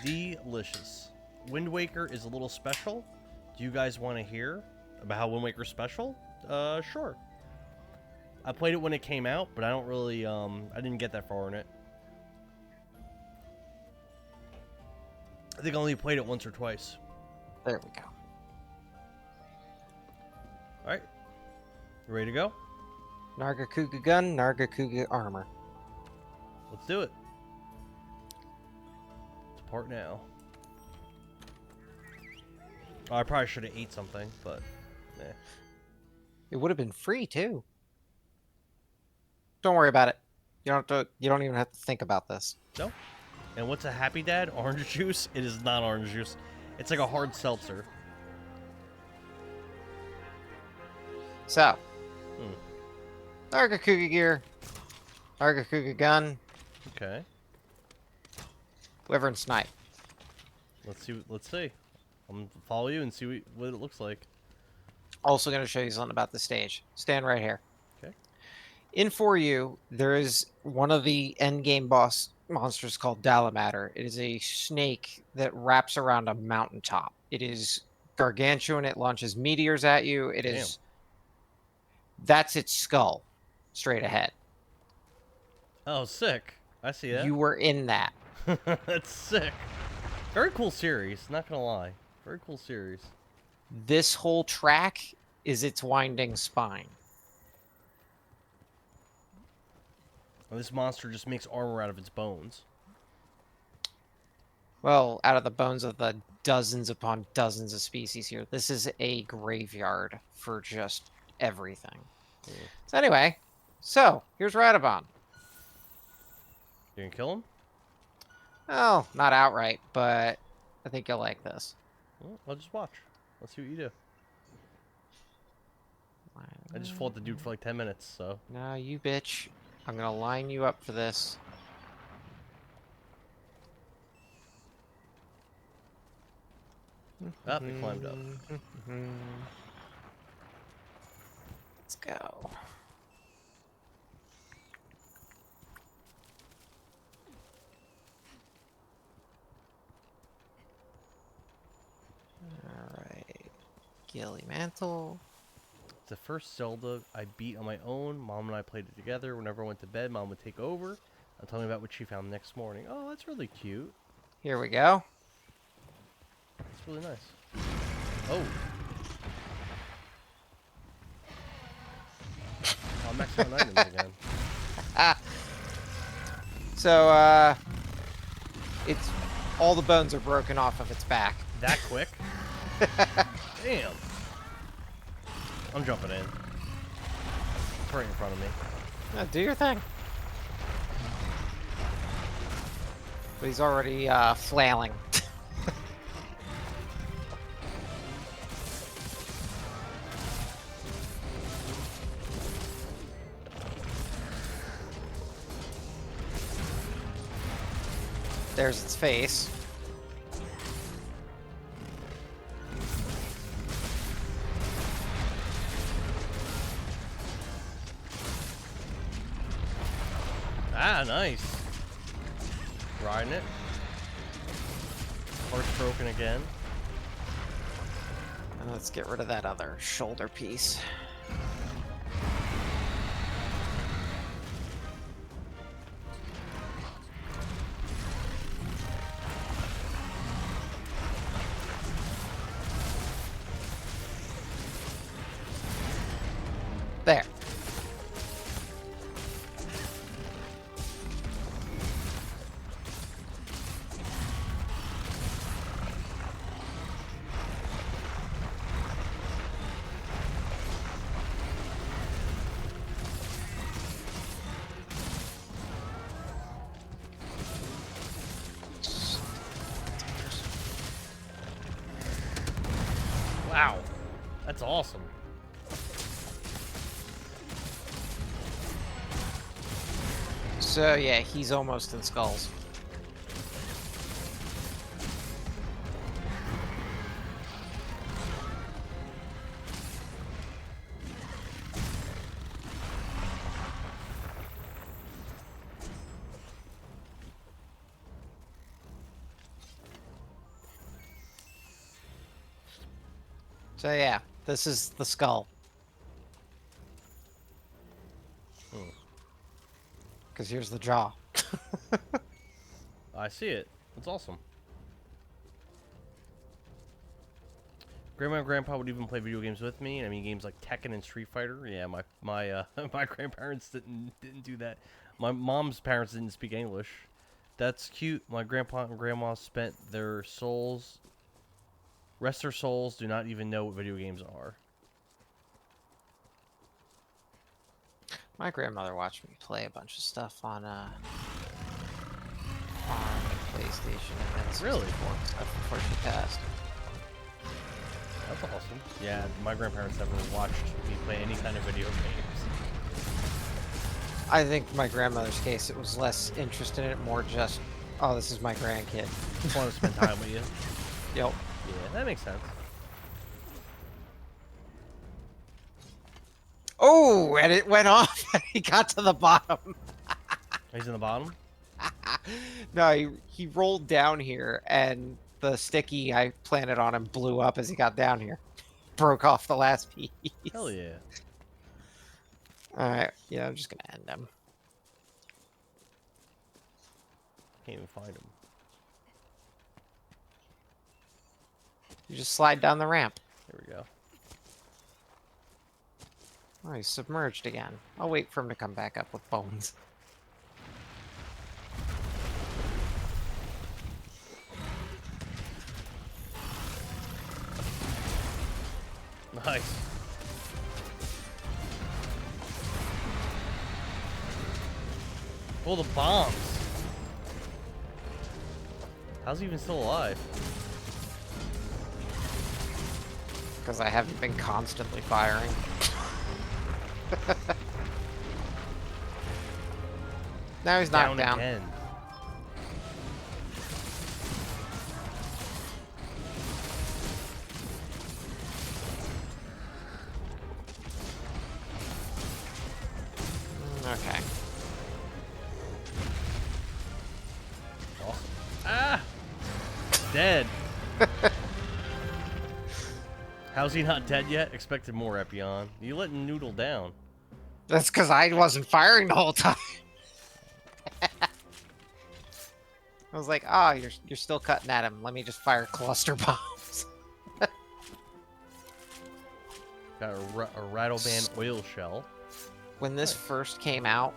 Delicious. Wind Waker is a little special. Do you guys want to hear about how Wind Waker's special? Sure. I played it when it came out, but I don't really, I didn't get that far in it. I think I only played it once or twice. There we go. Alright. Ready to go? Nargacuga gun, Nargacuga armor. Let's do it. Depart now. Oh, I probably should have ate something, but eh. It would have been free too. Don't worry about it. You don't have to. You don't even have to think about this. No. And what's a Happy Dad? Orange juice? It is not orange juice. It's like a hard seltzer. So, Nargacuga gear, Nargacuga gun, Okay. Wyvern snipe. Let's see. Let's see. I'm gonna follow you and see what it looks like. Also going to show you something about the stage. Stand right here. Okay. In for you, there is one of the end game boss monsters called Dalamatter. It is a snake that wraps around a mountaintop. It is gargantuan. It launches meteors at you. It is. That's its skull, straight ahead. Oh, sick. I see that. You were in that. That's sick. Very cool series, not gonna lie. Very cool series. This whole track is its winding spine. And this monster just makes armor out of its bones. Well, out of the bones of the dozens upon dozens of species here, this is a graveyard for just everything. Yeah. So anyway, here's Radabon. You gonna kill him? Oh, not outright, but I think you'll like this. Well, I'll just watch. Let's see what you do. I just fought the dude for like 10 minutes, so. No, you bitch. I'm gonna line you up for this. Ah, he climbed up. Let's go. Scaly Mantle. It's the first Zelda I beat on my own. Mom and I played it together. Whenever I went to bed, Mom would take over and tell me about what she found next morning. Oh, that's really cute. Here we go. It's really nice. Oh. Oh, I'm maxing out items again. So, it's all the bones are broken off of its back. That quick? Damn. I'm jumping in. It's right in front of me. Do your thing. But he's already flailing. There's its face. Ah, nice. Riding it. Heart's broken again. And let's get rid of that other shoulder piece. There. Wow. That's awesome. So yeah, he's almost in skulls. So yeah, this is the skull. Because here's the jaw. I see it. That's awesome. Grandma and Grandpa would even play video games with me. I mean, games like Tekken and Street Fighter. Yeah, my my grandparents didn't do that. My mom's parents didn't speak English. That's cute. My grandpa and grandma spent their souls, rest their souls, do not even know what video games are. My grandmother watched me play a bunch of stuff on PlayStation and then Really? 64 and stuff before she passed. That's awesome. Yeah, my grandparents never watched me play any kind of video games. I think my grandmother's case, it was less interest in it, more just, oh, this is my grandkid. Just want to spend time with you. Yep. Yeah, that makes sense. Oh, and it went off and he got to the bottom. He's in the bottom? No, he rolled down here and the sticky I planted on him blew up as he got down here. Broke off the last piece. Hell yeah. Alright, yeah, I'm just gonna end him. Can't even find him. You just slide down the ramp. There we go. Oh, he's submerged again. I'll wait for him to come back up with bones. Nice. Oh, the bombs. How's he even still alive? Because I haven't been constantly firing. Now he's knocked down. Again. Okay. Awesome. Ah! Dead. How's he not dead yet? Expected more, Epion. You letting Noodle down. That's because I wasn't firing the whole time. I was like, ah, you're still cutting at him. Let me just fire cluster bombs. Got a Rattleband oil shell. When this first came out,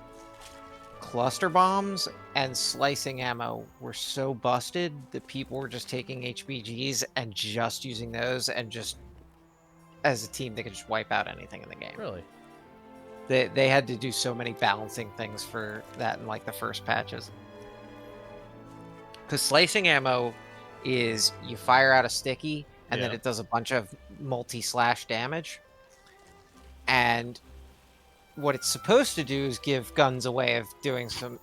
cluster bombs and slicing ammo were so busted that people were just taking HBGs and just using those, and just as a team they could just wipe out anything in the game. Really? They had to do so many balancing things for that in like the first patches. Because slicing ammo is you fire out a sticky and then Yeah. it does a bunch of multi-slash damage. And what it's supposed to do is give guns a way of doing some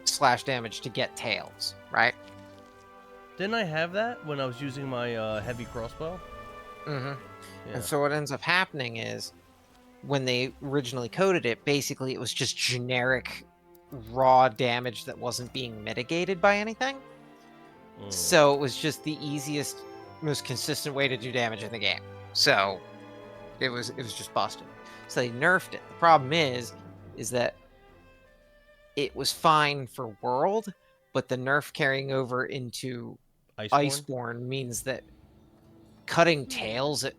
slash damage to get tails, right? Didn't I have that when I was using my heavy crossbow? Mm-hmm. Yeah. And so what ends up happening is, when they originally coded it, basically it was just generic raw damage that wasn't being mitigated by anything. So it was just the easiest, most consistent way to do damage in the game. So it was just busted. So they nerfed it. The problem is that it was fine for World, but the nerf carrying over into Iceborne means that cutting tails at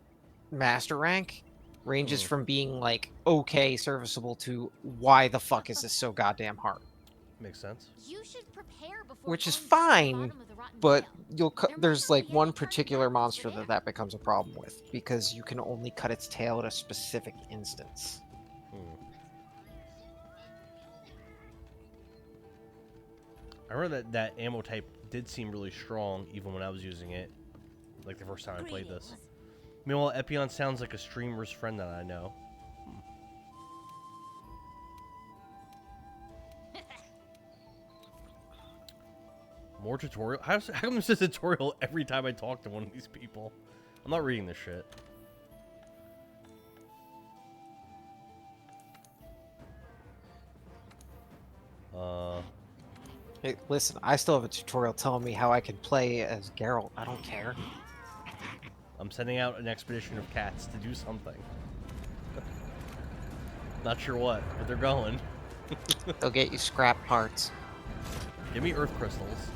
Master Rank ranges from being like okay serviceable to why the fuck is this so goddamn hard? Makes sense. You should prepare before Which is going down the fine, bottom of the rotten but well. there's like one particular monster that becomes a problem with, because you can only cut its tail at a specific instance. I remember that ammo type did seem really strong even when I was using it, like the first time I played this. Meanwhile, Epion sounds like a streamer's friend that I know. More tutorial? How come this is a tutorial every time I talk to one of these people? I'm not reading this shit. Hey, listen, I still have a tutorial telling me how I can play as Geralt. I don't care. I'm sending out an expedition of cats to do something. Not sure what, but they're going. They'll get you scrap parts. Give me earth crystals.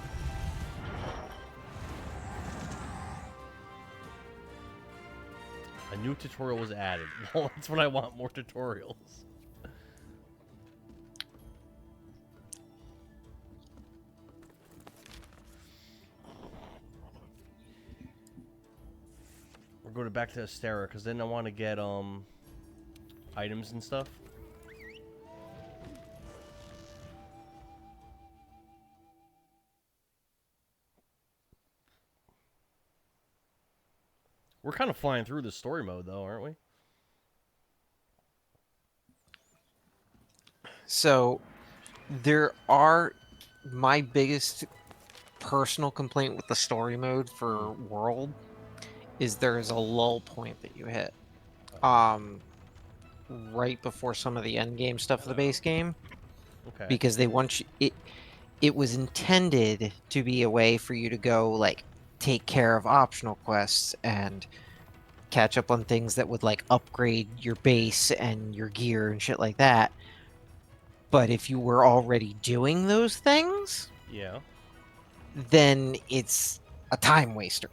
A new tutorial was added. Well, that's what I want, more tutorials. We're going back to Astera, because then I want to get items and stuff. We're kind of flying through the story mode, though, aren't we? So, there are... My biggest personal complaint with the story mode for World is there's a lull point that you hit. Right before some of the end game stuff of the base game. Okay. Because they want you... It was intended to be a way for you to go, like, take care of optional quests and catch up on things that would like upgrade your base and your gear and shit like that. But if you were already doing those things, Yeah. then it's a time waster.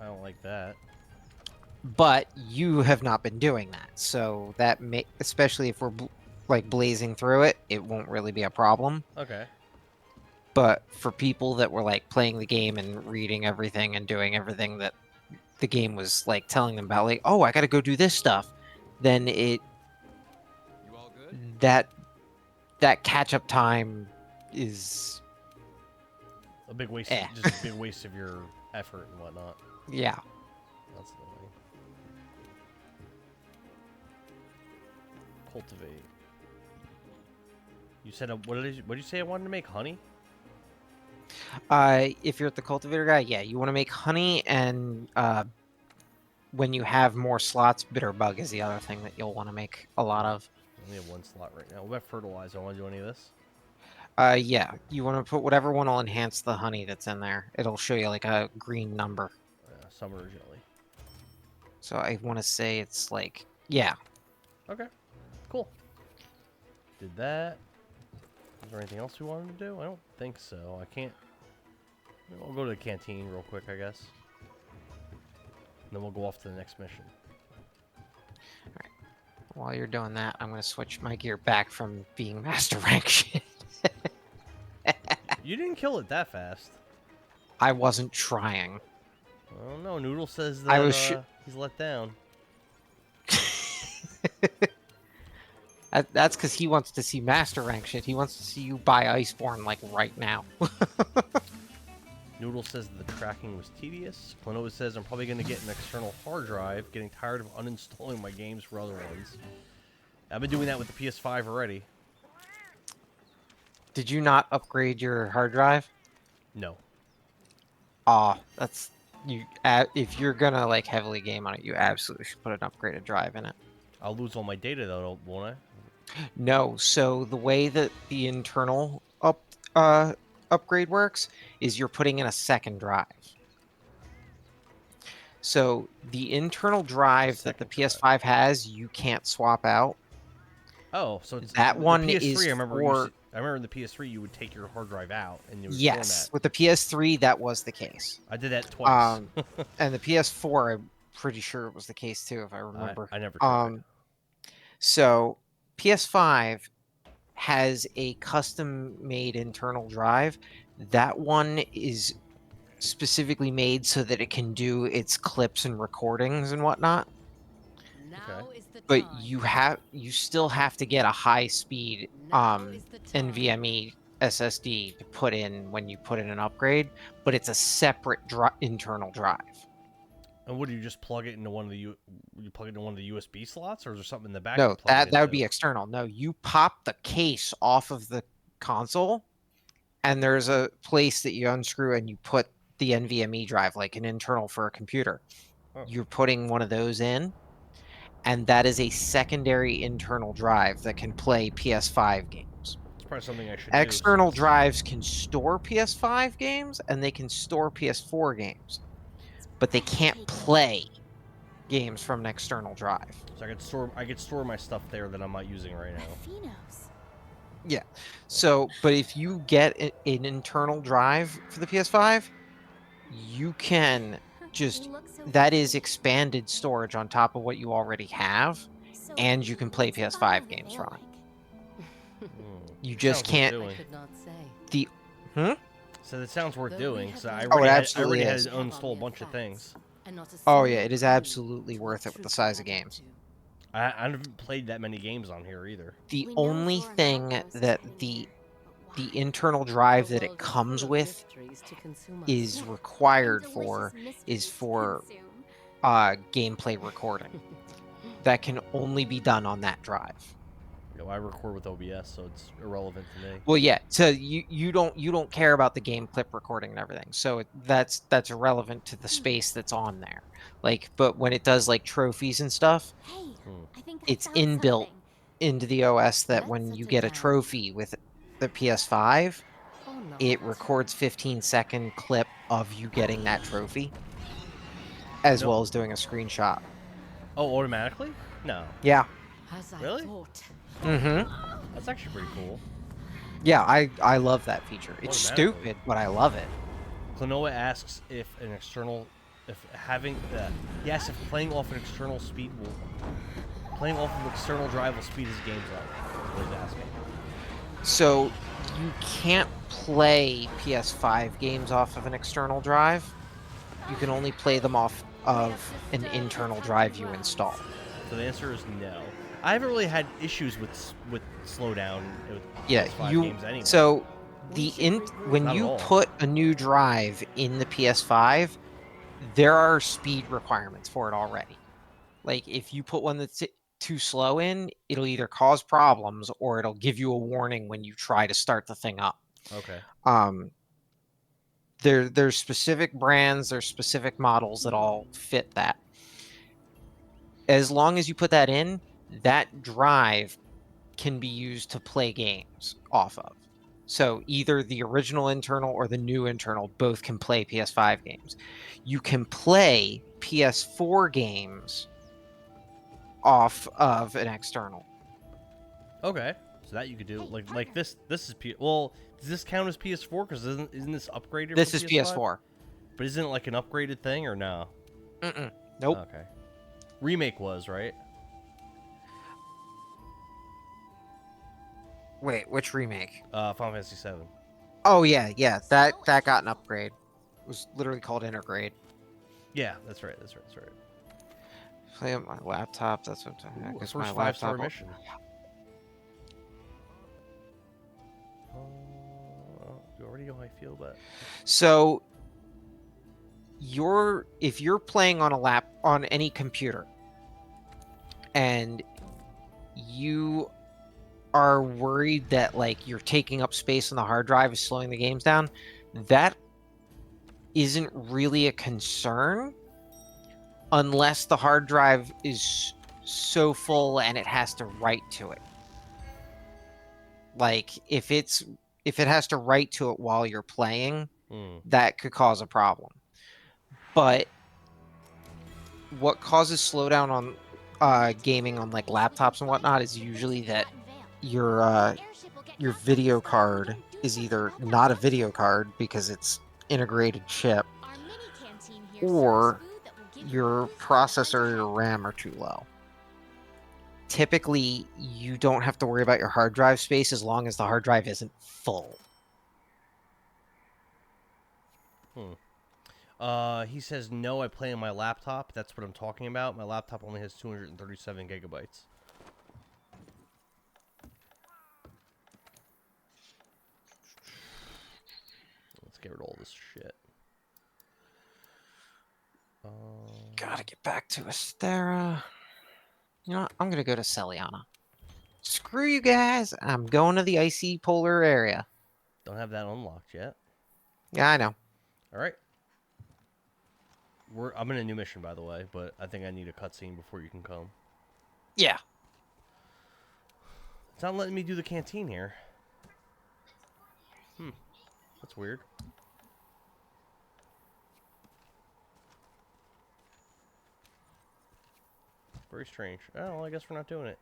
I don't like that. But you have not been doing that, so that may, especially if we're like blazing through it, it won't really be a problem. Okay. But for people that were like playing the game and reading everything and doing everything that the game was like telling them about, like, oh, I gotta go do this stuff, then it You all good? that catch up time is A big waste, just a big waste of your effort and whatnot. yeah. That's annoying. Cultivate. You said what did you say? I wanted to make honey. If you're at the cultivator guy, yeah, you want to make honey, and when you have more slots, bitter bug is the other thing that you'll want to make a lot of. I only have one slot right now. What about fertilizer? I want to do any of this. Yeah, you want to put whatever one will enhance the honey that's in there. It'll show you like a green number. Summer jelly. So I want to say it's like, yeah. Okay. Cool. Did that. Is there anything else we wanted to do? I don't think so. I can't. I'll go to the canteen real quick, I guess. And then we'll go off to the next mission. While you're doing that, I'm going to switch my gear back from being master rank shit. You didn't kill it that fast. I wasn't trying. Oh no, Noodle says that I was he's let down. That's because he wants to see master rank shit. He wants to see you buy Iceborne like right now. Noodle says the tracking was tedious. Clonova says I'm probably going to get an external hard drive, getting tired of uninstalling my games for other ones. I've been doing that with the PS5 already. Did you not upgrade your hard drive? No. That's you. If you're gonna like heavily game on it, you absolutely should put an upgraded drive in it. I'll lose all my data though, won't I? No. So the way that the internal upgrade works is you're putting in a second drive. So the internal drive that the PS5 has, you can't swap out. Oh, so it's that the one PS3, is I remember for. I remember in the PS3 you would take your hard drive out and you would Yes, format. with the PS3 that was the case. I did that twice. And the PS4, I'm pretty sure it was the case too, if I remember. I never tried. So PS5 has a custom-made internal drive. That one is specifically made so that it can do its clips and recordings and whatnot. Now is the But time. you still have to get a high-speed NVMe SSD to put in when you put in an upgrade, but it's a separate internal drive. And would you just plug it into one of the you plug it into one of the USB slots, or is there something in the back? No, you plug it that would into? be external. No, you pop the case off of the console, and there's a place that you unscrew and you put the NVMe drive, like an internal for a computer. Oh. You're putting one of those in, and that is a secondary internal drive that can play PS5 games. It's probably something I should External do. drives can store PS5 games and they can store PS4 games, but they can't play games from an external drive. So I could store my stuff there that I'm not using right now. Yeah. So, but if you get an internal drive for the PS5, you can just that is expanded storage on top of what you already have, and you can play PS5 games from it. You just can't. So that sounds worth doing. So I it already absolutely had is. to uninstall a bunch of things. Oh yeah, it is absolutely worth it with the size of games. I haven't played that many games on here either. The only thing that the internal drive that it comes with is required for gameplay recording. That can only be done on that drive. You know, I record with OBS, so it's irrelevant to me. Well, yeah. So you don't care about the game clip recording and everything. So that's irrelevant to the space that's on there. Like, but when it does like trophies and stuff, it's inbuilt into the OS that when you get a trophy with the PS5, it records 15-second clip of you getting that trophy, as well as doing a screenshot. Oh, automatically? No. Yeah. Really? Mm-hmm. That's actually pretty cool. Yeah, I love that feature. It's stupid, but I love it. Klonoa asks if an external, yes, if playing off an external drive will speed his games up. That's what he's asking. So you can't play PS5 games off of an external drive. You can only play them off of an internal drive you install. So the answer is no. I haven't really had issues with slowdown with PS5 games anyway. So when Not you at all. put a new drive in the PS5, there are speed requirements for it already. Like if you put one that's too slow in, it'll either cause problems or it'll give you a warning when you try to start the thing up. Okay. There's specific brands, there's specific models that all fit that. As long as you put that in, that drive can be used to play games off of. So either the original internal or the new internal both can play PS5 games. You can play PS4 games off of an external. Okay, so that you could do like this. This is well. Does this count as PS4? Because isn't this upgraded This from is PS5? PS4. But isn't it like an upgraded thing or no? Nope. Okay. Remake was right. Wait, which remake? Final Fantasy VII. Oh yeah, that got an upgrade. It was literally called Intergrade. Yeah, that's right. That's right. Play on my laptop. That's what I'm Ooh, because first my 5-star laptop. mission. You already know how I feel about. So if you're playing on any computer and you are worried that like you're taking up space on the hard drive is slowing the games down, that isn't really a concern unless the hard drive is so full and it has to write to it. Like if it has to write to it while you're playing, that could cause a problem. But what causes slowdown on gaming on like laptops and whatnot is usually that your video card is either not a video card because it's integrated chip, or your processor or your RAM are too low. Typically, you don't have to worry about your hard drive space as long as the hard drive isn't full. He says no. I play on my laptop. That's what I'm talking about. My laptop only has 237 gigabytes. Let's get rid of all this shit. Gotta get back to Astera. You know what? I'm gonna go to Celiana. Screw you guys. I'm going to the icy polar area. Don't have that unlocked yet. Yeah, I know. All right. I'm in a new mission, by the way, but I think I need a cutscene before you can come. Yeah. It's not letting me do the canteen here. That's weird. Very strange. Oh, well, I guess we're not doing it.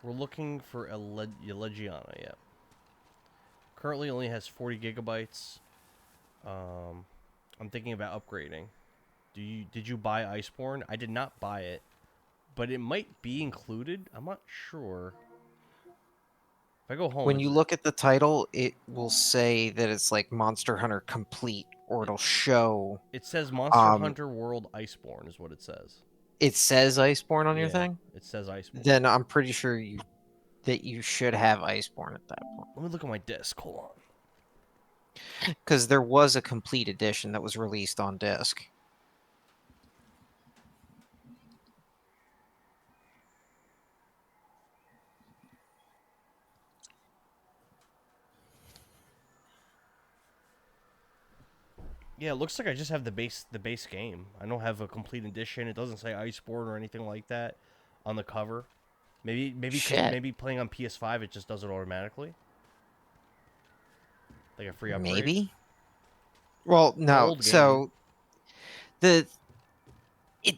We're looking for a Legiana, yeah. Currently only has 40 gigabytes. I'm thinking about upgrading. Did you buy Iceborne? I did not buy it, but it might be included. I'm not sure. If I go home, When you look at the title, it will say that it's like Monster Hunter Complete, or it'll show. It says Monster Hunter World Iceborne is what it says. It says Iceborne on your thing? It says Iceborne. Then I'm pretty sure that you should have Iceborne at that point. Let me look at my disc. Hold on. Because there was a complete edition that was released on disc. Yeah, it looks like I just have the base game. I don't have a complete edition. It doesn't say Iceborne or anything like that on the cover. Maybe playing on PS5 it just does it automatically. Like a free upgrade. Maybe. Well, no. So it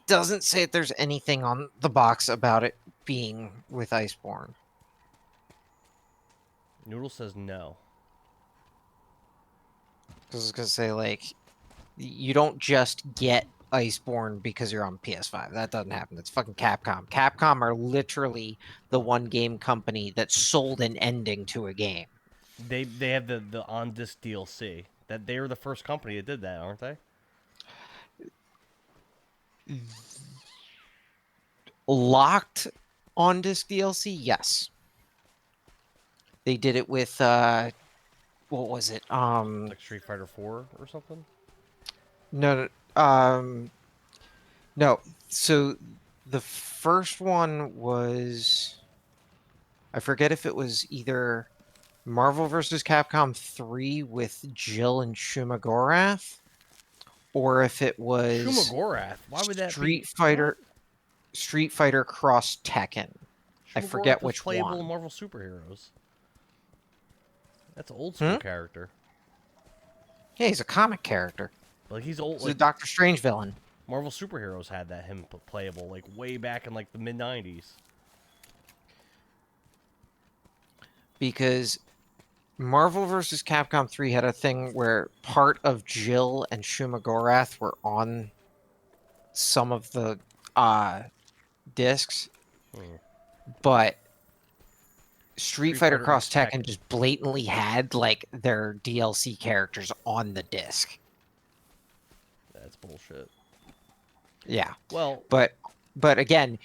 doesn't say that there's anything on the box about it being with Iceborne. Noodle says no. I was gonna say, like, you don't just get Iceborne because you're on PS5. That doesn't happen. It's fucking Capcom. Capcom are literally the one game company that sold an ending to a game. They have the on disc DLC. That they were the first company that did that, aren't they? Locked on disc DLC, yes. They did it with what was it? Like Street Fighter 4 or something? No, no. So the first one was, I forget if it was either Marvel vs. Capcom 3 with Jill and Shuma Gorath, or if it was Shuma Gorath. Why would that Street Fighter Cross Tekken. I Shmugorath forget was which playable one. in Marvel Superheroes. That's an old school Hmm? character. Yeah, he's a comic character. Like he's old. He's a Like Doctor Strange villain. Marvel Superheroes had that him playable like way back in like the mid '90s. Because Marvel vs. Capcom 3 had a thing where part of Jill and Shumagorath were on some of the discs, Hmm. but Street Fighter Cross Tekken. Tekken just blatantly had like their DLC characters on the disc. That's bullshit. Yeah. Well, But again,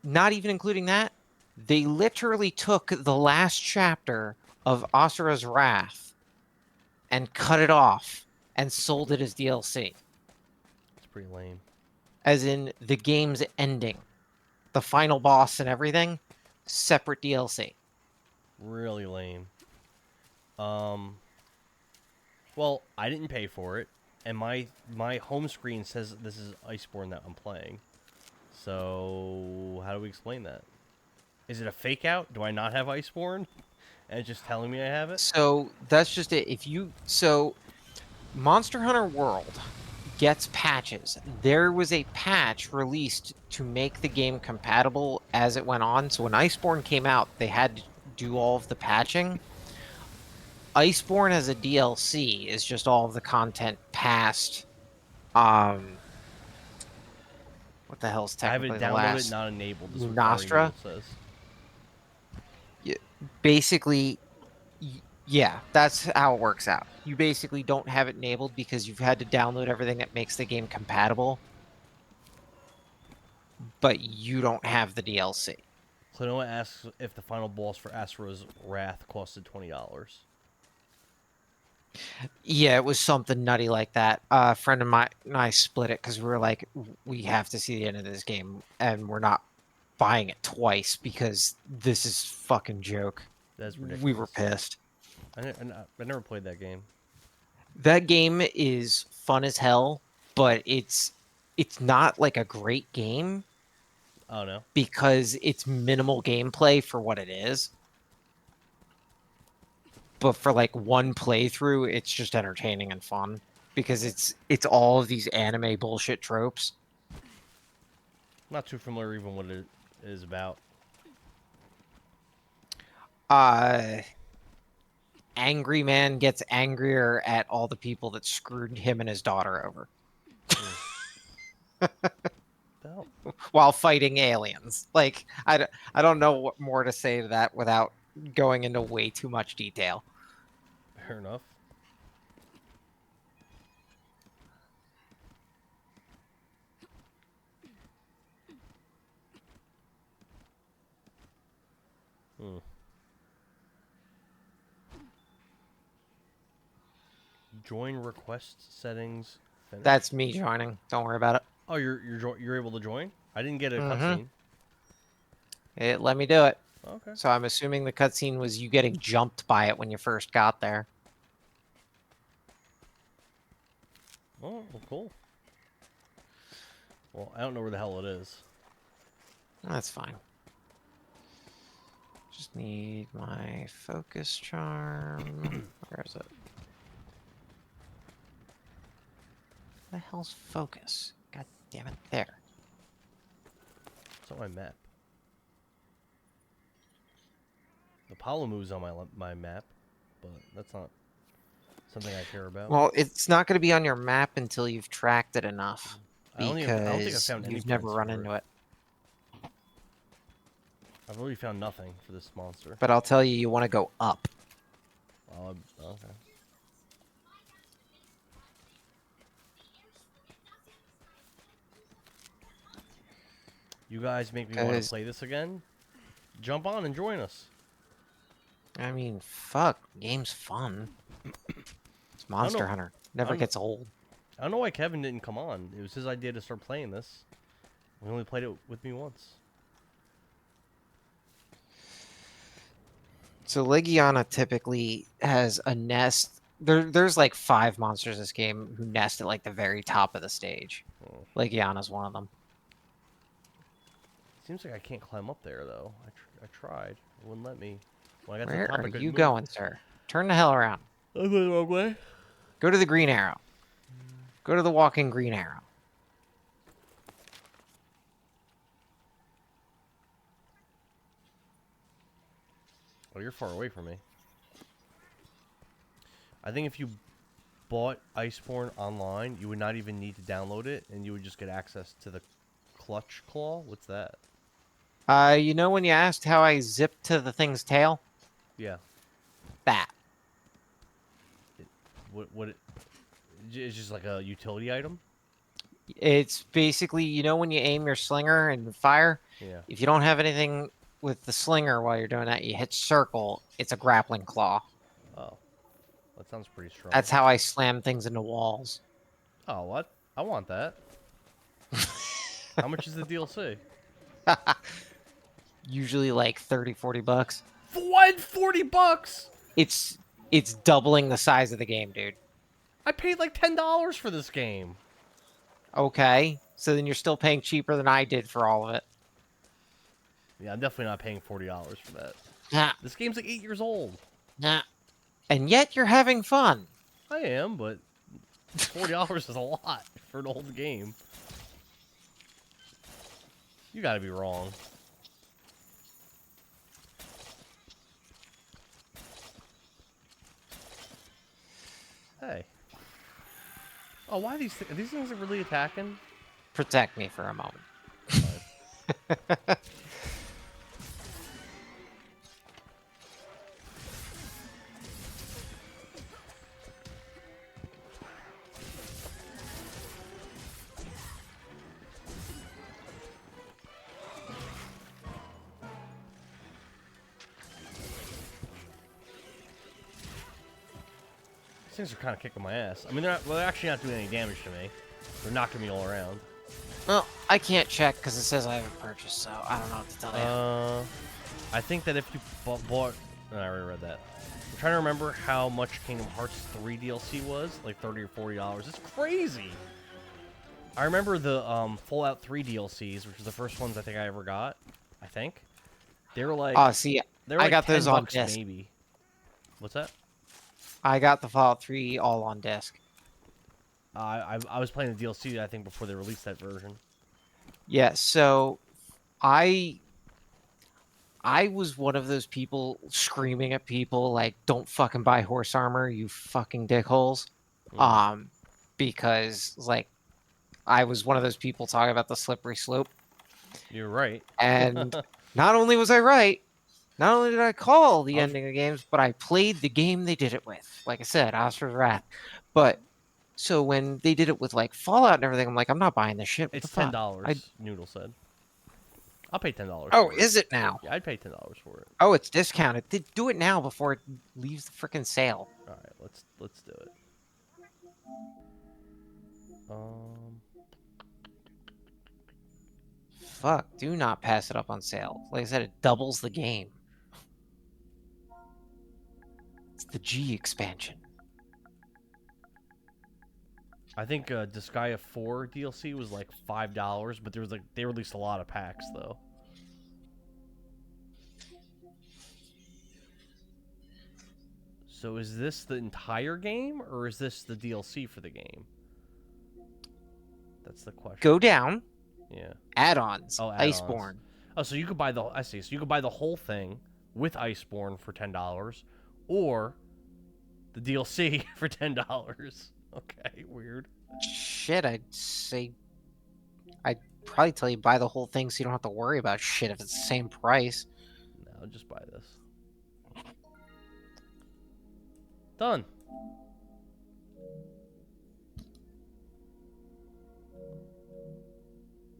not even including that, they literally took the last chapter of Asura's Wrath and cut it off and sold it as DLC. it's pretty lame. As in the game's ending. The final boss and everything, separate DLC. Really lame. Well, I didn't pay for it, and my home screen says this is Iceborne that I'm playing. So how do we explain that? Is it a fake out? Do I not have Iceborne? And it's just telling me I have it? So that's just it. So Monster Hunter World gets patches. There was a patch released to make the game compatible as it went on. So when Iceborne came out, they had to do all of the patching. Iceborne as a DLC is just all of the content past. What the hell's I have it technically the downloaded, last? not enabled. This is what Nostra? it says. Basically, yeah, that's how it works out. You basically don't have it enabled because you've had to download everything that makes the game compatible, but you don't have the DLC. Klonoa asks if the final boss for Asura's Wrath costed $20. Yeah, it was something nutty like that. A friend of mine and I split it because we were like, we have to see the end of this game, and we're not buying it twice because this is fucking joke. That's ridiculous. We were pissed. I never played that game. That game is fun as hell, but it's not like a great game Oh, no? because it's minimal gameplay for what it is. But for like one playthrough, it's just entertaining and fun because it's all of these anime bullshit tropes. Not too familiar even what it is about. Angry man gets angrier at all the people that screwed him and his daughter over No. while fighting aliens. Like I don't know what more to say to that without going into way too much detail. Fair enough. Join request settings. Finish. That's me joining. Don't worry about it. Oh, you're able to join? I didn't get a Mhm. cutscene. It let me do it. Okay. So I'm assuming the cutscene was you getting jumped by it when you first got there. Oh, well, cool. Well, I don't know where the hell it is. That's fine. Just need my focus charm. Where is it? Where the hell's focus? God damn it. There. It's on my map. The Palamu's on my map, but that's not something I care about. Well, it's not going to be on your map until you've tracked it enough. I don't think I Because found any you've never prints run for into it. I've really found nothing for this monster. But I'll tell you, you want to go up. Okay. You guys make me want to 'Cause- play this again? Jump on and join us. I mean, fuck. Game's fun. It's Monster know. Hunter. Never I'm- gets old. I don't know why Kevin didn't come on. It was his idea to start playing this. He only played it with me once. So Legiana typically has a nest. There's like 5 monsters in this game who nest at like the very top of the stage. Oh. Legiana's one of them. Seems like I can't climb up there though. I tried. It wouldn't let me. When I got to Where the top, are I couldn't you move. going, sir? Turn the hell around. I went the wrong way. Go to the green arrow. Go to the walking green arrow. Oh, you're far away from me. I think if you bought Iceborne online, you would not even need to download it, and you would just get access to the clutch claw. What's that? You know when you asked how I zipped to the thing's tail? Yeah. That. It's just like a utility item? It's basically, you know when you aim your slinger and fire? Yeah. If you don't have anything with the slinger while you're doing that, you hit circle, it's a grappling claw. Oh. That sounds pretty strong. That's how I slam things into walls. Oh, what? I want that. How much is the DLC? Usually like 30, 40 bucks. What? 40 bucks? It's doubling the size of the game, dude. I paid like $10 for this game. Okay. So then you're still paying cheaper than I did for all of it. Yeah, I'm definitely not paying $40 for that. Nah. This game's like 8 years old. Nah. And yet you're having fun. I am, but $40 is a lot for an old game. You gotta be wrong. Hey. Oh, why are these things are really attacking? Protect me for a moment. These things are kind of kicking my ass. I mean, they're actually not doing any damage to me. They're knocking me all around. Well, I can't check because it says I haven't purchased, so I don't know what to tell you. I think that if you bought... Oh, I already read that. I'm trying to remember how much Kingdom Hearts 3 DLC was. Like $30 or $40. It's crazy! I remember the Fallout 3 DLCs, which was the first ones I think I ever got. I think. They were like... Oh, see, they were I like got those on $10 disc. maybe. What's that? I got the Fallout 3 all on disc. I was playing the DLC, I think, before they released that version. Yeah, so I was one of those people screaming at people like, "Don't fucking buy horse armor, you fucking dickholes," because like I was one of those people talking about the slippery slope. You're right. And not only was I right, not only did I call the ending of games, but I played the game they did it with. Like I said, Oscar's Wrath. But so when they did it with like Fallout and everything, I'm like, I'm not buying this shit. What It's the fuck? $10, Noodle said. I'll pay $10 Oh, for it. is it now? Yeah, I'd pay $10 for it. Oh, it's discounted. Do it now before it leaves the freaking sale. All right, let's do it. Fuck, do not pass it up on sale. Like I said, it doubles the game. It's the G expansion. I think Disgaea 4 DLC was like $5, but there was like they released a lot of packs though. So is this the entire game or is this the DLC for the game? That's the question. Go down. Yeah. Add-ons. Oh, add-ons. Iceborne. Oh, so you could buy I see. So you could buy the whole thing with Iceborne for $10 or the DLC for $10. Okay, weird. Shit, I'd probably tell you buy the whole thing so you don't have to worry about shit if it's the same price. No, just buy this. Done.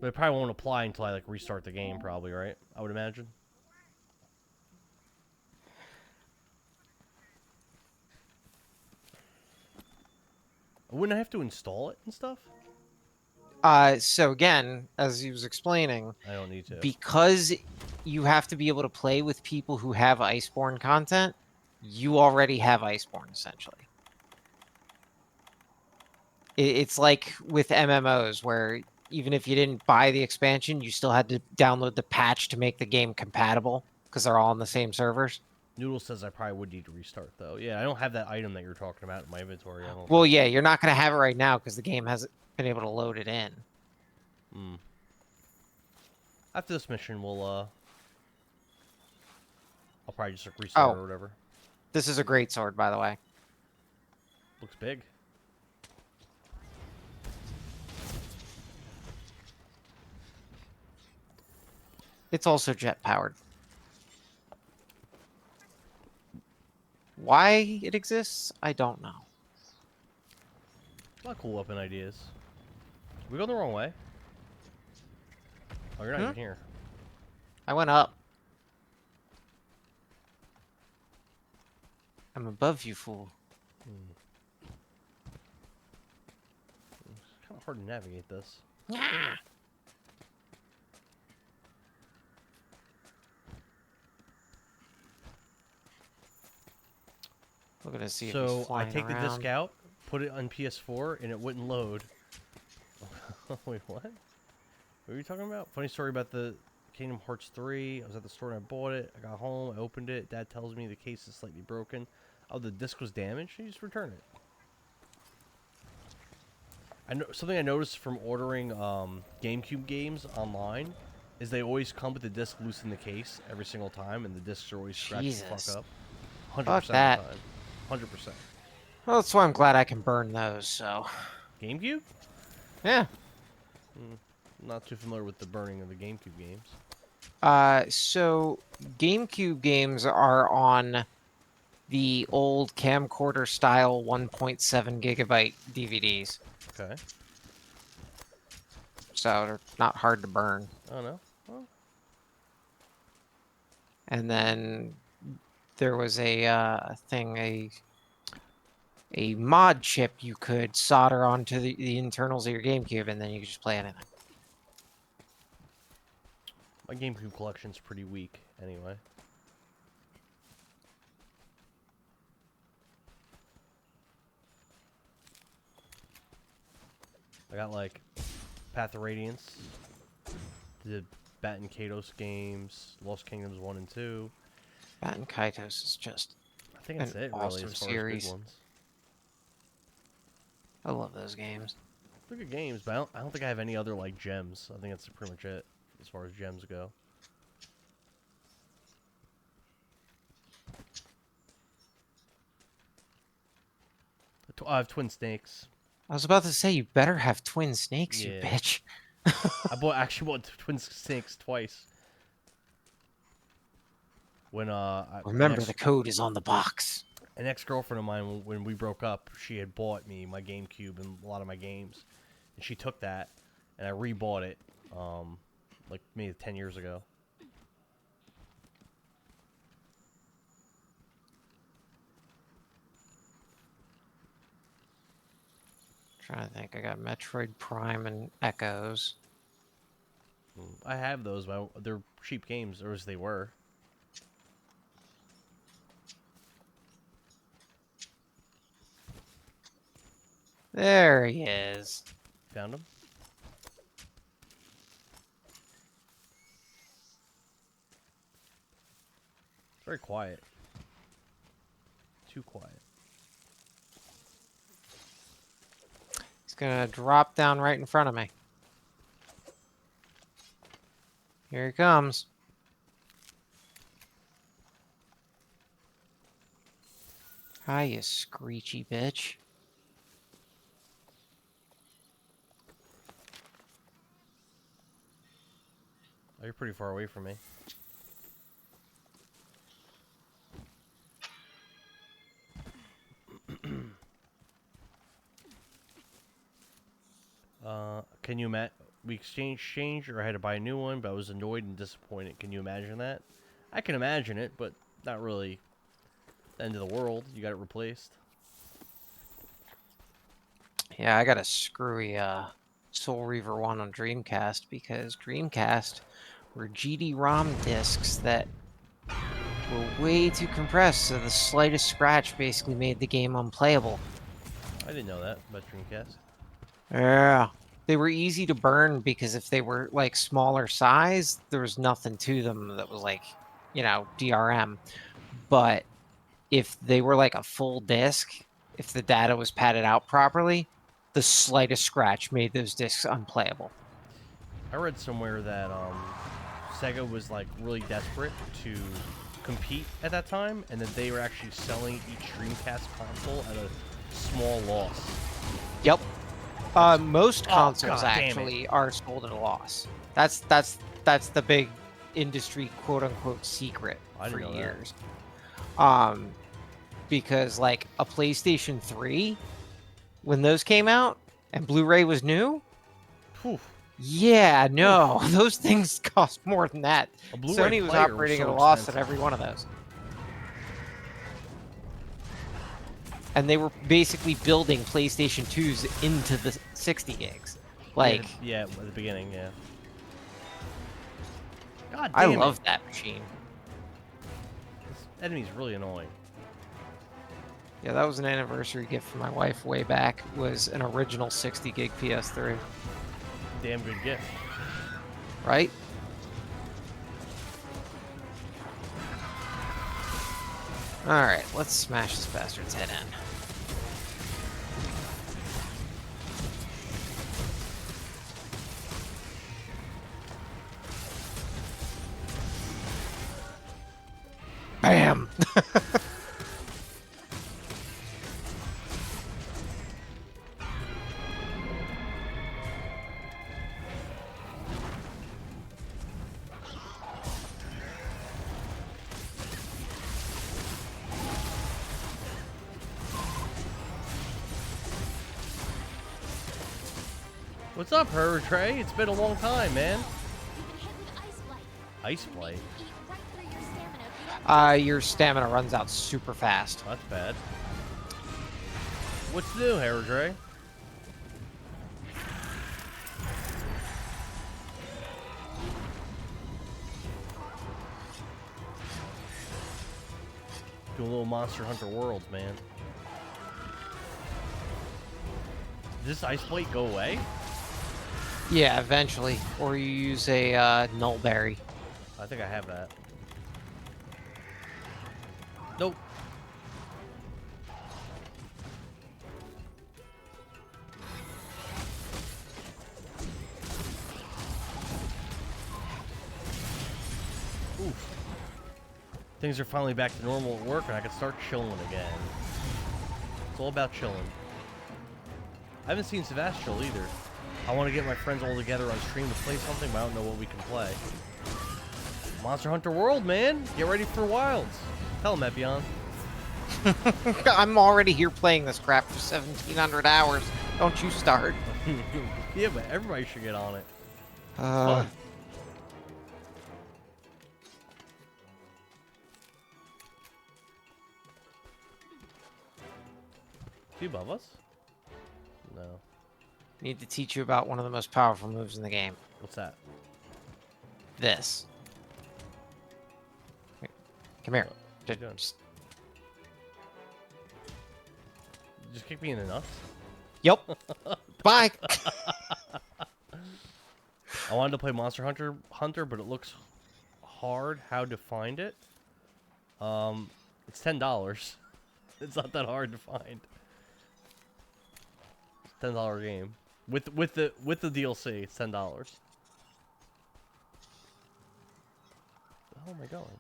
But it probably won't apply until I like restart the game, probably, right? I would imagine. Wouldn't I have to install it and stuff? So again, as he was explaining, I don't need to. because you have to be able to play with people who have Iceborne content, you already have Iceborne, essentially. It's like with MMOs, where even if you didn't buy the expansion, you still had to download the patch to make the game compatible because they're all on the same servers. Noodle says I probably would need to restart though. Yeah, I don't have that item that you're talking about in my inventory. I don't. Well, yeah, you're not going to have it right now because the game hasn't been able to load it in. Hmm. After this mission, I'll probably just restart or whatever. This is a great sword, by the way. Looks big. It's also jet powered. Why it exists, I don't know. A lot of cool weapon ideas. We go the wrong way. Oh, you're not even here. I went up. I'm above you, fool. It's kind of hard to navigate this. Yeah. We're gonna see. So if I he's take the flying disc around. out, put it on PS4, and it wouldn't load. Wait, what? What are you talking about? Funny story about the Kingdom Hearts 3. I was at the store and I bought it. I got home, I opened it. Dad tells me the case is slightly broken. Oh, the disc was damaged? You just return it. I know something I noticed from ordering GameCube games online is they always come with the disc loose in the case every single time, and the discs are always scratched the fuck up. 100% Fuck of the that. time. 100%. Well, that's why I'm glad I can burn those. So. GameCube? Yeah. Not too familiar with the burning of the GameCube games. So GameCube games are on the old camcorder style 1.7 gigabyte DVDs. Okay. So they're not hard to burn. Oh no. Well, And then there was a thing, a mod chip you could solder onto the internals of your GameCube, and then you could just play anything. my GameCube collection's pretty weak, anyway. I got like Path of Radiance, the Bat and Kados games, Lost Kingdoms 1 and 2. Bat and Kaitos is just I think that's an it, really, awesome as far series. as big ones. I love those games. They're good games, but I don't think I have any other like gems. I think that's pretty much it as far as gems go. I have Twin Snakes. I was about to say, you better have twin snakes, you Yeah. bitch. Actually bought Twin Snakes twice. When Remember, the code is on the box. an ex-girlfriend of mine, when we broke up, she had bought me my GameCube and a lot of my games, and she took that, and I rebought it, like maybe 10 years ago. Trying to think, I got Metroid Prime and Echoes. I have those, but they're cheap games, or as they were. There he is. Found them? It's very quiet. Too quiet. He's gonna drop down right in front of me. Here he comes. Hi, you screechy bitch. Oh, you're pretty far away from me. Can you we exchanged, or I had to buy a new one, but I was annoyed and disappointed. Can you imagine that? I can imagine it, but not really the end of the world. You got it replaced. Yeah, I got a screwy Soul Reaver 1 on Dreamcast because Dreamcast were GD-ROM discs that were way too compressed, so the slightest scratch basically made the game unplayable. I didn't know that about Dreamcast. Yeah. They were easy to burn because if they were like smaller size, there was nothing to them that was like, DRM. But if they were like a full disc, if the data was padded out properly, the slightest scratch made those discs unplayable. I read somewhere that Sega was like really desperate to compete at that time, and that they were actually selling each Dreamcast console at a small loss. Yep. Most consoles God damn actually are sold at a loss. That's the big industry quote unquote secret I for didn't know years. Because like a PlayStation 3, when those came out and Blu-ray was new, Whew. yeah, no, those things cost more than that. A Blu-ray Sony was player was operating so at a loss expensive. at every one of those. And they were basically building PlayStation 2s into the 60 gigs. Like, yeah, at the beginning, yeah. God I damn it. love that machine. This enemy's really annoying. Yeah, that was an anniversary gift from my wife way back. Was an original 60 gig PS3. Damn good gift. Right? Alright, let's smash this bastard's head in. Bam! What's up, Trey? It's been a long time, man. You've been hit with ice blight. Ice blight? Eat right through your stamina if you don't Your stamina runs out super fast. That's bad. What's new, Trey? Do a little Monster Hunter World, man. Does this ice blight go away? Yeah, eventually. Or you use a nullberry. I think I have that. Nope. Oof. Things are finally back to normal at work, and I can start chilling again. It's all about chilling. I haven't seen Sebastian either. I want to get my friends all together on stream to play something, but I don't know what we can play. Monster Hunter World, man! Get ready for Wilds. Tell him, Epion. I'm already here playing this crap for 1,700 hours. Don't you start. Yeah, but everybody should get on it. Uh, Is he above us? No. need to teach you about one of the most powerful moves in the game. What's that? This. Wait, come here. What are you doing? Just kick me in the nuts? Yep. Bye. I wanted to play Monster Hunter, but it looks hard how to find it. It's $10. It's not that hard to find. It's a $10 game. With the DLC, it's $10. Where the hell am I going?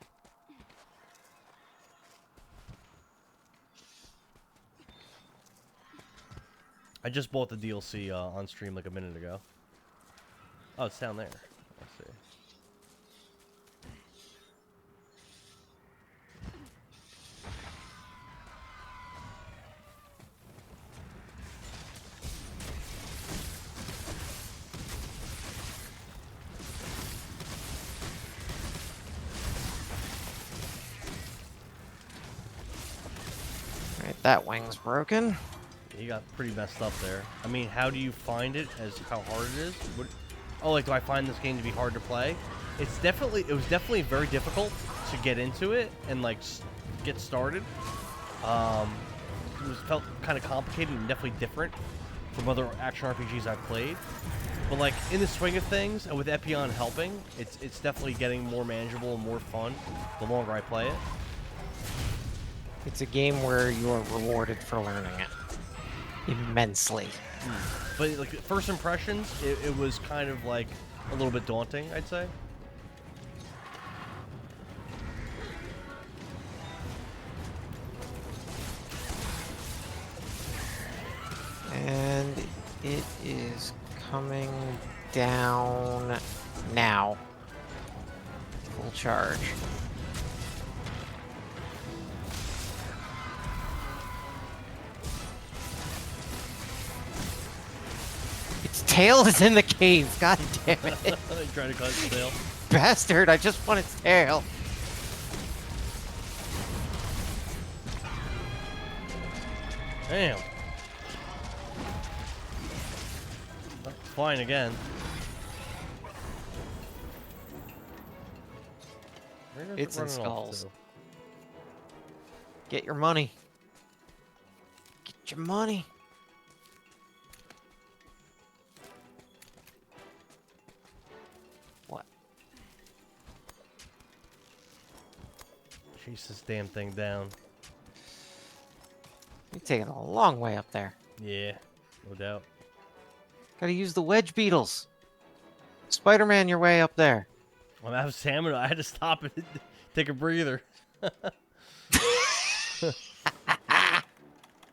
I just bought the DLC on stream like a minute ago. Oh, it's down there. Let's see. Alright, that wing's broken. He got pretty messed up there. I mean, how do you find it as how hard it is? Oh, like, do I find this game to be hard to play? It was definitely very difficult to get into it and, like, get started. Felt kind of complicated and definitely different from other action RPGs I've played. But like in the swing of things, and with Epion helping, it's definitely getting more manageable and more fun the longer I play it. It's a game where you are rewarded for learning it immensely. But like first impressions, it was kind of like a little bit daunting, I'd say. And it is coming down now. Full charge. Its tail is in the cave. God damn it. Trying to cut its tail. Bastard, I just want its tail. Damn. That's flying again. Where is it It's in running off skulls. to? Get your money. Get your money. What? Chase this damn thing down. You're taking a long way up there. Yeah, no doubt. Gotta use the wedge beetles. Spider-Man, your way up there. I'm out of stamina. I had to stop and take a breather.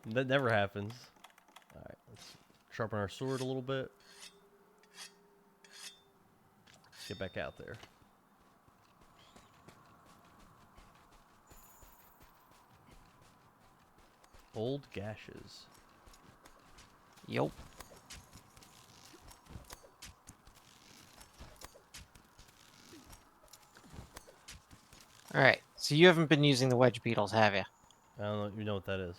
That never happens. Alright, let's sharpen our sword a little bit. Get back out there. Old gashes. Yup. Alright, so you haven't been using the wedge beetles, have you? I don't know if you know what that is.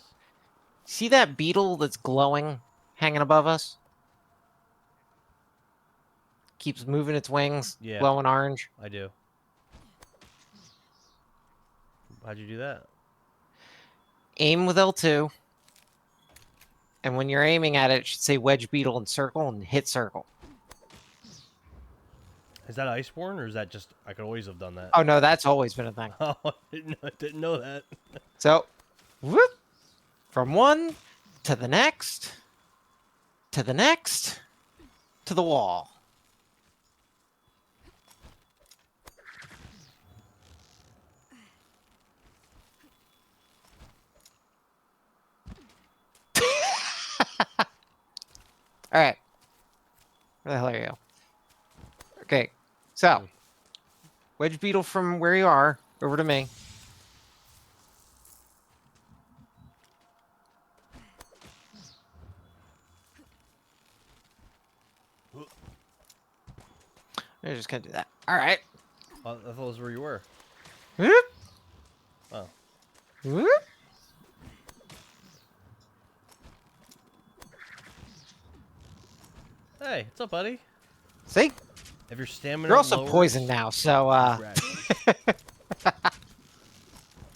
See that beetle that's glowing, hanging above us? Keeps moving its wings, Yeah. glowing orange. I do. How'd you do that? Aim with L2. And when you're aiming at it, it should say wedge beetle and circle and hit circle. Is that Iceborne, or is that just... I could always have done that. Oh no, that's always been a thing. Oh, I didn't know that. So, whoop, from one to the next, to the next, to the wall. All right. Where the hell are you? Okay, so wedge beetle from where you are over to me. I'm just gonna do that. All right. I thought that was where you were. Whoop, Oh. whoop. Hey, what's up, buddy? See, Have your stamina you're also lowered? poisoned now, so Right.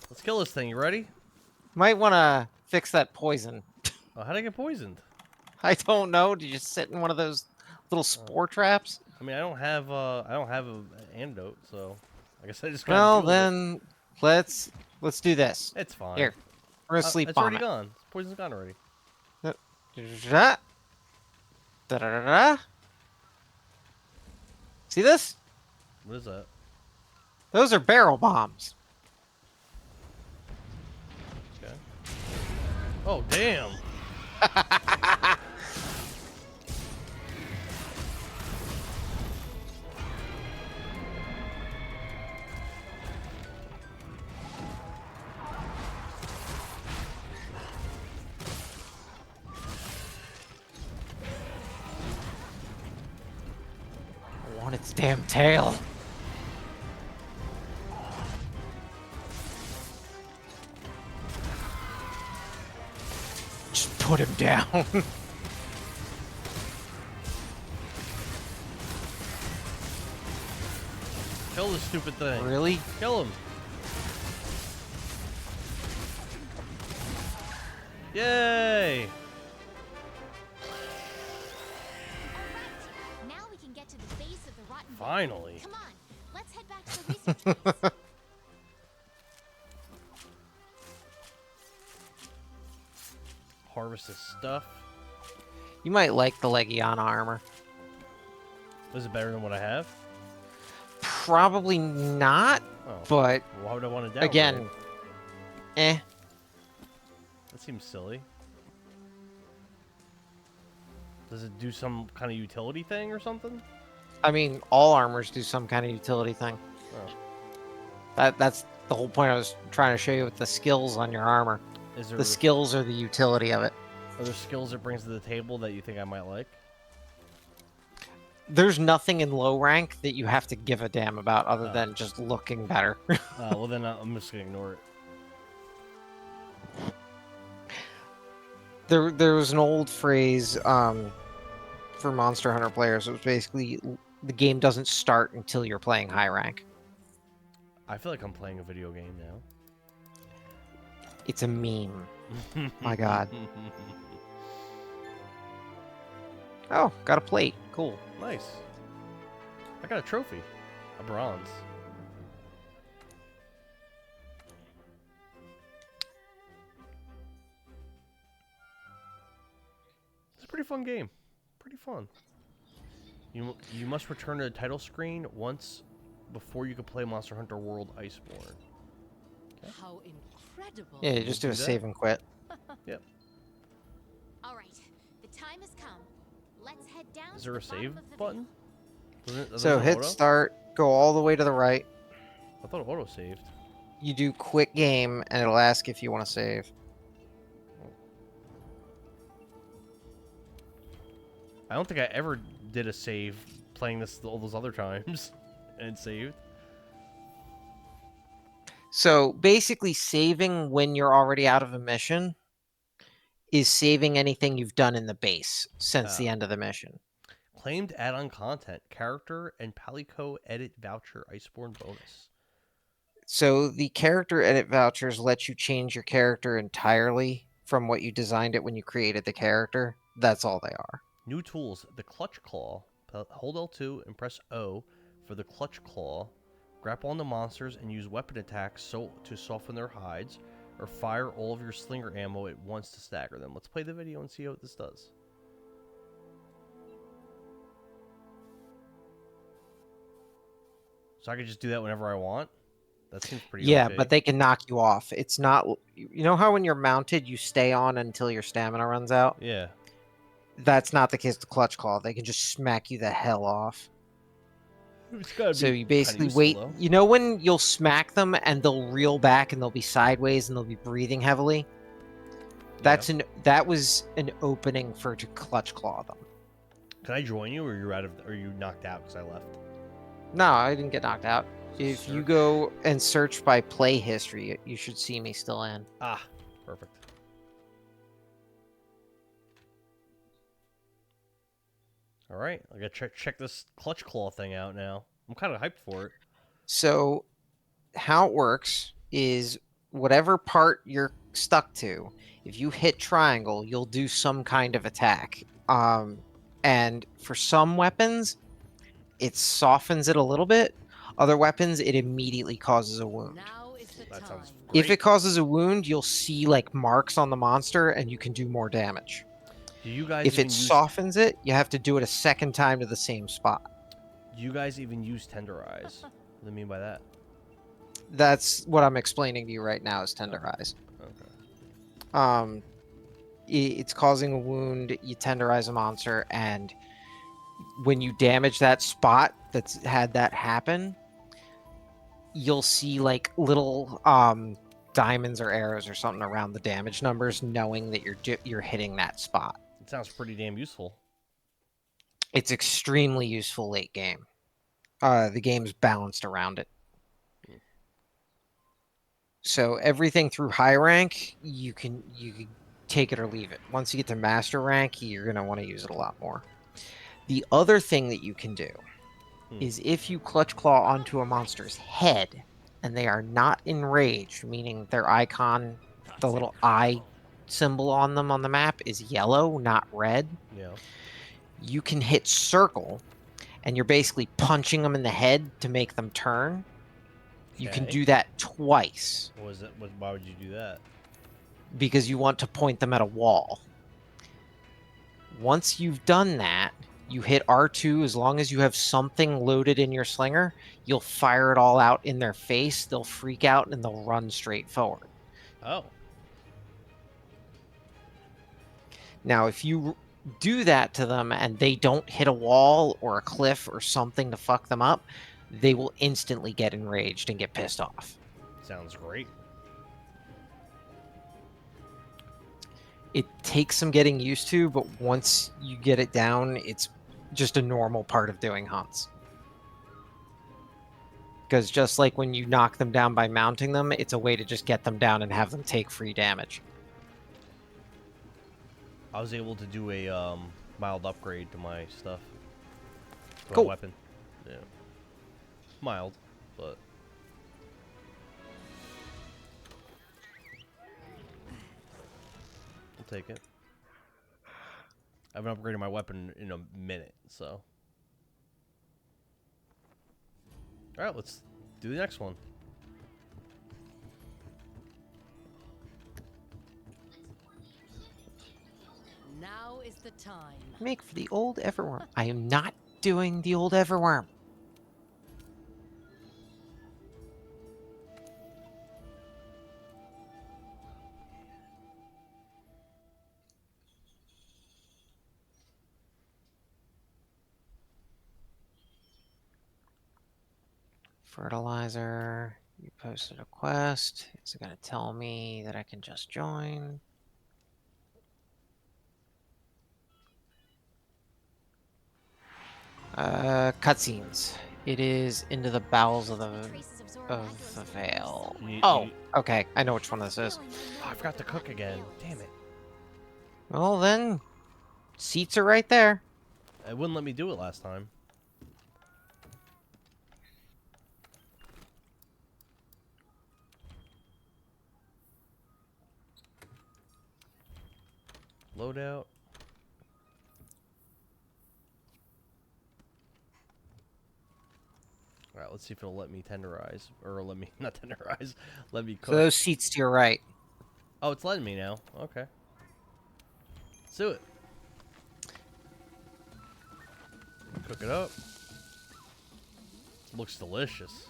Let's kill this thing. You ready? might want to fix that poison. Oh, how'd I get poisoned? I don't know. Did you sit in one of those little spore traps? I mean, I don't have an antidote, so I guess I just gotta Well, deal with it. then let's do this. It's fine. Here, we're gonna sleep it's on already it. gone. Poison's gone already. Da-da-da. Da-da-da-da. See this? What is that? Those are barrel bombs. Okay. Oh, damn. I want its damn tail. Just put him down. Kill this stupid thing. Really? Kill him. Yay! Alright, now Finally. Come on, let's head back to the research base. Harvest this stuff. You might like the Legiana armor. Is it better than what I have? Probably not, Oh. but Why would I want to downgrade? again, eh. That seems silly. Does it do some kind of utility thing or something? I mean, all armors do some kind of utility thing. Oh. That's the whole point I was trying to show you with the skills on your armor. Is there The skills are the utility of it. are there skills it brings to the table that you think I might like? There's nothing in low rank that you have to give a damn about other than just looking better. Well, then I'm just gonna ignore it. There was an old phrase for Monster Hunter players. It was basically the game doesn't start until you're playing high rank. I feel like I'm playing a video game now. It's a meme. My God. Oh, got a plate. Cool. Nice. I got a trophy. A bronze. It's a pretty fun game. Pretty fun. You must return to the title screen once before you can play Monster Hunter World Iceborne. How incredible. Yeah, you just do a save and quit. Yep. All right, the time has come. Let's head down. Is there to a the bottom save of the button? So hit auto? start, go all the way to the right. I thought it auto saved. You do quit game, and it'll ask if you want to save. I don't think I ever did a save playing this all those other times and saved. So basically, saving when you're already out of a mission is saving anything you've done in the base since the end of the mission. Claimed add-on content, character and Palico edit voucher, Iceborne bonus. So the character edit vouchers let you change your character entirely from what you designed it when you created the character. That's all they are. New tools, the Clutch Claw. Hold L2 and press O for the Clutch Claw. Grapple onto monsters and use weapon attacks to soften their hides, or fire all of your slinger ammo at once to stagger them. Let's play the video and see how this does. So I can just do that whenever I want? That seems pretty Yeah, okay. but they can knock you off. It's not... You know how when you're mounted, you stay on until your stamina runs out? Yeah. That's not the case with Clutch Claw. They can just smack you the hell off. So you basically wait. Though. You know when you'll smack them and they'll reel back and they'll be sideways and they'll be breathing heavily? That was an opening for to Clutch Claw them. Can I join you, or are you knocked out because I left? No, I didn't get knocked out. If you go and search by play history, you should see me still in. Ah, perfect. All right, I gotta check this Clutch Claw thing out now. I'm kind of hyped for it. So, how it works is whatever part you're stuck to, if you hit triangle, you'll do some kind of attack. And for some weapons, it softens it a little bit. Other weapons, it immediately causes a wound. Now is the That time. sounds great. If it causes a wound, you'll see like marks on the monster and you can do more damage. Do you guys If even it use, softens it, you have to do it a second time to the same spot. do you guys even use tenderize? What do I mean by that? That's what I'm explaining to you right now is tenderize. Okay. It's causing a wound, you tenderize a monster, and when you damage that spot that's had that happen, you'll see like little diamonds or arrows or something around the damage numbers, knowing that you're hitting that spot. It sounds pretty damn useful. It's extremely useful late game. The game's balanced around it. So everything through high rank, you can take it or leave it. Once you get to master rank, you're going to want to use it a lot more. The other thing that you can do is if you Clutch Claw onto a monster's head and they are not enraged, meaning their icon, the little eye symbol on them on the map is yellow, not red. Yeah. You can hit circle and you're basically punching them in the head to make them turn. You can Okay. do that twice What was it? Why would you do that? because you want to point them at a wall. Once you've done that, you hit R2 as long as you have something loaded in your slinger, you'll fire it all out in their face, they'll freak out, and they'll run straight forward. Oh. Now, if you do that to them and they don't hit a wall or a cliff or something to fuck them up, they will instantly get enraged and get pissed off. Sounds great. It takes some getting used to, but once you get it down, it's just a normal part of doing hunts. Because just like when you knock them down by mounting them, it's a way to just get them down and have them take free damage. I was able to do a mild upgrade to my stuff. To my Cool. weapon. Yeah. Mild, but I'll take it. I haven't upgraded my weapon in a minute, so. Alright, let's do the next one. Now is the time. Make for the old Everworm. I am not doing the old Everworm. Fertilizer. You posted a quest. Is it going to tell me that I can just join? Cutscenes. It is into the bowels of the veil. Oh, okay. I know which one this is. Oh, I forgot to cook again. Damn it. Well then, seats are right there. It wouldn't let me do it last time. Loadout. Alright, let's see if it'll let me tenderize. Or let me, not tenderize, let me cook. So those seats to your right. Oh, it's letting me now. Okay. Let's do it. Cook it up. Looks delicious.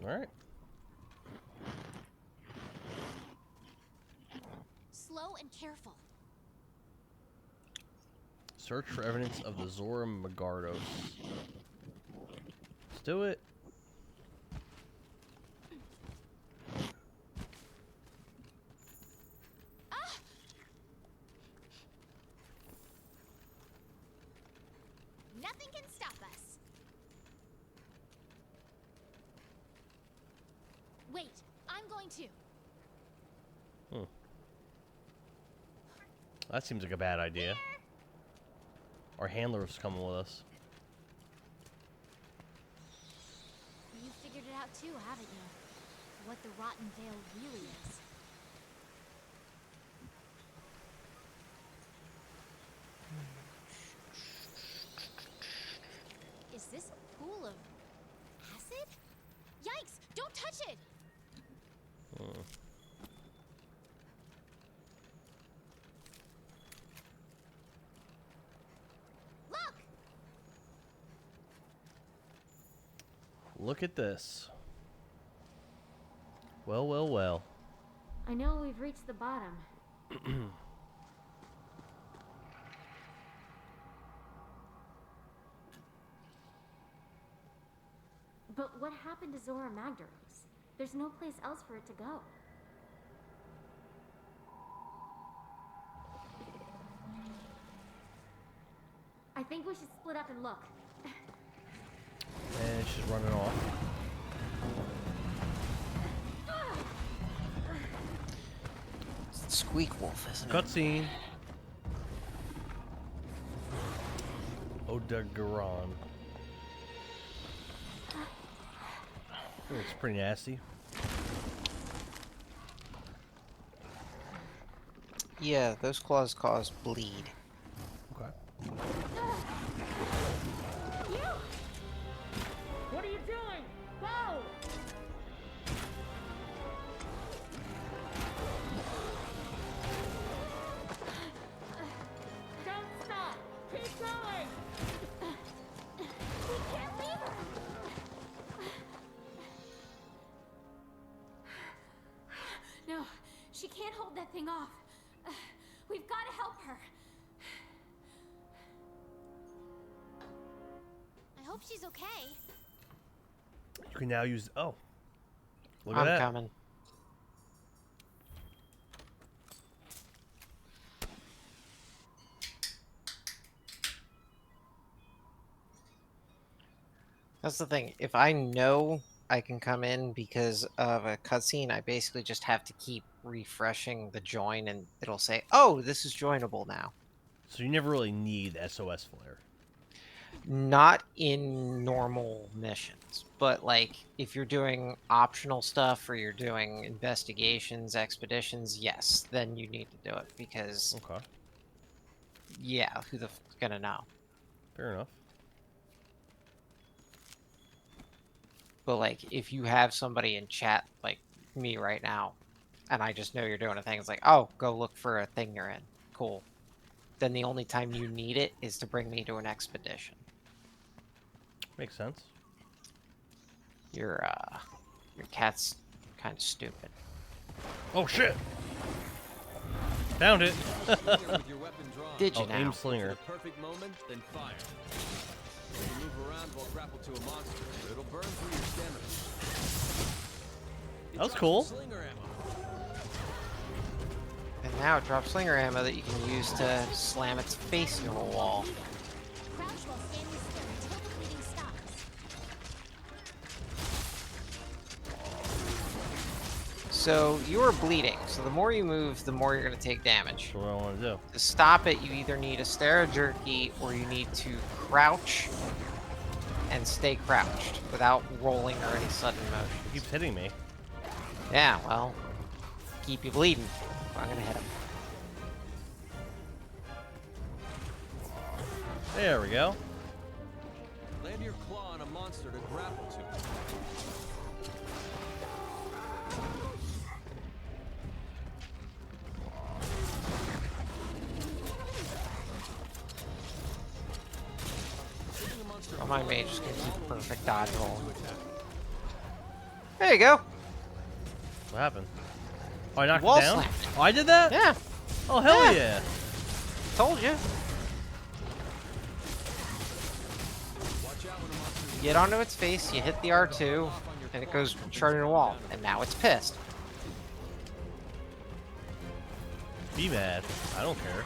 Alright. Slow and careful. Search for evidence of the Zora Magardos. Let's do it. Nothing can stop us. Wait, I'm going to. That seems like a bad idea. Our handler's coming with us. You figured it out too, haven't you? What the Rotten Veil really is. Is this a pool of acid? Yikes! Don't touch it! Look! Look at this. Well, well, well. I know we've reached the bottom. But what happened to Zora Magdaros? There's no place else for it to go. I think we should split up and look. And she's running off. Squeak Wolf, isn't it? Cutscene. Odegaron. Looks pretty nasty. Yeah, those claws cause bleed. Okay. What are you doing? Go! Don't stop! Keep going! We can't leave her. No, she can't hold that thing off. We've got to help her. I hope she's okay. You can now use. Oh, look at I'm that. coming. That's the thing. If I know I can come in because of a cutscene, I basically just have to keep refreshing the join, and it'll say, "Oh, this is joinable now." So you never really need SOS flare. Not in normal missions, but like if you're doing optional stuff or you're doing investigations, expeditions, yes, then you need to do it because, Okay, yeah, who the fuck's gonna know? fair enough. But like if you have somebody in chat like me right now, and I just know you're doing a thing, it's like, oh, go look for a thing you're in. Cool. Then the only time you need it is to bring me to an expedition. Makes sense. Your cat's kind of stupid. Oh shit! Found it. With your weapon drawn. Did you Oh, now? aim For slinger. the perfect moment, then fire. You can move around while grappled to a monster, but it'll burn through your stamina. It That was drops cool. some Slinger ammo. And now it drops slinger ammo that you can use to slam its face into a wall. Crouch while standing still until the bleeding stops. So you are bleeding, so the more you move, the more you're going to take damage. That's what I want to do. To stop it, you either need a Stera Jerky or you need to crouch and stay crouched without rolling or any sudden It motion. keeps hitting me. Yeah, well, keep you bleeding. I'm going to hit him. There we go. Land your claw on a monster to grapple to. Shooting a monster Oh, my full mage is going to will keep always perfect dodge to rolling. attack. There you go. What happened? Oh, I knocked Wall it down? slammed it. Oh, I did that? Yeah, Oh, hell Yeah. yeah. told you. Watch out when a monster You get onto its face, you hit the R2, and it goes charging a wall. And now it's pissed. Be mad. I don't care.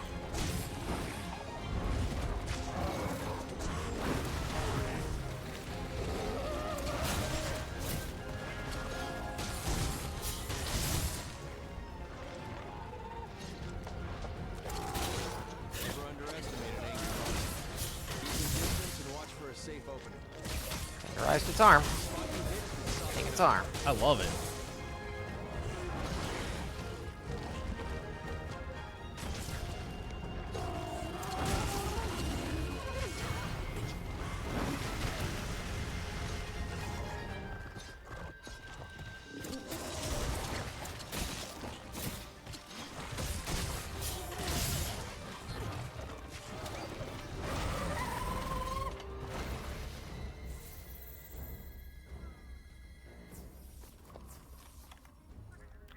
never underestimate an angry monster. Keep your distance and watch for a safe opening. Tenderized its arm. Take its arm. I love it.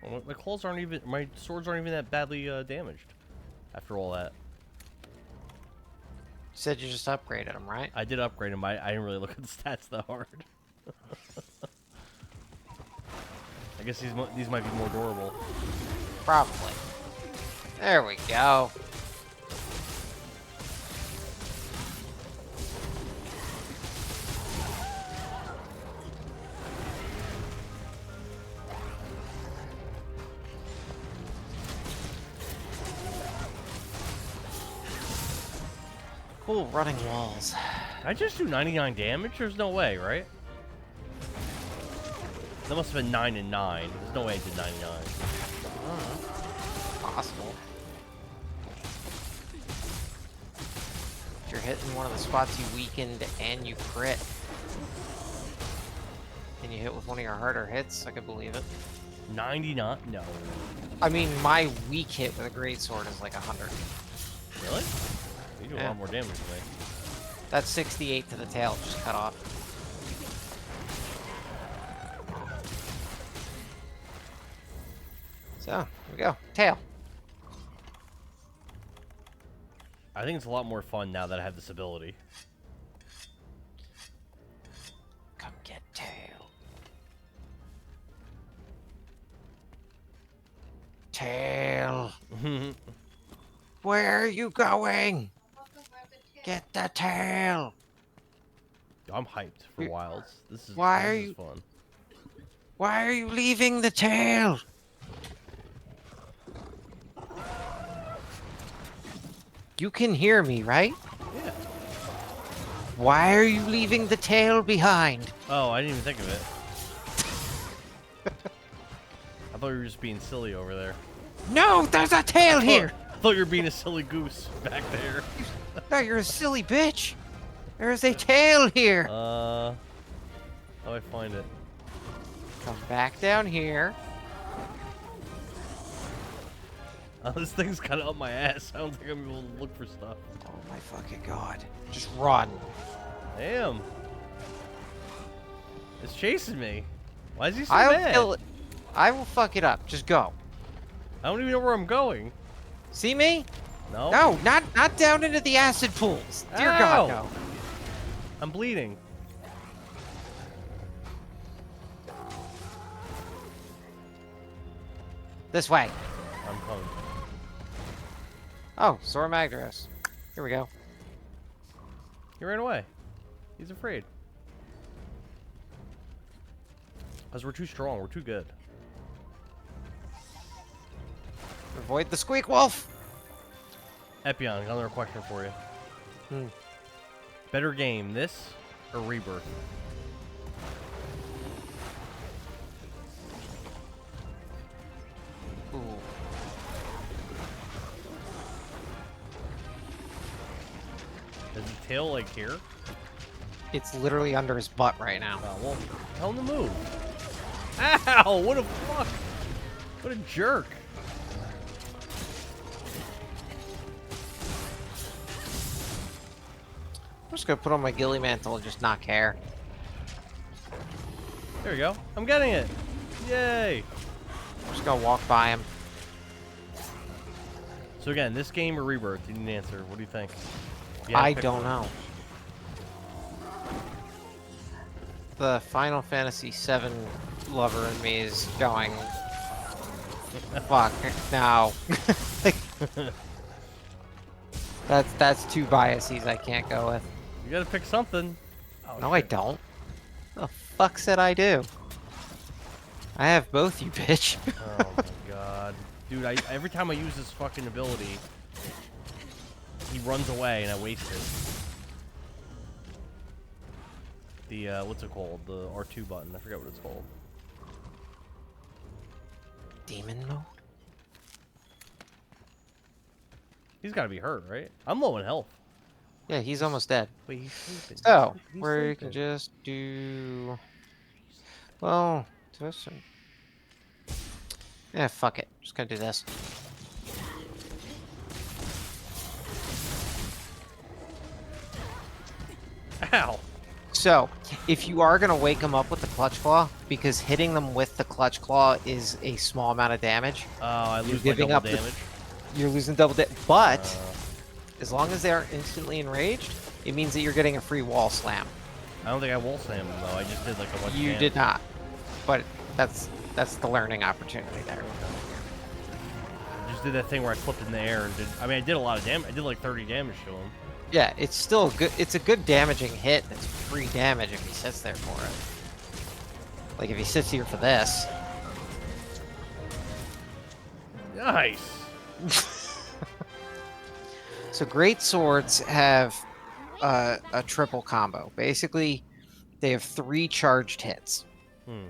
Well, my claws aren't even, my swords aren't even that badly damaged after all that. You said you just upgraded them, right? I did upgrade them, but I didn't really look at the stats that hard. I guess these might be more durable. Probably. There we go. Cool running walls. I just do 99 damage? There's no way, right? That must have been 9 and 9. There's no way I did 99. Possible. hitting one of the spots you weakened and you crit, and you hit with one of your harder hits, I could believe it. 99? No. I mean, my weak hit with a greatsword is like 100. Really? You do a Yeah. lot more damage than me. That's 68 to the tail, just cut off. So, here we go. Tail. I think it's a lot more fun now that I have this ability. Come get tail. Tail. Where are you going? Get the tail. I'm hyped for Wilds. This is Why this are is you- fun. Why are you leaving the tail? You can hear me, right? Yeah. Why are you leaving the tail behind? Oh, I didn't even think of it. I thought you were just being silly over there. No, there's a tail here. I thought you were being a silly goose back there. No, you're a silly bitch. There's a tail here. How do I find it? Come back down here. This thing's kind of up my ass. I don't think I'm able to look for stuff. Oh my fucking god. Just run. Damn. It's chasing me. Why is he so I'll mad? kill it. I will fuck it up. Just go. I don't even know where I'm going. See me? No? No, not down into the acid pools. Dear Ow! God, no. I'm bleeding. This way. I'm coming. Oh, Zora Magdaros. Here we go. He ran away. He's afraid. Because we're too strong. We're too good. Avoid the squeak wolf. Epion, another question for you. Hmm. Better game, this or Rebirth? Ooh. Is the tail like here? It's literally under his butt right now. Well, tell him to move. Ow! What a fuck! What a jerk! I'm just gonna put on my ghillie mantle and just not care. There we go. I'm getting it. Yay! I'm just gonna walk by him. So again, this game or Rebirth? You need an answer. What do you think? You had to I pick don't one. know. The Final Fantasy VII lover in me is going. Fuck no. Like, that's two biases I can't go with. You gotta pick something. Oh, No, I shit. don't. The fuck said I do? I have both, you bitch. Oh my god. Dude, every time I use this fucking ability, he runs away and I waste it. The, what's it called? The R2 button. I forget what it's called. Demon mode? He's gotta be hurt, right? I'm low in health. Yeah, he's almost dead. Wait, he's sleeping. So, He's where you can sleeping. just do... Well, this and... Yeah, fuck it. Just gonna do this. Ow! So, if you are gonna wake them up with the Clutch Claw, because hitting them with the Clutch Claw is a small amount of damage, Oh, I You're lose my giving double up the- damage. you're losing double damage. But, Uh, as long as they are instantly enraged, it means that you're getting a free wall slam. I don't think I wall slammed him though. I just did like a bunch of You damage. did not. But that's the learning opportunity there. I just did that thing where I flipped in the air and did. I mean, I did a lot of damage. I did like 30 damage to him. Yeah, it's still good. It's a good damaging hit. It's free damage if he sits there for it. Like if he sits here for this. Nice. So great swords have a triple combo. Basically, they have 3 charged hits. Hmm.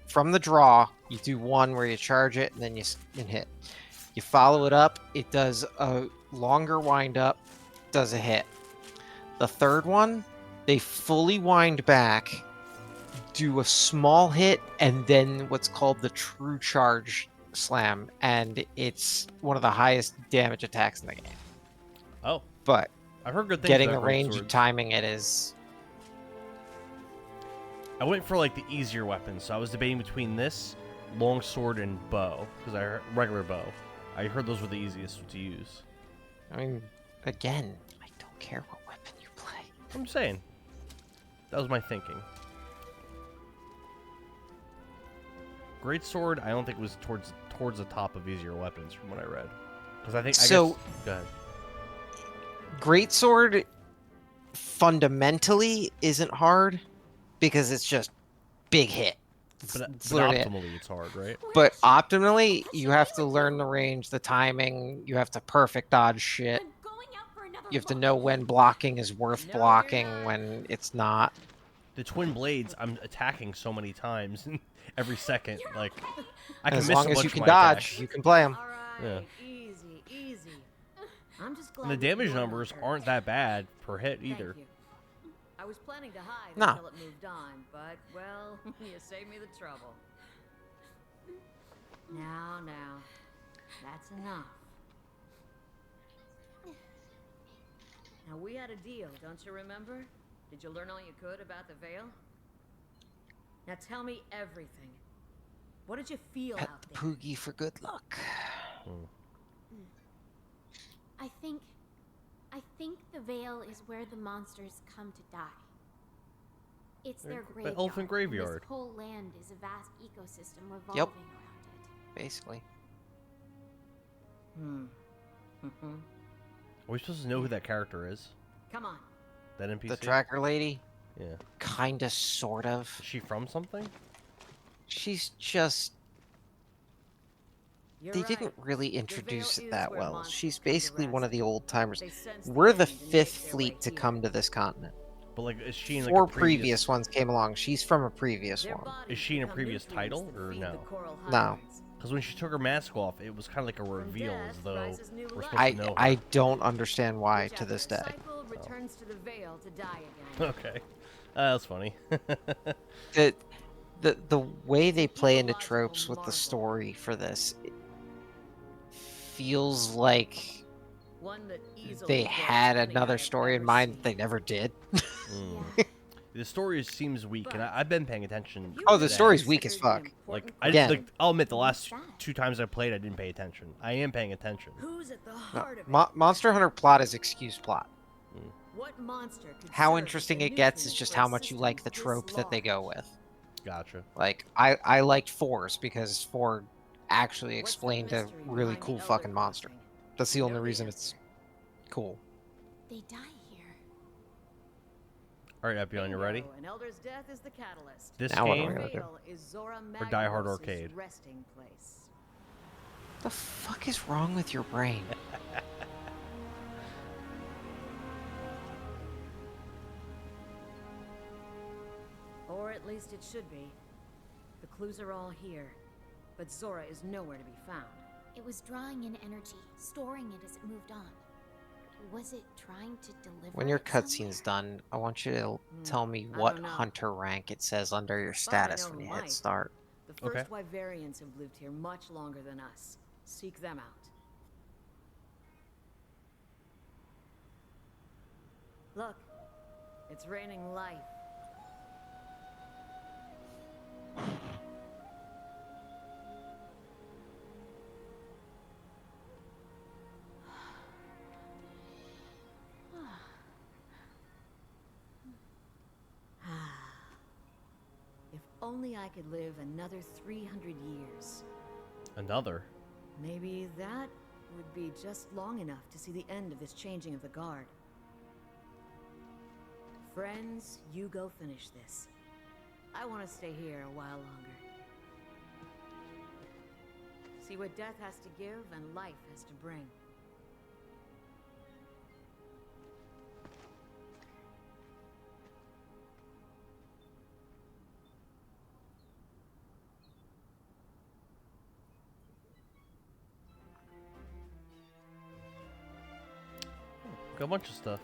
From the draw, you do one where you charge it and then you can hit. You follow it up, it does a longer wind up, does a hit. The third one, they fully wind back, do a small hit, and then what's called the true charge slam, and it's one of the highest damage attacks in the game. Oh, But I've heard good things getting the about great range and swords. timing it is... I went for like the easier weapons, so I was debating between this, longsword, and bow, because I heard regular bow. I heard those were the easiest to use. I mean, again, I don't care what weapon you play. I'm saying. That was my thinking. Great sword, I don't think was towards the top of easier weapons from what I read. Because I think So- guess, go ahead. Greatsword fundamentally isn't hard because it's just big hit. But It's literally it. optimally, it's hard, right? But optimally, you have to learn the range, the timing. You have to perfect dodge shit. I'm going out for another You have to look. know when blocking is worth No, you're blocking, not. when it's not. The twin blades, I'm attacking so many times every second. Like, I can As miss long a as bunch you of can my dodge, attacks. you can play them. All right, easy, easy. I'm just glad And the we damage won on numbers Earth. aren't that bad per hit Thank either. you. I was planning to hide No. until it moved on, but, well, you saved me the trouble. Now, that's enough. Now, we had a deal, don't you remember? Did you learn all you could about the Veil? Now tell me everything. What did you feel Pet out the there? Poogie for good luck. I think the Veil is where the monsters come to die. It's their The graveyard. elephant and graveyard. This whole land is a vast ecosystem revolving Yep. around it. Basically. Mm-hmm. Are we supposed to know who that character is? Come on. That NPC? The tracker lady, Yeah. kinda, sort of. Is she from something? She's just... You're They right. didn't really The Veil introduce is it that where well. monsters She's come to basically one of rest. the old timers. They sense We're the end and make fifth their fleet way to here. come to this continent. But like, is she in like Four a previous? ones came along. She's from a previous Their one. bodies she in a become previous nutrients title, that or feed no? the coral No. hybrids. Because when she took her mask off, it was kind of like a reveal, as death though rises new we're life. supposed to know her. I don't understand why Which to this day. after a cycle returns to the Veil to die again. Okay, that's funny. The way they play into Ecological tropes with the marvel. story for this it feels like One that easily they dwarfs had any another I've story in ever mind seen. they never did. Mm. Yeah. The story seems weak, and But- I've been paying attention. You Oh, the today. story's weak as considered the fuck. Like, important I Again. like, I'll admit the last What's that? 2 times I played, I didn't pay attention. I am paying attention. Who's at the No, heart of it? Monster Hunter plot is excuse plot. What monster could How serve as interesting the it gets is nutrients just for a how much you like system the this trope that they go large? with. Gotcha. Like, I liked Fours because Four actually What's the explained a mystery really behind cool the fucking Elder monster. Crossing? That's the You only know the reason answer. it's cool. They die here. All right, Epion, you ready? Bingo, An elder's death is the catalyst. This Now what are game, we gonna do? Veil is Zora Or Die Hard Magnus' Arcade? resting place. The fuck is wrong with your brain? Or at least it should be. The clues are all here, but Zora is nowhere to be found. It was drawing in energy, storing it as it moved on. Was it trying to deliver When your it somewhere? cutscene's done, I want you to tell me I what don't know. hunter rank it says under your Thought I status know when who you hit might. start. The first Okay. Wyverians have lived here much longer than us. Seek them out. Look, it's raining life. If only I could live another 300 years. another. Maybe that would be just long enough to see the end of this changing of the guard. Friends, you go finish this. I want to stay here a while longer. See what death has to give and life has to bring. Got a bunch of stuff.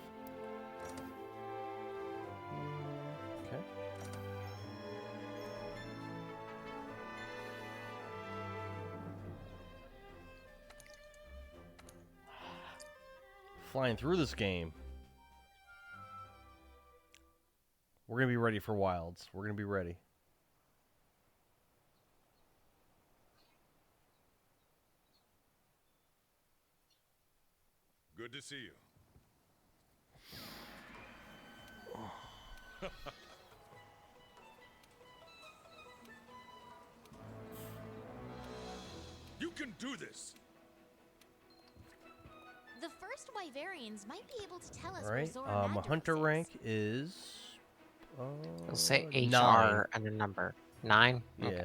flying through this game. We're gonna be ready for wilds. We're gonna be ready. Good to see you. You can do this. The first Wyverians might be able to tell us All where right. Zora My Magdaros hunter is. rank is. It'll say 9. HR and a number. 9? Yeah. Okay.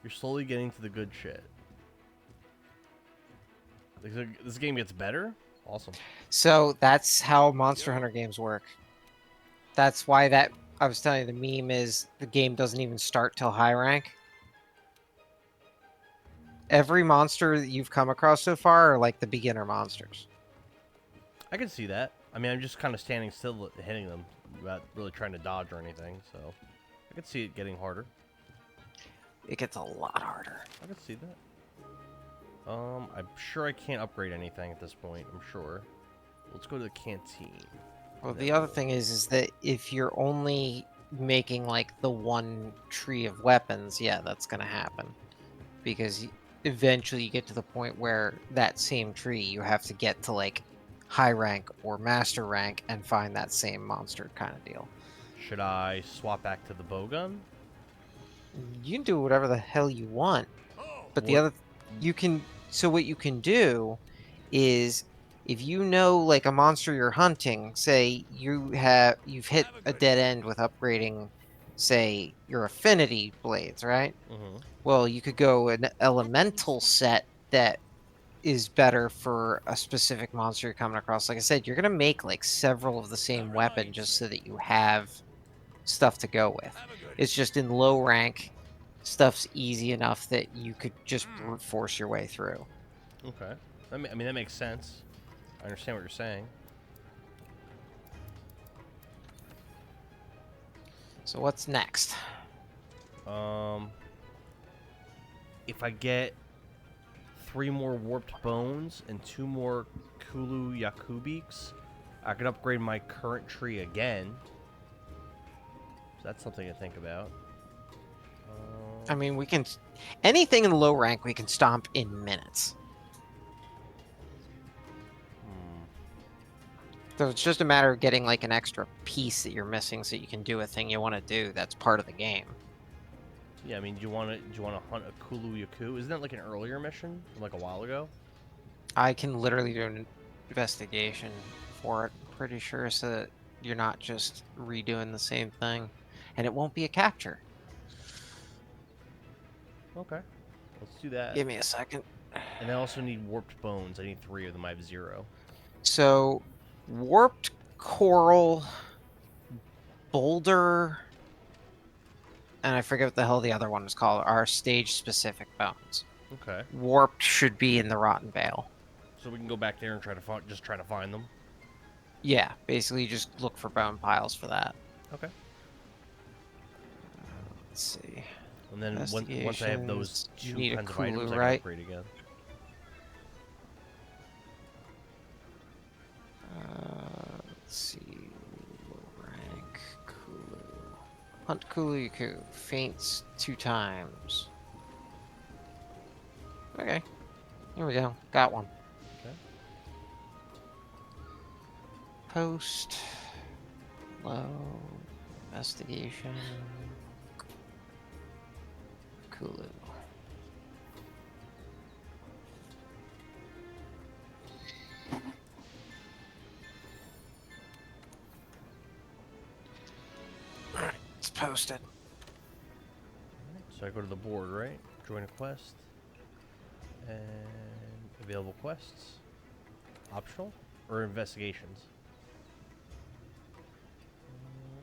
You're slowly getting to the good shit. This game gets better? Awesome. So that's how Monster Hunter games work. That's why that I was telling you the meme is the game doesn't even start till high rank. Every monster that you've come across so far are like the beginner monsters. I can see that. I mean, I'm just kind of standing still hitting them without really trying to dodge or anything, so I could see it getting harder. It gets a lot harder. I could see that. I'm sure I can't upgrade anything at this point. I'm sure. Let's go to the canteen. Well, the other thing is that if you're only making like the one tree of weapons, yeah, that's gonna happen. Because eventually you get to the point where that same tree, you have to get to like high rank or master rank and find that same monster kind of deal. Should I swap back to the bowgun? You can do whatever the hell you want. But the What- other, you can, so what you can do is if you know like a monster you're hunting, say you've hit a dead end with upgrading, say, your affinity blades, right? Mm-hmm. Well, you could go an elemental set that is better for a specific monster you're coming across. Like I said, you're gonna make like several of the same weapon just so that you have stuff to go with. It's just in low rank, stuff's easy enough that you could just brute force your way through. Okay. I mean, that makes sense. I understand what you're saying. So what's next? If I get 3 more warped bones and 2 more Kulu Yakubiks, I can upgrade my current tree again. So that's something to think about. I mean, we can anything in low rank we can stomp in minutes. So it's just a matter of getting like an extra piece that you're missing so you can do a thing you want to do. That's part of the game. Yeah, I mean, do you want to hunt a Kulu Yaku? Isn't that like an earlier mission, from, like a while ago? I can literally do an investigation for it, pretty sure, so that you're not just redoing the same thing. And it won't be a capture. Okay, let's do that. Give me a second. And I also need warped bones. I need 3 of them. I have 0. So, warped coral, boulder, and I forget what the hell the other one is called, are stage-specific bones. Okay. Warped should be in the Rotten Vale. So we can go back there and try to find them. Yeah, basically just look for bone piles for that. Okay. Let's see. And then once I have those You 2 need a kinds of Kulu, items, I can right? upgrade again. Let's see. Low rank Kulu. Hunt Kulu Yaku. Faints 2 times. Okay. Here we go. Got one. Okay. Post. Low. Investigation. Kulu. Alright, it's posted. So I go to the board, right? Join a quest. And available quests. Optional? Or investigations?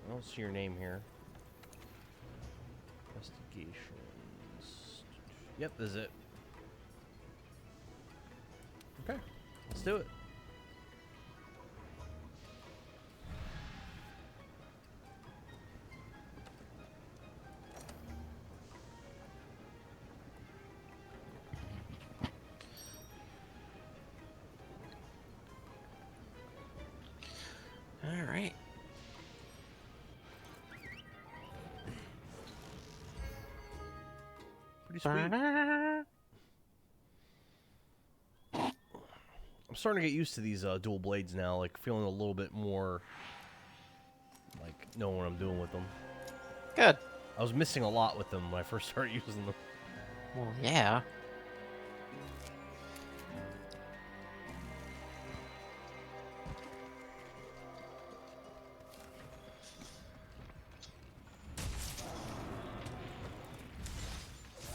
I don't see your name here. Investigations. Yep, this is it. Okay, let's do it. right. Pretty sweet. I'm starting to get used to these dual blades now, like feeling a little bit more like knowing what I'm doing with them. Good. I was missing a lot with them when I first started using them. Well, yeah.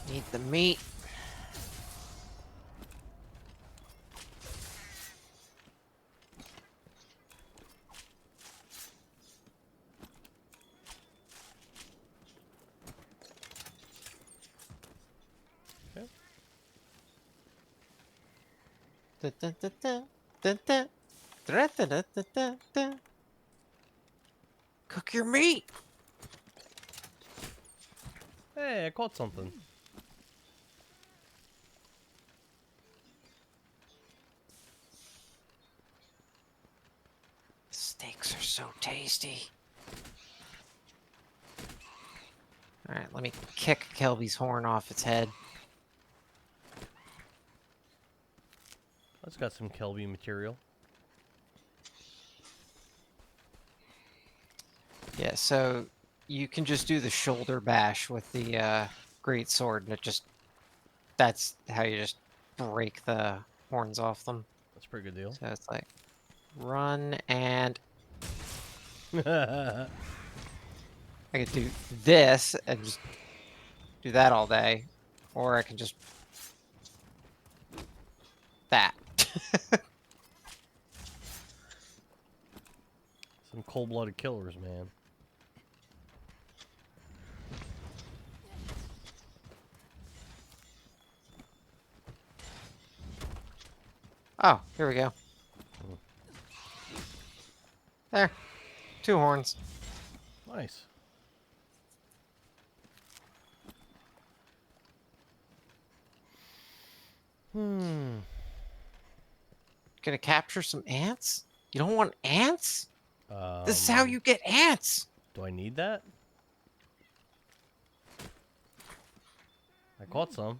Need the meat. Okay. Dun, dun, dun, dun, dun, dun. Dun, dun, dun, dun, dun, dun. Cook your meat. Hey, I caught something. Steaks are so tasty. Alright, let me kick Kelby's horn off its head. That's got some Kelby material. Yeah, so you can just do the shoulder bash with the great sword, and that's how you just break the horns off them. That's a pretty good deal. So it's like run, and I could do this and just do that all day, or I can just that. Some cold-blooded killers, man. Oh, here we go. There. 2 horns. Nice. Gonna capture some ants? You don't want ants? This is how you get ants! Do I need that? I caught some.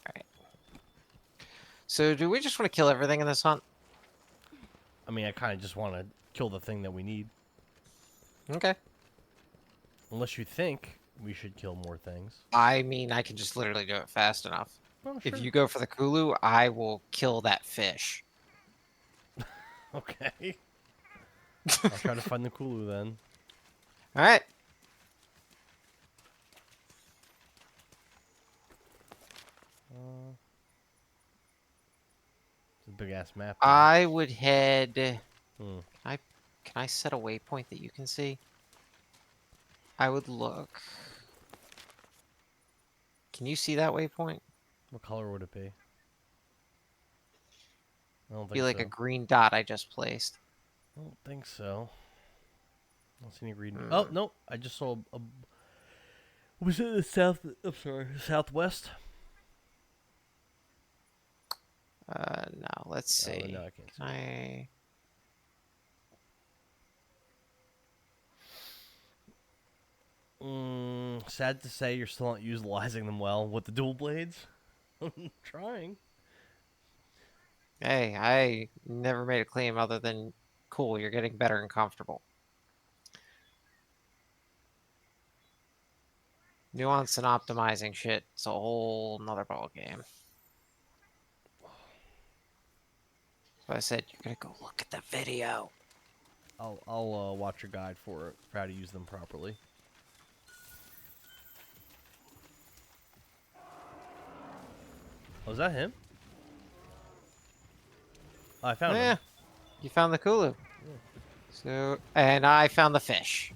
Alright. So, do we just want to kill everything in this hunt? I mean, I kind of just want to kill the thing that we need. Okay. Unless you think we should kill more things. I mean, I can just literally do it fast enough. Oh, sure. If you go for the Kulu, I will kill that fish. Okay. I'll try to find the Kulu then. Alright. It's a big ass map. I would head... Hmm. Can I set a waypoint that you can see? I would look... Can you see that waypoint? What color would it be? I don't think Be like so. a green dot I just placed. I don't think so. I don't see any green. Oh, no. I just saw a... Was it the south... I'm sorry. Southwest? No, let's see. Oh, no, I can't see. Sad to say you're still not utilizing them well with the dual blades. I'm trying. Hey, I never made a claim other than, cool, you're getting better and comfortable. Nuance and optimizing shit, it's a whole nother ball game. So I said, you're gonna go look at the video. I'll watch a guide for how to use them properly. Was that him? Oh, I found Yeah, him. you found the Kulu. So, and I found the fish.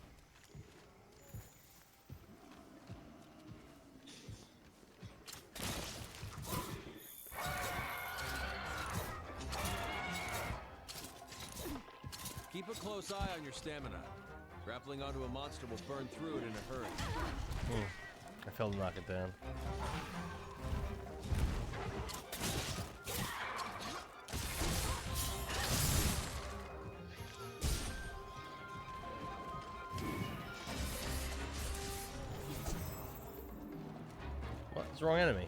Keep a close eye on your stamina. Grappling onto a monster will burn through it in a hurry. I failed to knock it down. the wrong enemy.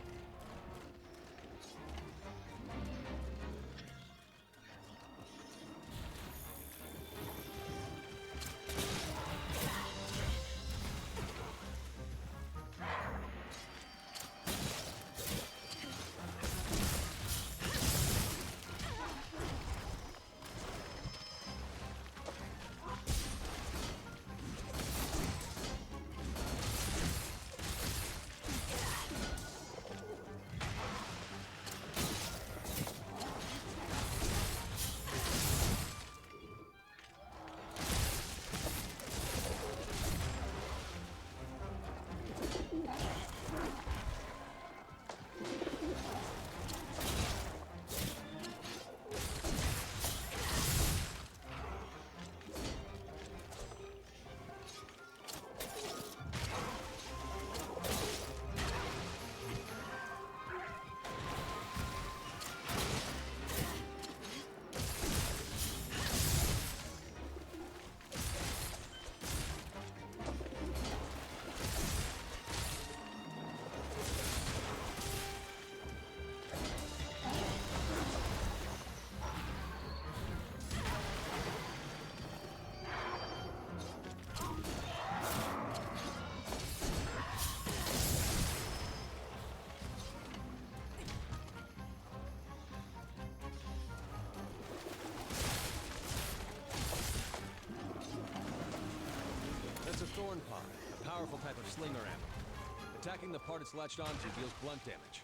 That's a thorn pod, a powerful type of slinger ammo. Attacking the part it's latched onto deals blunt damage.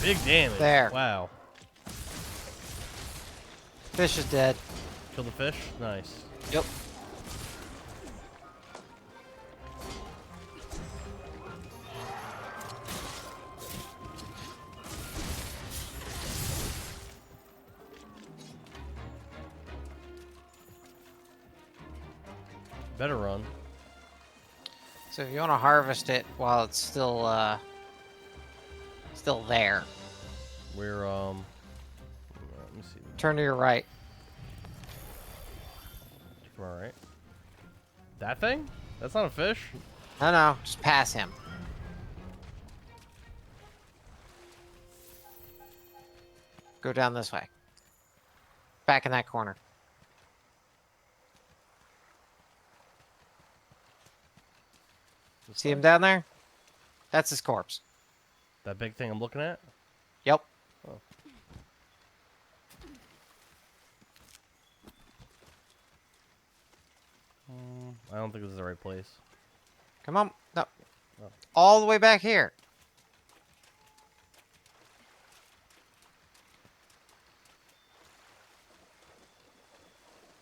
Big damage. There. Wow. Fish is dead. Kill the fish? Nice. Yep. Better run. So if you want to harvest it while it's still there, We're let me see. turn to your right. All right. That thing? That's not a fish. No, just pass him. Go down this way. Back in that corner. See him down there? That's his corpse. That big thing I'm looking at? Yep. Oh. I don't think this is the right place. Come on. No. Oh. All the way back here.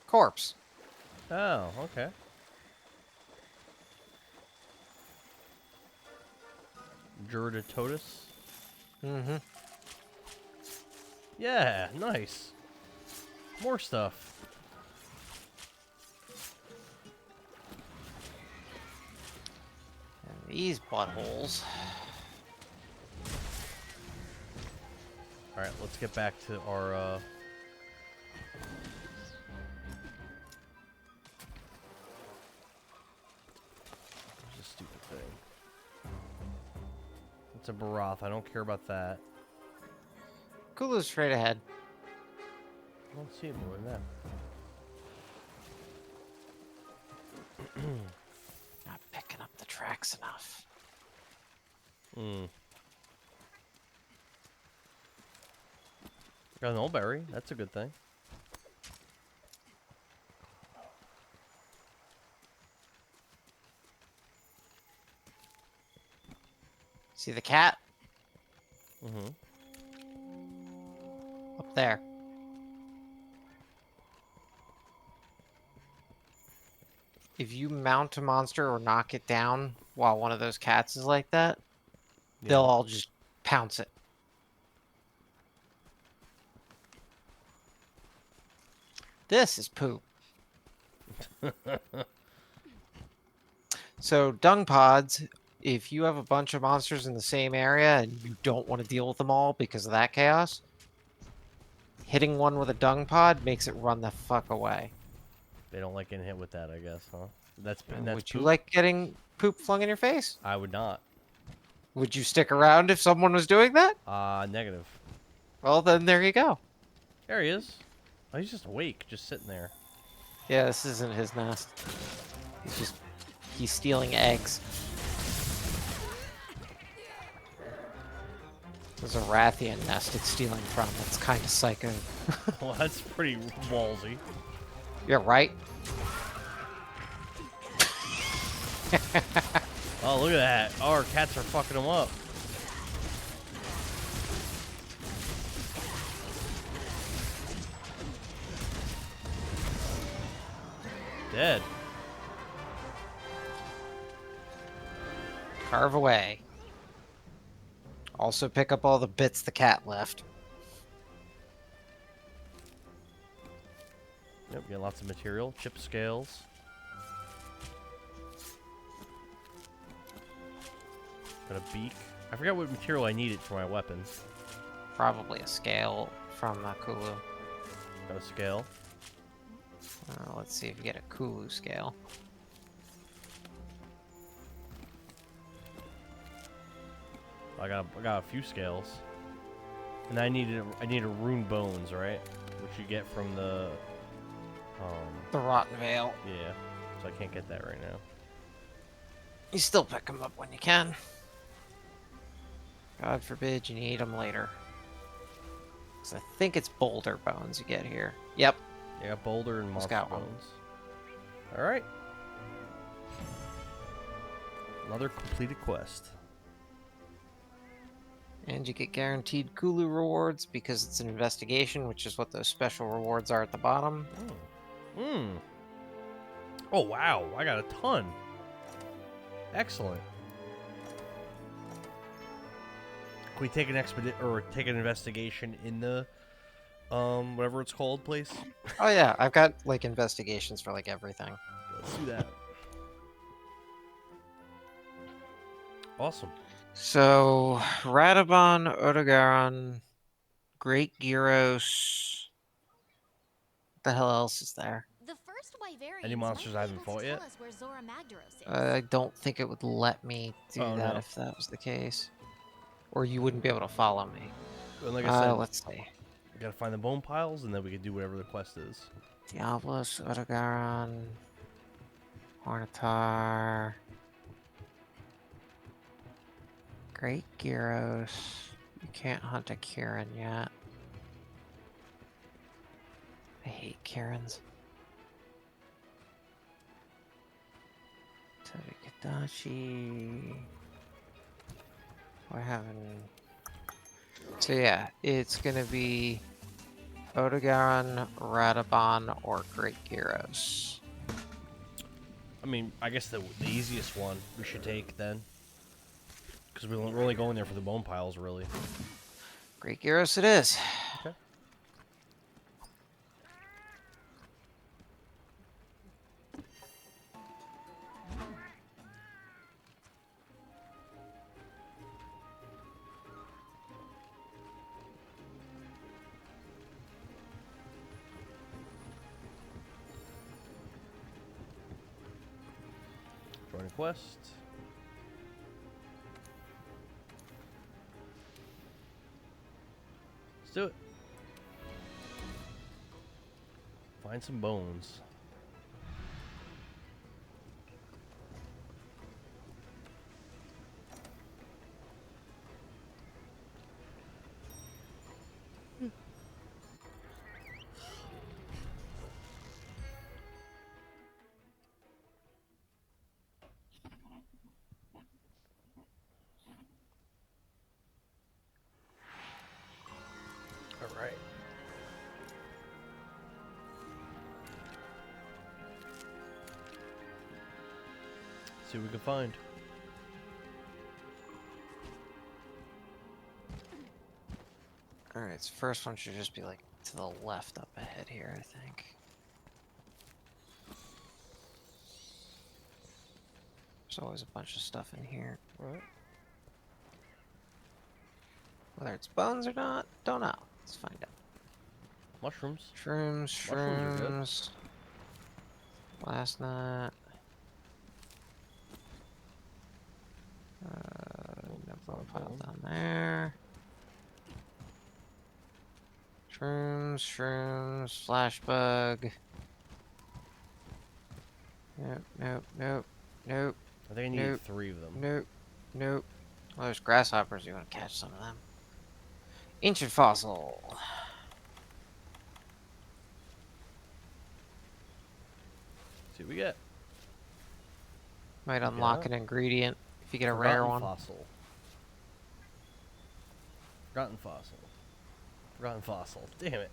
Corpse. Oh, okay. Juratotus? Mm-hmm. Yeah, nice. More stuff. And these buttholes. Alright, let's get back to our, There's a stupid thing. It's a Barath. I don't care about that. Kulu's straight ahead. I don't see it more than that. Not picking up the tracks enough. Hmm. Got an old berry. That's a good thing. See the cat? Mm-hmm. Up there. If you mount a monster or knock it down while one of those cats is like that, they'll all just pounce it. This is poop. So dung pods, if you have a bunch of monsters in the same area and you don't want to deal with them all because of that chaos, hitting one with a dung pod makes it run the fuck away. They don't like getting hit with that, I guess, huh? That's Would you poop? like getting poop flung in your face? I would not. Would you stick around if someone was doing that? Negative. Well, then there you go. There he is. Oh, he's just awake, just sitting there. Yeah, this isn't his nest. He's stealing eggs. There's a Rathian nest it's stealing from. That's kind of psycho. Well, that's pretty ballsy. You're right. Oh, look at that. Oh, our cats are fucking him up. Dead. Carve away. Also pick up all the bits the cat left. Yep, get lots of material. Chip scales. Got a beak. I forgot what material I needed for my weapon. Probably a scale from Kulu. Got a scale. Let's see if you get a Kulu scale. I got a few scales. And I needed rune bones, right? Which you get from the The Rotten Veil. yeah. So I can't get that right now. You still pick them up when you can. God forbid you need them later. 'Cause I think it's boulder bones you get here. Yep. Yeah, got boulder and monster got one. bones. Alright. Another completed quest. And you get guaranteed Kulu rewards because it's an investigation, which is what those special rewards are at the bottom. Oh wow, I got a ton. Excellent. Can we take an take an investigation in the whatever it's called place? Oh yeah, I've got like investigations for like everything. Let's do that. Awesome. So Radabon, Odogaron, Great Gyros. What the hell else is there? The first Wyverians Any monsters might I be haven't able fought to yet? tell us where Zora Magdaros is. I don't think it would let me do Oh, that no. if that was the case. Or you wouldn't be able to follow me. And like I said, Let's see. we gotta find the bone piles, and then we can do whatever the quest is. Diablos, Odogaron, Ornitar, Great Gyros. You can't hunt a Kieran yet. I hate Kierans. Todikadachi. We're having... So yeah, it's gonna be Odogaron, Radabon, or Great Gyros. I mean, I guess the easiest one we should take then. Because we're only going there for the bone piles, really. Great Gyros it is. Okay. Join a quest. Let's do it. Find some bones. All right. See what we can find. Alright, so first one should just be like to the left up ahead here, I think. There's always a bunch of stuff in here. All right. Whether it's bones or not, don't know. Let's find out. Mushrooms. Shrooms, Mushrooms are good. shrooms. Last night. No bone pile down there. Shrooms, shrooms, flash bug. Nope, nope, nope, nope, I think I need Nope. 3 of them. nope, nope. Well, there's grasshoppers. You want to catch some of them? Ancient fossil. See what we get. Might We unlock got an ingredient if you get a Forgotten rare one. fossil. Forgotten fossil. Forgotten fossil. Damn it.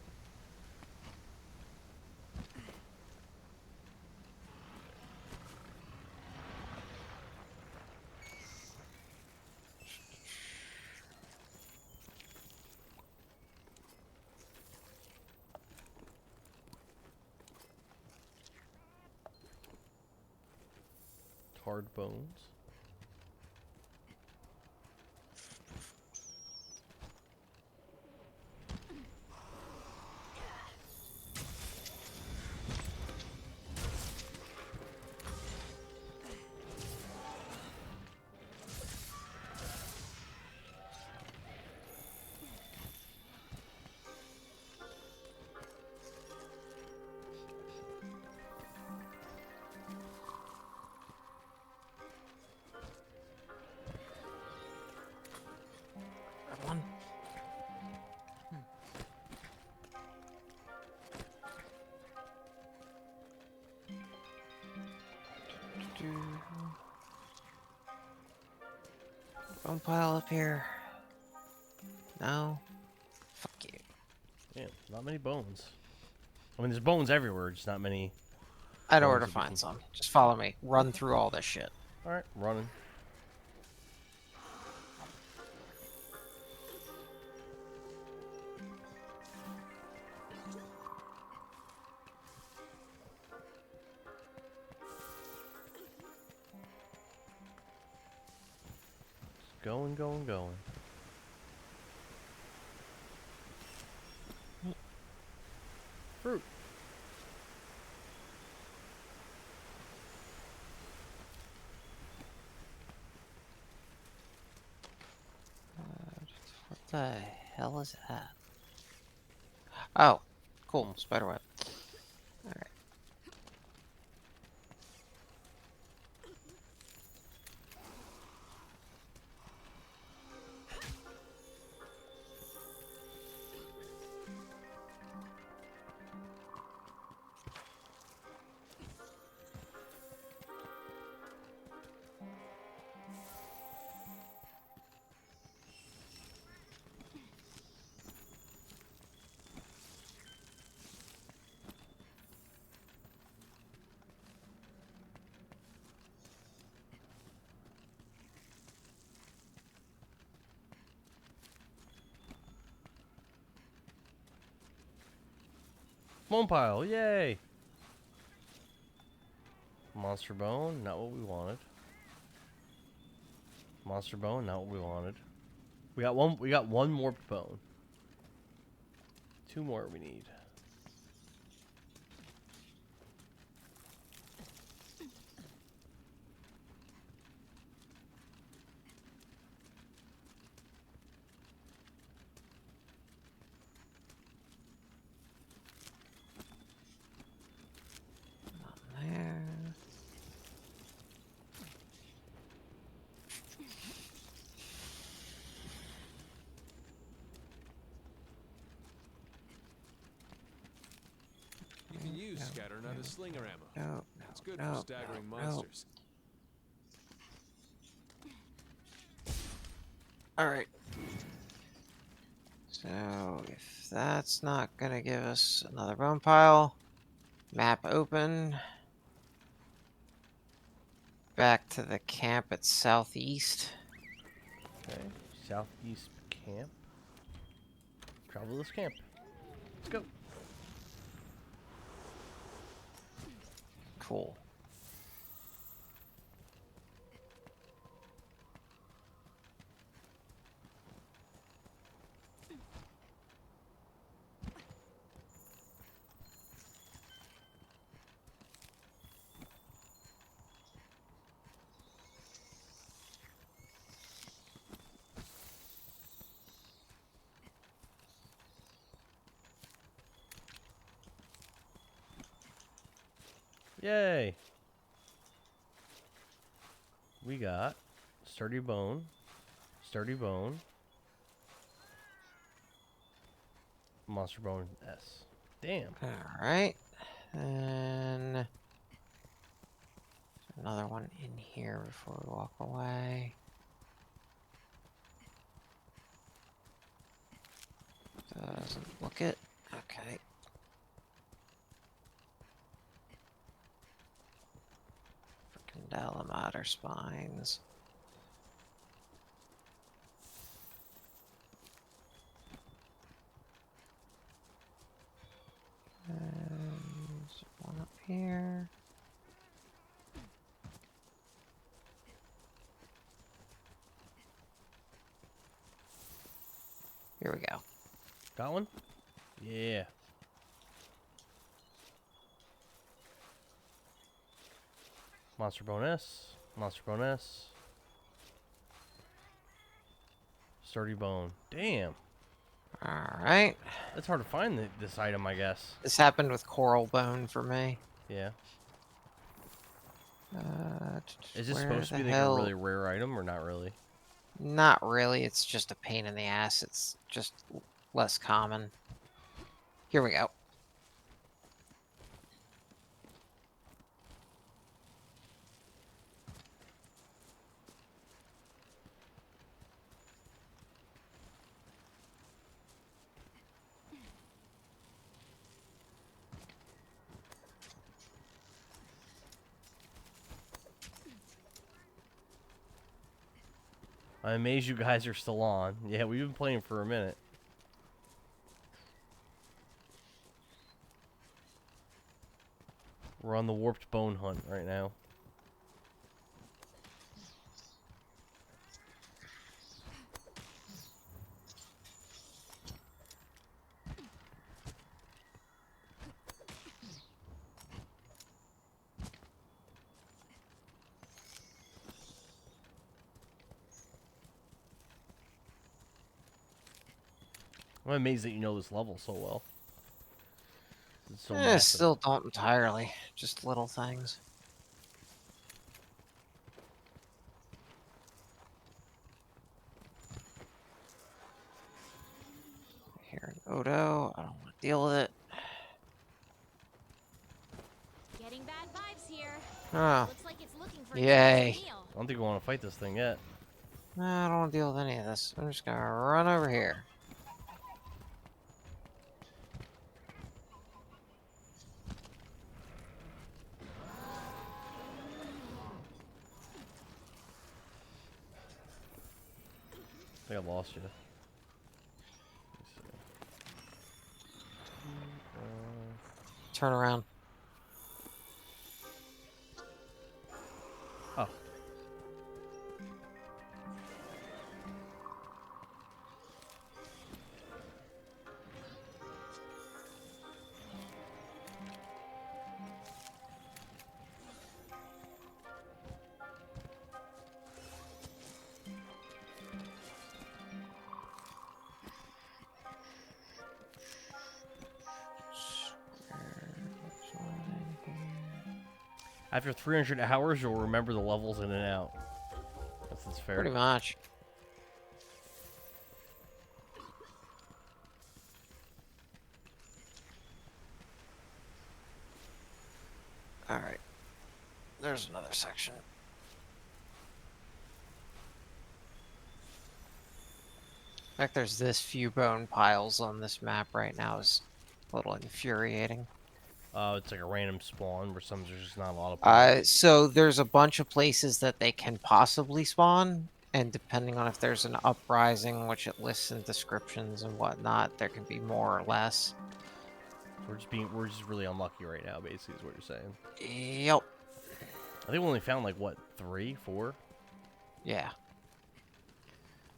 Hard bones. One. Bone pile up here. No. Fuck you. Yeah, not many bones. I mean, there's bones everywhere, just not many. I know where Bones to would be find con- some. Just follow me. Run through all this shit. Alright, running. Just going, going, going. Fruit. What the hell is that? Oh, cool. Spiderweb. Alright. Bone pile, yay! Monster bone, not what we wanted. Monster bone, not what we wanted. We got one more bone. 2 more we need. There. You can use Scatternut as slinger ammo. No, It's good no, for staggering no. monsters. Alright. So, if that's not gonna give us another bone pile, map open. Back to the camp at southeast. Okay, southeast camp. Travel this camp. Let's go. Cool. Yay. We got sturdy bone, monster bone S. Damn. Alright. And another one in here before we walk away. Doesn't look it. Okay. Frickin' Dalamater spines. And one up here. Here we go. Got one? Yeah. Monster bone S. Monster bone S. Sturdy bone. Damn. Alright. It's hard to find this item, I guess. This happened with coral bone for me. Yeah. Is this where supposed to the be like hell- a really rare item or not really? Not really. It's just a pain in the ass. It's just less common. Here we go. I'm amazed you guys are still on. Yeah, we've been playing for a minute. We're on the warped bone hunt right now. I'm amazed that you know this level so well. It's so massive. Still don't entirely. Just little things. Here an Odo. I don't want to deal with it. Getting bad vibes here. Oh. Looks like it's looking for Yay. a meal. I don't think we want to fight this thing yet. No, I don't want to deal with any of this. I'm just gonna run over here. I think I lost you. Turn around. Oh. After 300 hours, you'll remember the levels in and out. That's fair. Pretty much. Alright. There's another section. In fact, there's this few bone piles on this map right now is a little infuriating. It's like a random spawn where there's just not a lot of. So there's a bunch of places that they can possibly spawn, and depending on if there's an uprising, which it lists in descriptions and whatnot, there can be more or less. We're just really unlucky right now, basically, is what you're saying. Yep. I think we only found like what, 3, 4? Yeah.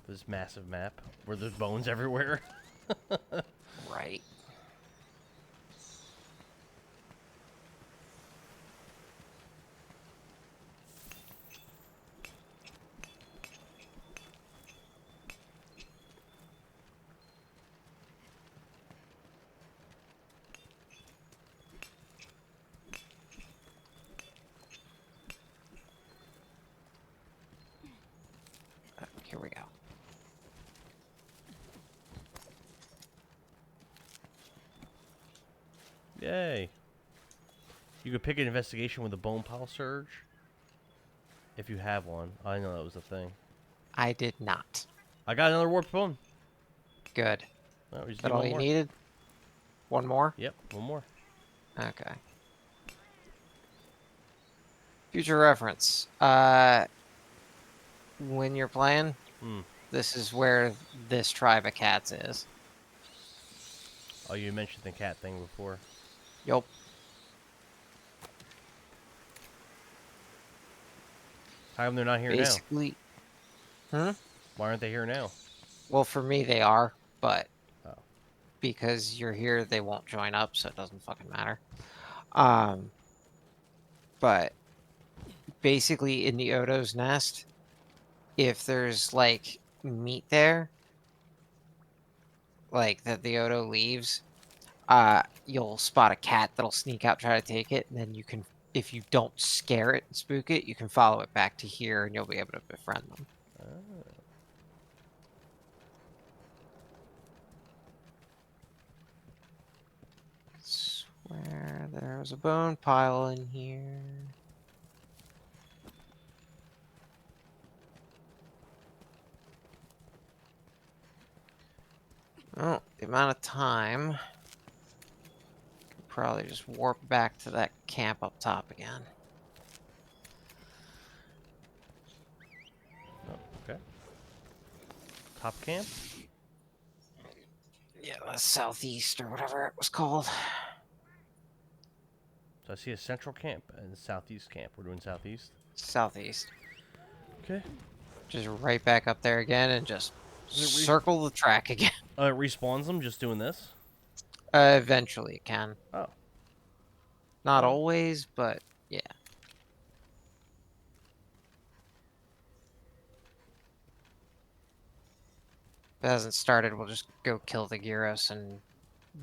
This massive map where there's bones everywhere. Right. could pick an investigation with a bone pile surge. If you have one. I know that was a thing. I did not. I got another warped bone. Good. Oh, we just That need all one you more. needed? One more? Yep, one more. Okay. Future reference. When you're playing, this is where this tribe of cats is. Oh, you mentioned the cat thing before. Yup. How come they're not here Basically. now? Why aren't they here now? Well, for me, they are, but Oh. because you're here, they won't join up, so it doesn't fucking matter. But basically, in the Odo's nest, if there's like meat there, like that the Odo leaves, you'll spot a cat that'll sneak out, try to take it, and then you can, if you don't scare it and spook it, you can follow it back to here, and you'll be able to befriend them. Oh. Swear there was a bone pile in here. Oh, the amount of time. Probably just warp back to that camp up top again. Oh, okay. Top camp? Yeah, the southeast or whatever it was called. So I see a central camp and a southeast camp. We're doing southeast? Southeast. Okay. Just right back up there again and just circle the track again. It respawns them just doing this? Eventually it can. Oh. Not always, but yeah. If it hasn't started, we'll just go kill the Gyros and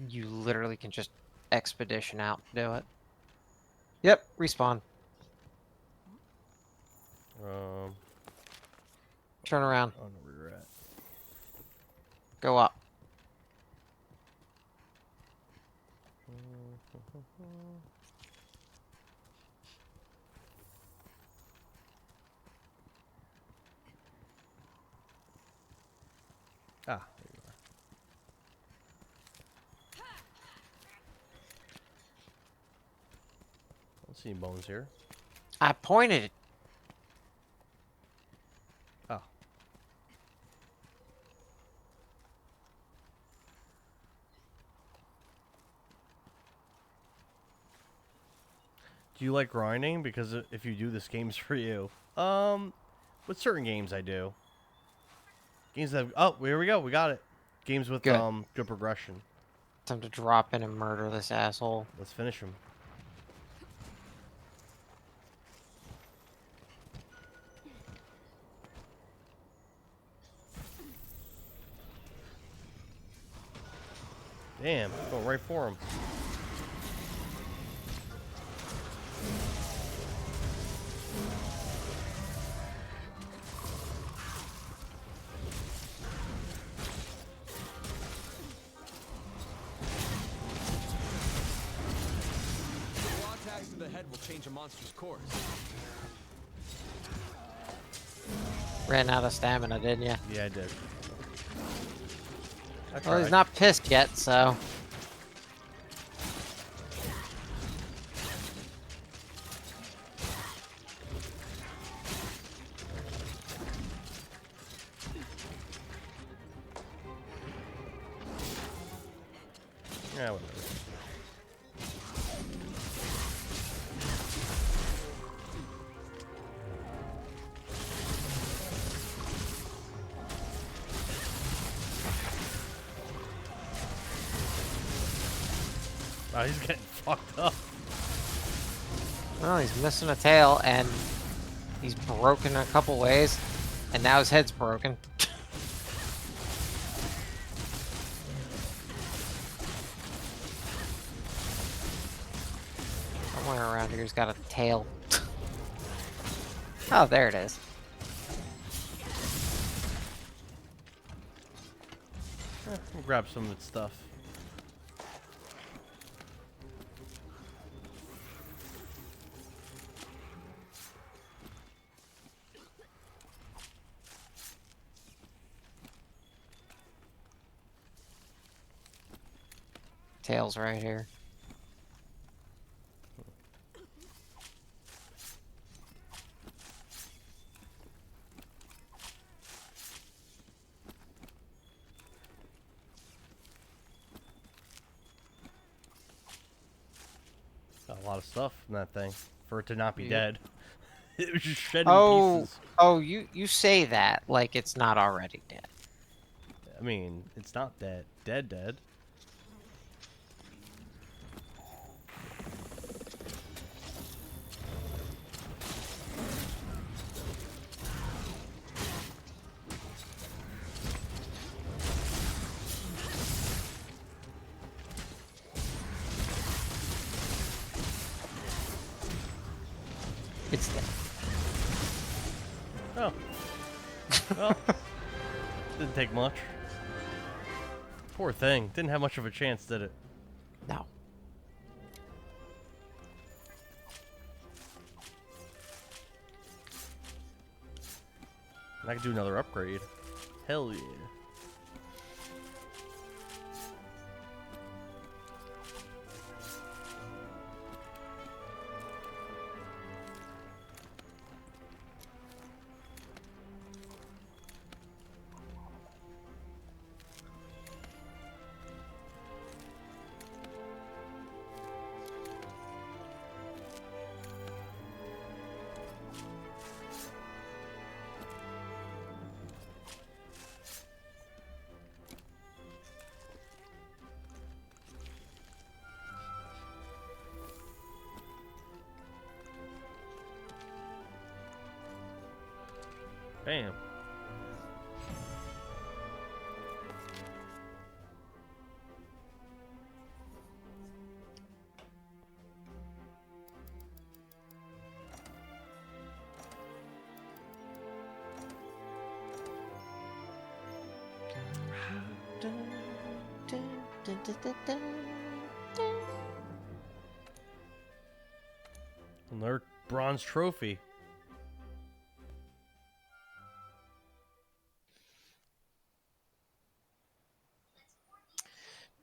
you literally can just expedition out and do it. Yep, respawn. Turn around. I don't know where you're at. Go up. Ah, there you are. I don't see any bones here. I pointed. Oh. Do you like grinding? Because if you do, this game's for you. With certain games I do. Games that oh, here we go, we got it. Games with Good. good progression. Time to drop in and murder this asshole. Let's finish him. Damn, going right for him. Raw attacks to the head will change a monster's course. Ran out of stamina, didn't you? Yeah, I did. Well, he's not pissed yet, so. Yeah, whatever. Oh, he's getting fucked up. Well, he's missing a tail, and he's broken a couple ways, and now his head's broken. Somewhere around here's got a tail. Oh, there it is. We'll grab some of its stuff. Tails right here. Got a lot of stuff in that thing for it to not be Yep. dead. It was just shedding Oh, pieces. oh, you say that like it's not already dead. I mean, it's not dead. Dead. It's dead. Oh. Well, didn't take much. Poor thing. Didn't have much of a chance, did it? No. And I could do another upgrade. Hell yeah. Bam. Another bronze trophy.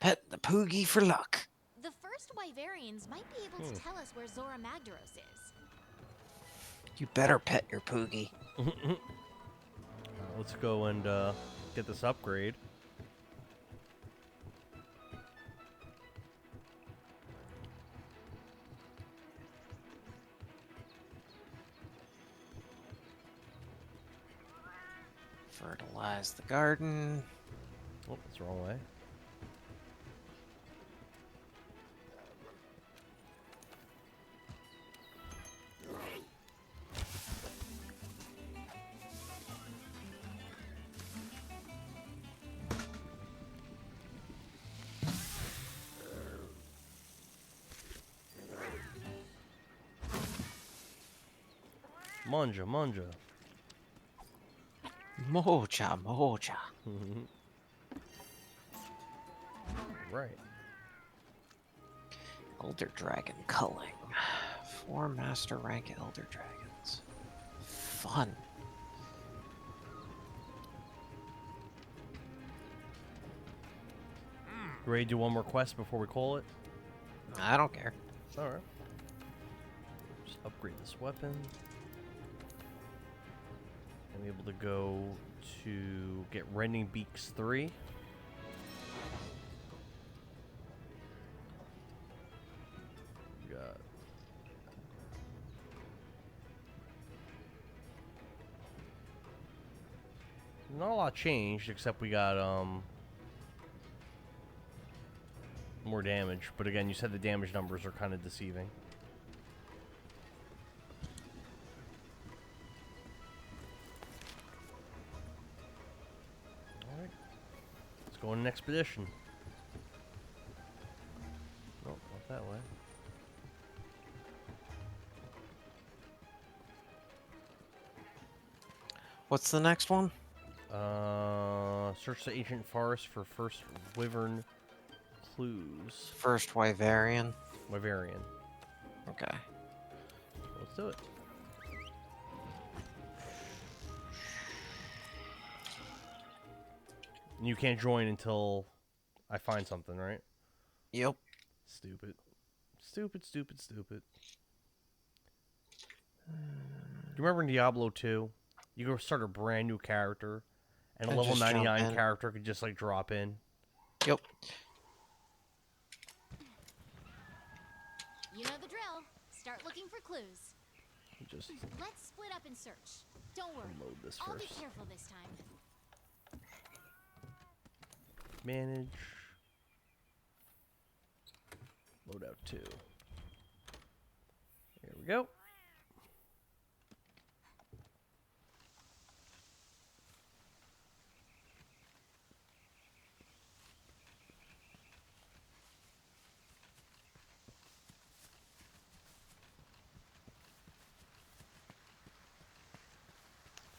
Pet the Poogie for luck. The first Wyverians might be able to tell us where Zora Magdaros is. You better pet your Poogie. Let's go and get this upgrade. Fertilize the garden. Oh, that's the wrong way. Manja. Moja. Right. Elder Dragon culling. 4 master rank Elder Dragons. Fun. You ready to do one more quest before we call it? I don't care. Alright. Just upgrade this weapon. And be able to go to get Rending Beaks 3. We got not a lot changed, except we got more damage. But again, you said the damage numbers are kind of deceiving. Alright. Let's go on an expedition. Nope, not that way. What's the next one? Search the ancient forest for first wyvern clues. First Wyverian. Wyverian. Okay. Let's do it. You can't join until I find something, right? Yep. Stupid. Stupid, stupid, stupid. Do you remember in Diablo 2? You go start a brand new character, and a And level just jump 99 in. character could just, like, drop in. Yep. You know the drill. Start looking for clues. Just Let's split up and search. Don't worry. load this I'll be first. careful this time. Manage. Loadout 2. There we go.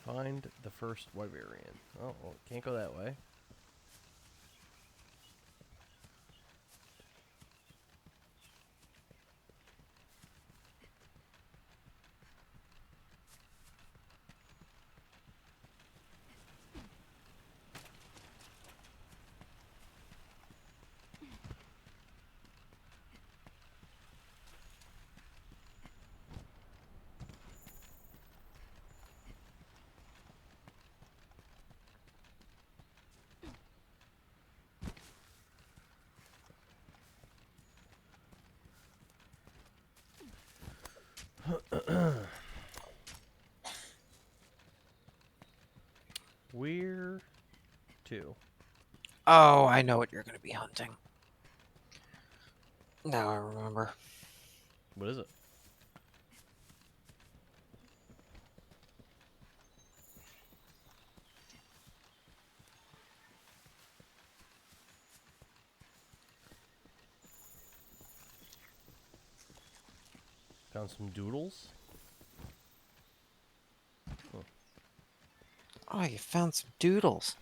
Find the first Wyverian. Oh, well, can't go that way. Where to? Oh, I know what you're going to be hunting. Now I remember. What is it? Found some doodles. Oh, you found some doodles.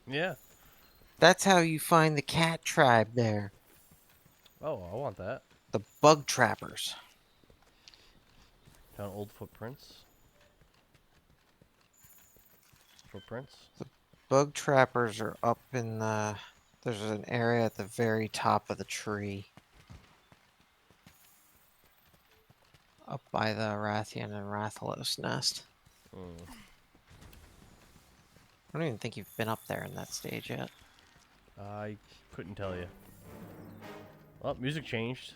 Yeah. That's how you find the cat tribe there. Oh, I want that. The bug trappers. Found old footprints. Footprints. Bug trappers are up in the... There's an area at the very top of the tree. Up by the Rathian and Rathalos nest. Mm. I don't even think you've been up there in that stage yet. I couldn't tell you. Oh, music changed.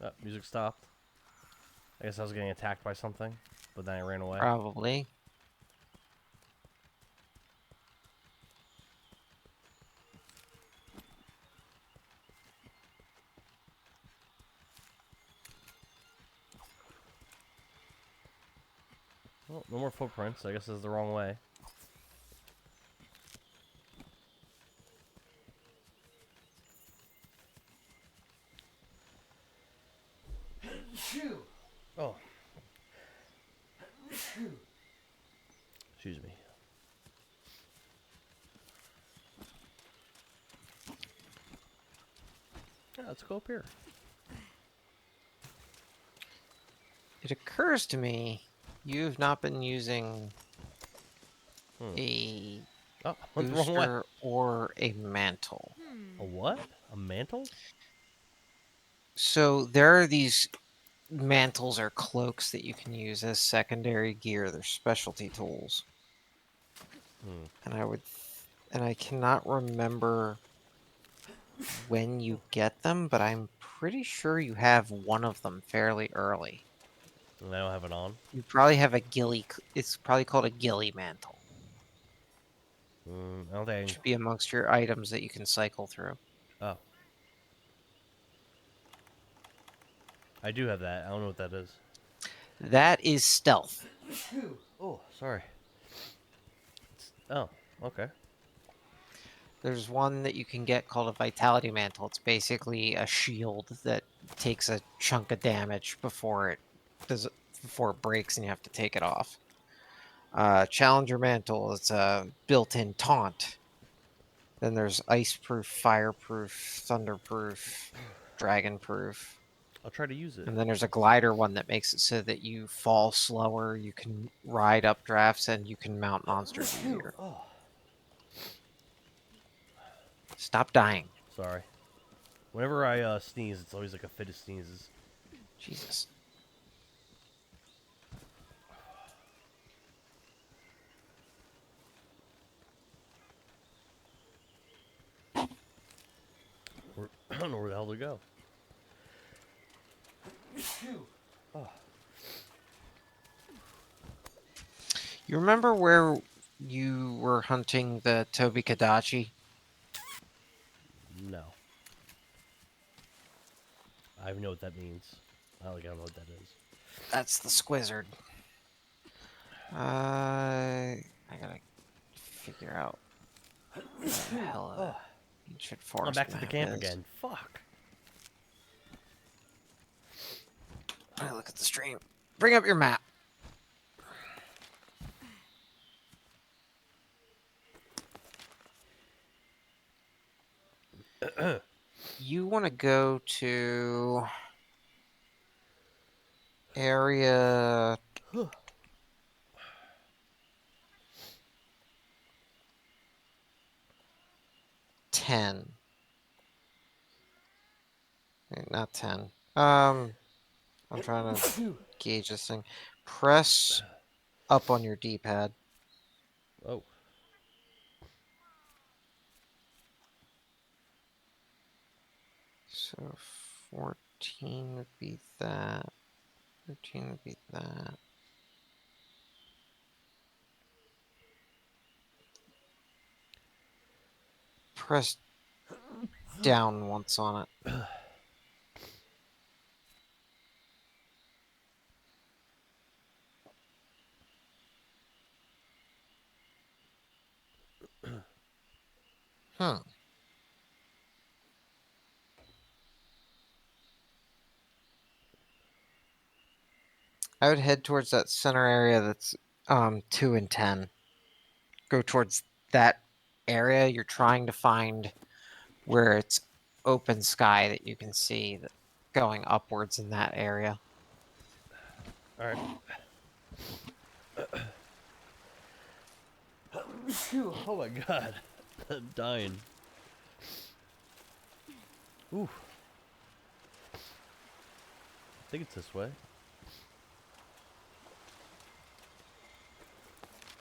Oh, music stopped. I guess I was getting attacked by something, but then I ran away. Probably. Well, no more footprints. I guess this is the wrong way. Oh. Excuse me. Yeah, let's go up here. It occurs to me you've not been using a Oh, went the wrong way. booster or a mantle. A what? A mantle? So there are these mantles or cloaks that you can use as secondary gear. They're specialty tools. And I cannot remember when you get them, but I'm pretty sure you have one of them fairly early. And I don't have it on. You probably have a ghillie. It's probably called a ghillie mantle. I don't think. Should be amongst your items that you can cycle through. Oh. I do have that. I don't know what that is. That is stealth. Oh, sorry. Oh, okay. There's one that you can get called a vitality mantle. It's basically a shield that takes a chunk of damage before it breaks and you have to take it off. Challenger mantle, it's a built-in taunt. Then there's ice-proof, fire-proof, thunder-proof, dragon-proof. I'll try to use it. And then there's a glider one that makes it so that you fall slower, you can ride up drafts, and you can mount monsters easier. Oh. Stop dying. Sorry. Whenever I sneeze, it's always like a fit of sneezes. Jesus. I don't know where the hell to go. Oh. You remember where you were hunting the Toby Kadachi? No. I don't even know what that means. I don't know what that is. That's the Squizzard. I gotta figure out where the hell ancient forest I'm back to the map camp is. again. Fuck. I look at the stream. Bring up your map. You want to go to area 10. Wait, not 10. I'm trying to gauge this thing. Press up on your D-pad. Oh. So 14 would be that. 13 would be that. Press down once on it. Hmm. I would head towards that center area that's 2 and 10. Go towards that area. You're trying to find where it's open sky that you can see that going upwards in that area. All right. Oh my god. I'm dying. Ooh. I think it's this way.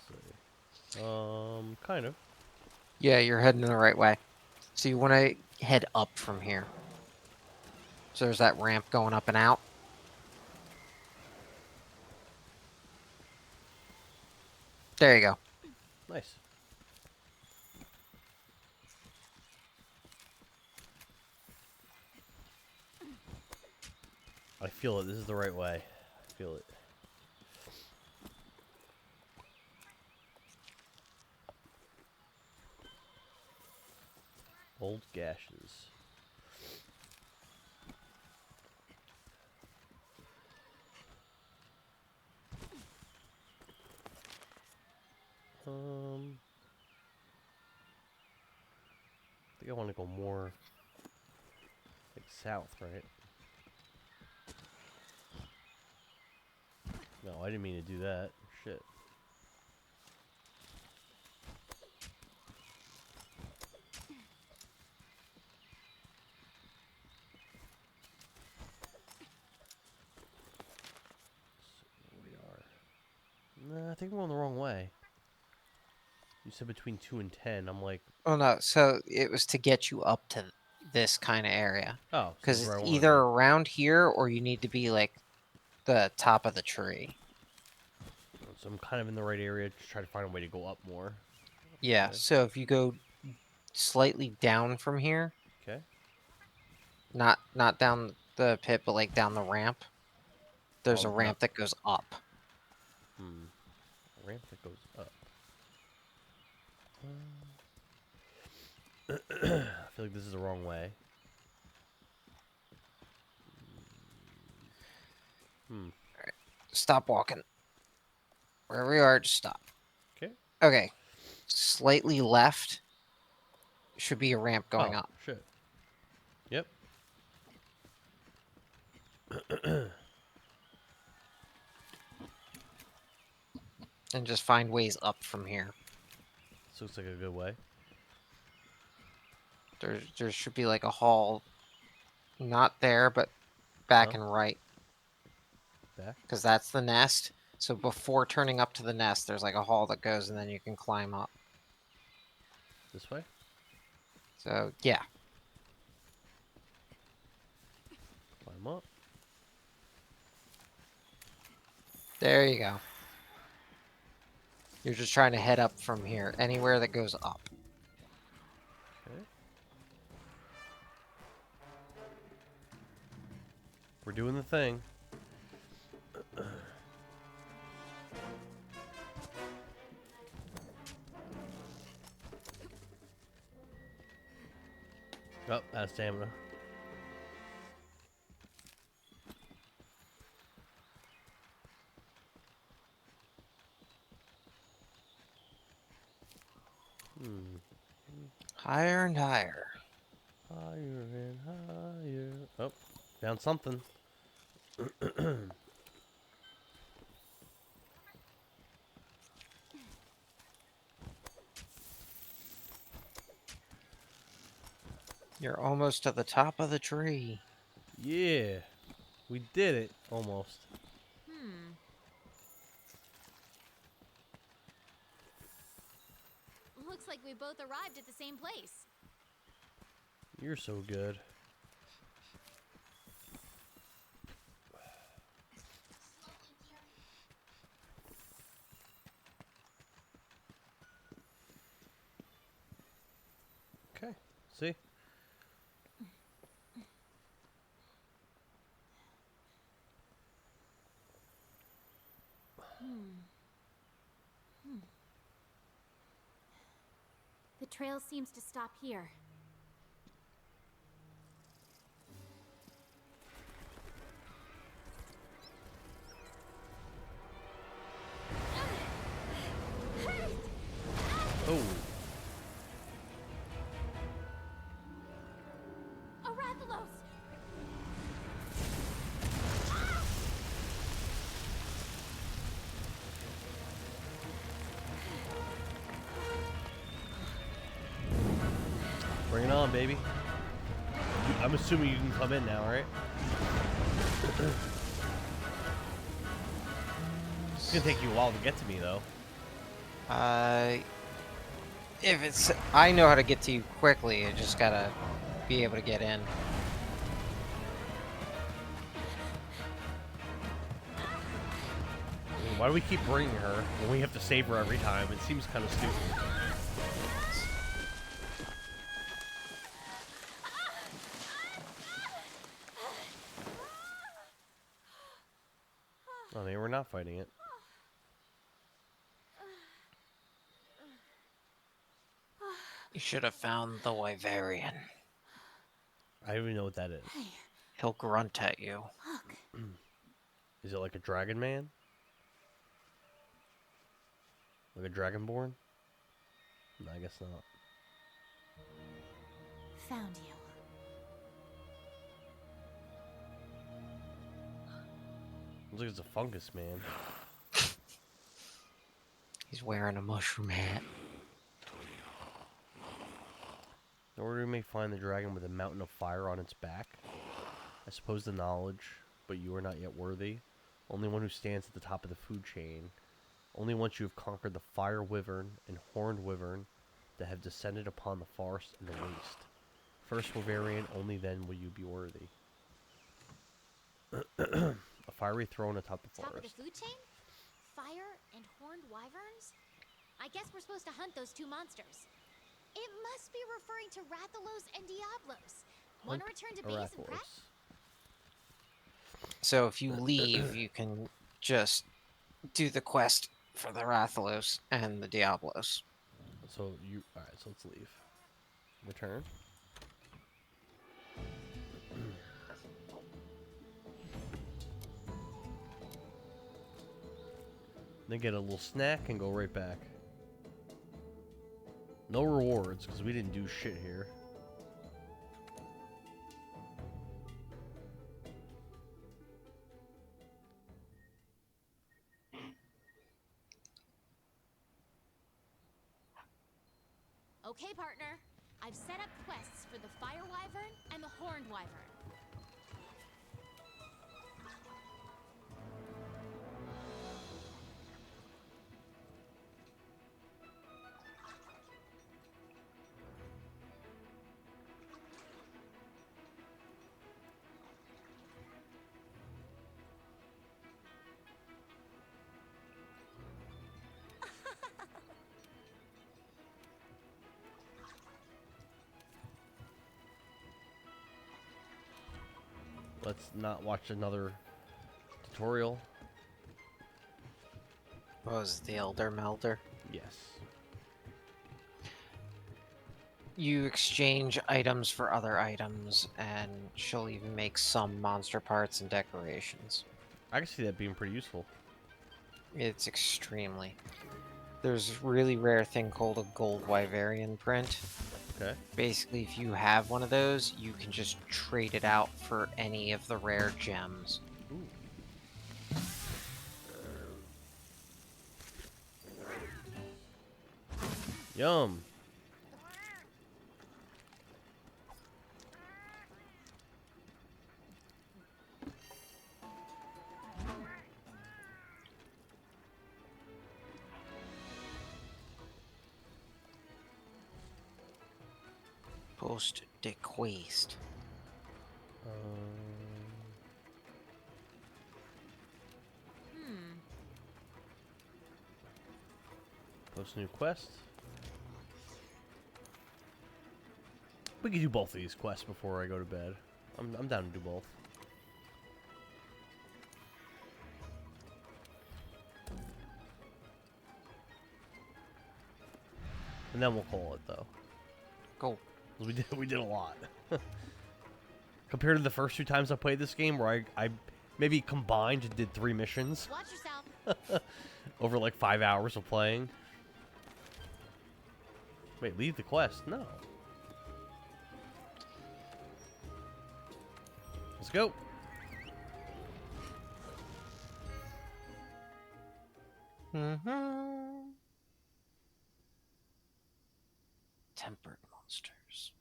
Let's see. Kind of. Yeah, you're heading the right way. So you want to head up from here. So there's that ramp going up and out. There you go. Nice. I feel it. This is the right way. I feel it. Old gashes. I think I want to go more like south, right? No, I didn't mean to do that. Shit. So we are. Nah, I think I'm going the wrong way. You said between 2 and 10. I'm like, Oh no, so it was to get you up to this kind of area. oh, so this Because is it's where I want to either be. around here or you need to be like the top of the tree. So I'm kind of in the right area to try to find a way to go up more. Yeah, Okay. so if you go slightly down from here, Okay. not down the pit, but like down the ramp, there's Oh, a ramp that goes up. A ramp that goes up. I feel like this is the wrong way. Stop walking. Wherever you are, just stop. Okay. Okay. Slightly left should be a ramp going Oh, up. shit. Yep. And just find ways up from here. This looks like a good way. There should be like a hall, not there, but back Huh? and right, Back? because that's the nest. So before turning up to the nest, there's like a hall that goes, and then you can climb up. This way? So yeah, Climb up. there you go. You're just trying to head up from here, anywhere that goes up. Okay. We're doing the thing. Oh, that's stamina. Higher and higher. Higher and higher. Oh, found something. You're almost to the top of the tree. Yeah. We did it. Almost. Looks like we both arrived at the same place. You're so good. Okay. See? The trail seems to stop here. Oh. Arathalos! Bring it on, baby. I'm assuming you can come in now, right? It's gonna take you a while to get to me, though. If it's, I know how to get to you quickly. I just gotta be able to get in. Why do we keep bringing her when we have to save her every time? It seems kind of stupid. Oh, maybe we're not fighting it. You should have found the Wyverian. I don't even know what that is. He'll grunt at you. Look, Is it like a dragon man? Like a dragonborn? No, I guess not. found you. Looks like it's a fungus man. He's wearing a mushroom hat. In order we may find the dragon with a mountain of fire on its back. I suppose the knowledge, but you are not yet worthy. Only one who stands at the top of the food chain. Only once you have conquered the fire wyvern and horned wyvern that have descended upon the forest and the waste. First Wyverian, only then will you be worthy. A fiery throne atop the Top of the forest. food chain? Fire and horned wyverns? I guess we're supposed to hunt those two monsters. It must be referring to Rathalos and Diablos. Want to return to base and prep? Arathalos. So if you leave, you can just do the quest for the Rathalos and the Diablos. So you alright, so let's leave. Return. Then get a little snack and go right back. No rewards, because we didn't do shit here. Okay, partner. I've set up quests for the Fire Wyvern and the Horned Wyvern. Let's not watch another tutorial. What was it, the Elder Melder? Yes. You exchange items for other items, and she'll even make some monster parts and decorations. I can see that being pretty useful. It's extremely. There's a really rare thing called a gold Wyverian print. Okay. Basically, if you have one of those, you can just trade it out for any of the rare gems. Ooh. Yum. Post de quest. Post new quest. We can do both of these quests before I go to bed. I'm down to do both. And then we'll call it though. Cool. 'Cause we did a lot. Compared to the first 2 times I played this game, where I maybe combined did 3 missions Watch yourself. over like 5 hours of playing. Wait, leave the quest? No. Let's go. Tempered monsters.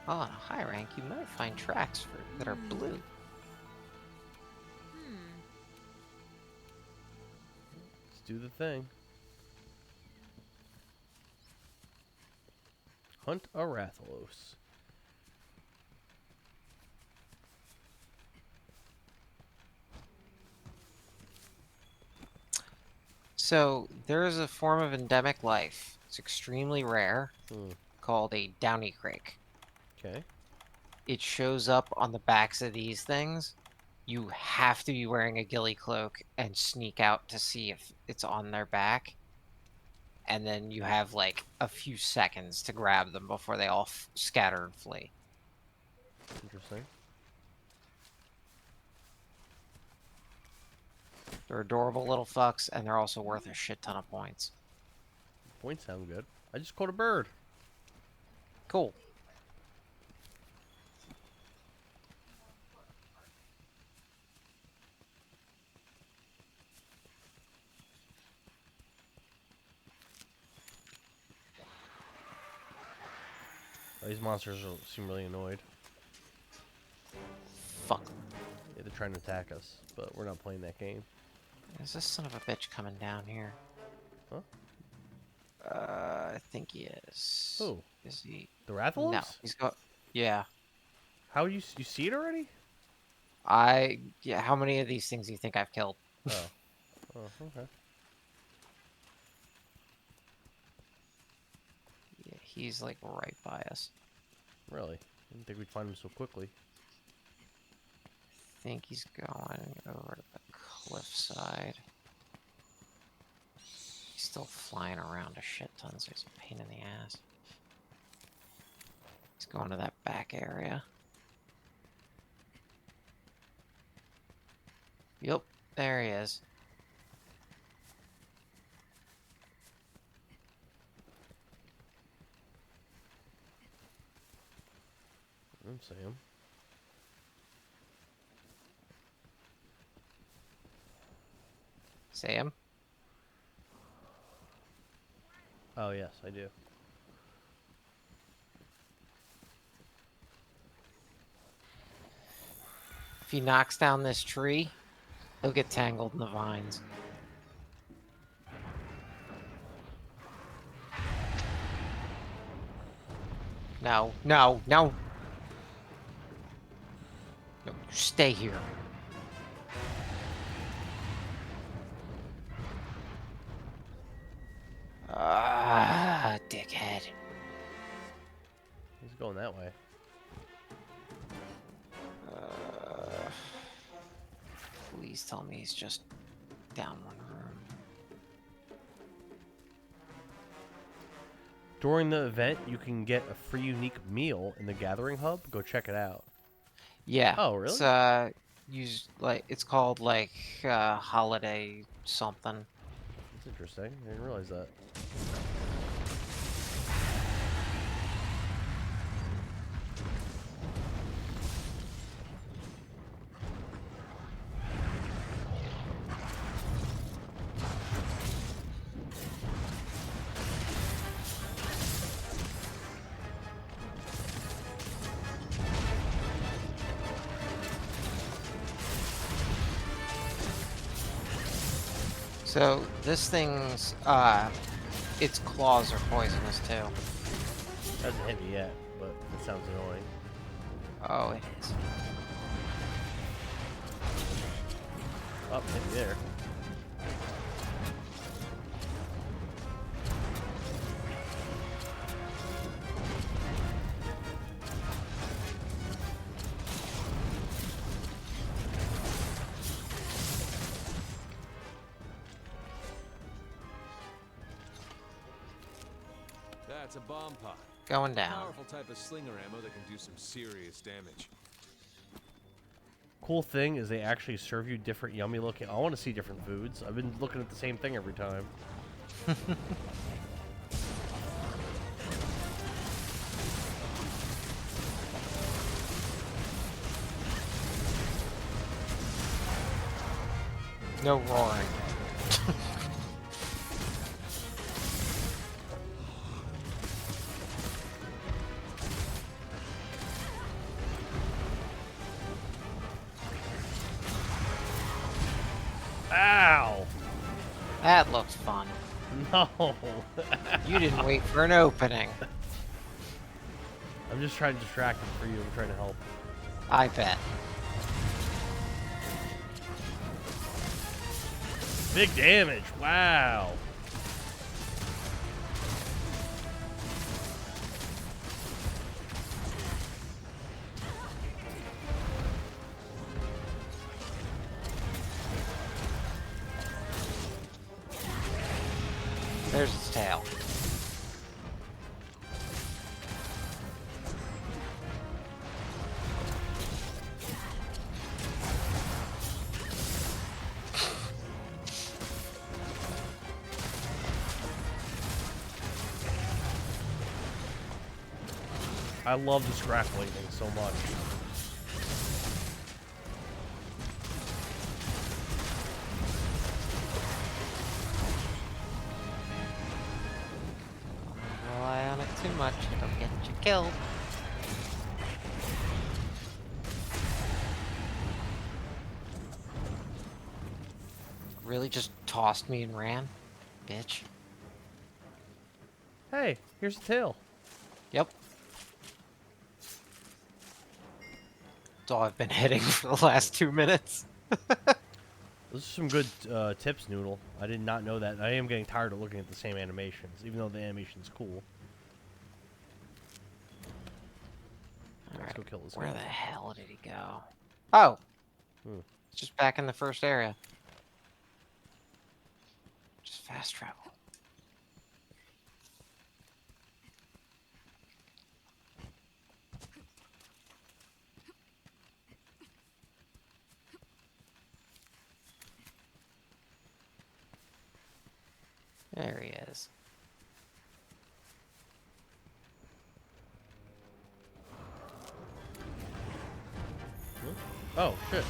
Oh, on a high rank, you might find tracks that are blue. Let's do the thing. Hunt a Rathalos. So, there is a form of endemic life. It's extremely rare, called a downy crake. Okay. It shows up on the backs of these things. You have to be wearing a ghillie cloak and sneak out to see if it's on their back. And then you have like a few seconds to grab them before they all scatter and flee. Interesting. They're adorable little fucks, and they're also worth a shit ton of points. Points sound good. I just caught a bird. Cool. These monsters seem really annoyed. Fuck. Yeah, they're trying to attack us, but we're not playing that game. Is this son of a bitch coming down here? Huh? I think he is. Who? Is he? The Rathalos? No, he's got. Yeah. How you see it already? Yeah. How many of these things do you think I've killed? Oh. Oh, okay. Yeah, he's like right by us. Really? I didn't think we'd find him so quickly. I think he's going over to the cliffside. He's still flying around a shit ton, so he's a pain in the ass. He's going to that back area. Yep, there he is. I don't see him. See him? Oh, yes, I do. If he knocks down this tree, he'll get tangled in the vines. No, no, no. No, you stay here. Ah, dickhead. He's going that way. Please tell me he's just down one room. During the event, you can get a free unique meal in the Gathering Hub. Go check it out. Yeah. Oh, really? It's called like holiday something. That's interesting. I didn't realize that. So this thing's its claws are poisonous too. Hasn't hit me yet, but it sounds annoying. Oh, it is. Oh, hit me there. That's a bomb pod. Going down. Powerful type of slinger ammo that can do some serious damage. Cool thing is they actually serve you different yummy looking. I want to see different foods. I've been looking at the same thing every time. No roaring. Ow! That looks fun. No! You didn't wait for an opening. I'm just trying to distract him for you. I'm trying to help. I bet. Big damage. Wow. There's its tail. I love the scrappling thing so much. Don't rely on it too much. It'll get you killed. Really just tossed me and ran? Bitch. Hey, here's the tail. Yep. That's all I've been hitting for the last 2 minutes. Those are some good tips, Noodle. I did not know that. I am getting tired of looking at the same animations, even though the animation's cool. Let's go kill this guy. Where the hell did he go? Oh! It's just back in the first area. Just fast travel. There he is. Oh, shit.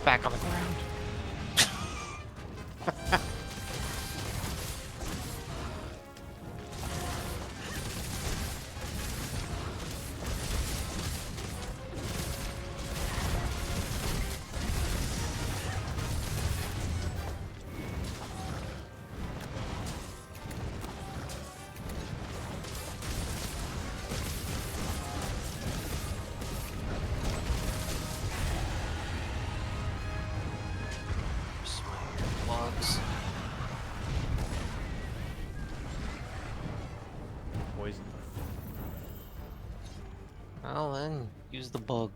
back on the ground. Slugs. Poison. Well then, use the bug.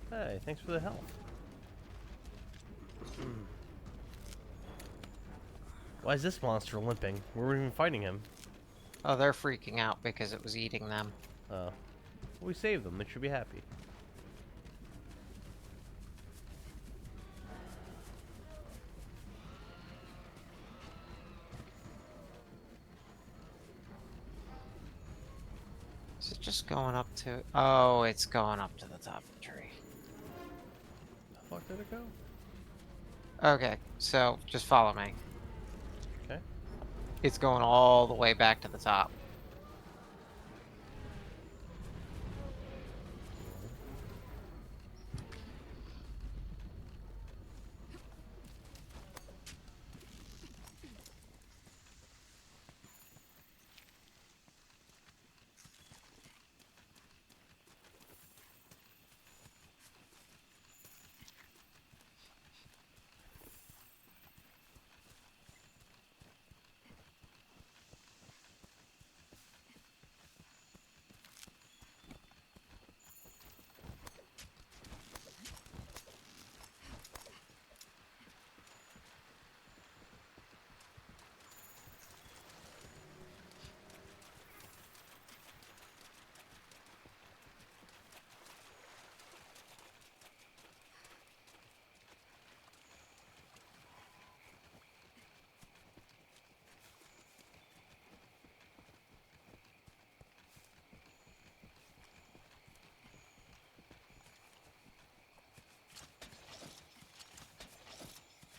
Hey, thanks for the help. Why is this monster limping? We weren't even fighting him. Oh, they're freaking out because it was eating them. Oh. We saved them. They should be happy. Is it just going up to... Oh, it's going up to the top of the tree. The fuck did it go? Okay, so just follow me. Okay. It's going all the way back to the top.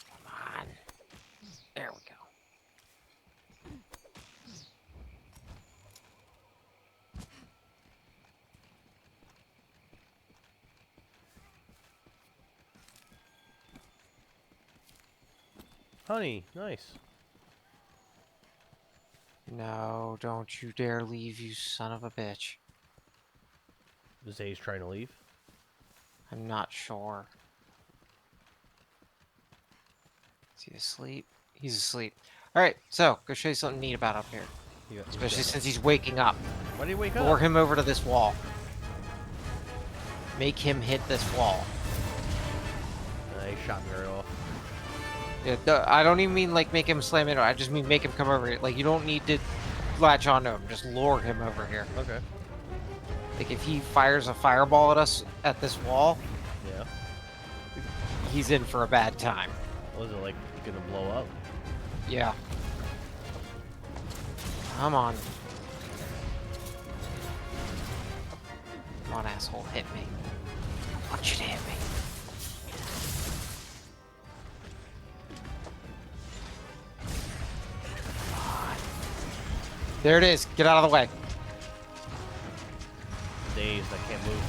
Come on. There we go. Honey, nice. No, don't you dare leave, you son of a bitch. Zay's trying to leave. I'm not sure. Is he asleep? He's asleep. Alright, so, go show you something neat about up here. Especially since he's waking up. Why did he wake Lure up? him over to this wall. Make him hit this wall. He shot me right off. Yeah, I don't even mean like make him slam into it. I just mean make him come over here. Like, you don't need to latch onto him. Just lure him over here. Okay. Like, if he fires a fireball at us at this wall, Yeah. he's in for a bad time. Was it like gonna blow up? Yeah. Come on. Come on, asshole. Hit me. I want you to hit me. Come on. There it is. Get out of the way. Dazed, I can't move.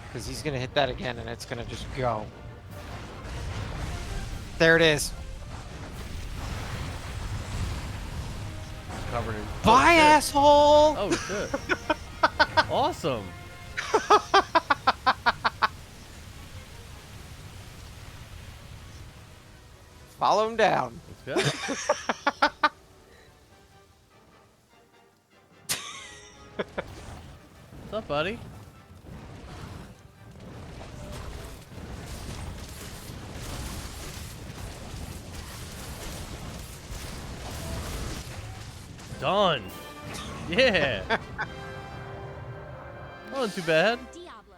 Because he's going to hit that again and it's going to just go. There it is. Covered in. Bye, shit. asshole! Oh shit. Awesome. Follow him down. Let's go. What's up, buddy? Done. Yeah. Wasn't too bad. Diablos.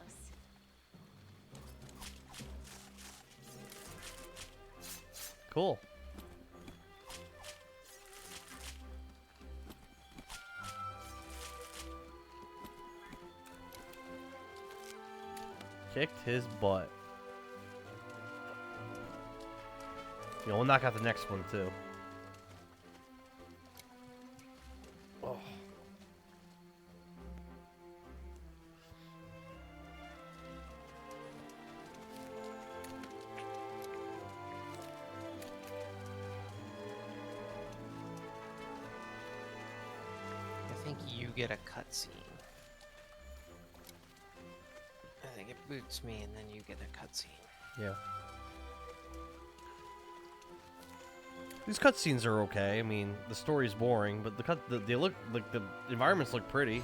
Cool. Kicked his butt. Yeah, we'll knock out the next one too. Oh. I think you get a cutscene. I think it boots me and then you get a cutscene. Yeah. These cutscenes are okay. I mean, the story's boring, but they look like the environments look pretty.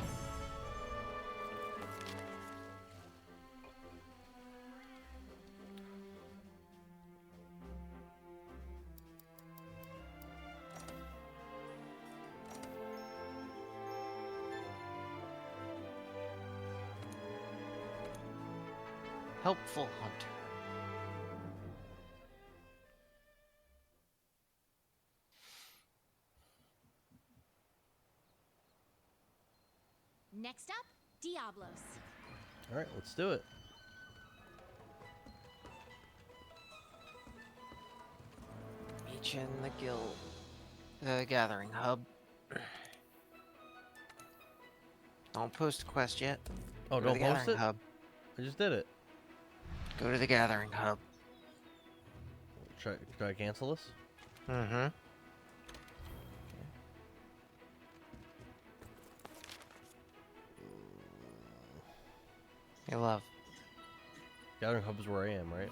Helpful hunter. Next up, Diablos. All right, let's do it. Meet you in the guild. Gathering hub. Don't post a quest yet. Oh, Go to don't the post gathering it? hub. I just did it. Go to the gathering hub. Should I cancel this? Mm-hmm. Hey, love. Gathering Hub is where I am, right?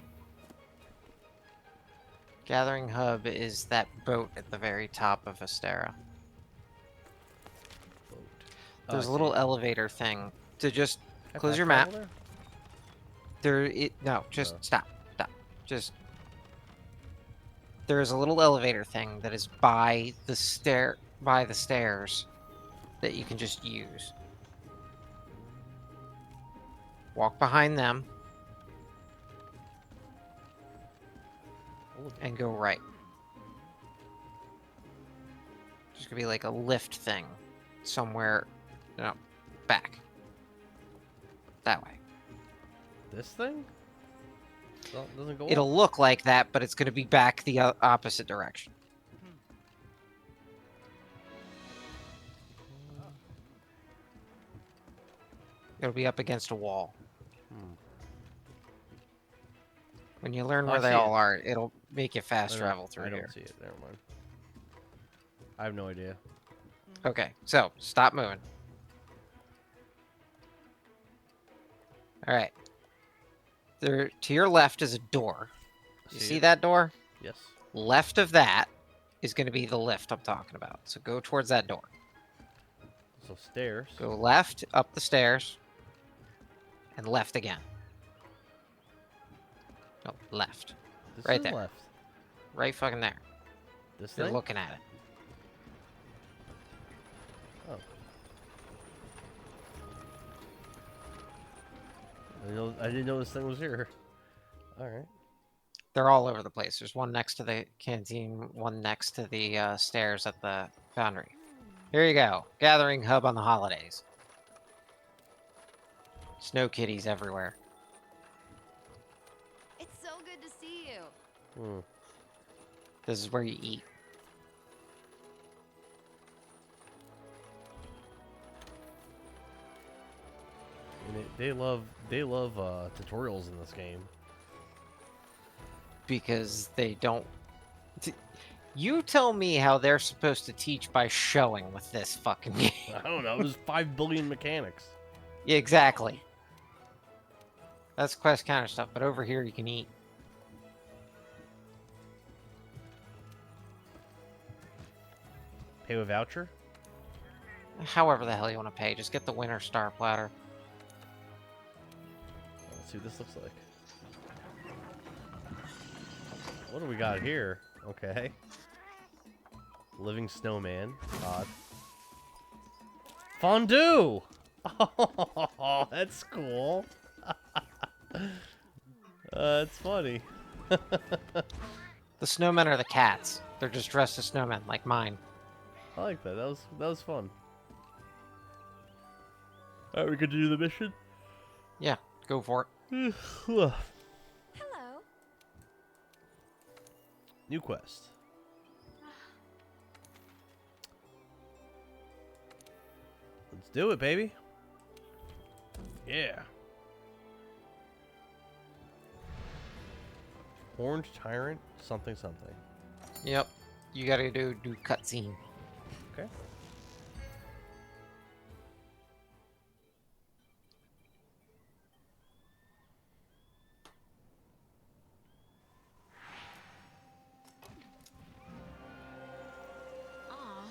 Gathering hub is that boat at the very top of Astera. Boat. There's I a little see. elevator thing to just Can I close fast your map. travel there? No, just Oh. stop. Just there is a little elevator thing that is by the stairs that you can just use. Walk behind them Oh, and go right. There's gonna be like a lift thing somewhere, back. That way. this thing? Doesn't go It'll up. look like that, but it's gonna be back the opposite direction. It'll be up against a wall. Hmm. When you learn Oh, where I they see all it. are, it'll make you fast I travel through I don't here. see it. Never mind. I have no idea. Okay, so stop moving. All right. There, to your left is a door. You see it? that door? Yes. Left of that is going to be the lift I'm talking about. So go towards that door. So stairs. Go left, up the stairs, and left again. No, left. This right is there. left. Right fucking there. This You're thing? looking at it. Oh. I didn't know this thing was here. All right. They're all over the place. There's one next to the canteen, one next to the stairs at the foundry. Here you go. Gathering hub on the holidays. Snow kitties everywhere. It's so good to see you. Hmm. This is where you eat. And they love tutorials in this game. Because they don't... You tell me how they're supposed to teach by showing with this fucking game. I don't know. There's 5 billion mechanics. Yeah, exactly. That's quest counter stuff, but over here you can eat. Pay with voucher? However the hell you want to pay, just get the winter star platter. Let's see what this looks like. What do we got here? Okay. Living snowman. Odd. Fondue! Oh, that's cool. That's funny. The snowmen are the cats. They're just dressed as snowmen, like mine. I like that. That was fun. Alright, we could do the mission? Yeah, go for it. Hello. New quest. Let's do it, baby. Yeah. Orange Tyrant, something, something. Yep. You gotta do cutscene. Okay. Aw.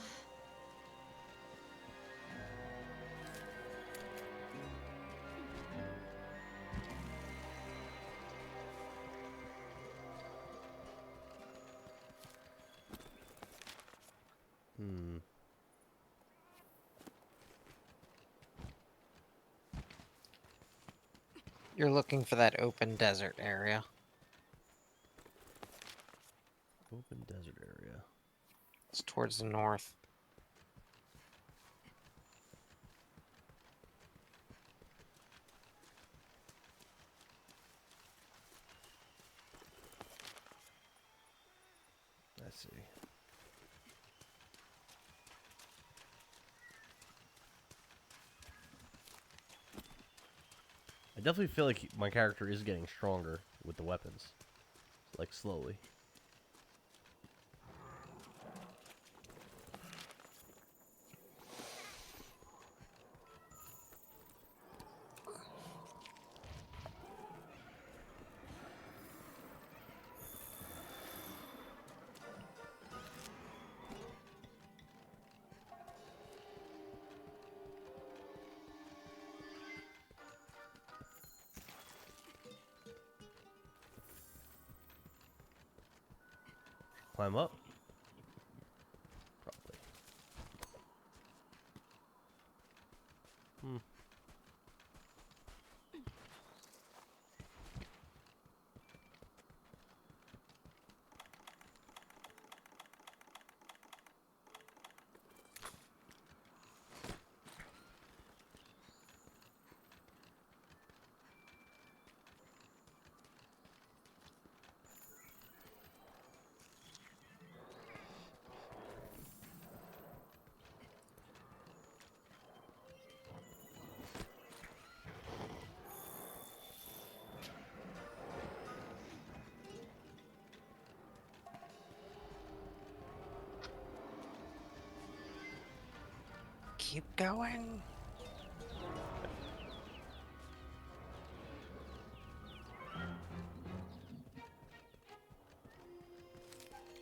Hmm. You're looking for that open desert area. Open desert area. It's towards the north. Let's see. I definitely feel like my character is getting stronger with the weapons. Like, slowly. Climb up? Probably. Hmm. Keep going.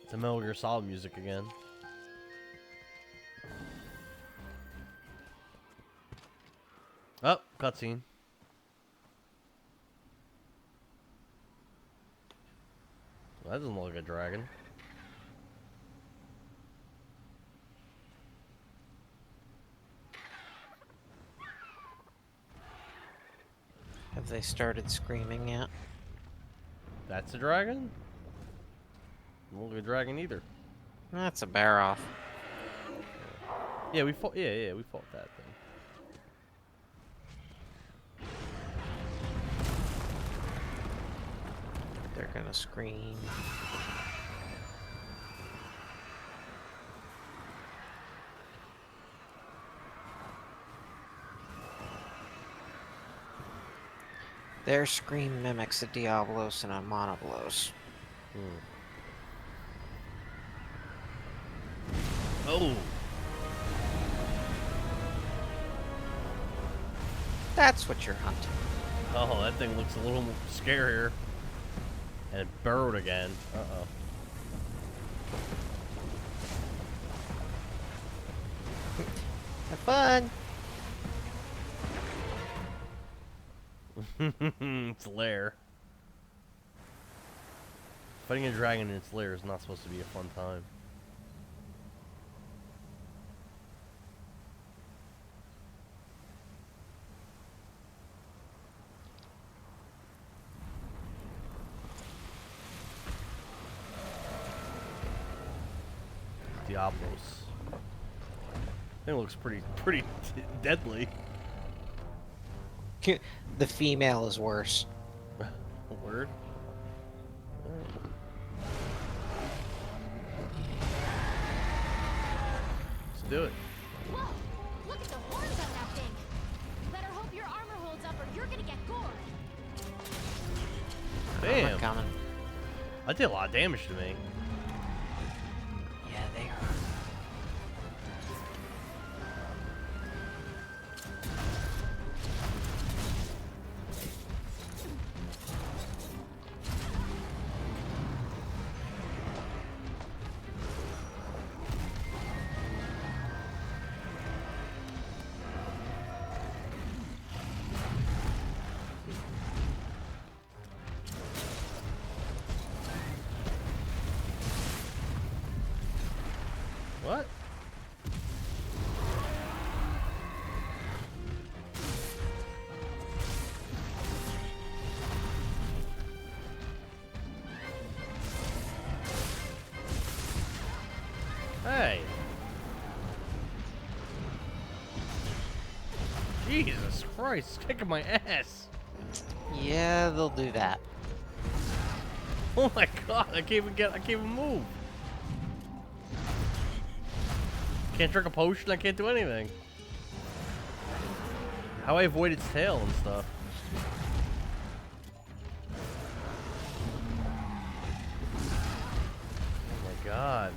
It's a Metal Gear Solid music again. Oh, cutscene. Well, that doesn't look like a dragon. Have they started screaming yet? That's a dragon? Doesn't look like a dragon either. That's a bear off. Yeah, we fought. Yeah, we fought that thing. They're gonna scream. Their scream mimics a Diablos and a Monoblos. Oh! That's what you're hunting. Oh, that thing looks a little scarier. And it burrowed again. Uh-oh. Have fun! Its lair. Fighting a dragon in its lair is not supposed to be a fun time. Diablos. Thing looks pretty deadly. The female is worse. do it. Whoa! Look at the horns on that thing. Better hope your armor holds up, or you're gonna get gored. Damn. We're coming. That did a lot of damage to me. Yeah, they are. What? Hey. Jesus Christ, it's kicking my ass. Yeah, they'll do that. Oh my god, I can't even move. Can't drink a potion, I can't do anything. How I avoid its tail and stuff. Oh my god.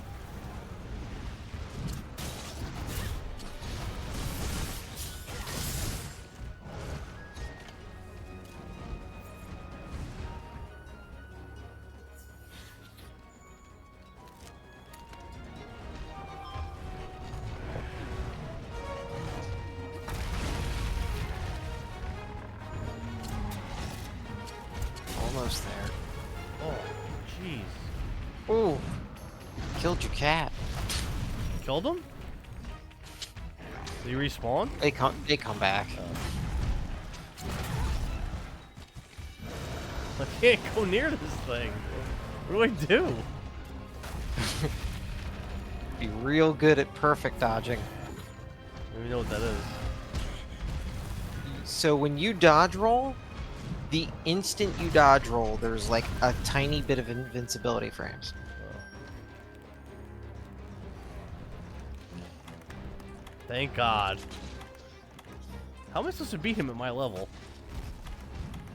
Almost there. Oh, jeez. Ooh. Killed your cat. Killed him? Did he respawn? They come back. I can't go near this thing. What do I do? Be real good at perfect dodging. I don't even know what that is. So when you dodge roll, the instant you dodge roll, there's like a tiny bit of invincibility frames. Thank God. How am I supposed to beat him at my level?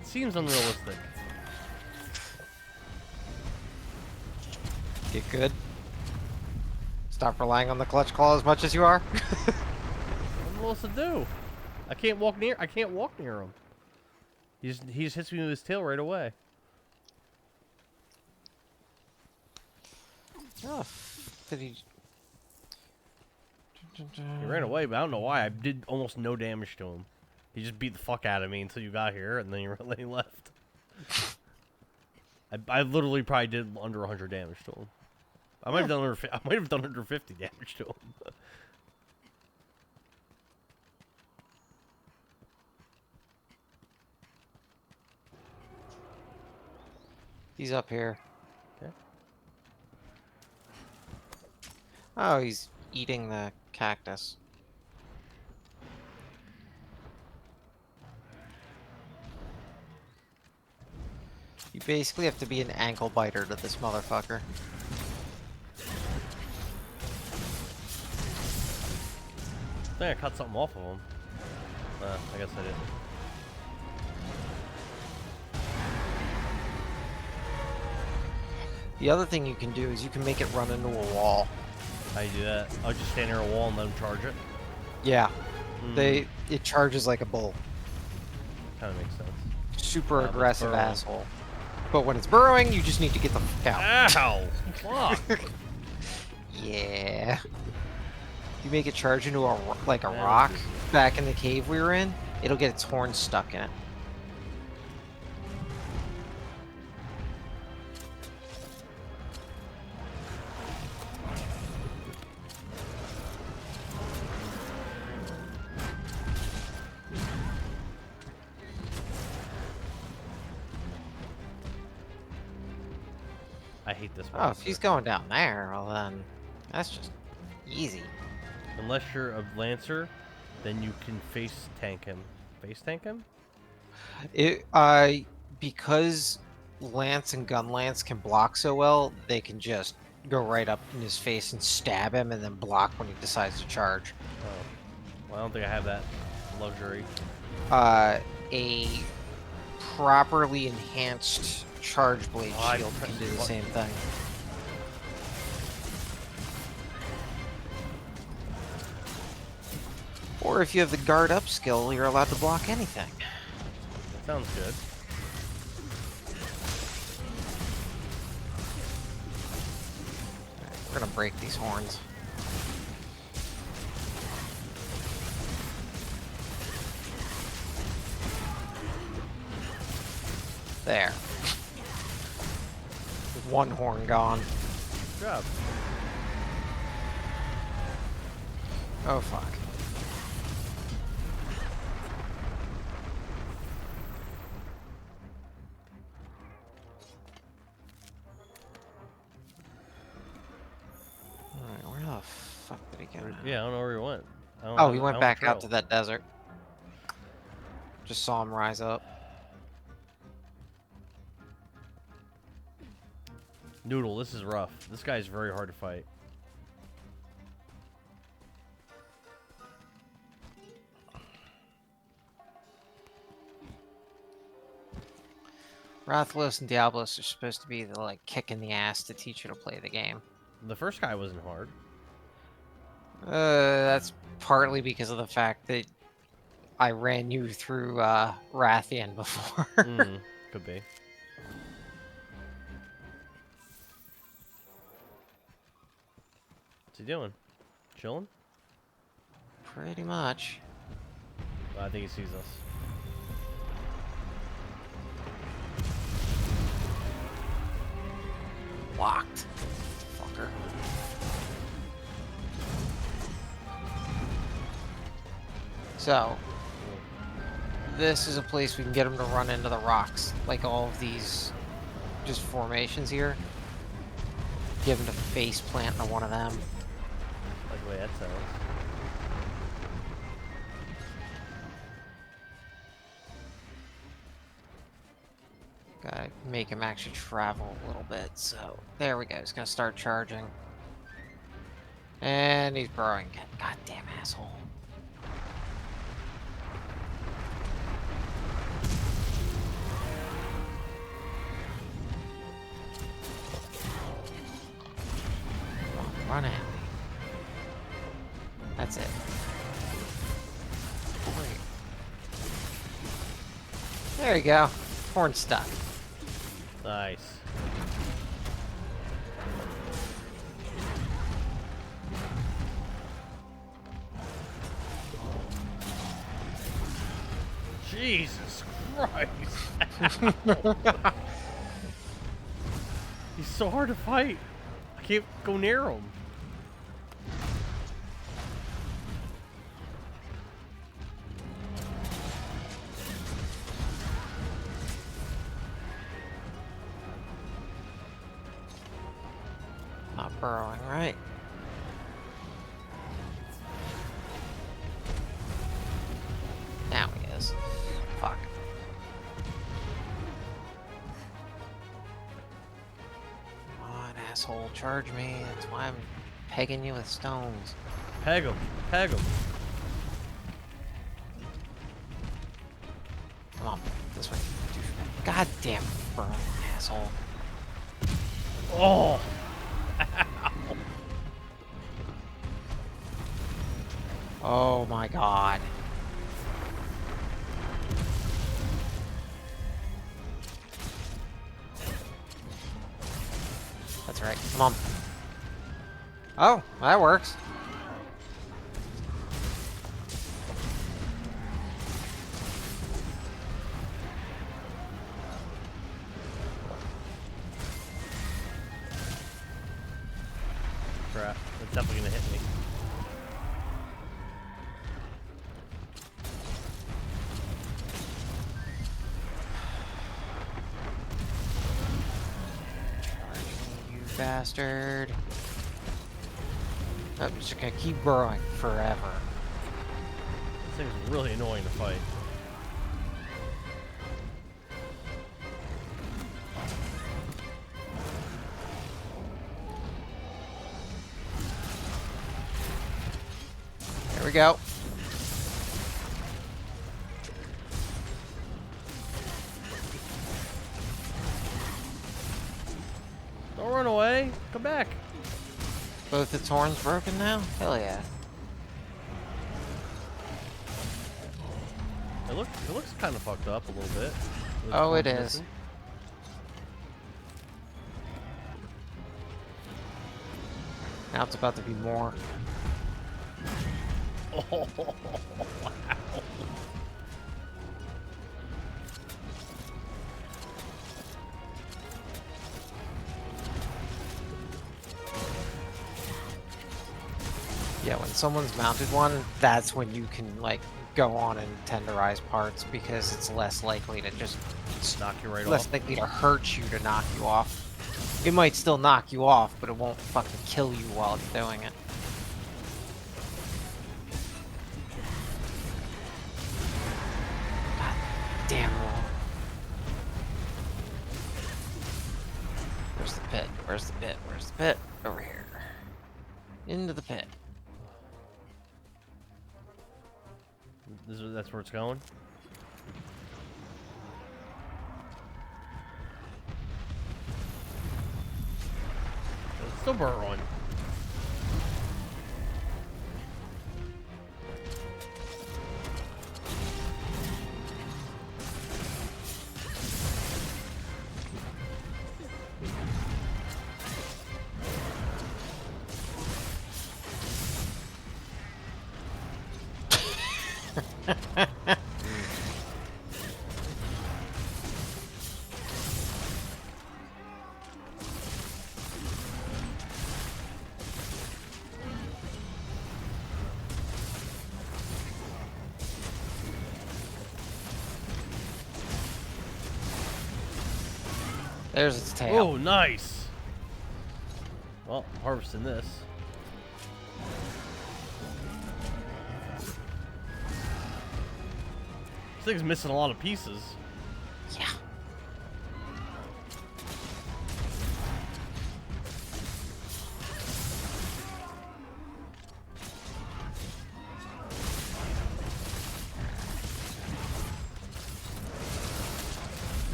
It seems unrealistic. Get good. Stop relying on the clutch claw as much as you are. What am I supposed to do? I can't walk near him. He just hits me with his tail right away. Oh, did he? He ran away, but I don't know why. I did almost no damage to him. He just beat the fuck out of me until you got here, and then he left. I literally probably did under 100 damage to him. I might have done under 50 damage to him. He's up here. Okay. Oh, he's eating the cactus. You basically have to be an ankle biter to this motherfucker. I think I cut something off of him. I guess I did. The other thing you can do is you can make it run into a wall. How you do that? I'll just stand near a wall and let him charge it. Yeah. Mm. It charges like a bull. Kind of makes sense. Super But it's aggressive burrowing. asshole. But when it's burrowing, you just need to get the fuck out. Ow! Fuck! Yeah. You make it charge into a Yeah, rock this is- back in the cave we were in, it'll get its horns stuck in it. I hate this Oh, monster. if he's going down there, well then, that's just easy. Unless you're a Lancer, then you can face tank him. Face tank him? Because Lance and Gun Lance can block so well, they can just go right up in his face and stab him, and then block when he decides to charge. Oh. Well, I don't think I have that luxury. A properly enhanced charge blade Oh, I shield can pressed do the the button. same thing. Or if you have the guard up skill, you're allowed to block anything. That sounds good. We're gonna break these horns. There. One horn gone. Good job. Oh fuck. Alright, where the fuck did he go now? Yeah, I don't know where he went. Oh, he went I back don't out to that desert. Just saw him rise up. Noodle, this is rough. This guy's very hard to fight. Rathalos and Diablos are supposed to be the like kick in the ass to teach you to play the game. The first guy wasn't hard. That's partly because of the fact that I ran you through Rathian before. Could be. What's he doing? Chilling? Pretty much. I think he sees us. Locked. Fucker. So, this is a place we can get him to run into the rocks. Like all of these just formations here. Get him to face plant into one of them. Like the way that sounds. Gotta make him actually travel a little bit. So, there we go. He's gonna start charging. And he's burrowing again. Goddamn asshole. Come on, run at me. That's it. Great. There you go. Horn stuck. Nice. Jesus Christ. He's so hard to fight. I can't go near him. Not burrowing, right? Now he is. Fuck. Come on, asshole, charge me. That's why I'm pegging you with stones. Peg him. Peg him. Come on, this way. God damn burrowing asshole. Oh. Oh my god. That's right. Come on. Oh, that works. Crap. That's definitely gonna hit me. You bastard. I'm just gonna keep burrowing forever. This thing's really annoying to fight. we go. Don't run away. Come back. Both its horns broken now? Hell yeah. It looks kind of fucked up a little bit. With its Oh, it horns is. missing. Now it's about to be more. Oh, wow. Yeah, when someone's mounted one, that's when you can, like, go on and tenderize parts because it's less likely to just Knock you right less off. likely to hurt you to knock you off. It might still knock you off, but it won't fucking kill you while it's doing it. God damn it. Where's the pit? Where's the pit? Where's the pit? Over here. Into the pit. That's where it's going. It's still burnt one. There's its tail. Oh, nice. Well, I'm harvesting this. This thing's missing a lot of pieces. Yeah.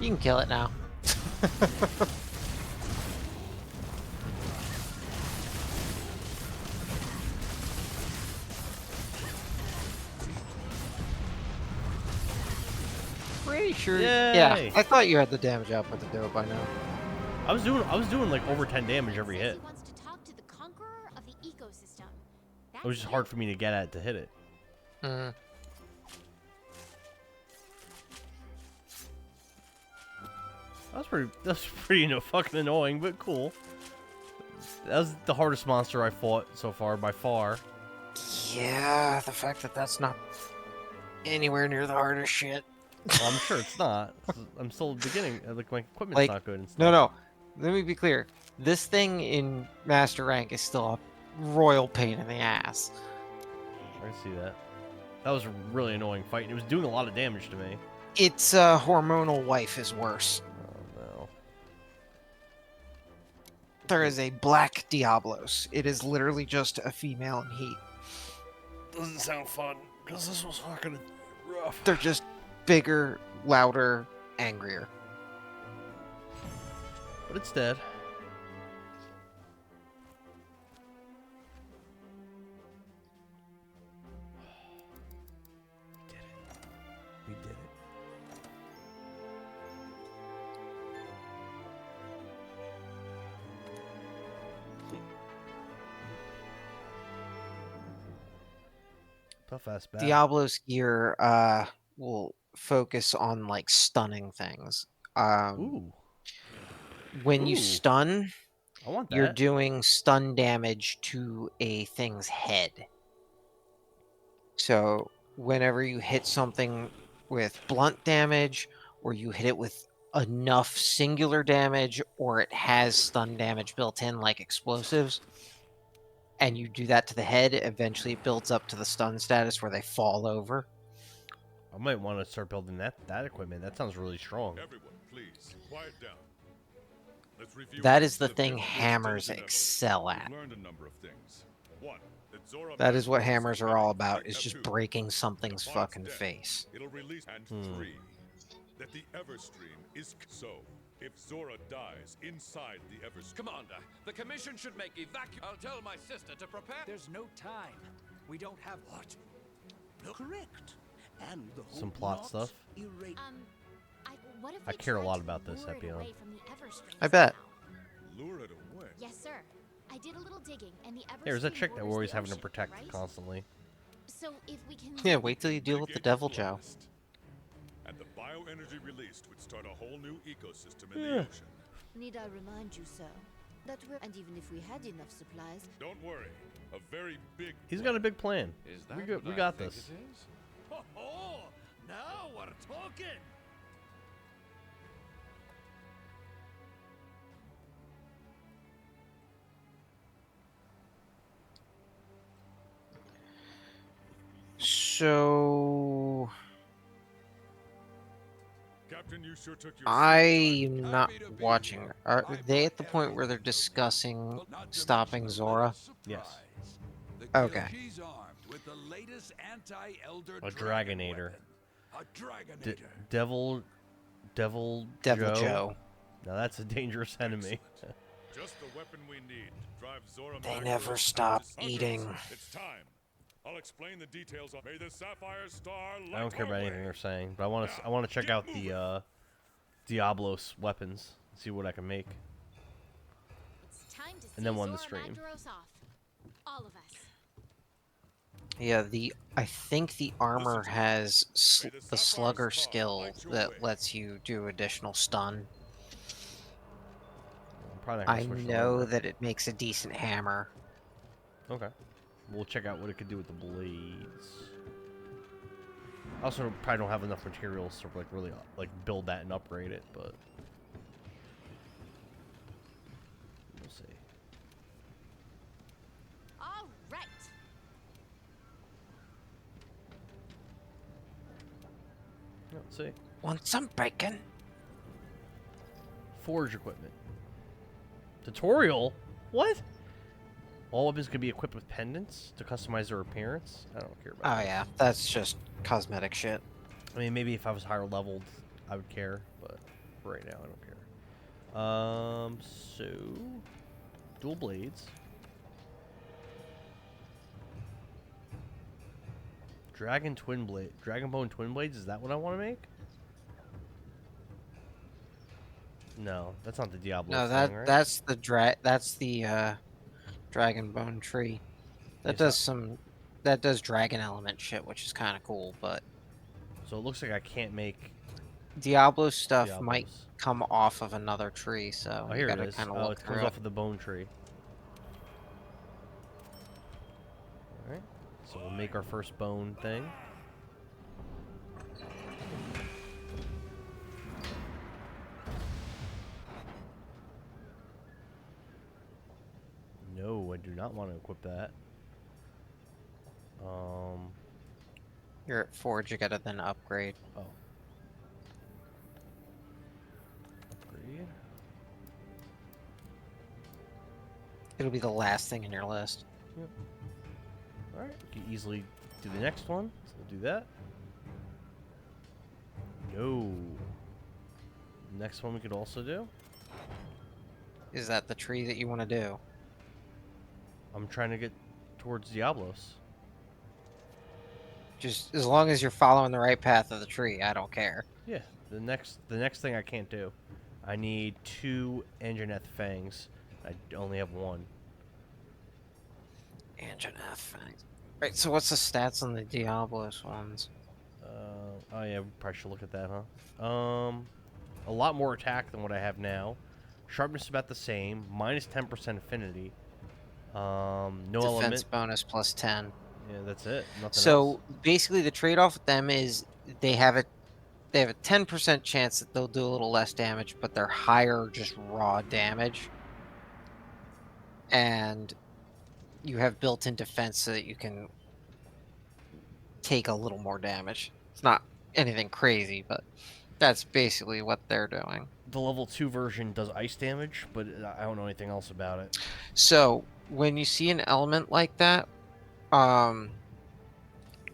You can kill it now. Pretty sure. Yeah, Yay. I thought you had the damage output to do it by now. I was doing like over 10 damage every hit. He wants to talk to the conqueror of the ecosystem. It was just hard for me to get at it to hit it. Mm. That's pretty fucking annoying, but cool. That was the hardest monster I fought so far by far. Yeah, the fact that that's not anywhere near the hardest shit. Well, I'm sure it's not. I'm still at the beginning. Like my equipment's Like, not good. And stuff. No. Let me be clear. This thing in Master Rank is still a royal pain in the ass. I can see that. That was a really annoying fight. And it was doing a lot of damage to me. Its hormonal wife is worse. Oh no. There is a black Diablos. It is literally just a female in heat. Doesn't sound fun because this was fucking rough. They're just bigger, louder, angrier. But it's dead. We did it. Tough ass battle. Diablo's gear will focus on like stunning things. Ooh, When you Ooh. stun, I want that. you're doing stun damage to a thing's head. So whenever you hit something with blunt damage, or you hit it with enough singular damage, or it has stun damage built in like explosives, and you do that to the head, eventually it builds up to the stun status where they fall over. I might want to start building that equipment. That sounds really strong. Everyone, please, quiet down. Let's review That our is the thing capabilities, hammers skills, and excel efforts. at. We've learned a number of things. 1. That Zora That is what Magdaros hammers are coming. all about, Type is just F2. breaking something's Upon its fucking death, face. It'll release and 3. That the Everstream is so. If Zora dies inside the Everstream, Commander, the commission should make evacuate. I'll tell my sister to prepare. There's no time. We don't have what? No, correct. And the Some whole plot not stuff. erase- What if I we care a tried lot to about this, lure it Epion. away from the Everstream I bet. somehow? lure it away. Yes, sir. I did a little digging, and the Everstream There's that chick that we're always borders the having to ocean, protect right? constantly. So if we can Yeah, wait till you deal with the Mitigate Devil the Joe. blast. And the bioenergy released would start a whole new ecosystem in the ocean. Need I remind you, sir, that we're... And even if we had enough supplies... Don't worry. A very big He's got a big plan. Is We that got, we what I got think this. it is? Ho ho! Now we're talking. So Captain, you sure took your I'm not Happy to be watching. here. Are I they brought at the point where they're everything, discussing but not to stopping mention a Zora? little Yes. surprise. The Okay. Gilkey's armed with the latest anti-elder A dragon Dragonator. weapon. A D- Dragonator. Devil Joe. Now that's a dangerous enemy. Just the weapon we need to drive Zora They Magdaros never out stop of this- eating. Hunters, it's time. I'll explain the details on May the Sapphire Star light I don't care our about anything way. they're saying, but I want to check get out the Diablos weapons, see what I can make. It's time to And then see one to Zora stream. Magdaros off. All of us. Yeah, I think the armor has May the the Sapphire slugger Star skill light your that way. lets you do additional stun. I'm probably not gonna I switch them know over. that it makes a decent hammer. Okay. We'll check out what it could do with the blades. I also probably don't have enough materials to like really like build that and upgrade it, but we'll see. All right. Let's see. Want some bacon? Forge equipment. Tutorial? What? All weapons can be equipped with pendants to customize their appearance? I don't care about Oh that. yeah, that's just cosmetic shit. I mean, maybe if I was higher leveled, I would care, but for right now, I don't care. So dual blades, dragon bone twin blades. Is that what I want to make? No, that's not the Diablo. No, thing, right? that's the dragon bone tree. That Yes, does dragon element shit, which is kind of cool. But So it looks like I can't make Diablo stuff might Diablos. come off of another tree, so Oh, you here it gotta is. kind of Oh, look it comes through off of the bone tree. Alright, so we'll make our first bone thing. No, I do not want to equip that. You're at Forge, you gotta then upgrade. Oh. Upgrade. It'll be the last thing in your list. Yep. Alright, we can easily do the next one. So we'll do that. No. Next one we could also do. Is that the tree that you want to do? I'm trying to get towards Diablos. Just as long as you're following the right path of the tree, I don't care. Yeah, the next thing I can't do. I need 2 Anjaneth fangs. I only have 1. Anjaneth. Right, so what's the stats on the Diablos ones? Oh yeah, we probably should look at that, huh? A lot more attack than what I have now. Sharpness is about the same. Minus 10% affinity. No Defense element. bonus plus 10. Yeah, that's it. Nothing So else. basically, the trade-off with them is they have a 10% chance that they'll do a little less damage, but they're higher just raw damage. And you have built-in defense so that you can take a little more damage. It's not anything crazy, but that's basically what they're doing. The level 2 version does ice damage, but I don't know anything else about it. So when you see an element like that,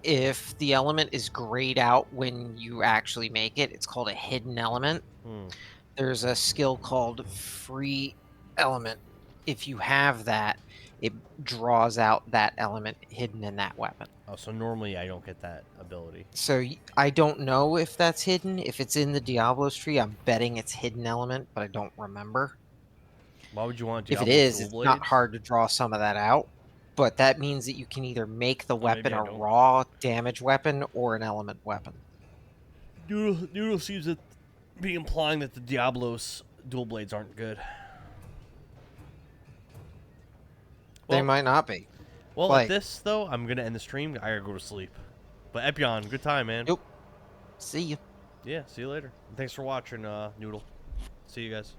If the element is grayed out when you actually make it, it's called a hidden element. There's a skill called free element. If you have that, it draws out that element hidden in that weapon. Oh, so normally I don't get that ability. So I don't know if that's hidden. If it's in the Diablo's tree, I'm betting it's hidden element, but I don't remember. Why would you want If it Diablo's is, dual it's not blades? hard to draw some of that out. But that means that you can either make the maybe weapon I a don't. raw damage weapon or an element weapon. Noodle seems to be implying that the Diablo's dual blades aren't good. They Well, might not be. Well, Like- at this, though, I'm going to end the stream. I gotta go to sleep. But Epion, good time, man. Nope. See you. Yeah, see you later. Thanks for watching, Noodle. See you guys.